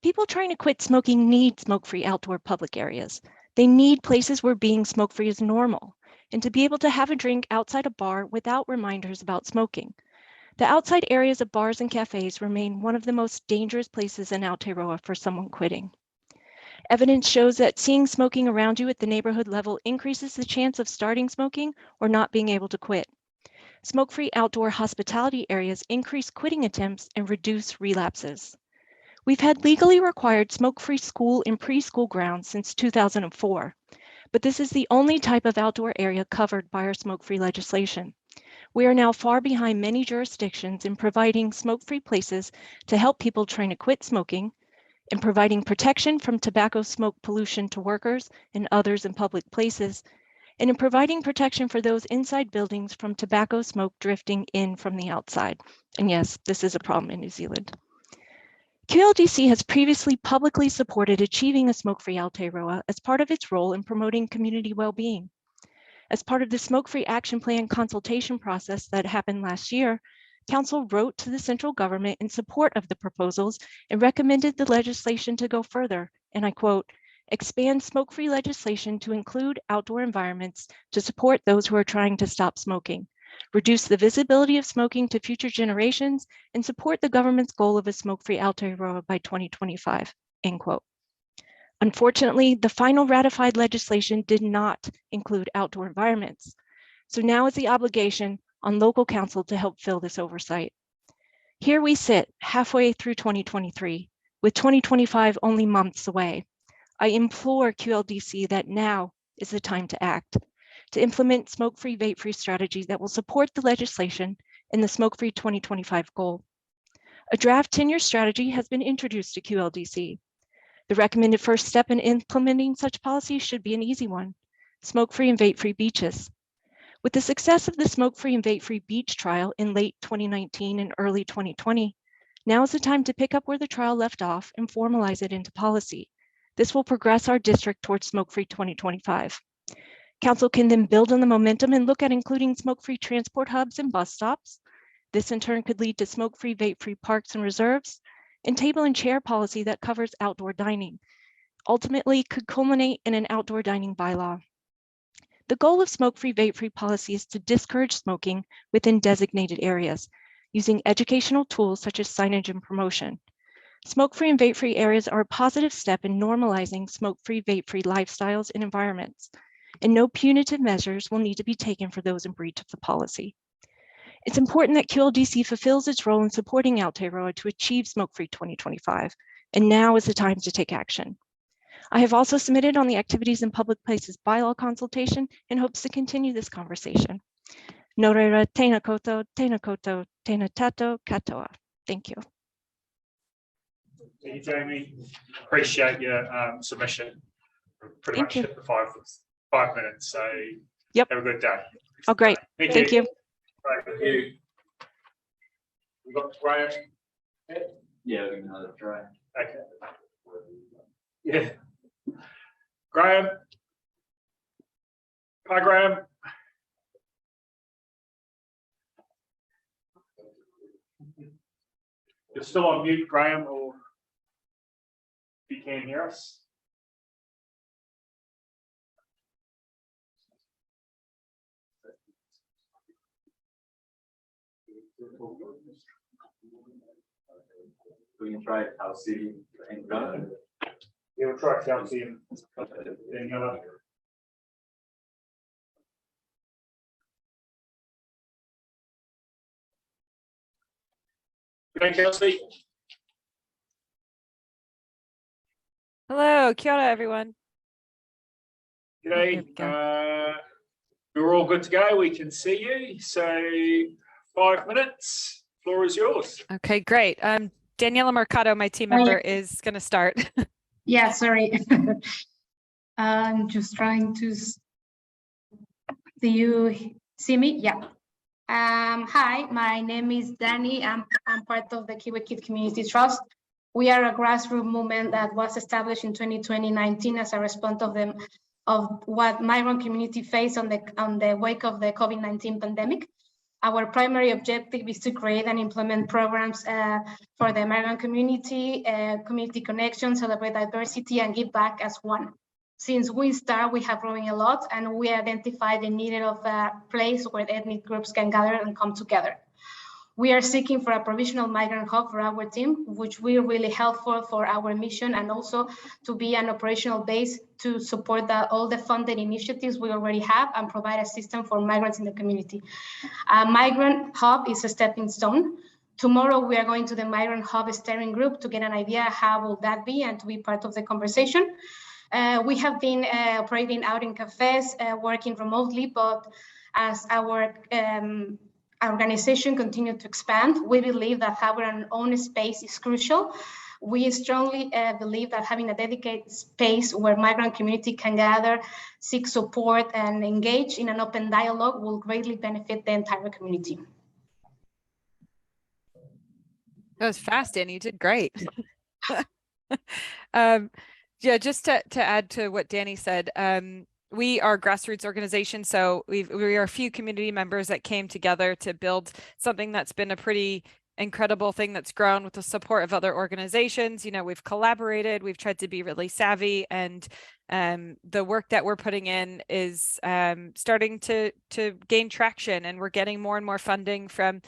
People trying to quit smoking need smoke-free outdoor public areas. They need places where being smoke-free is normal, and to be able to have a drink outside a bar without reminders about smoking. The outside areas of bars and cafes remain one of the most dangerous places in Aotearoa for someone quitting. Evidence shows that seeing smoking around you at the neighborhood level increases the chance of starting smoking or not being able to quit. Smoke-free outdoor hospitality areas increase quitting attempts and reduce relapses. We've had legally required smoke-free school and preschool grounds since 2004, but this is the only type of outdoor area covered by our smoke-free legislation. We are now far behind many jurisdictions in providing smoke-free places to help people trying to quit smoking, in providing protection from tobacco smoke pollution to workers and others in public places, and in providing protection for those inside buildings from tobacco smoke drifting in from the outside. And yes, this is a problem in New Zealand. QLDC has previously publicly supported achieving a smoke-free Aotearoa as part of its role in promoting community well-being. As part of the Smoke-Free Action Plan consultation process that happened last year, Council wrote to the central government in support of the proposals and recommended the legislation to go further, and I quote, expand smoke-free legislation to include outdoor environments to support those who are trying to stop smoking, reduce the visibility of smoking to future generations, and support the government's goal of a smoke-free Aotearoa by 2025, end quote. Unfortunately, the final ratified legislation did not include outdoor environments. So now is the obligation on local council to help fill this oversight. Here we sit halfway through 2023, with 2025 only months away. I implore QLDC that now is the time to act, to implement smoke-free, vape-free strategies that will support the legislation and the smoke-free 2025 goal. A draft 10-year strategy has been introduced to QLDC. The recommended first step in implementing such policies should be an easy one: smoke-free and vape-free beaches. With the success of the smoke-free and vape-free beach trial in late 2019 and early 2020, now is the time to pick up where the trial left off and formalize it into policy. This will progress our district towards smoke-free 2025. Council can then build on the momentum and look at including smoke-free transport hubs and bus stops. This in turn could lead to smoke-free, vape-free parks and reserves, and table and chair policy that covers outdoor dining. Ultimately, could culminate in an outdoor dining bylaw. The goal of smoke-free, vape-free policy is to discourage smoking within designated areas, using educational tools such as signage and promotion. Smoke-free and vape-free areas are a positive step in normalizing smoke-free, vape-free lifestyles and environments, and no punitive measures will need to be taken for those in breach of the policy. It's important that QLDC fulfills its role in supporting Aotearoa to achieve smoke-free 2025, and now is the time to take action. I have also submitted on the Activities in Public Places bylaw consultation and hopes to continue this conversation. Nō reira, tēnā koutou, tēnā tātou katoa. Thank you. Thank you, Jamie. Appreciate your submission. Pretty much hit the 5 minutes, so yep. Have a good day. Oh, great. Thank you. Right, thank you. We've got Graham. Yeah, we're gonna have a try. Okay. Yeah. Graham. Hi, Graham. You're still on mute, Graham, or if you can hear us. We can try House City and Ghana. Yeah, we'll try House City and Ghana. Good day, Kelsey. Hello, kia ora, everyone. G'day. We're all good to go. We can see you. So 5 minutes. Floor is yours. Okay, great. Daniela Mercado, my team member, is going to start. Yeah, sorry. I'm just trying to. Do you see me? Yeah. Hi, my name is Danny. I'm part of the Kiwi Kid Community Trust. We are a grassroots movement that was established in 2019 as a response of what migrant community faced on the wake of the COVID-19 pandemic. Our primary objective is to create and implement programs for the migrant community, community connection, celebrate diversity, and give back as one. Since we start, we have grown a lot, and we identified the need of a place where ethnic groups can gather and come together. We are seeking for a provisional migrant hub for our team, which will really helpful for our mission and also to be an operational base to support all the funded initiatives we already have and provide assistance for migrants in the community. A migrant hub is a stepping stone. Tomorrow we are going to the migrant hub steering group to get an idea how will that be and to be part of the conversation. We have been operating out in cafes, working remotely, but as our organization continues to expand, we believe that having our own space is crucial. We strongly believe that having a dedicated space where migrant community can gather, seek support, and engage in an open dialogue will greatly benefit the entire community. That was fast, Danny. You did great. Yeah, just to add to what Danny said, we are a grassroots organization, so we are a few community members that came together to build something that's been a pretty incredible thing that's grown with the support of other organizations. You know, we've collaborated, we've tried to be really savvy, and the work that we're putting in is starting to gain traction, and we're getting more and more funding from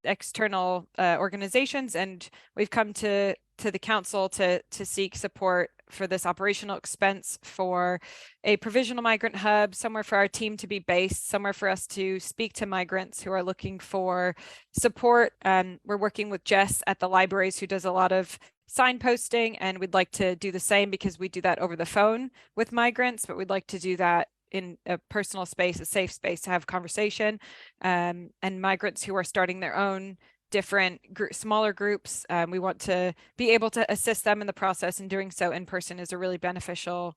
external organizations, and we've come to the council to seek support for this operational expense for a provisional migrant hub, somewhere for our team to be based, somewhere for us to speak to migrants who are looking for support. We're working with Jess at the libraries, who does a lot of signposting, and we'd like to do the same because we do that over the phone with migrants, but we'd like to do that in a personal space, a safe space to have conversation. And migrants who are starting their own different smaller groups, we want to be able to assist them in the process, and doing so in person is a really beneficial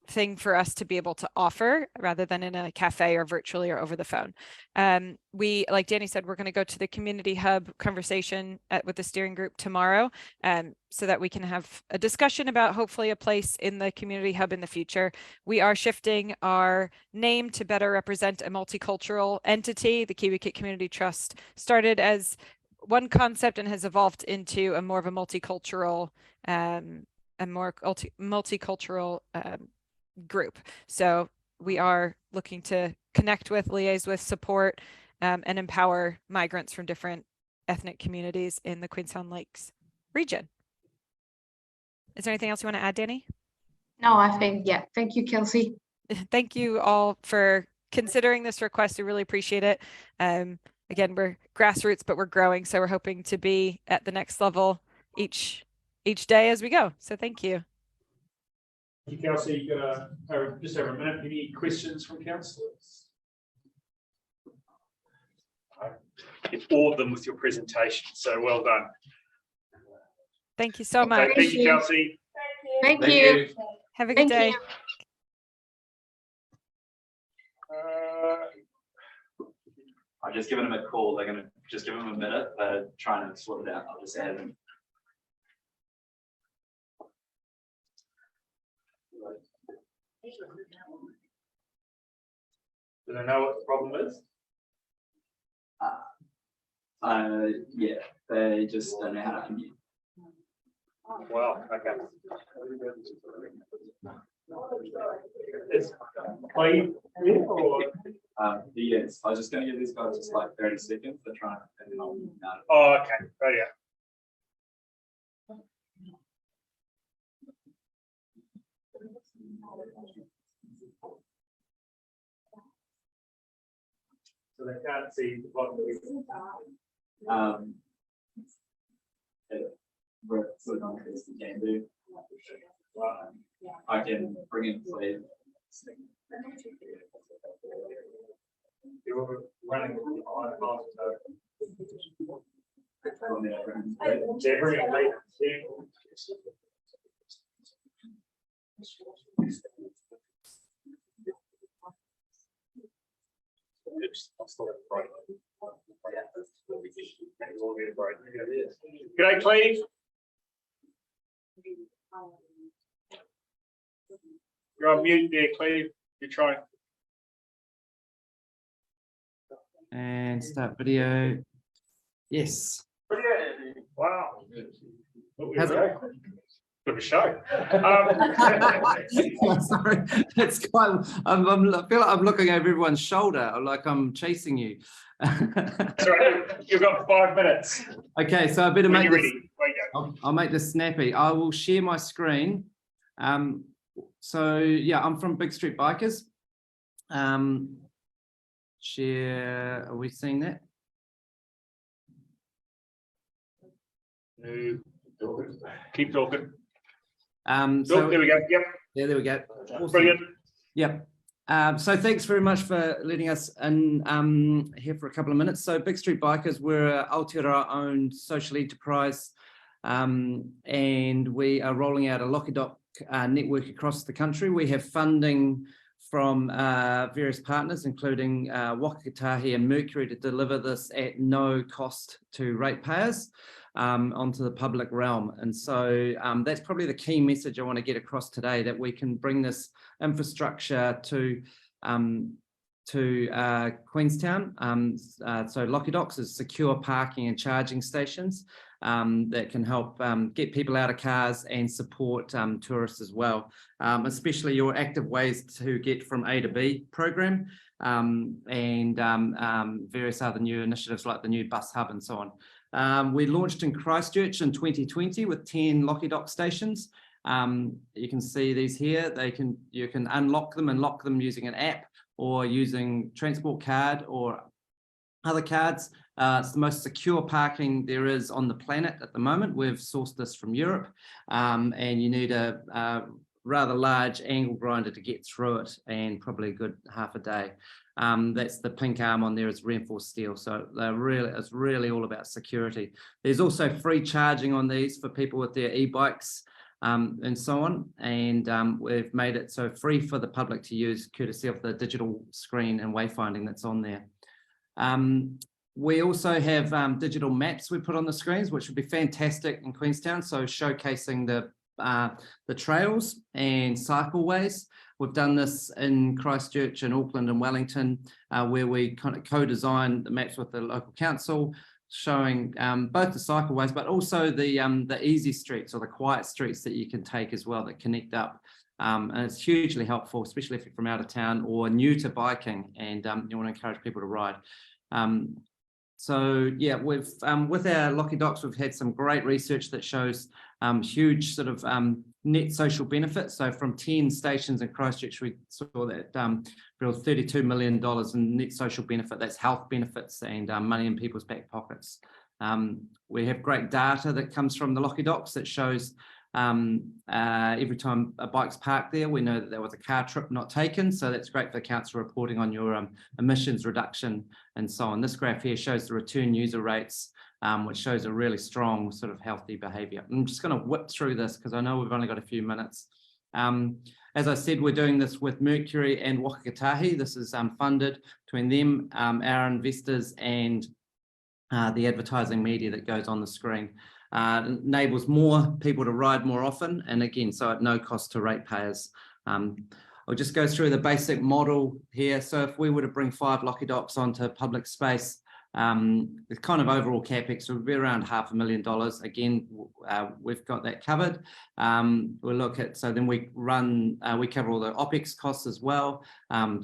thing for us to be able to offer, rather than in a cafe or virtually or over the phone. We, like Danny said, we're going to go to the community hub conversation with the steering group tomorrow, so that we can have a discussion about hopefully a place in the community hub in the future. We are shifting our name to better represent a multicultural entity. The Kiwi Kit Community Trust started as one concept and has evolved into a more of a multicultural group. So we are looking to connect with, liaise with, support, and empower migrants from different ethnic communities in the Queenstown Lakes region. Is there anything else you want to add, Danny? No, I think, yeah. Thank you, Kelsey. Thank you all for considering this request. We really appreciate it. Again, we're grassroots, but we're growing, so we're hoping to be at the next level each day as we go. So thank you. Thank you, Kelsey. You've got just over a minute. Any questions from councillors? Get all of them with your presentation, so well done. Thank you so much. Thank you, Kelsey. Thank you. Have a good day. I've just given them a call. They're going to just give them a minute. They're trying to sort it out. I'll just add them. Do they know what the problem is? Yeah, they just don't know how to unmute. Wow, okay. It's clean. Yes, I was just going to give these guys just like 30 seconds to try and then I'll mute out. Oh, okay. Right, yeah. So they can't see the bottom of it. We're sort of on this we can do. I can bring in play. You're running with the iPhone, so G'day, Cleve. You're on mute there, Cleve. You're trying. And start video. Yes. Wow. How's it? Bit of a show. Sorry, it's quite. I feel like I'm looking over everyone's shoulder, like I'm chasing you. Sorry, you've got 5 minutes. Okay, so I better When make you're this. ready, there you go. I'll make this snappy. I will share my screen. So yeah, I'm from Big Street Bikers. Share. Are we seeing that? No, keep talking. So there we go. Yep. Yeah, there we go. Awesome. Brilliant. Yep. So thanks very much for letting us in here for a couple of minutes. So Big Street Bikers, we're a Aotearoa-owned social enterprise, and we are rolling out a Locky Dock network across the country. We have funding from various partners, including Wakatahi and Mercury, to deliver this at no cost to ratepayers onto the public realm. And so that's probably the key message I want to get across today, that we can bring this infrastructure to Queenstown. So Locky Docks is secure parking and charging stations that can help get people out of cars and support tourists as well, especially your active ways to get from A to B program, and various other new initiatives like the new bus hub and so on. We launched in Christchurch in 2020 with 10 Locky Dock stations. You can see these here. You can unlock them and lock them using an app or using transport card or other cards. It's the most secure parking there is on the planet at the moment. We've sourced this from Europe, and you need a rather large angle grinder to get through it, and probably a good half a day. That's the pink arm on there, is reinforced steel. So it's really all about security. There's also free charging on these for people with their e-bikes and so on. And we've made it so free for the public to use, courtesy of the digital screen and wayfinding that's on there. We also have digital maps we put on the screens, which would be fantastic in Queenstown. So showcasing the trails and cycleways. We've done this in Christchurch and Auckland and Wellington, where we kind of co-designed the maps with the local council, showing both the cycleways, but also the easy streets or the quiet streets that you can take as well that connect up. And it's hugely helpful, especially if you're from out of town or new to biking and you want to encourage people to ride. So yeah, we've with our Locky Docks, we've had some great research that shows huge sort of net social benefits. So from 10 stations in Christchurch, we saw that build $32 million in net social benefit. That's health benefits and money in people's back pockets. We have great data that comes from the Locky Docks that shows every time a bike's parked there, we know that there was a car trip not taken. So that's great for the council reporting on your emissions reduction and so on. This graph here shows the return user rates, which shows a really strong sort of healthy behavior. I'm just going to whip through this because I know we've only got a few minutes. As I said, we're doing this with Mercury and Wakatahi. This is funded between them, our investors, and the advertising media that goes on the screen. Enables more people to ride more often, and again, so at no cost to ratepayers. I'll just go through the basic model here. So if we were to bring 5 Locky Docks onto public space, the kind of overall capex would be around $500,000. Again, we've got that covered. We'll look at, so then we cover all the OPEX costs as well,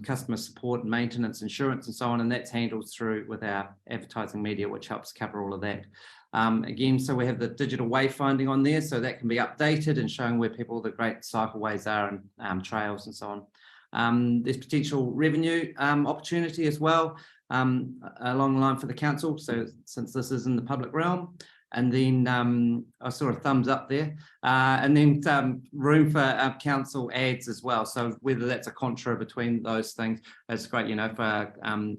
customer support, maintenance, insurance, and so on, and that's handled through with our advertising media, which helps cover all of that. Again, so we have the digital wayfinding on there, so that can be updated and showing where the great cycleways are and trails and so on. There's potential revenue opportunity as well along the line for the council, so since this is in the public realm. And then I saw a thumbs up there, and then room for council ads as well. So whether that's a contra between those things, that's great, you know, for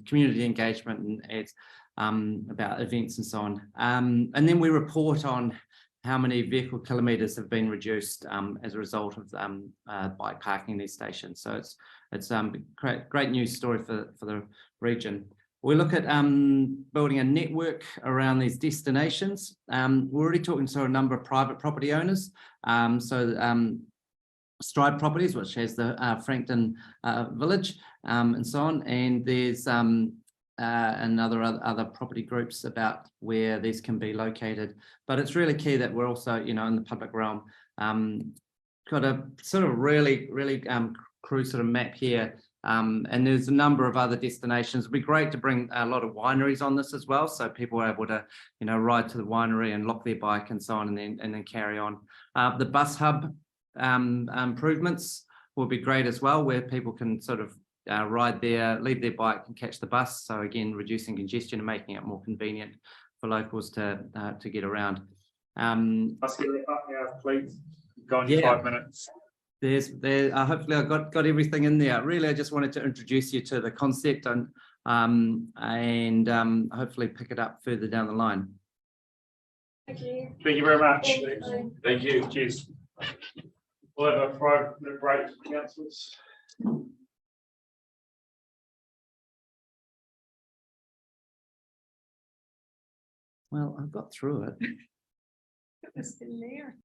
community engagement and ads. About events and so on. And then we report on how many vehicle kilometres have been reduced as a result of bike parking in these stations. So it's great news story for the region. We look at building a network around these destinations. We're already talking to a number of private property owners. Stride Properties, which has the Frankton Village and so on. And there's and other property groups about where these can be located. But it's really key that we're also, you know, in the public realm, got a sort of really crude sort of map here. And there's a number of other destinations. It'd be great to bring a lot of wineries on this as well, so people are able to, you know, ride to the winery and lock their bike and so on, and then carry on. The bus hub improvements will be great as well, where people can sort of ride there, leave their bike and catch the bus. So again, reducing congestion and making it more convenient for locals to get around. Let's get it up now, please. Go on, Yeah. 5 minutes. Hopefully I got everything in there. Really, I just wanted to introduce you to the concept and hopefully pick it up further down the line. Thank you. Thank you very much. Thank you. Cheers. We'll have a 5-minute break, councillors. Well, I got through it. It's in there.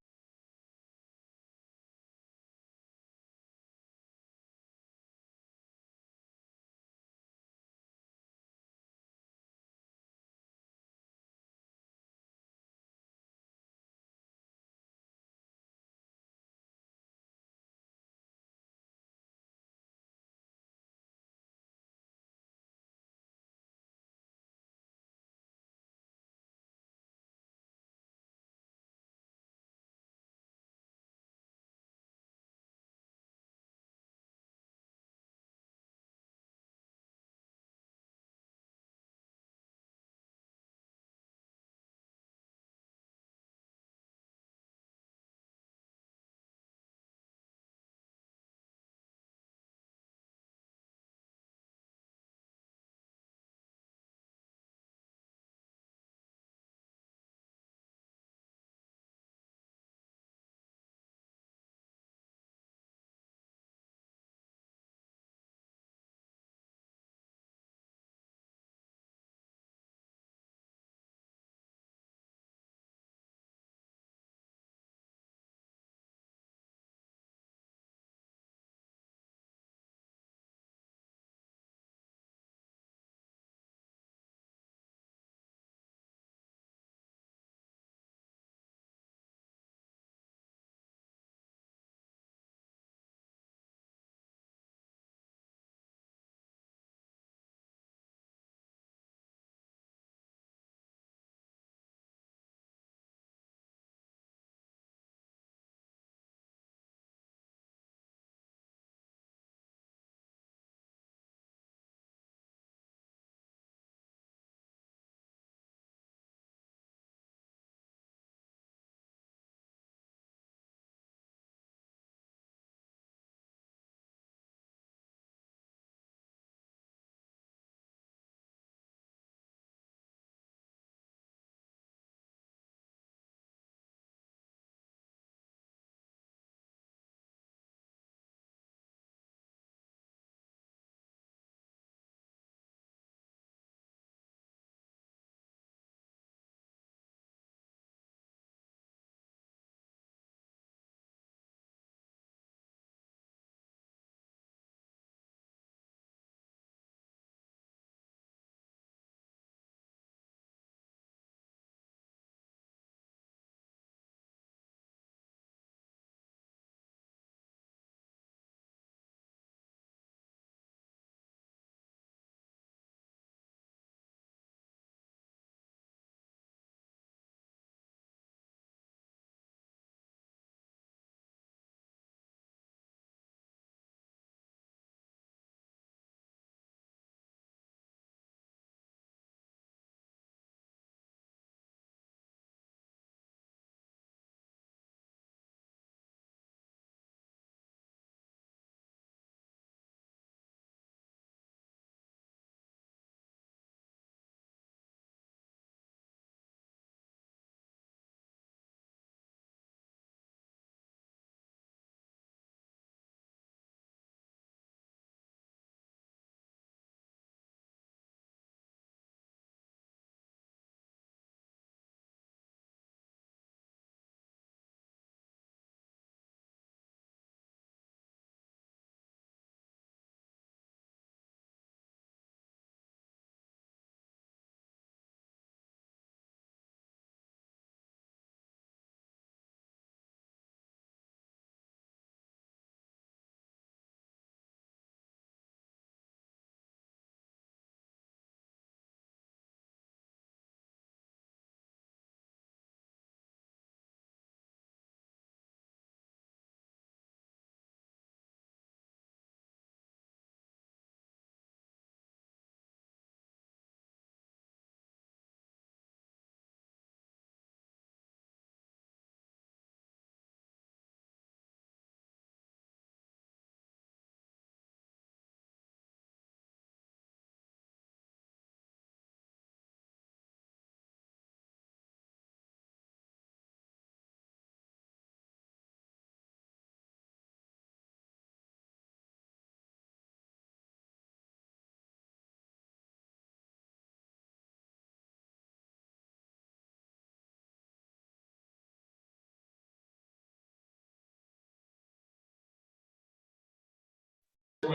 Go,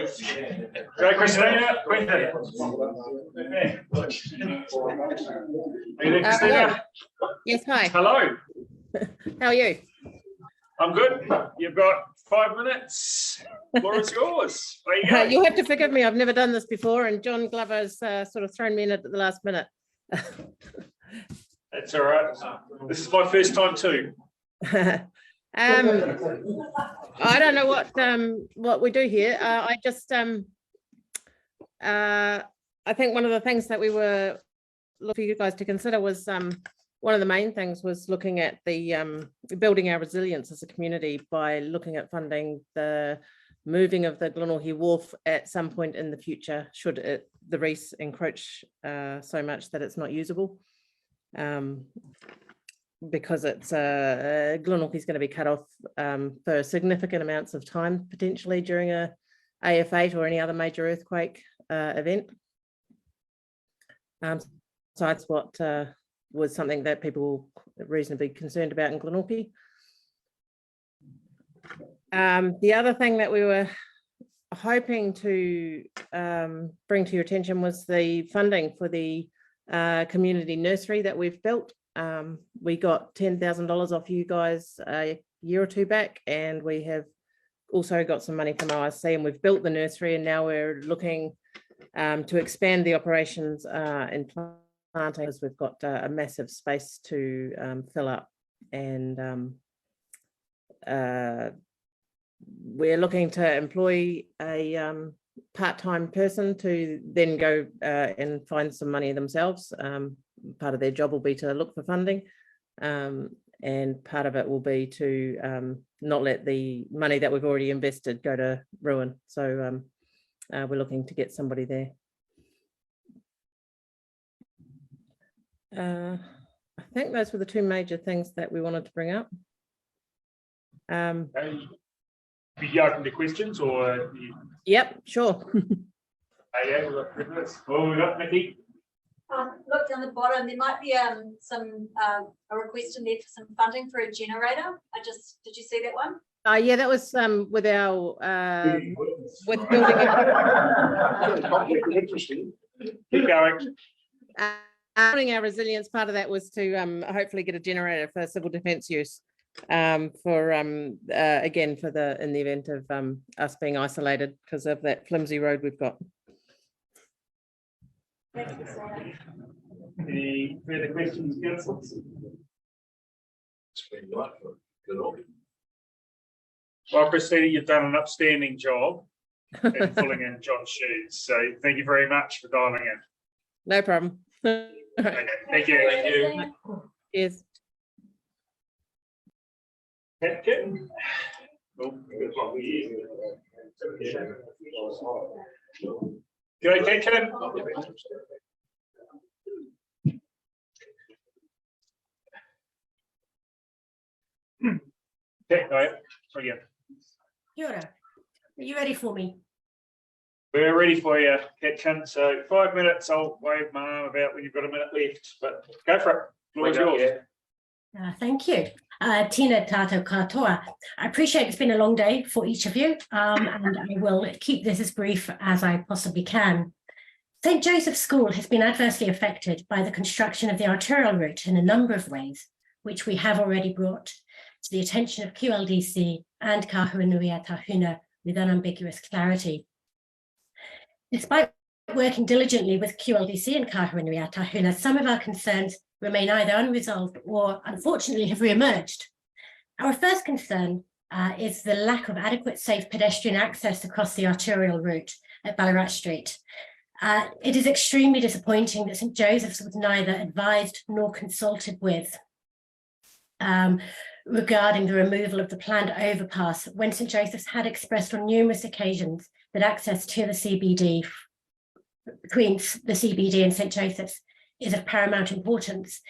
Christina. Quentin. Christina. Yes, hi. Hello. How are you? I'm good. You've got 5 minutes. Floor is yours. There you go. You'll have to forgive me. I've never done this before, and John Glover's sort of thrown me in at the last minute. That's all right. This is my first time too. I don't know what we do here. I just I think one of the things that we were looking for you guys to consider was one of the main things was looking at the building our resilience as a community by looking at funding the moving of the Glenorchy Wharf at some point in the future, should the reefs encroach so much that it's not usable. Because it's Glenorchy is going to be cut off for significant amounts of time, potentially during a AF8 or any other major earthquake event. So that's what was something that people were reasonably concerned about in Glenorchy. The other thing that we were hoping to bring to your attention was the funding for the community nursery that we've built. We got $10,000 off you guys a year or two back, and we have also got some money from ORC, and we've built the nursery, and now we're looking to expand the operations in planting, as we've got a massive space to fill up, and we're looking to employ a part-time person to then go and find some money themselves. Part of their job will be to look for funding, and part of it will be to not let the money that we've already invested go to ruin. So we're looking to get somebody there. I think those were the two major things that we wanted to bring up. Be you open to questions or? Yep, sure. Yeah, we've got 3 minutes. Oh, we got Nikki. Look down the bottom, there might be a request in there for some funding for a generator. Did you see that one? Yeah, that was with our with building. Interesting. Keep going. Building our resilience, part of that was to hopefully get a generator for civil defence use, for again in the event of us being isolated because of that flimsy road we've got. Any further questions, councillors? Well, Christina, you've done an upstanding job in filling in John's shoes. So thank you very much for dialing in. No problem. Okay, thank you. Thank you. Yes. Kitten. G'day, Kitten. Brilliant. Kia ora. Are you ready for me? We're ready for you, Kitchen. So 5 minutes. I'll wave my arm about when you've got a minute left, but go for it. Floor is yours. Thank you. Tina tātou katoa. I appreciate it's been a long day for each of you, and I will keep this as brief as I possibly can. St. Joseph's School has been adversely affected by the construction of the arterial route in a number of ways, which we have already brought to the attention of QLDC and Kahuanui-a-Tahuna with unambiguous clarity. Despite working diligently with QLDC and Kahuanui-a-Tahuna, some of our concerns remain either unresolved or unfortunately have re-emerged. Our first concern is the lack of adequate safe pedestrian access across the arterial route at Ballarat Street. It is extremely disappointing that St. Joseph's was neither advised nor consulted with regarding the removal of the planned overpass, when St. Joseph's had expressed on numerous occasions that access to the CBD, between the CBD and St. Joseph's, is of paramount importance.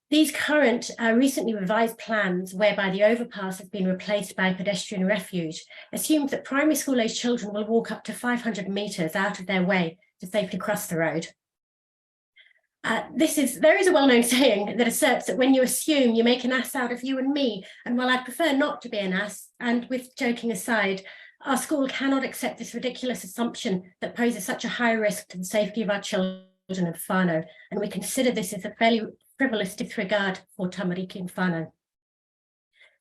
These current recently revised plans, whereby the overpass has been replaced by a pedestrian refuge, assumes that primary school age children will walk up to 500 metres out of their way to safely cross the road. There is a well-known saying that asserts that when you assume, you make an ass out of you and me. And while I'd prefer not to be an ass, and with joking aside, Our school cannot accept this ridiculous assumption that poses such a high risk to the safety of our children and whānau, and we consider this as a fairly frivolous disregard for tamariki and whānau.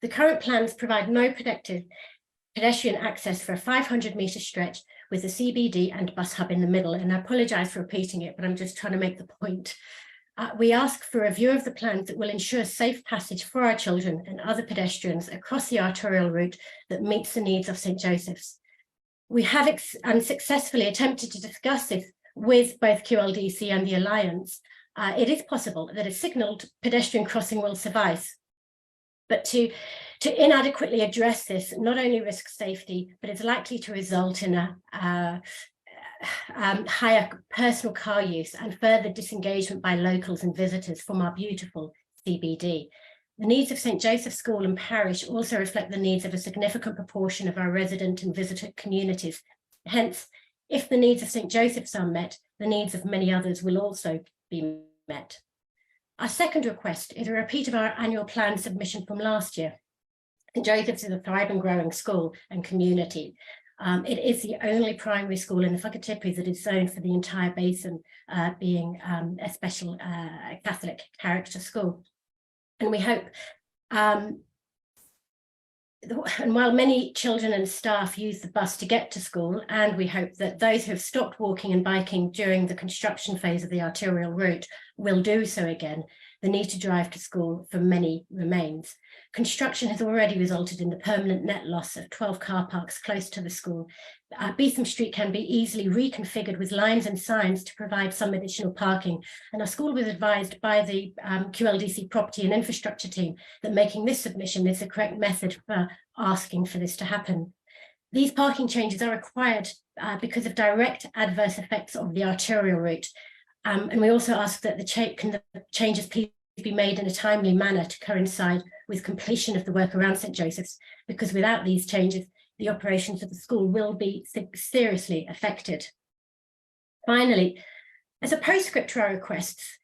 The current plans provide no pedestrian access for a 500-metre stretch with the CBD and bus hub in the middle, and I apologise for repeating it, but I'm just trying to make the point. We ask for a review of the plans that will ensure safe passage for our children and other pedestrians across the arterial route that meets the needs of St Joseph's. We have unsuccessfully attempted to discuss this with both QLDC and the Alliance. It is possible that a signalled pedestrian crossing will suffice, but to inadequately address this not only risks safety, but is likely to result in a higher personal car use and further disengagement by locals and visitors from our beautiful CBD. The needs of St Joseph's School and Parish also reflect the needs of a significant proportion of our resident and visitor communities. Hence, if the needs of St Joseph's are met, the needs of many others will also be met. Our second request is a repeat of our annual plan submission from last year. St Joseph's is a thriving, growing school and community. It is the only primary school in the Whakatipu that is zoned for the entire basin, being a special Catholic character school. And we hope, and while many children and staff use the bus to get to school, and we hope that those who have stopped walking and biking during the construction phase of the arterial route will do so again, the need to drive to school for many remains. Construction has already resulted in the permanent net loss of 12 car parks close to the school. Beetham Street can be easily reconfigured with lines and signs to provide some additional parking. And our school was advised by the QLDC property and infrastructure team that making this submission is the correct method for asking for this to happen. These parking changes are required because of direct adverse effects of the arterial route. And we also ask that the changes please be made in a timely manner to coincide with completion of the work around St Joseph's, because without these changes, the operations of the school will be seriously affected. Finally, as a postscript to our requests,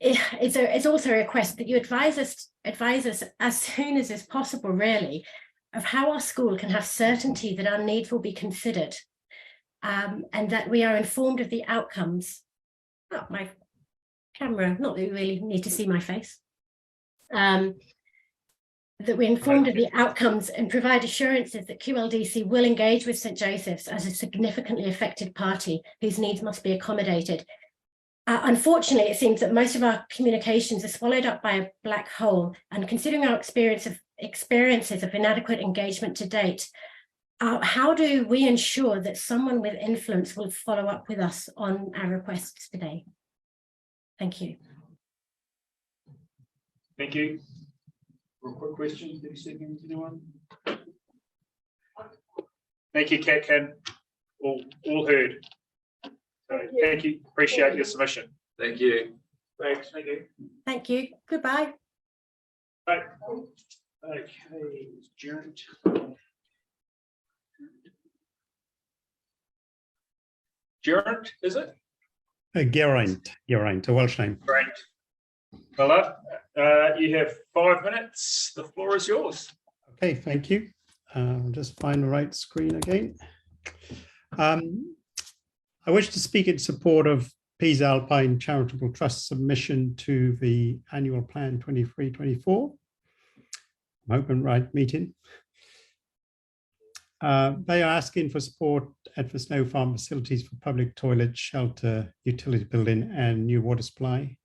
it's also a request that you advise us as soon as is possible, really, of how our school can have certainty that our needs will be considered, and that we are informed of the outcomes. Oh, my camera, not that you really need to see my face. That we're informed of the outcomes and provide assurances that QLDC will engage with St Joseph's as a significantly affected party whose needs must be accommodated. Unfortunately, it seems that most of our communications are swallowed up by a black hole, and considering our experiences of inadequate engagement to date, how do we ensure that someone with influence will follow up with us on our requests today? Thank you. Thank you. Real quick question, 30 seconds, anyone? Thank you, Kat. All heard. So, thank you. Appreciate your submission. Thank you. Thanks. Thank you. Thank you. Goodbye. Right. Okay, adjourned. Geraint, is it? Geraint, a Welsh name. Great. Well, you have 5 minutes. The floor is yours. Okay, thank you. I'll just find the right screen again. I wish to speak in support of Pisa Alpine Charitable Trust submission to the annual plan 23-24. Open right meeting. They are asking for support at the Snow Farm facilities for public toilet, shelter, utility building and new water supply,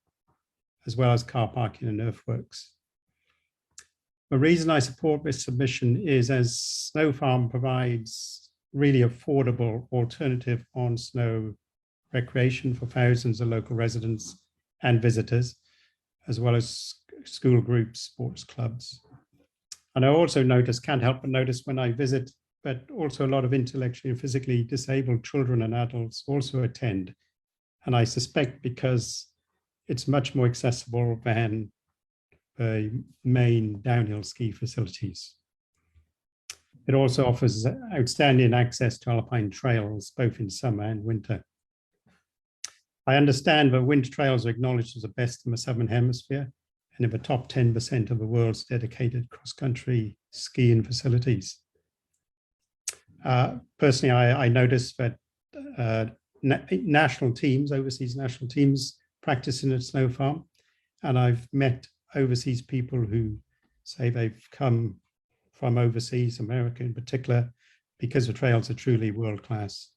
as well as car parking and earthworks. The reason I support this submission is as Snow Farm provides really affordable alternative on snow recreation for thousands of local residents and visitors, as well as school groups, sports clubs. And I also can't help but notice when I visit, but also a lot of intellectually and physically disabled children and adults also attend. And I suspect because it's much more accessible than the main downhill ski facilities. It also offers outstanding access to alpine trails, both in summer and winter. I understand that winter trails are acknowledged as the best in the Southern Hemisphere and in the top 10% of the world's dedicated cross-country skiing facilities. Personally, I noticed that national teams, overseas national teams, practice in a snow farm, and I've met overseas people who say they've come from overseas, America in particular, because the trails are truly world-class.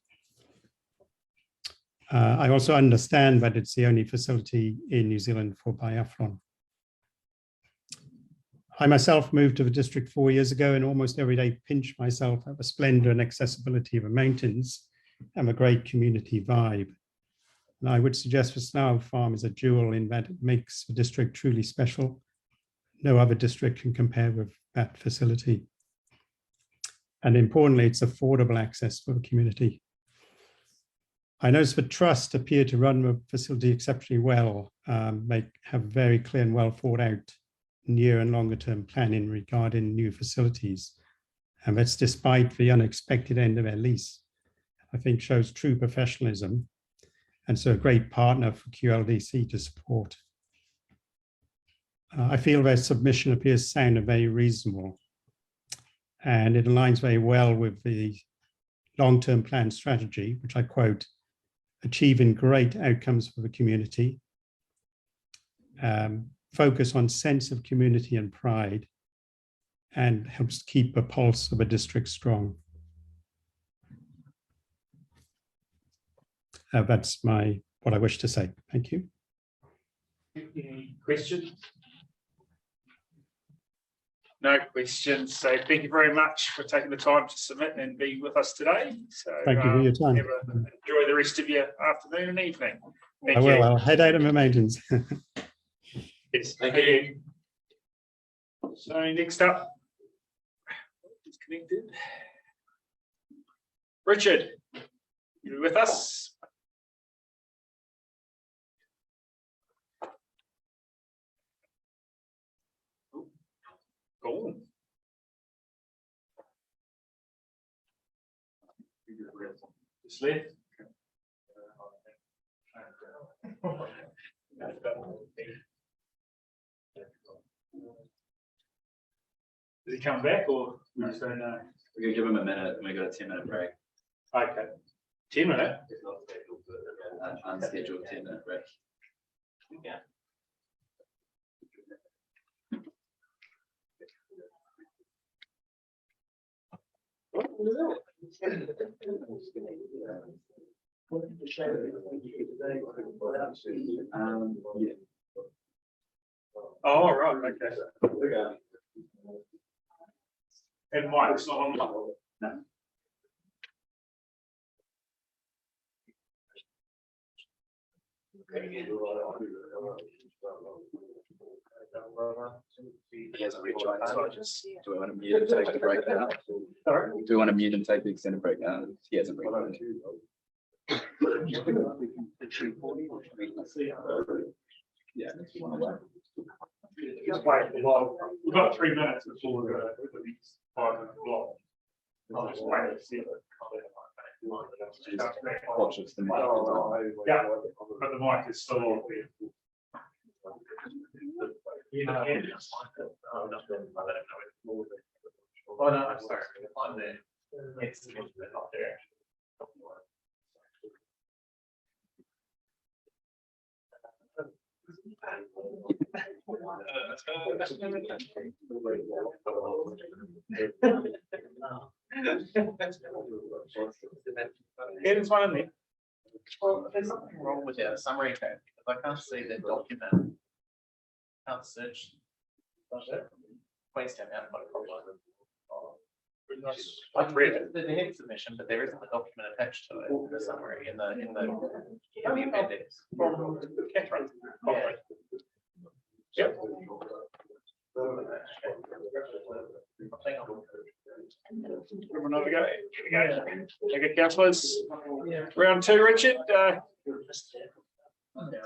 I also understand that it's the only facility in New Zealand for biathlon. I myself moved to the district 4 years ago and almost every day pinch myself at the splendor and accessibility of the mountains and the great community vibe. And I would suggest the Snow Farm is a jewel in that it makes the district truly special. No other district can compare with that facility. And importantly, it's affordable access for the community. I noticed the trust appear to run the facility exceptionally well. They have very clear and well thought out near and longer term planning regarding new facilities. And that's despite the unexpected end of their lease. I think shows true professionalism, and so a great partner for QLDC to support. I feel their submission appears sound and very reasonable, and it aligns very well with the long-term plan strategy, which I quote, achieving great outcomes for the community, focus on sense of community and pride, and helps keep the pulse of a district strong. That's what I wish to say. Thank you. Any questions? No questions. So thank you very much for taking the time to submit and be with us today. So Thank you for your time. Enjoy the rest of your afternoon and evening. Thank I will. you. I'll head out of the mountains. Yes, thank you. So next up, disconnected. Richard, you with us? Cool. Just left. Did he come back or we just don't know? We're gonna give him a minute and we got a 10-minute break. Okay. 10 minutes? Unscheduled 10-minute break. Yeah. Yeah. Oh, right, okay. And Mike's not on. No. He hasn't rejoined, so I just, do we want to mute and take the break now? Sorry? Do we want to mute and take the extended break now? He hasn't rejoined. Yeah. Just wait a while. We've got 3 minutes before the 5 o'clock. I'll just wait and see. Watch it's the mic. Yeah, but the mic is still on. Oh, no, I'm sorry. On there. It's not there. It's one of me. Well, there's something wrong with our summary tab because I can't see the document. Can't search. Queenstown out of I've read it. The head submission, but there isn't a document attached to it in the summary in the appendix. Catherine. Yeah. Yep. Everyone have a go. Here we go. Okay, councillors. Round 2, Richard. You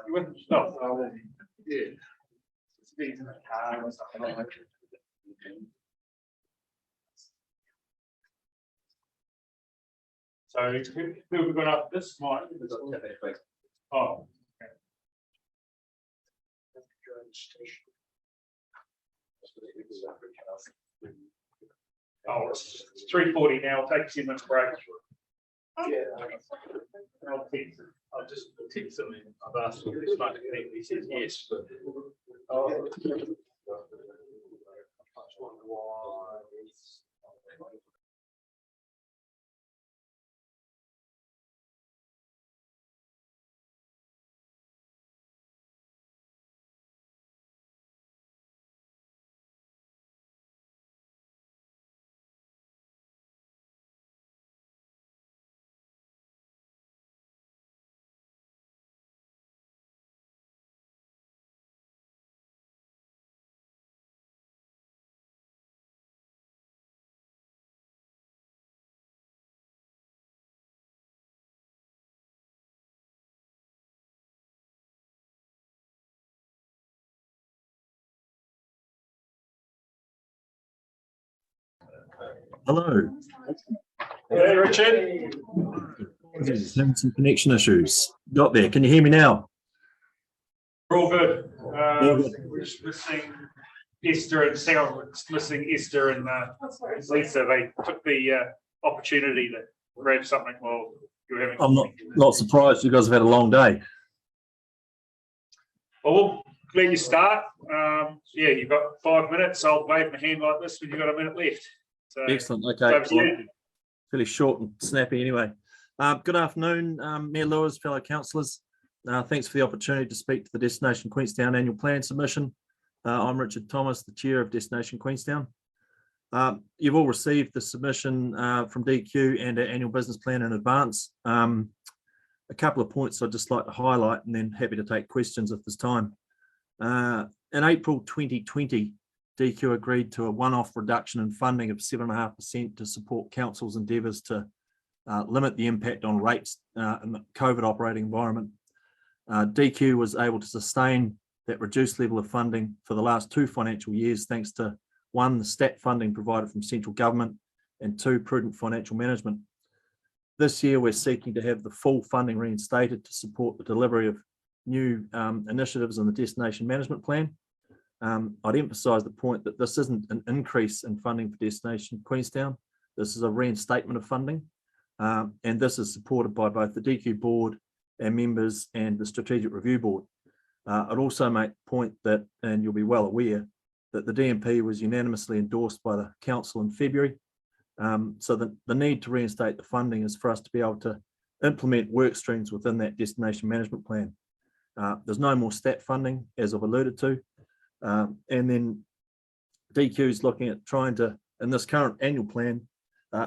with? No. Yeah. So who have we got up this morning? Oh. Okay. Oh, it's 3:40 now. I'll take a 10 minutes break. Yeah. I'll just text him in. I've asked him if he's like to connect. He says yes, but. Hello. Hey, Richard. Having some connection issues. Got there. Can you hear me now? We're all good. Good. We're just missing Esther and Sam. We're just missing Esther and Lisa. They took the opportunity to grab something while you were having. I'm not surprised. You guys have had a long day. Well, we'll let you start. Yeah, you've got 5 minutes. I'll wave my hand like this when you've got a minute left. So, Excellent. Okay. over to you. Fairly short and snappy anyway. Good afternoon, Mayor Lewis, fellow councillors. Thanks for the opportunity to speak to the Destination Queenstown annual plan submission. I'm Richard Thomas, the chair of Destination Queenstown. You've all received the submission from DQ and our annual business plan in advance. A couple of points I'd just like to highlight and then happy to take questions if there's time. In April 2020, DQ agreed to a one-off reduction in funding of 7.5% to support council's endeavours to limit the impact on rates in the COVID operating environment. DQ was able to sustain that reduced level of funding for the last 2 financial years thanks to 1, the stat funding provided from central government, and 2, prudent financial management. This year we're seeking to have the full funding reinstated to support the delivery of new initiatives in the Destination Management Plan. I'd emphasise the point that this isn't an increase in funding for Destination Queenstown. This is a reinstatement of funding, and this is supported by both the DQ board, our members, and the Strategic Review Board. I'd also make the point that, and you'll be well aware, that the DMP was unanimously endorsed by the council in February. So the need to reinstate the funding is for us to be able to implement work streams within that Destination Management Plan. There's no more stat funding, as I've alluded to. And then DQ is looking at trying to, in this current annual plan,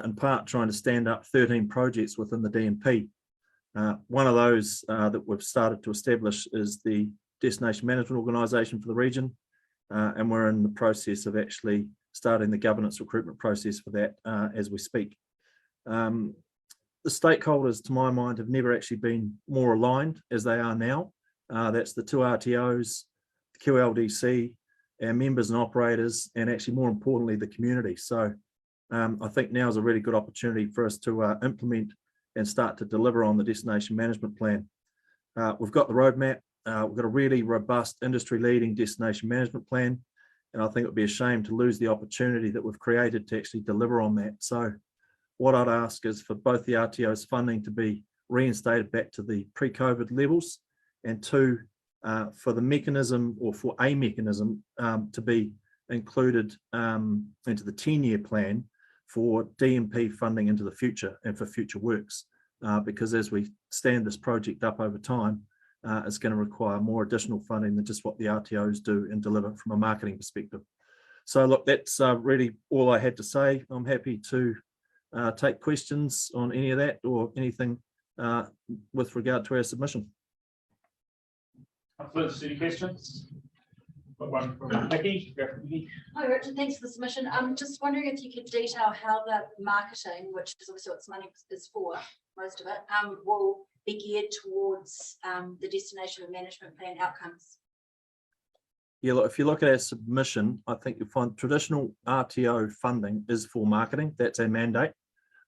in part trying to stand up 13 projects within the DMP. One of those that we've started to establish is the Destination Management Organisation for the region, and we're in the process of actually starting the governance recruitment process for that as we speak. The stakeholders, to my mind, have never actually been more aligned as they are now. That's the 2 RTOs, the QLDC, our members and operators, and actually more importantly, the community. So I think now is a really good opportunity for us to implement and start to deliver on the Destination Management Plan. We've got the roadmap. We've got a really robust industry-leading Destination Management Plan, and I think it would be a shame to lose the opportunity that we've created to actually deliver on that. So what I'd ask is for both the RTO's funding to be reinstated back to the pre-COVID levels, and 2, for the mechanism, or for a mechanism to be included into the 10-year plan for DMP funding into the future and for future works, because as we stand this project up over time, it's going to require more additional funding than just what the RTOs do and deliver from a marketing perspective. So look, that's really all I had to say. I'm happy to take questions on any of that or anything with regard to our submission. Any questions? Got one from Nikki. Hi Richard, thanks for the submission. I'm just wondering if you could detail how the marketing, which is obviously what this money is for, most of it, will be geared towards the Destination Management Plan outcomes. Yeah, look, if you look at our submission, I think you'll find traditional RTO funding is for marketing. That's our mandate.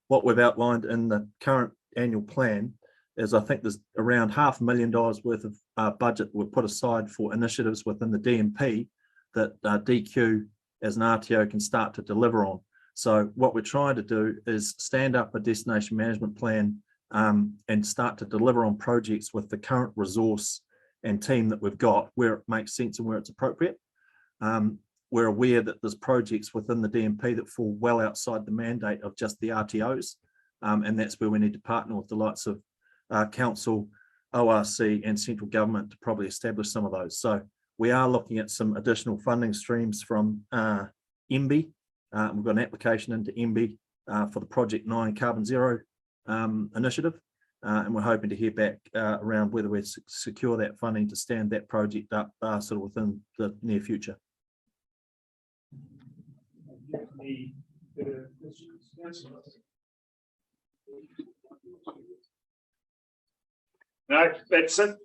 What we've outlined in the current annual plan is I think there's around $500,000 worth of budget we've put aside for initiatives within the DMP that DQ as an RTO can start to deliver on. So what we're trying to do is stand up a destination management plan and start to deliver on projects with the current resource and team that we've got where it makes sense and where it's appropriate. We're aware that there's projects within the DMP that fall well outside the mandate of just the RTOs, and that's where we need to partner with the likes of council, ORC and central government to probably establish some of those. So we are looking at some additional funding streams from MB. We've got an application into MB for the Project 9 Carbon Zero initiative, and we're hoping to hear back around whether we secure that funding to stand that project up sort of within the near future. No, that's it.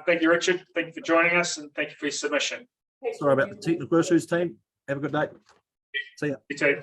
Thank you, Richard. Thank you for joining us and thank you for your submission. Sorry about the technical issues, team. Have a good day. See ya. You too.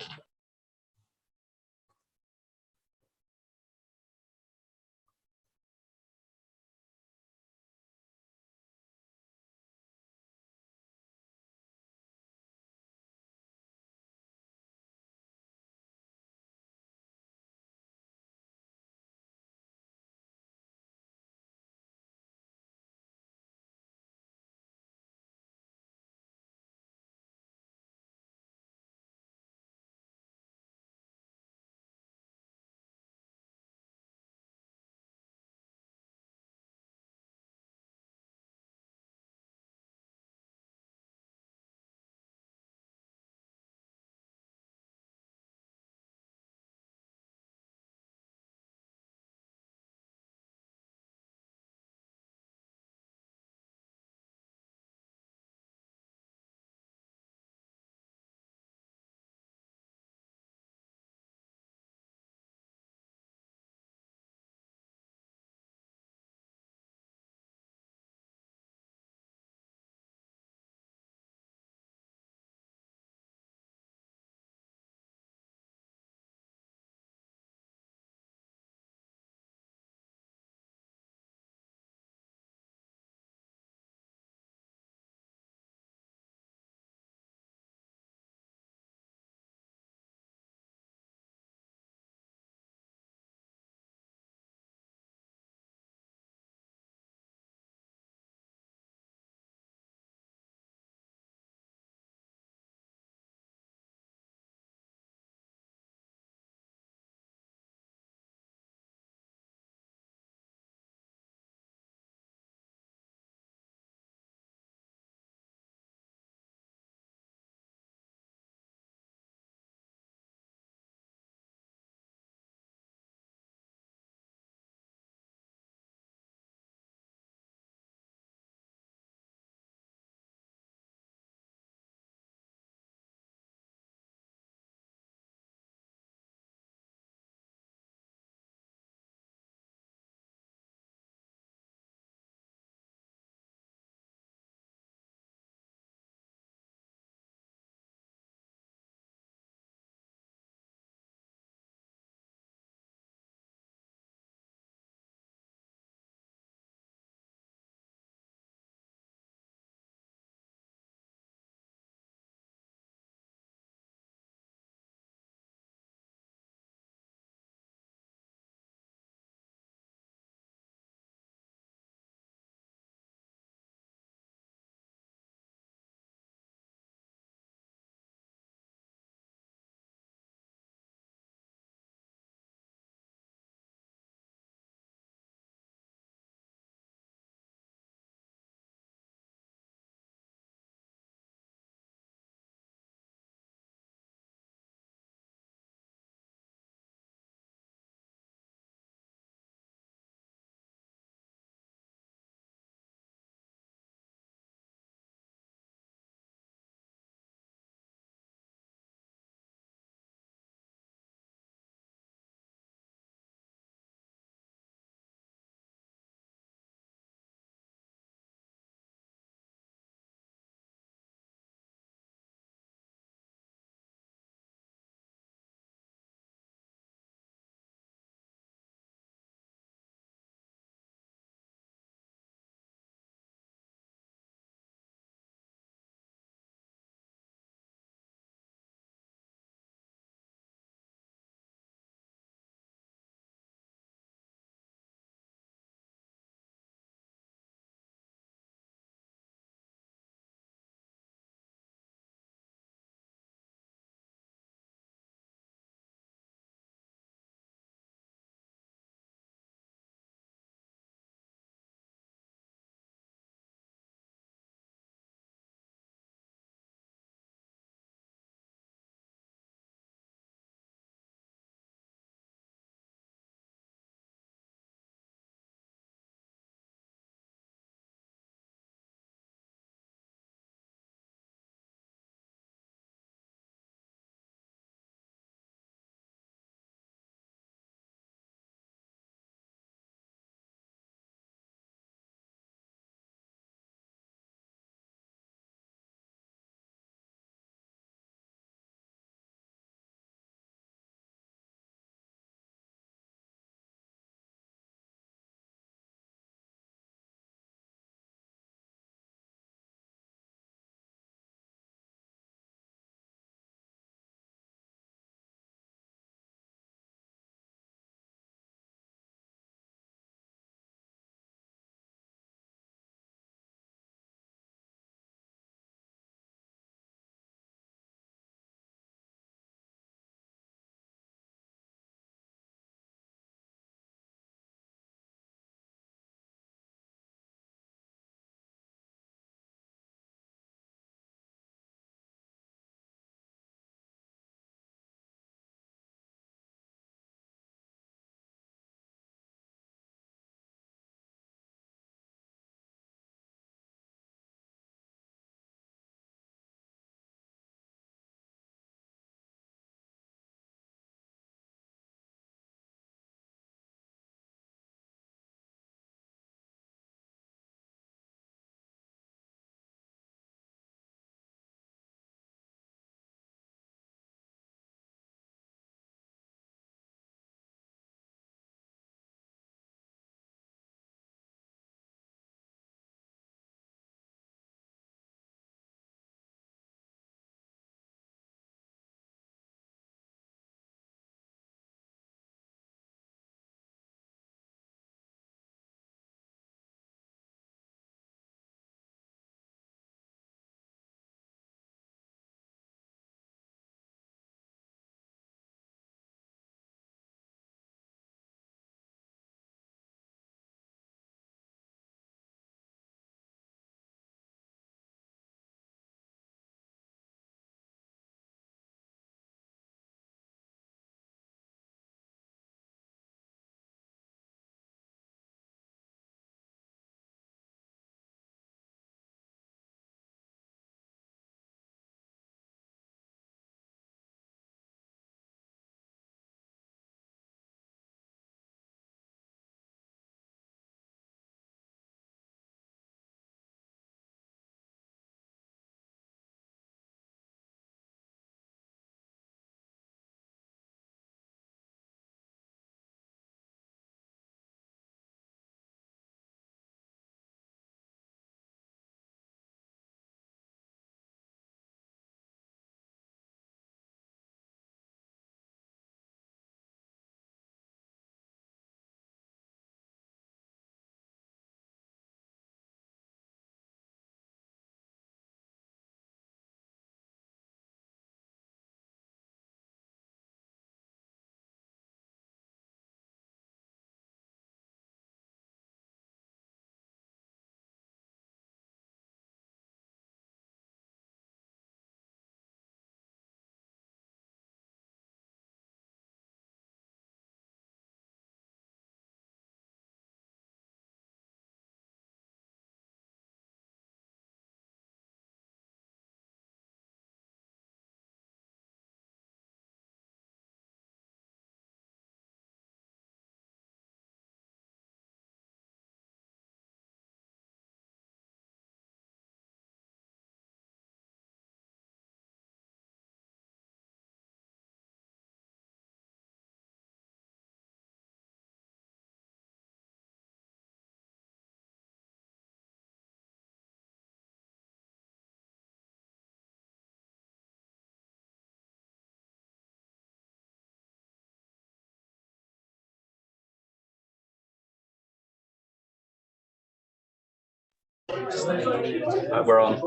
We're on.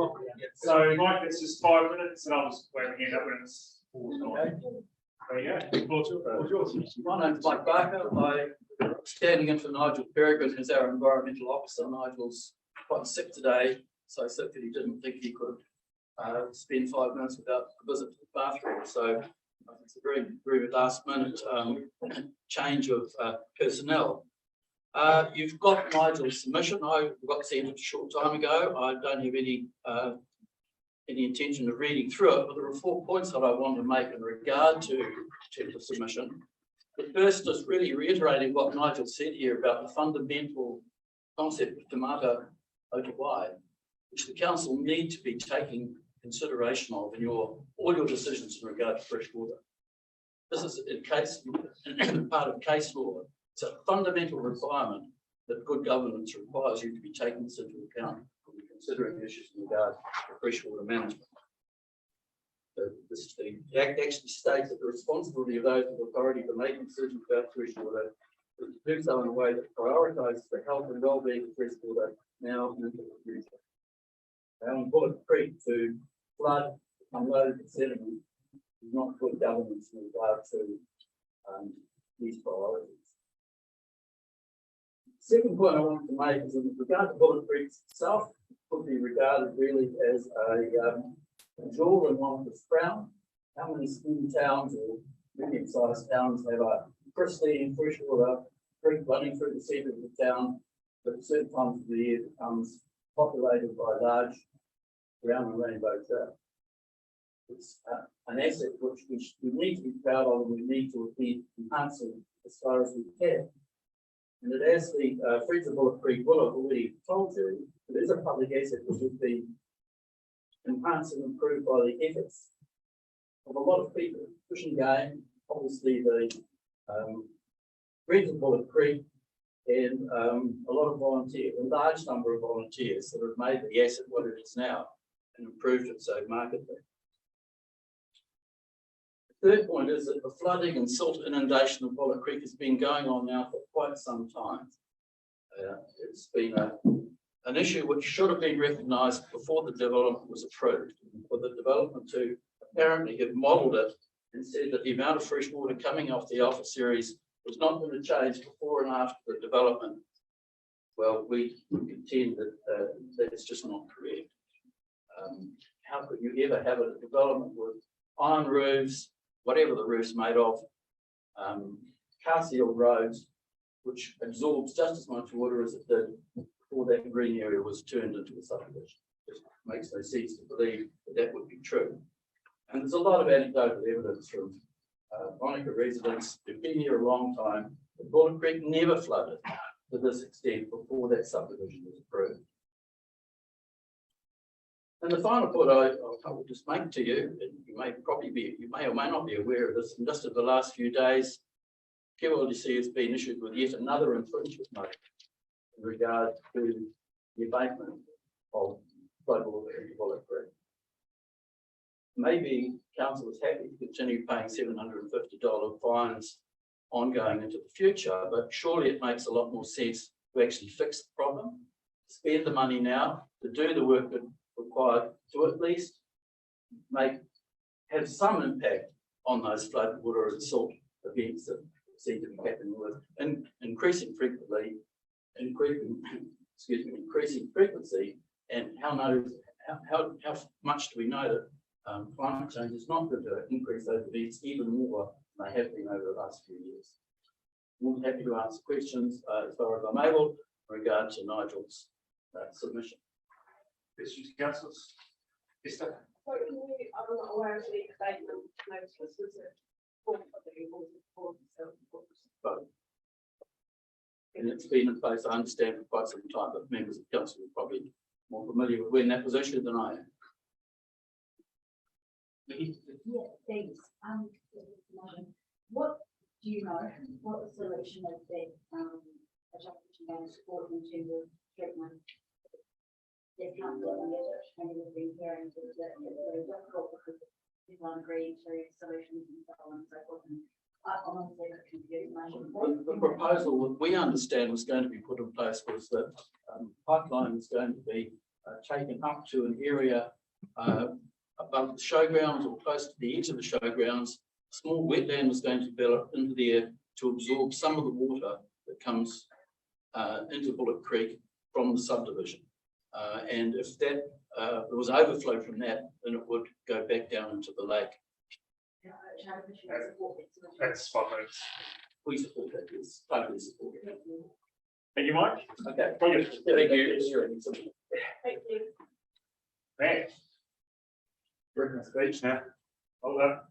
So Mike, it's just 5 minutes and I'll just wait my hand up when it's. There you go. My name's Mike Barker. I'm standing in for Nigel Peregrine as our environmental officer. Nigel's quite sick today, so sick that he didn't think he could spend 5 minutes without a visit to the bathroom. So it's a very, very last minute change of personnel. You've got Nigel's submission. I got sent it a short time ago. I don't have any intention of reading through it, but there are 4 points that I want to make in regard to the submission. The first is really reiterating what Nigel said here about the fundamental concept of Tamata Otawai, which the council need to be taking consideration of in all your decisions in regard to fresh water. This is part of case law. It's a fundamental requirement that good governance requires you to be taking this into account when you're considering issues in regard to freshwater management. The Act actually states that the responsibility of those with authority for making decisions about freshwater is to do so in a way that prioritises the health and well-being of freshwater now and into the future. In Bullock Creek, to flood unloaded sediment is not good governance in regard to these priorities. Second point I wanted to make is in regard to Bullock Creek itself, it could be regarded really as a jewel in one of the crown. How many small towns or medium-sized towns have a pristine freshwater creek running through the centre of the town, but at certain times of the year becomes populated by large brown and rainbow trout? It's an asset which we need to be proud of and we need to be enhancing as far as we can. And that as the Friends of Bullock Creek will have already told you, it is a public asset which has been enhanced and improved by the efforts of a lot of people. Fish and Game, obviously the Friends of Bullock Creek, and a lot of volunteers, a large number of volunteers that have made the asset what it is now and improved it so markedly. The third point is that the flooding and silt inundation of Bullock Creek has been going on now for quite some time. It's been an issue which should have been recognised before the development was approved. For the development to apparently have modelled it and said that the amount of fresh water coming off the Alpha series was not going to change before and after the development. Well, we contend that that's just not correct. How could you ever have a development with iron roofs, whatever the roof's made of, car sealed roads, which absorbs just as much water as it did before that green area was turned into a subdivision? It just makes no sense to believe that that would be true. And there's a lot of anecdotal evidence from Wānaka residents who've been here a long time that Bullock Creek never flooded to this extent before that subdivision was approved. And the final point I will just make to you, and you may or may not be aware of this, and just in the last few days, QLDC has been issued with yet another infringement notice in regard to the abatement of floodwater into Bullock Creek. Maybe council is happy to continue paying $750 fines ongoing into the future, but surely it makes a lot more sense to actually fix the problem, spend the money now to do the work that required to at least have some impact on those floodwater and silt events that seem to be happening with increasing frequency, and how much do we know that climate change is not going to increase those events even more than they have been over the last few years. I'm happy to answer questions as far as I'm able in regard to Nigel's submission. Questions, councillors? Yes, sir. So can you, I'm not aware of the abatement notice, was it Both. And it's been in place, I understand, for quite some time, but members of council are probably more familiar with when that was issued than I am. Yeah, thanks. What do you know? What the solution of that support in terms of treatment? They can't do it, and we've been hearing that it's very difficult because people aren't agreeing to solutions and so on and so forth. And The proposal that we understand was going to be put in place was that pipeline was going to be taken up to an area above the showgrounds or close to the edge of the showgrounds. Small wetland was going to develop into there to absorb some of the water that comes into Bullock Creek from the subdivision. And if that there was overflow from that, then it would go back down into the lake. That's fine. We support that, yes, totally support it. Thank you, Mike. Okay. Brilliant. Thank you. Thank you. Man. We're in the speech now. Hold up.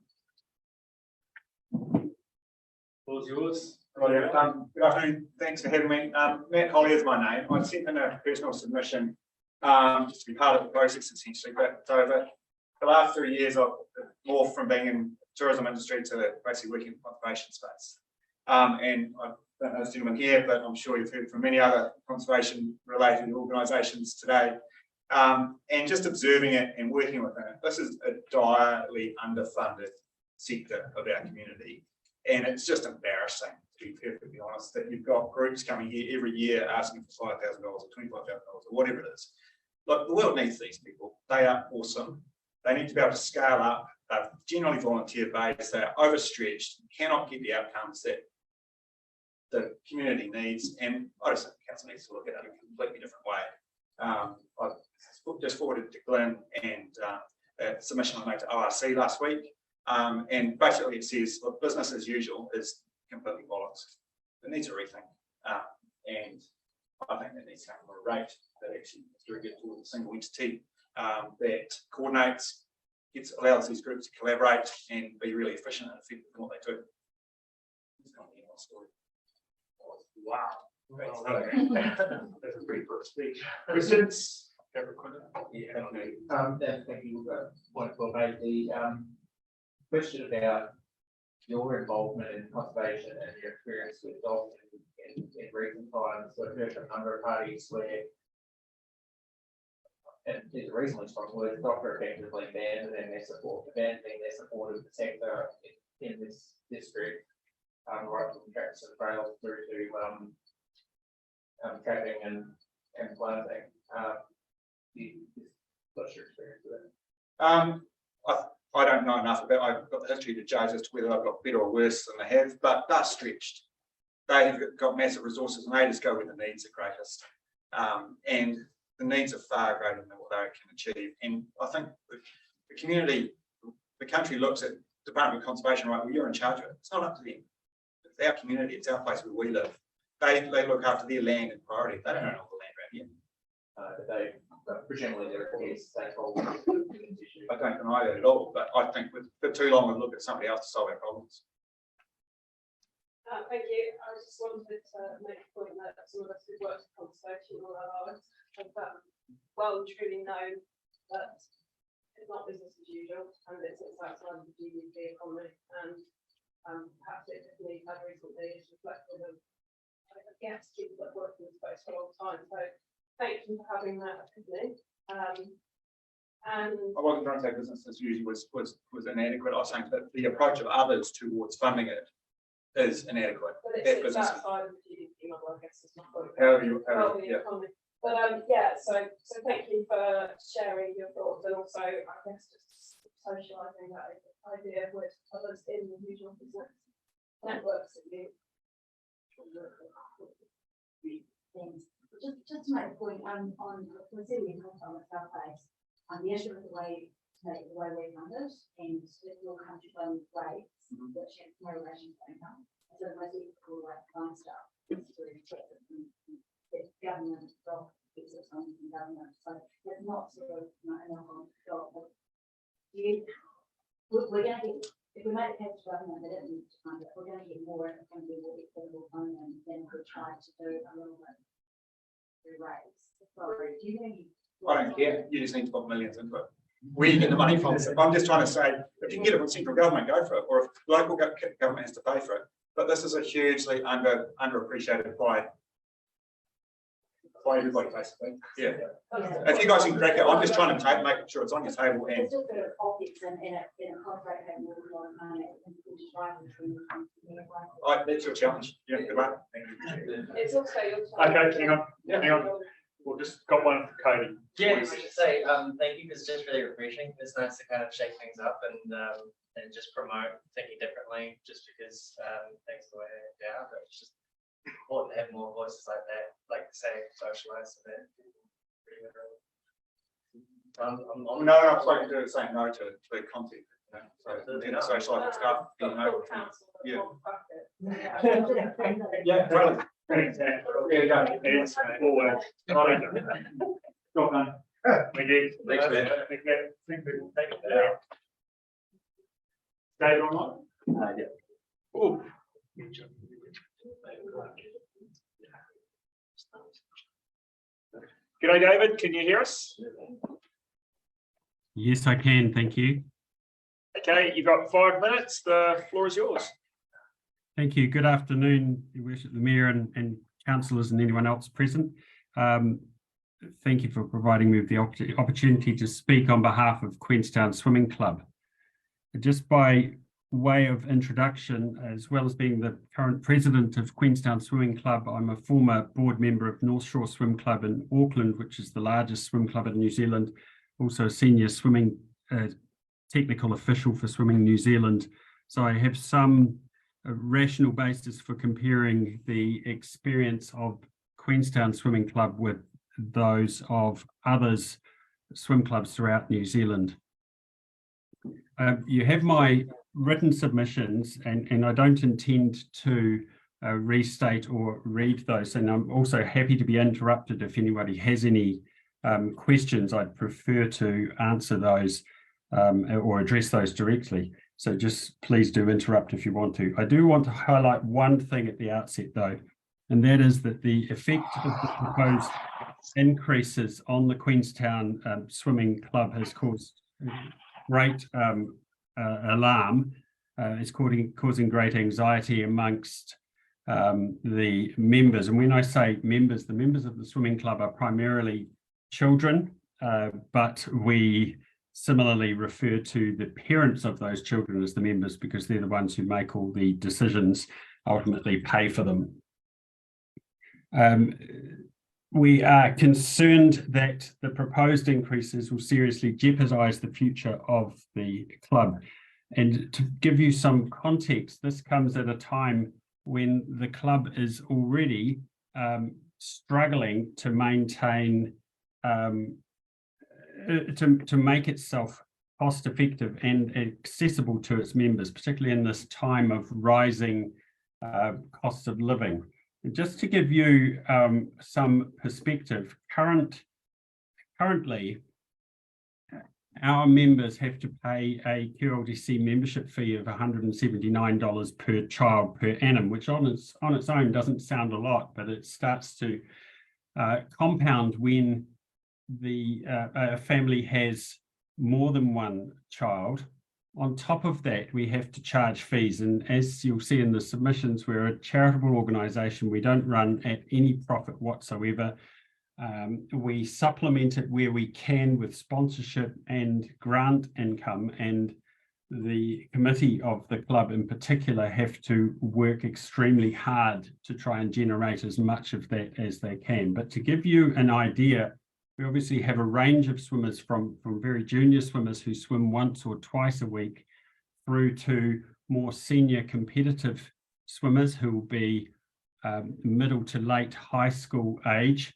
Floor's yours. Right, good afternoon. Thanks for having me. Matt Collier is my name. I sent in a personal submission just to be part of the process essentially. But over the last 3 years, I've morphed from being in the tourism industry to basically working in the conservation space. And I don't know this gentleman here, but I'm sure you've heard from many other conservation-related organisations today. And just observing it and working within it. This is a direly underfunded sector of our community. And it's just embarrassing, to be perfectly honest, that you've got groups coming here every year asking for $5,000 or $25,000 or whatever it is. Look, the world needs these people. They are awesome. They need to be able to scale up. They're generally volunteer-based. They are overstretched, cannot get the outcomes that the community needs. And I just think the council needs to look at it in a completely different way. I just forwarded to Glenn and a submission I made to ORC last week. And basically it says, look, business as usual is completely bollocks. It needs a rethink. And I think it needs to come from a rate that actually is very good towards a single entity that coordinates, allows these groups to collaborate and be really efficient and effective in what they do. Wow. That's a pretty good speech. Questions? Yeah, thank you. Point well made. The question about your involvement in conservation and your experience with dogs in recent times. So I've heard from a number of parties where, and these are reasonably strong words, dogs are effectively abandoning their support of the sector in this district, right from tracks and trails through to trapping and planting. What's your experience with that? I don't know enough about. I've got the history to judge as to whether I've got better or worse than they have, but they're stretched. They have got massive resources, and they just go where the needs are greatest. And the needs are far greater than what they can achieve. And I think the community, the country looks at Department of Conservation, right? Well, you're in charge of it. It's not up to them. It's our community. It's our place where we live. They look after their land and priority. They don't own all the land around here. But presumably there are stakeholders. I don't deny that at all, but I think for too long we've looked at somebody else to solve our problems. Thank you. I just wanted to make a point that some of us who worked in conservation all our lives have well and truly known that it's not business as usual and it's outside of the GDP economy, and perhaps it definitely had recently is reflective of against people that work in the space for a long time. So thank you for having that epiphany. And I wasn't trying to say business as usual was inadequate. I was saying that the approach of others towards funding it is inadequate. but it's outside of the GDP model, I guess is my point. Yeah. But yeah, so thank you for sharing your thoughts, and also I guess just socialising that idea with others in the usual business networks that you. Just to make a point on resilient on the South Face, the issue of the way we fund it, and it will come to fund rates, which have no relation to income. So most people like fund stuff, it's really government job, it's from government. So it's not sort of an on job. We're going to get, if we make the case to government that it needs to fund it, we're going to get more, it's going to be more equitable funding than we try to do a little bit. Sorry, do you think? I don't care. You just need to put millions into it. Where you get the money from? I'm just trying to say, if you can get it from central government, go for it. Or if local government has to pay for it. But this is a hugely underappreciated by by everybody, basically. Yeah. If you guys can crack it, I'm just trying to make sure it's on your table and. It's just that it's optics and in a contract having more than one money. That's your challenge. Yeah, good luck. Thank you. It's also your. Okay, hang on, hang on. We'll just got one for Cody. Yeah, I was just say thank you, because it's just really refreshing. It's nice to kind of shake things up and just promote thinking differently, just because things the way they are. But it's just important to have more voices like that, like say socialise and that. No, I'm sorry to say no to the content. You know, so socialising stuff. You know, yeah. Yeah. Well, yeah, yeah. It's forward. Well done. Thank you. Thanks, man. Thank you. Thank you. David online? Yeah. Oh. G'day, David. Can you hear us? Yes, I can. Thank you. Okay, you've got 5 minutes. The floor is yours. Thank you. Good afternoon, Your Worship, the Mayor and councillors and anyone else present. Thank you for providing me with the opportunity to speak on behalf of Queenstown Swimming Club. Just by way of introduction, as well as being the current president of Queenstown Swimming Club, I'm a former board member of North Shore Swim Club in Auckland, which is the largest swim club in New Zealand, also a senior swimming technical official for Swimming New Zealand. So I have some rational basis for comparing the experience of Queenstown Swimming Club with those of others swim clubs throughout New Zealand. You have my written submissions, and I don't intend to restate or read those, and I'm also happy to be interrupted if anybody has any questions. I'd prefer to answer those or address those directly. So just please do interrupt if you want to. I do want to highlight one thing at the outset though, and that is that the effect of the proposed increases on the Queenstown Swimming Club has caused great alarm. It's causing great anxiety amongst the members. And when I say members, the members of the swimming club are primarily children, but we similarly refer to the parents of those children as the members because they're the ones who make all the decisions, ultimately pay for them. We are concerned that the proposed increases will seriously jeopardize the future of the club. And to give you some context, this comes at a time when the club is already struggling to maintain, to make itself cost effective and accessible to its members, particularly in this time of rising costs of living. And just to give you some perspective, currently our members have to pay a QLDC membership fee of $179 per child per annum, which on its own doesn't sound a lot, but it starts to compound when a family has more than one child. On top of that, we have to charge fees. And as you'll see in the submissions, we're a charitable organisation. We don't run at any profit whatsoever. We supplement it where we can with sponsorship and grant income, and the committee of the club in particular have to work extremely hard to try and generate as much of that as they can. But to give you an idea, we obviously have a range of swimmers from very junior swimmers who swim once or twice a week through to more senior competitive swimmers who will be middle to late high school age.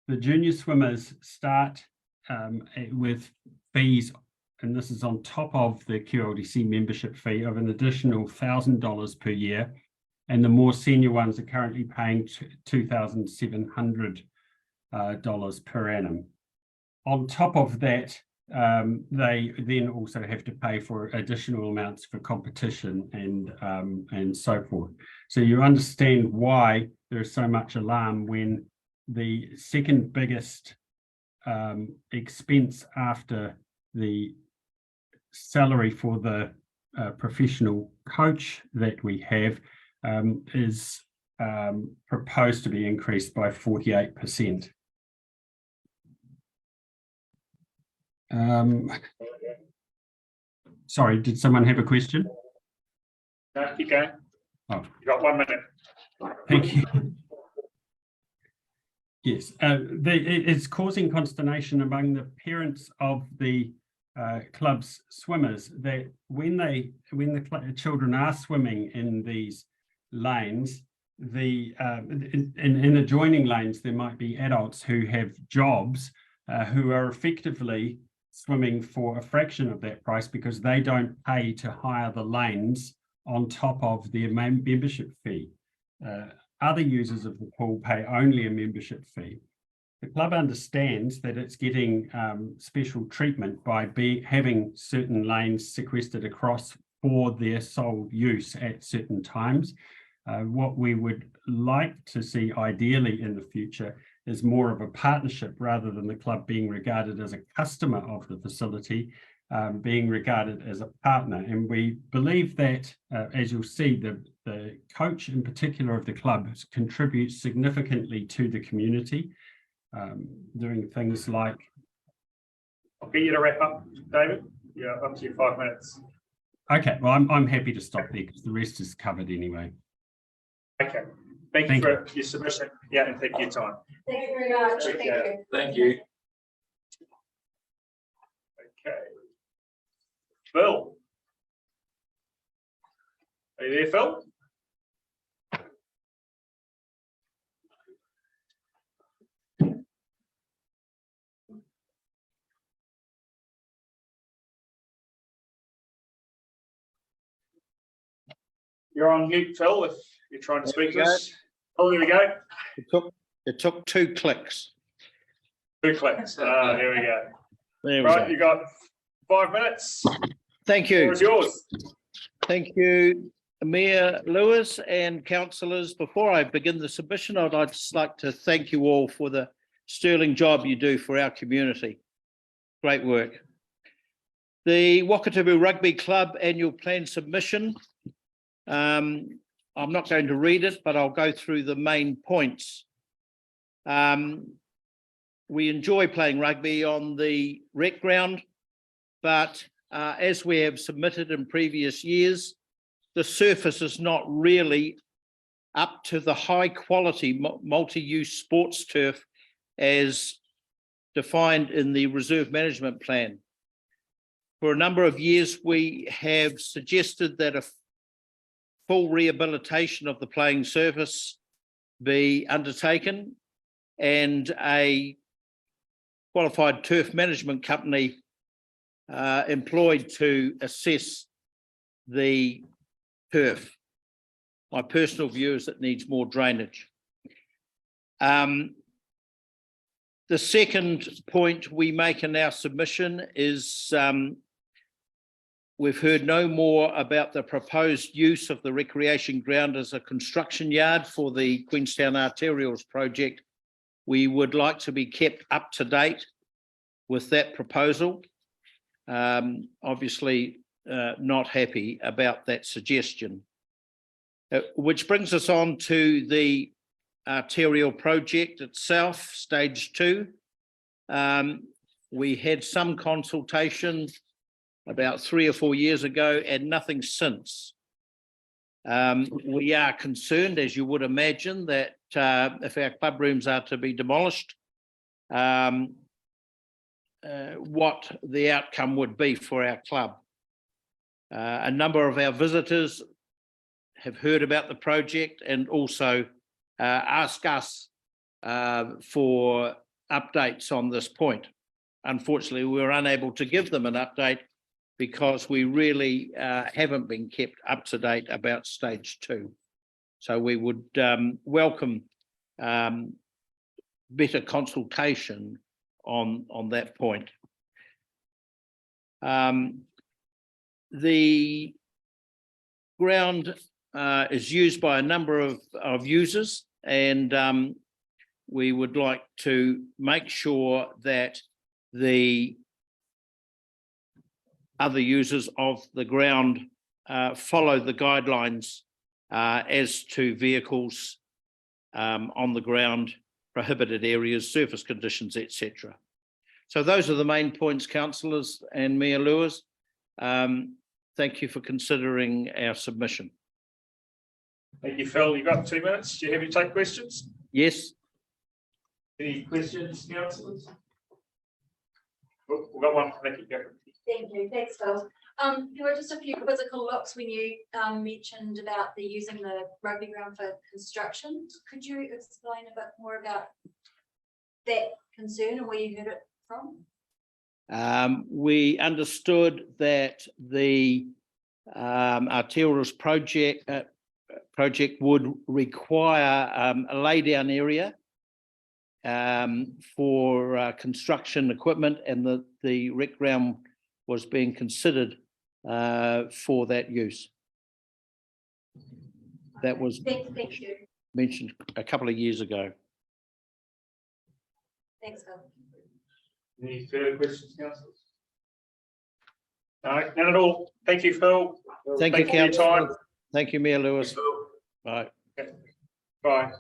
The junior swimmers start with fees, and this is on top of the QLDC membership fee of an additional $1,000 per year. And the more senior ones are currently paying $2,700 per annum. On top of that, they then also have to pay for additional amounts for competition and so forth. So you understand why there is so much alarm when the second biggest expense after the salary for the professional coach that we have is proposed to be increased by 48%. Sorry, did someone have a question? No, keep going. Oh, You got 1 minute. thank you. Yes, it's causing consternation among the parents of the club's swimmers that when the children are swimming in these lanes, in adjoining lanes, there might be adults who have jobs who are effectively swimming for a fraction of that price because they don't pay to hire the lanes on top of their membership fee. Other users of the pool pay only a membership fee. The club understands that it's getting special treatment by having certain lanes sequestered across for their sole use at certain times. What we would like to see ideally in the future is more of a partnership rather than the club being regarded as a customer of the facility, being regarded as a partner. And we believe that, as you'll see, the coach in particular of the club contributes significantly to the community, doing things like... I'll get you to wrap up, David. Yeah, up to your 5 minutes. Okay, well, I'm happy to stop there because the rest is covered anyway. Okay, thank you for your submission. Yeah, and thank you for your time. Thank you very much. Thank you. Thank you. Okay. Phil. Are you there, Phil? You're on mute, Phil, if you're trying to speak to us. Oh, there we go. It took 2 clicks. 2 clicks. There we go. There we Right, go. you got 5 minutes. Thank you. It's yours. Thank you, Mayor Lewis and councillors. Before I begin the submission, I'd just like to thank you all for the sterling job you do for our community. Great work. The Wakatipu Rugby Club annual plan submission. I'm not going to read it, but I'll go through the main points. We enjoy playing rugby on the rec ground, but as we have submitted in previous years, the surface is not really up to the high quality multi-use sports turf as defined in the reserve management plan. For a number of years, we have suggested that a full rehabilitation of the playing surface be undertaken and a qualified turf management company employed to assess the turf. My personal view is it needs more drainage. The second point we make in our submission is we've heard no more about the proposed use of the recreation ground as a construction yard for the Queenstown Arterials project. We would like to be kept up to date with that proposal. Obviously, not happy about that suggestion. Which brings us on to the arterial project itself, stage 2. We had some consultation about 3 or 4 years ago and nothing since. We are concerned, as you would imagine, that if our club rooms are to be demolished, what the outcome would be for our club. A number of our visitors have heard about the project and also ask us for updates on this point. Unfortunately, we were unable to give them an update because we really haven't been kept up to date about stage 2. So we would welcome better consultation on that point. The ground is used by a number of users, and we would like to make sure that the other users of the ground follow the guidelines as to vehicles on the ground, prohibited areas, surface conditions, etc. So those are the main points, councillors and Mayor Lewis. Thank you for considering our submission. Thank you, Phil. You've got 2 minutes. Do you have to take questions? Yes. Any questions, councillors? We've got one from Nikki. Thank you. Thanks, Phil. There were just a few quizzical looks when you mentioned about the using the rugby ground for construction. Could you explain a bit more about that concern and where you heard it from? We understood that the arterials project would require a laydown area for construction equipment, and the rec ground was being considered for that use. That was Thank you. mentioned a couple of years ago. Thanks, Phil. Any further questions, councillors? No, none at all. Thank you, Phil. Thank you, for your time. councillor. Thank you, Mayor Lewis. Bye. Okay. Bye.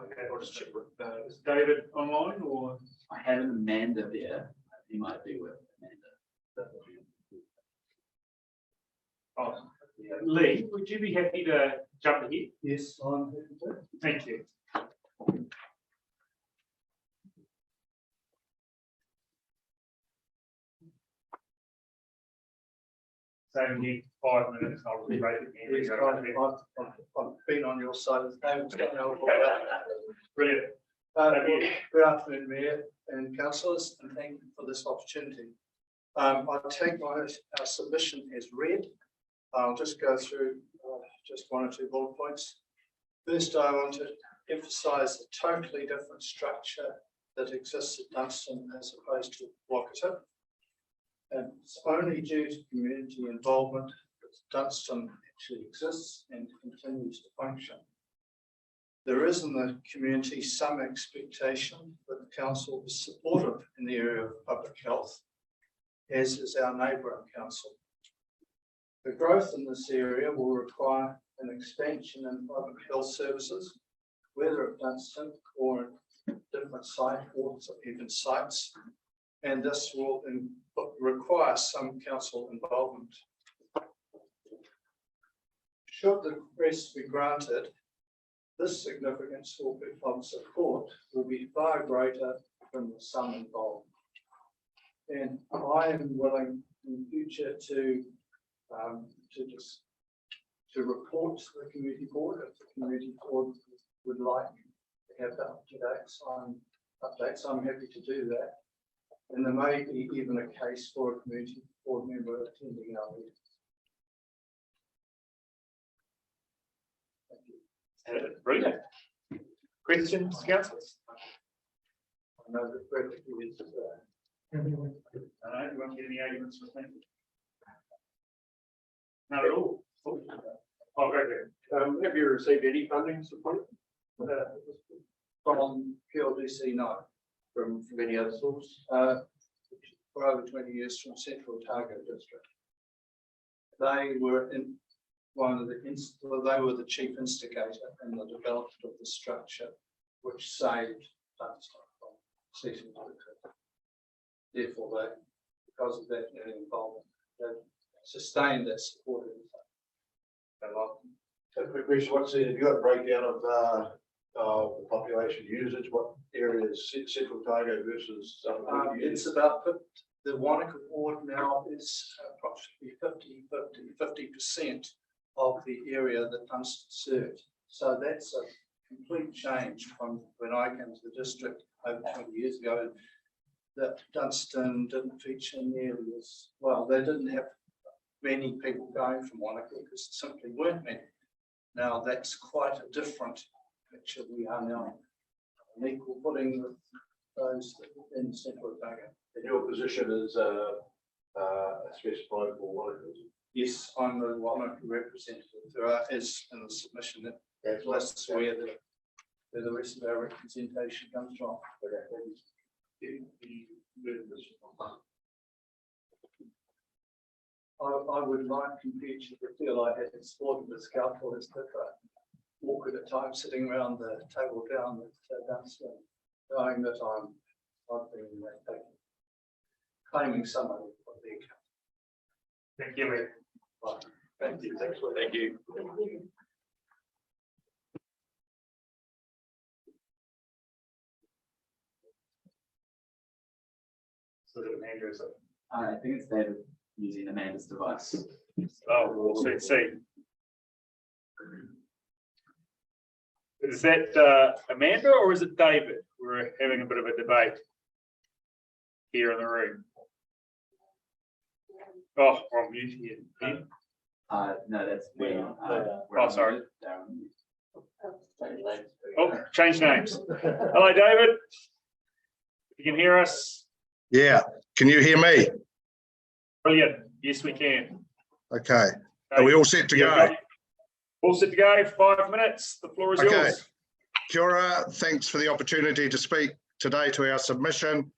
Okay, I'll just check with, is David online or? I have Amanda there. He might be with Amanda. Oh, Lee, would you be happy to jump ahead? Yes, I'm happy to. Thank you. So we need 5 minutes. I'll be ready again. Yes, I've been on your side of the table. Brilliant. Good afternoon, Mayor and councillors, and thank you for this opportunity. I take our submission as read. I'll just go through just 1 or 2 bullet points. First, I want to emphasise the totally different structure that exists at Dunstan as opposed to Wānaka. And it's only due to community involvement that Dunstan actually exists and continues to function. There is in the community some expectation that the council is supportive in the area of public health, as is our neighbouring council. The growth in this area will require an expansion in public health services, whether at Dunstan or at different sites or even sites, and this will require some council involvement. Should the request be granted, this significance of support will be far greater than the sum involved. And I am willing in future to report to the community board if the community board would like to have updates. I'm happy to do that. And there may be even a case for a community board member attending our meeting. Brilliant. Questions, councillors? I know that perfectly is I don't want to get any arguments with me. Not at all. I'll go there. Have you received any funding support from QLDC? No. From any other source? For over 20 years from Central Otago District. They were in one of the they were the chief instigator in the development of the structure, which saved Dunstan from ceasing to exist. Therefore, they, because of that involvement, they sustained that support. What's the, have you got a breakdown of the population usage? What areas Central Otago versus? It's about the Wānaka ward now is approximately 50% of the area that Dunstan served. So that's a complete change from when I came to the district over 20 years ago. That Dunstan didn't feature nearly as well. They didn't have many people going from Wānaka because there simply weren't many. Now that's quite a different picture. We are now on equal footing with those in Central Otago. And your position is specified for Wānaka? Yes, I'm the Wānaka representative. There is in the submission that lists where the rest of our representation comes from. I would like in future to feel I had explored the scout for this different. awkward at times sitting around the table down downstairs, knowing that I've been claiming some of the account. Thank you, mate. Right. Thank you. Thank you. So the Andrew is I think it's David using Amanda's device. Oh, we'll see. Is that Amanda or is it David? We're having a bit of a debate here in the room. Oh, I'm muting you. Ben? No, that's me. Oh, sorry. Oh, change names. Hello, David. You can hear us? Yeah, can you hear me? Brilliant. Yes, we can. Okay, are we all set to go? All set to go, 5 minutes. The floor is Okay. yours. Kia ora, thanks for the opportunity to speak today to our submission.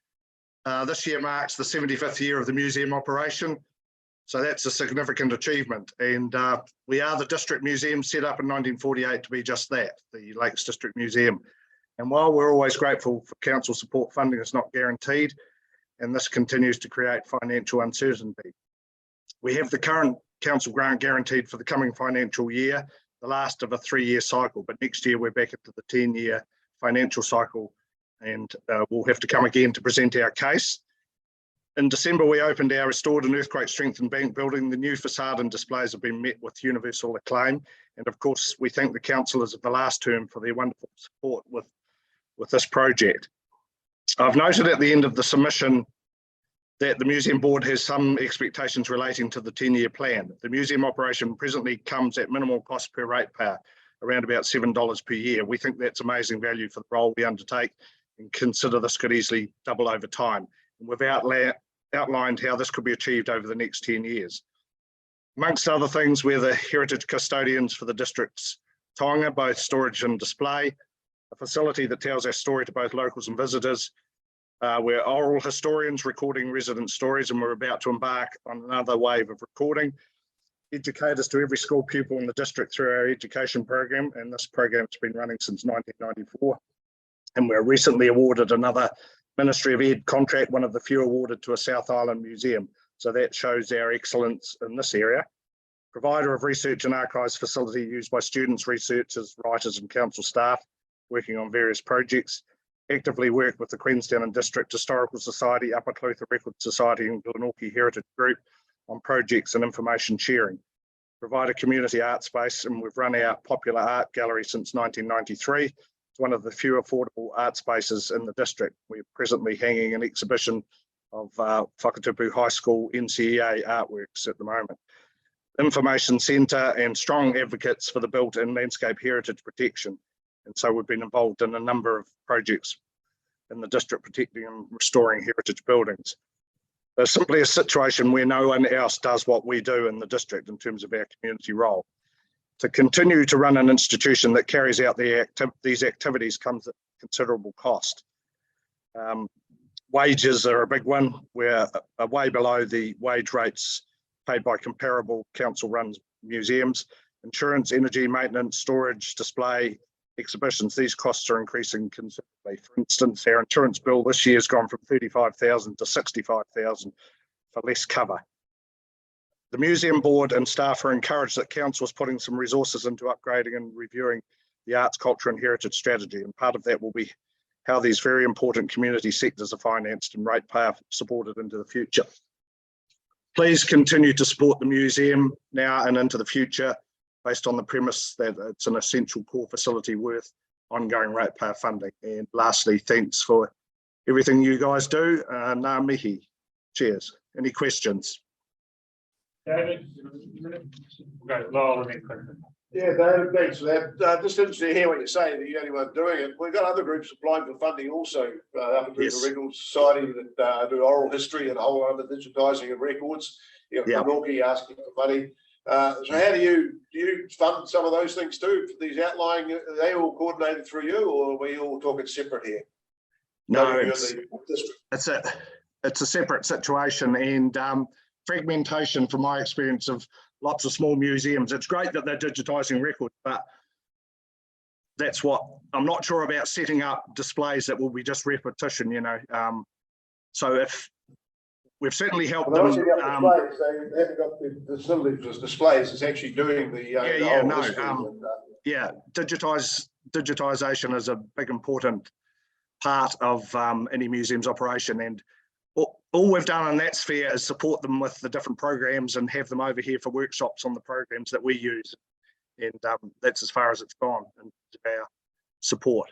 This year marks the 75th year of the museum operation. So that's a significant achievement. And we are the district museum set up in 1948 to be just that, the Lakes District Museum. And while we're always grateful for council support, funding is not guaranteed, and this continues to create financial uncertainty. We have the current council grant guaranteed for the coming financial year, the last of a 3-year cycle, but next year we're back into the 10-year financial cycle, and we'll have to come again to present our case. In December, we opened our restored and earthquake strengthened bank building. The new facade and displays have been met with universal acclaim. And of course, we thank the councillors of the last term for their wonderful support with this project. I've noted at the end of the submission that the Museum Board has some expectations relating to the 10-year plan. The museum operation presently comes at minimal cost per ratepayer, around about $7 per year. We think that's amazing value for the role we undertake and consider this could easily double over time. And we've outlined how this could be achieved over the next 10 years. Amongst other things, we're the heritage custodians for the district's taonga, both storage and display, a facility that tells our story to both locals and visitors. We're oral historians recording resident stories, and we're about to embark on another wave of recording. Educators to every school pupil in the district through our education program, and this program's been running since 1994. And we're recently awarded another Ministry of Ed contract, one of the few awarded to a South Island museum. So that shows our excellence in this area. Provider of research and archives facility used by students, researchers, writers and council staff working on various projects. Actively work with the Queenstown and District Historical Society, Upper Clutha Record Society and Glenorchy Heritage Group on projects and information sharing. Provide a community art space, and we've run our popular art gallery since 1993. It's one of the few affordable art spaces in the district. We're presently hanging an exhibition of Whakatupu High School NCEA artworks at the moment. Information centre and strong advocates for the built and landscape heritage protection. And so we've been involved in a number of projects in the district protecting and restoring heritage buildings. There's simply a situation where no one else does what we do in the district in terms of our community role. To continue to run an institution that carries out these activities comes at considerable cost. Wages are a big one. We're way below the wage rates paid by comparable council-run museums. Insurance, energy, maintenance, storage, display, exhibitions, these costs are increasing considerably. For instance, our insurance bill this year has gone from $35,000 to $65,000 for less cover. The Museum Board and staff are encouraged that Council is putting some resources into upgrading and reviewing the arts, culture and heritage strategy, and part of that will be how these very important community sectors are financed and ratepayer supported into the future. Please continue to support the museum now and into the future, based on the premise that it's an essential core facility worth ongoing ratepayer funding. And lastly, thanks for everything you guys do. Ngā mihi. Cheers. Any questions? David, okay, Lyle, and then Clinton. Yeah, David, thanks for that. Just interested to hear what you're saying, that you're the only one doing it. We've got other groups applying for funding also, up into the Record Society that do oral history and a whole lot of digitising of records. You know, Glenorchy asking for money. So how do you fund some of those things too? These outlying, are they all coordinated through you, or are we all talking separate here? No, it's a separate situation, and fragmentation, from my experience of lots of small museums. It's great that they're digitising records, but that's what, I'm not sure about setting up displays that will be just repetition, you know. So if we've certainly helped them. They haven't got the facilities as displays, it's actually doing the. Digitization is a big important part of any museum's operation, and all we've done in that sphere is support them with the different programs and have them over here for workshops on the programs that we use, and that's as far as it's gone in our support.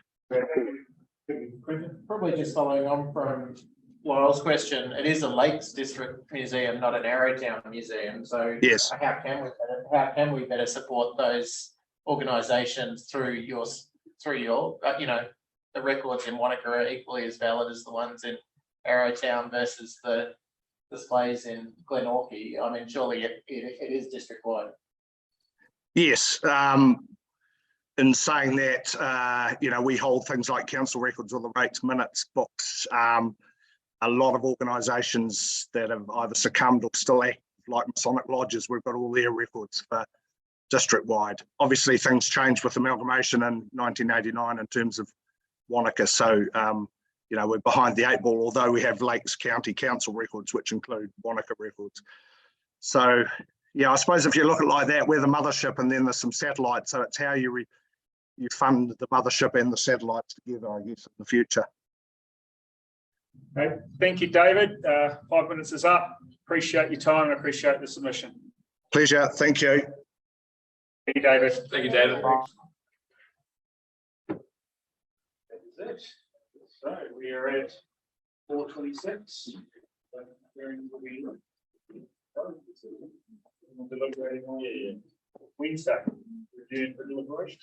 Probably just following on from Lyle's question, it is a Lakes District Museum, not an Arrowtown Museum. So yes, how can we better support those organisations through your you know, the records in Wānaka are equally as valid as the ones in Arrowtown versus the displays in Glenorchy. I mean, surely it is district wide. Yes. In saying that, you know, we hold things like council records or the rates, minutes, books. A lot of organisations that have either succumbed or still active, like Masonic Lodges, we've got all their records for district-wide. Obviously, things changed with amalgamation in 1989 in terms of Wānaka. So, you know, we're behind the 8 ball, although we have Lakes County Council records, which include Wānaka records. So, yeah, I suppose if you look at it like that, we're the mothership and then there's some satellites. So it's how you fund the mothership and the satellites together, I guess, in the future. Okay. Thank you, David. 5 minutes is up. Appreciate your time and appreciate the submission. Pleasure. Thank you. Thank you, David. Thank you, David. That is it. So we are at 4:26. Deliberating on Wednesday. Reviewed for deliberation.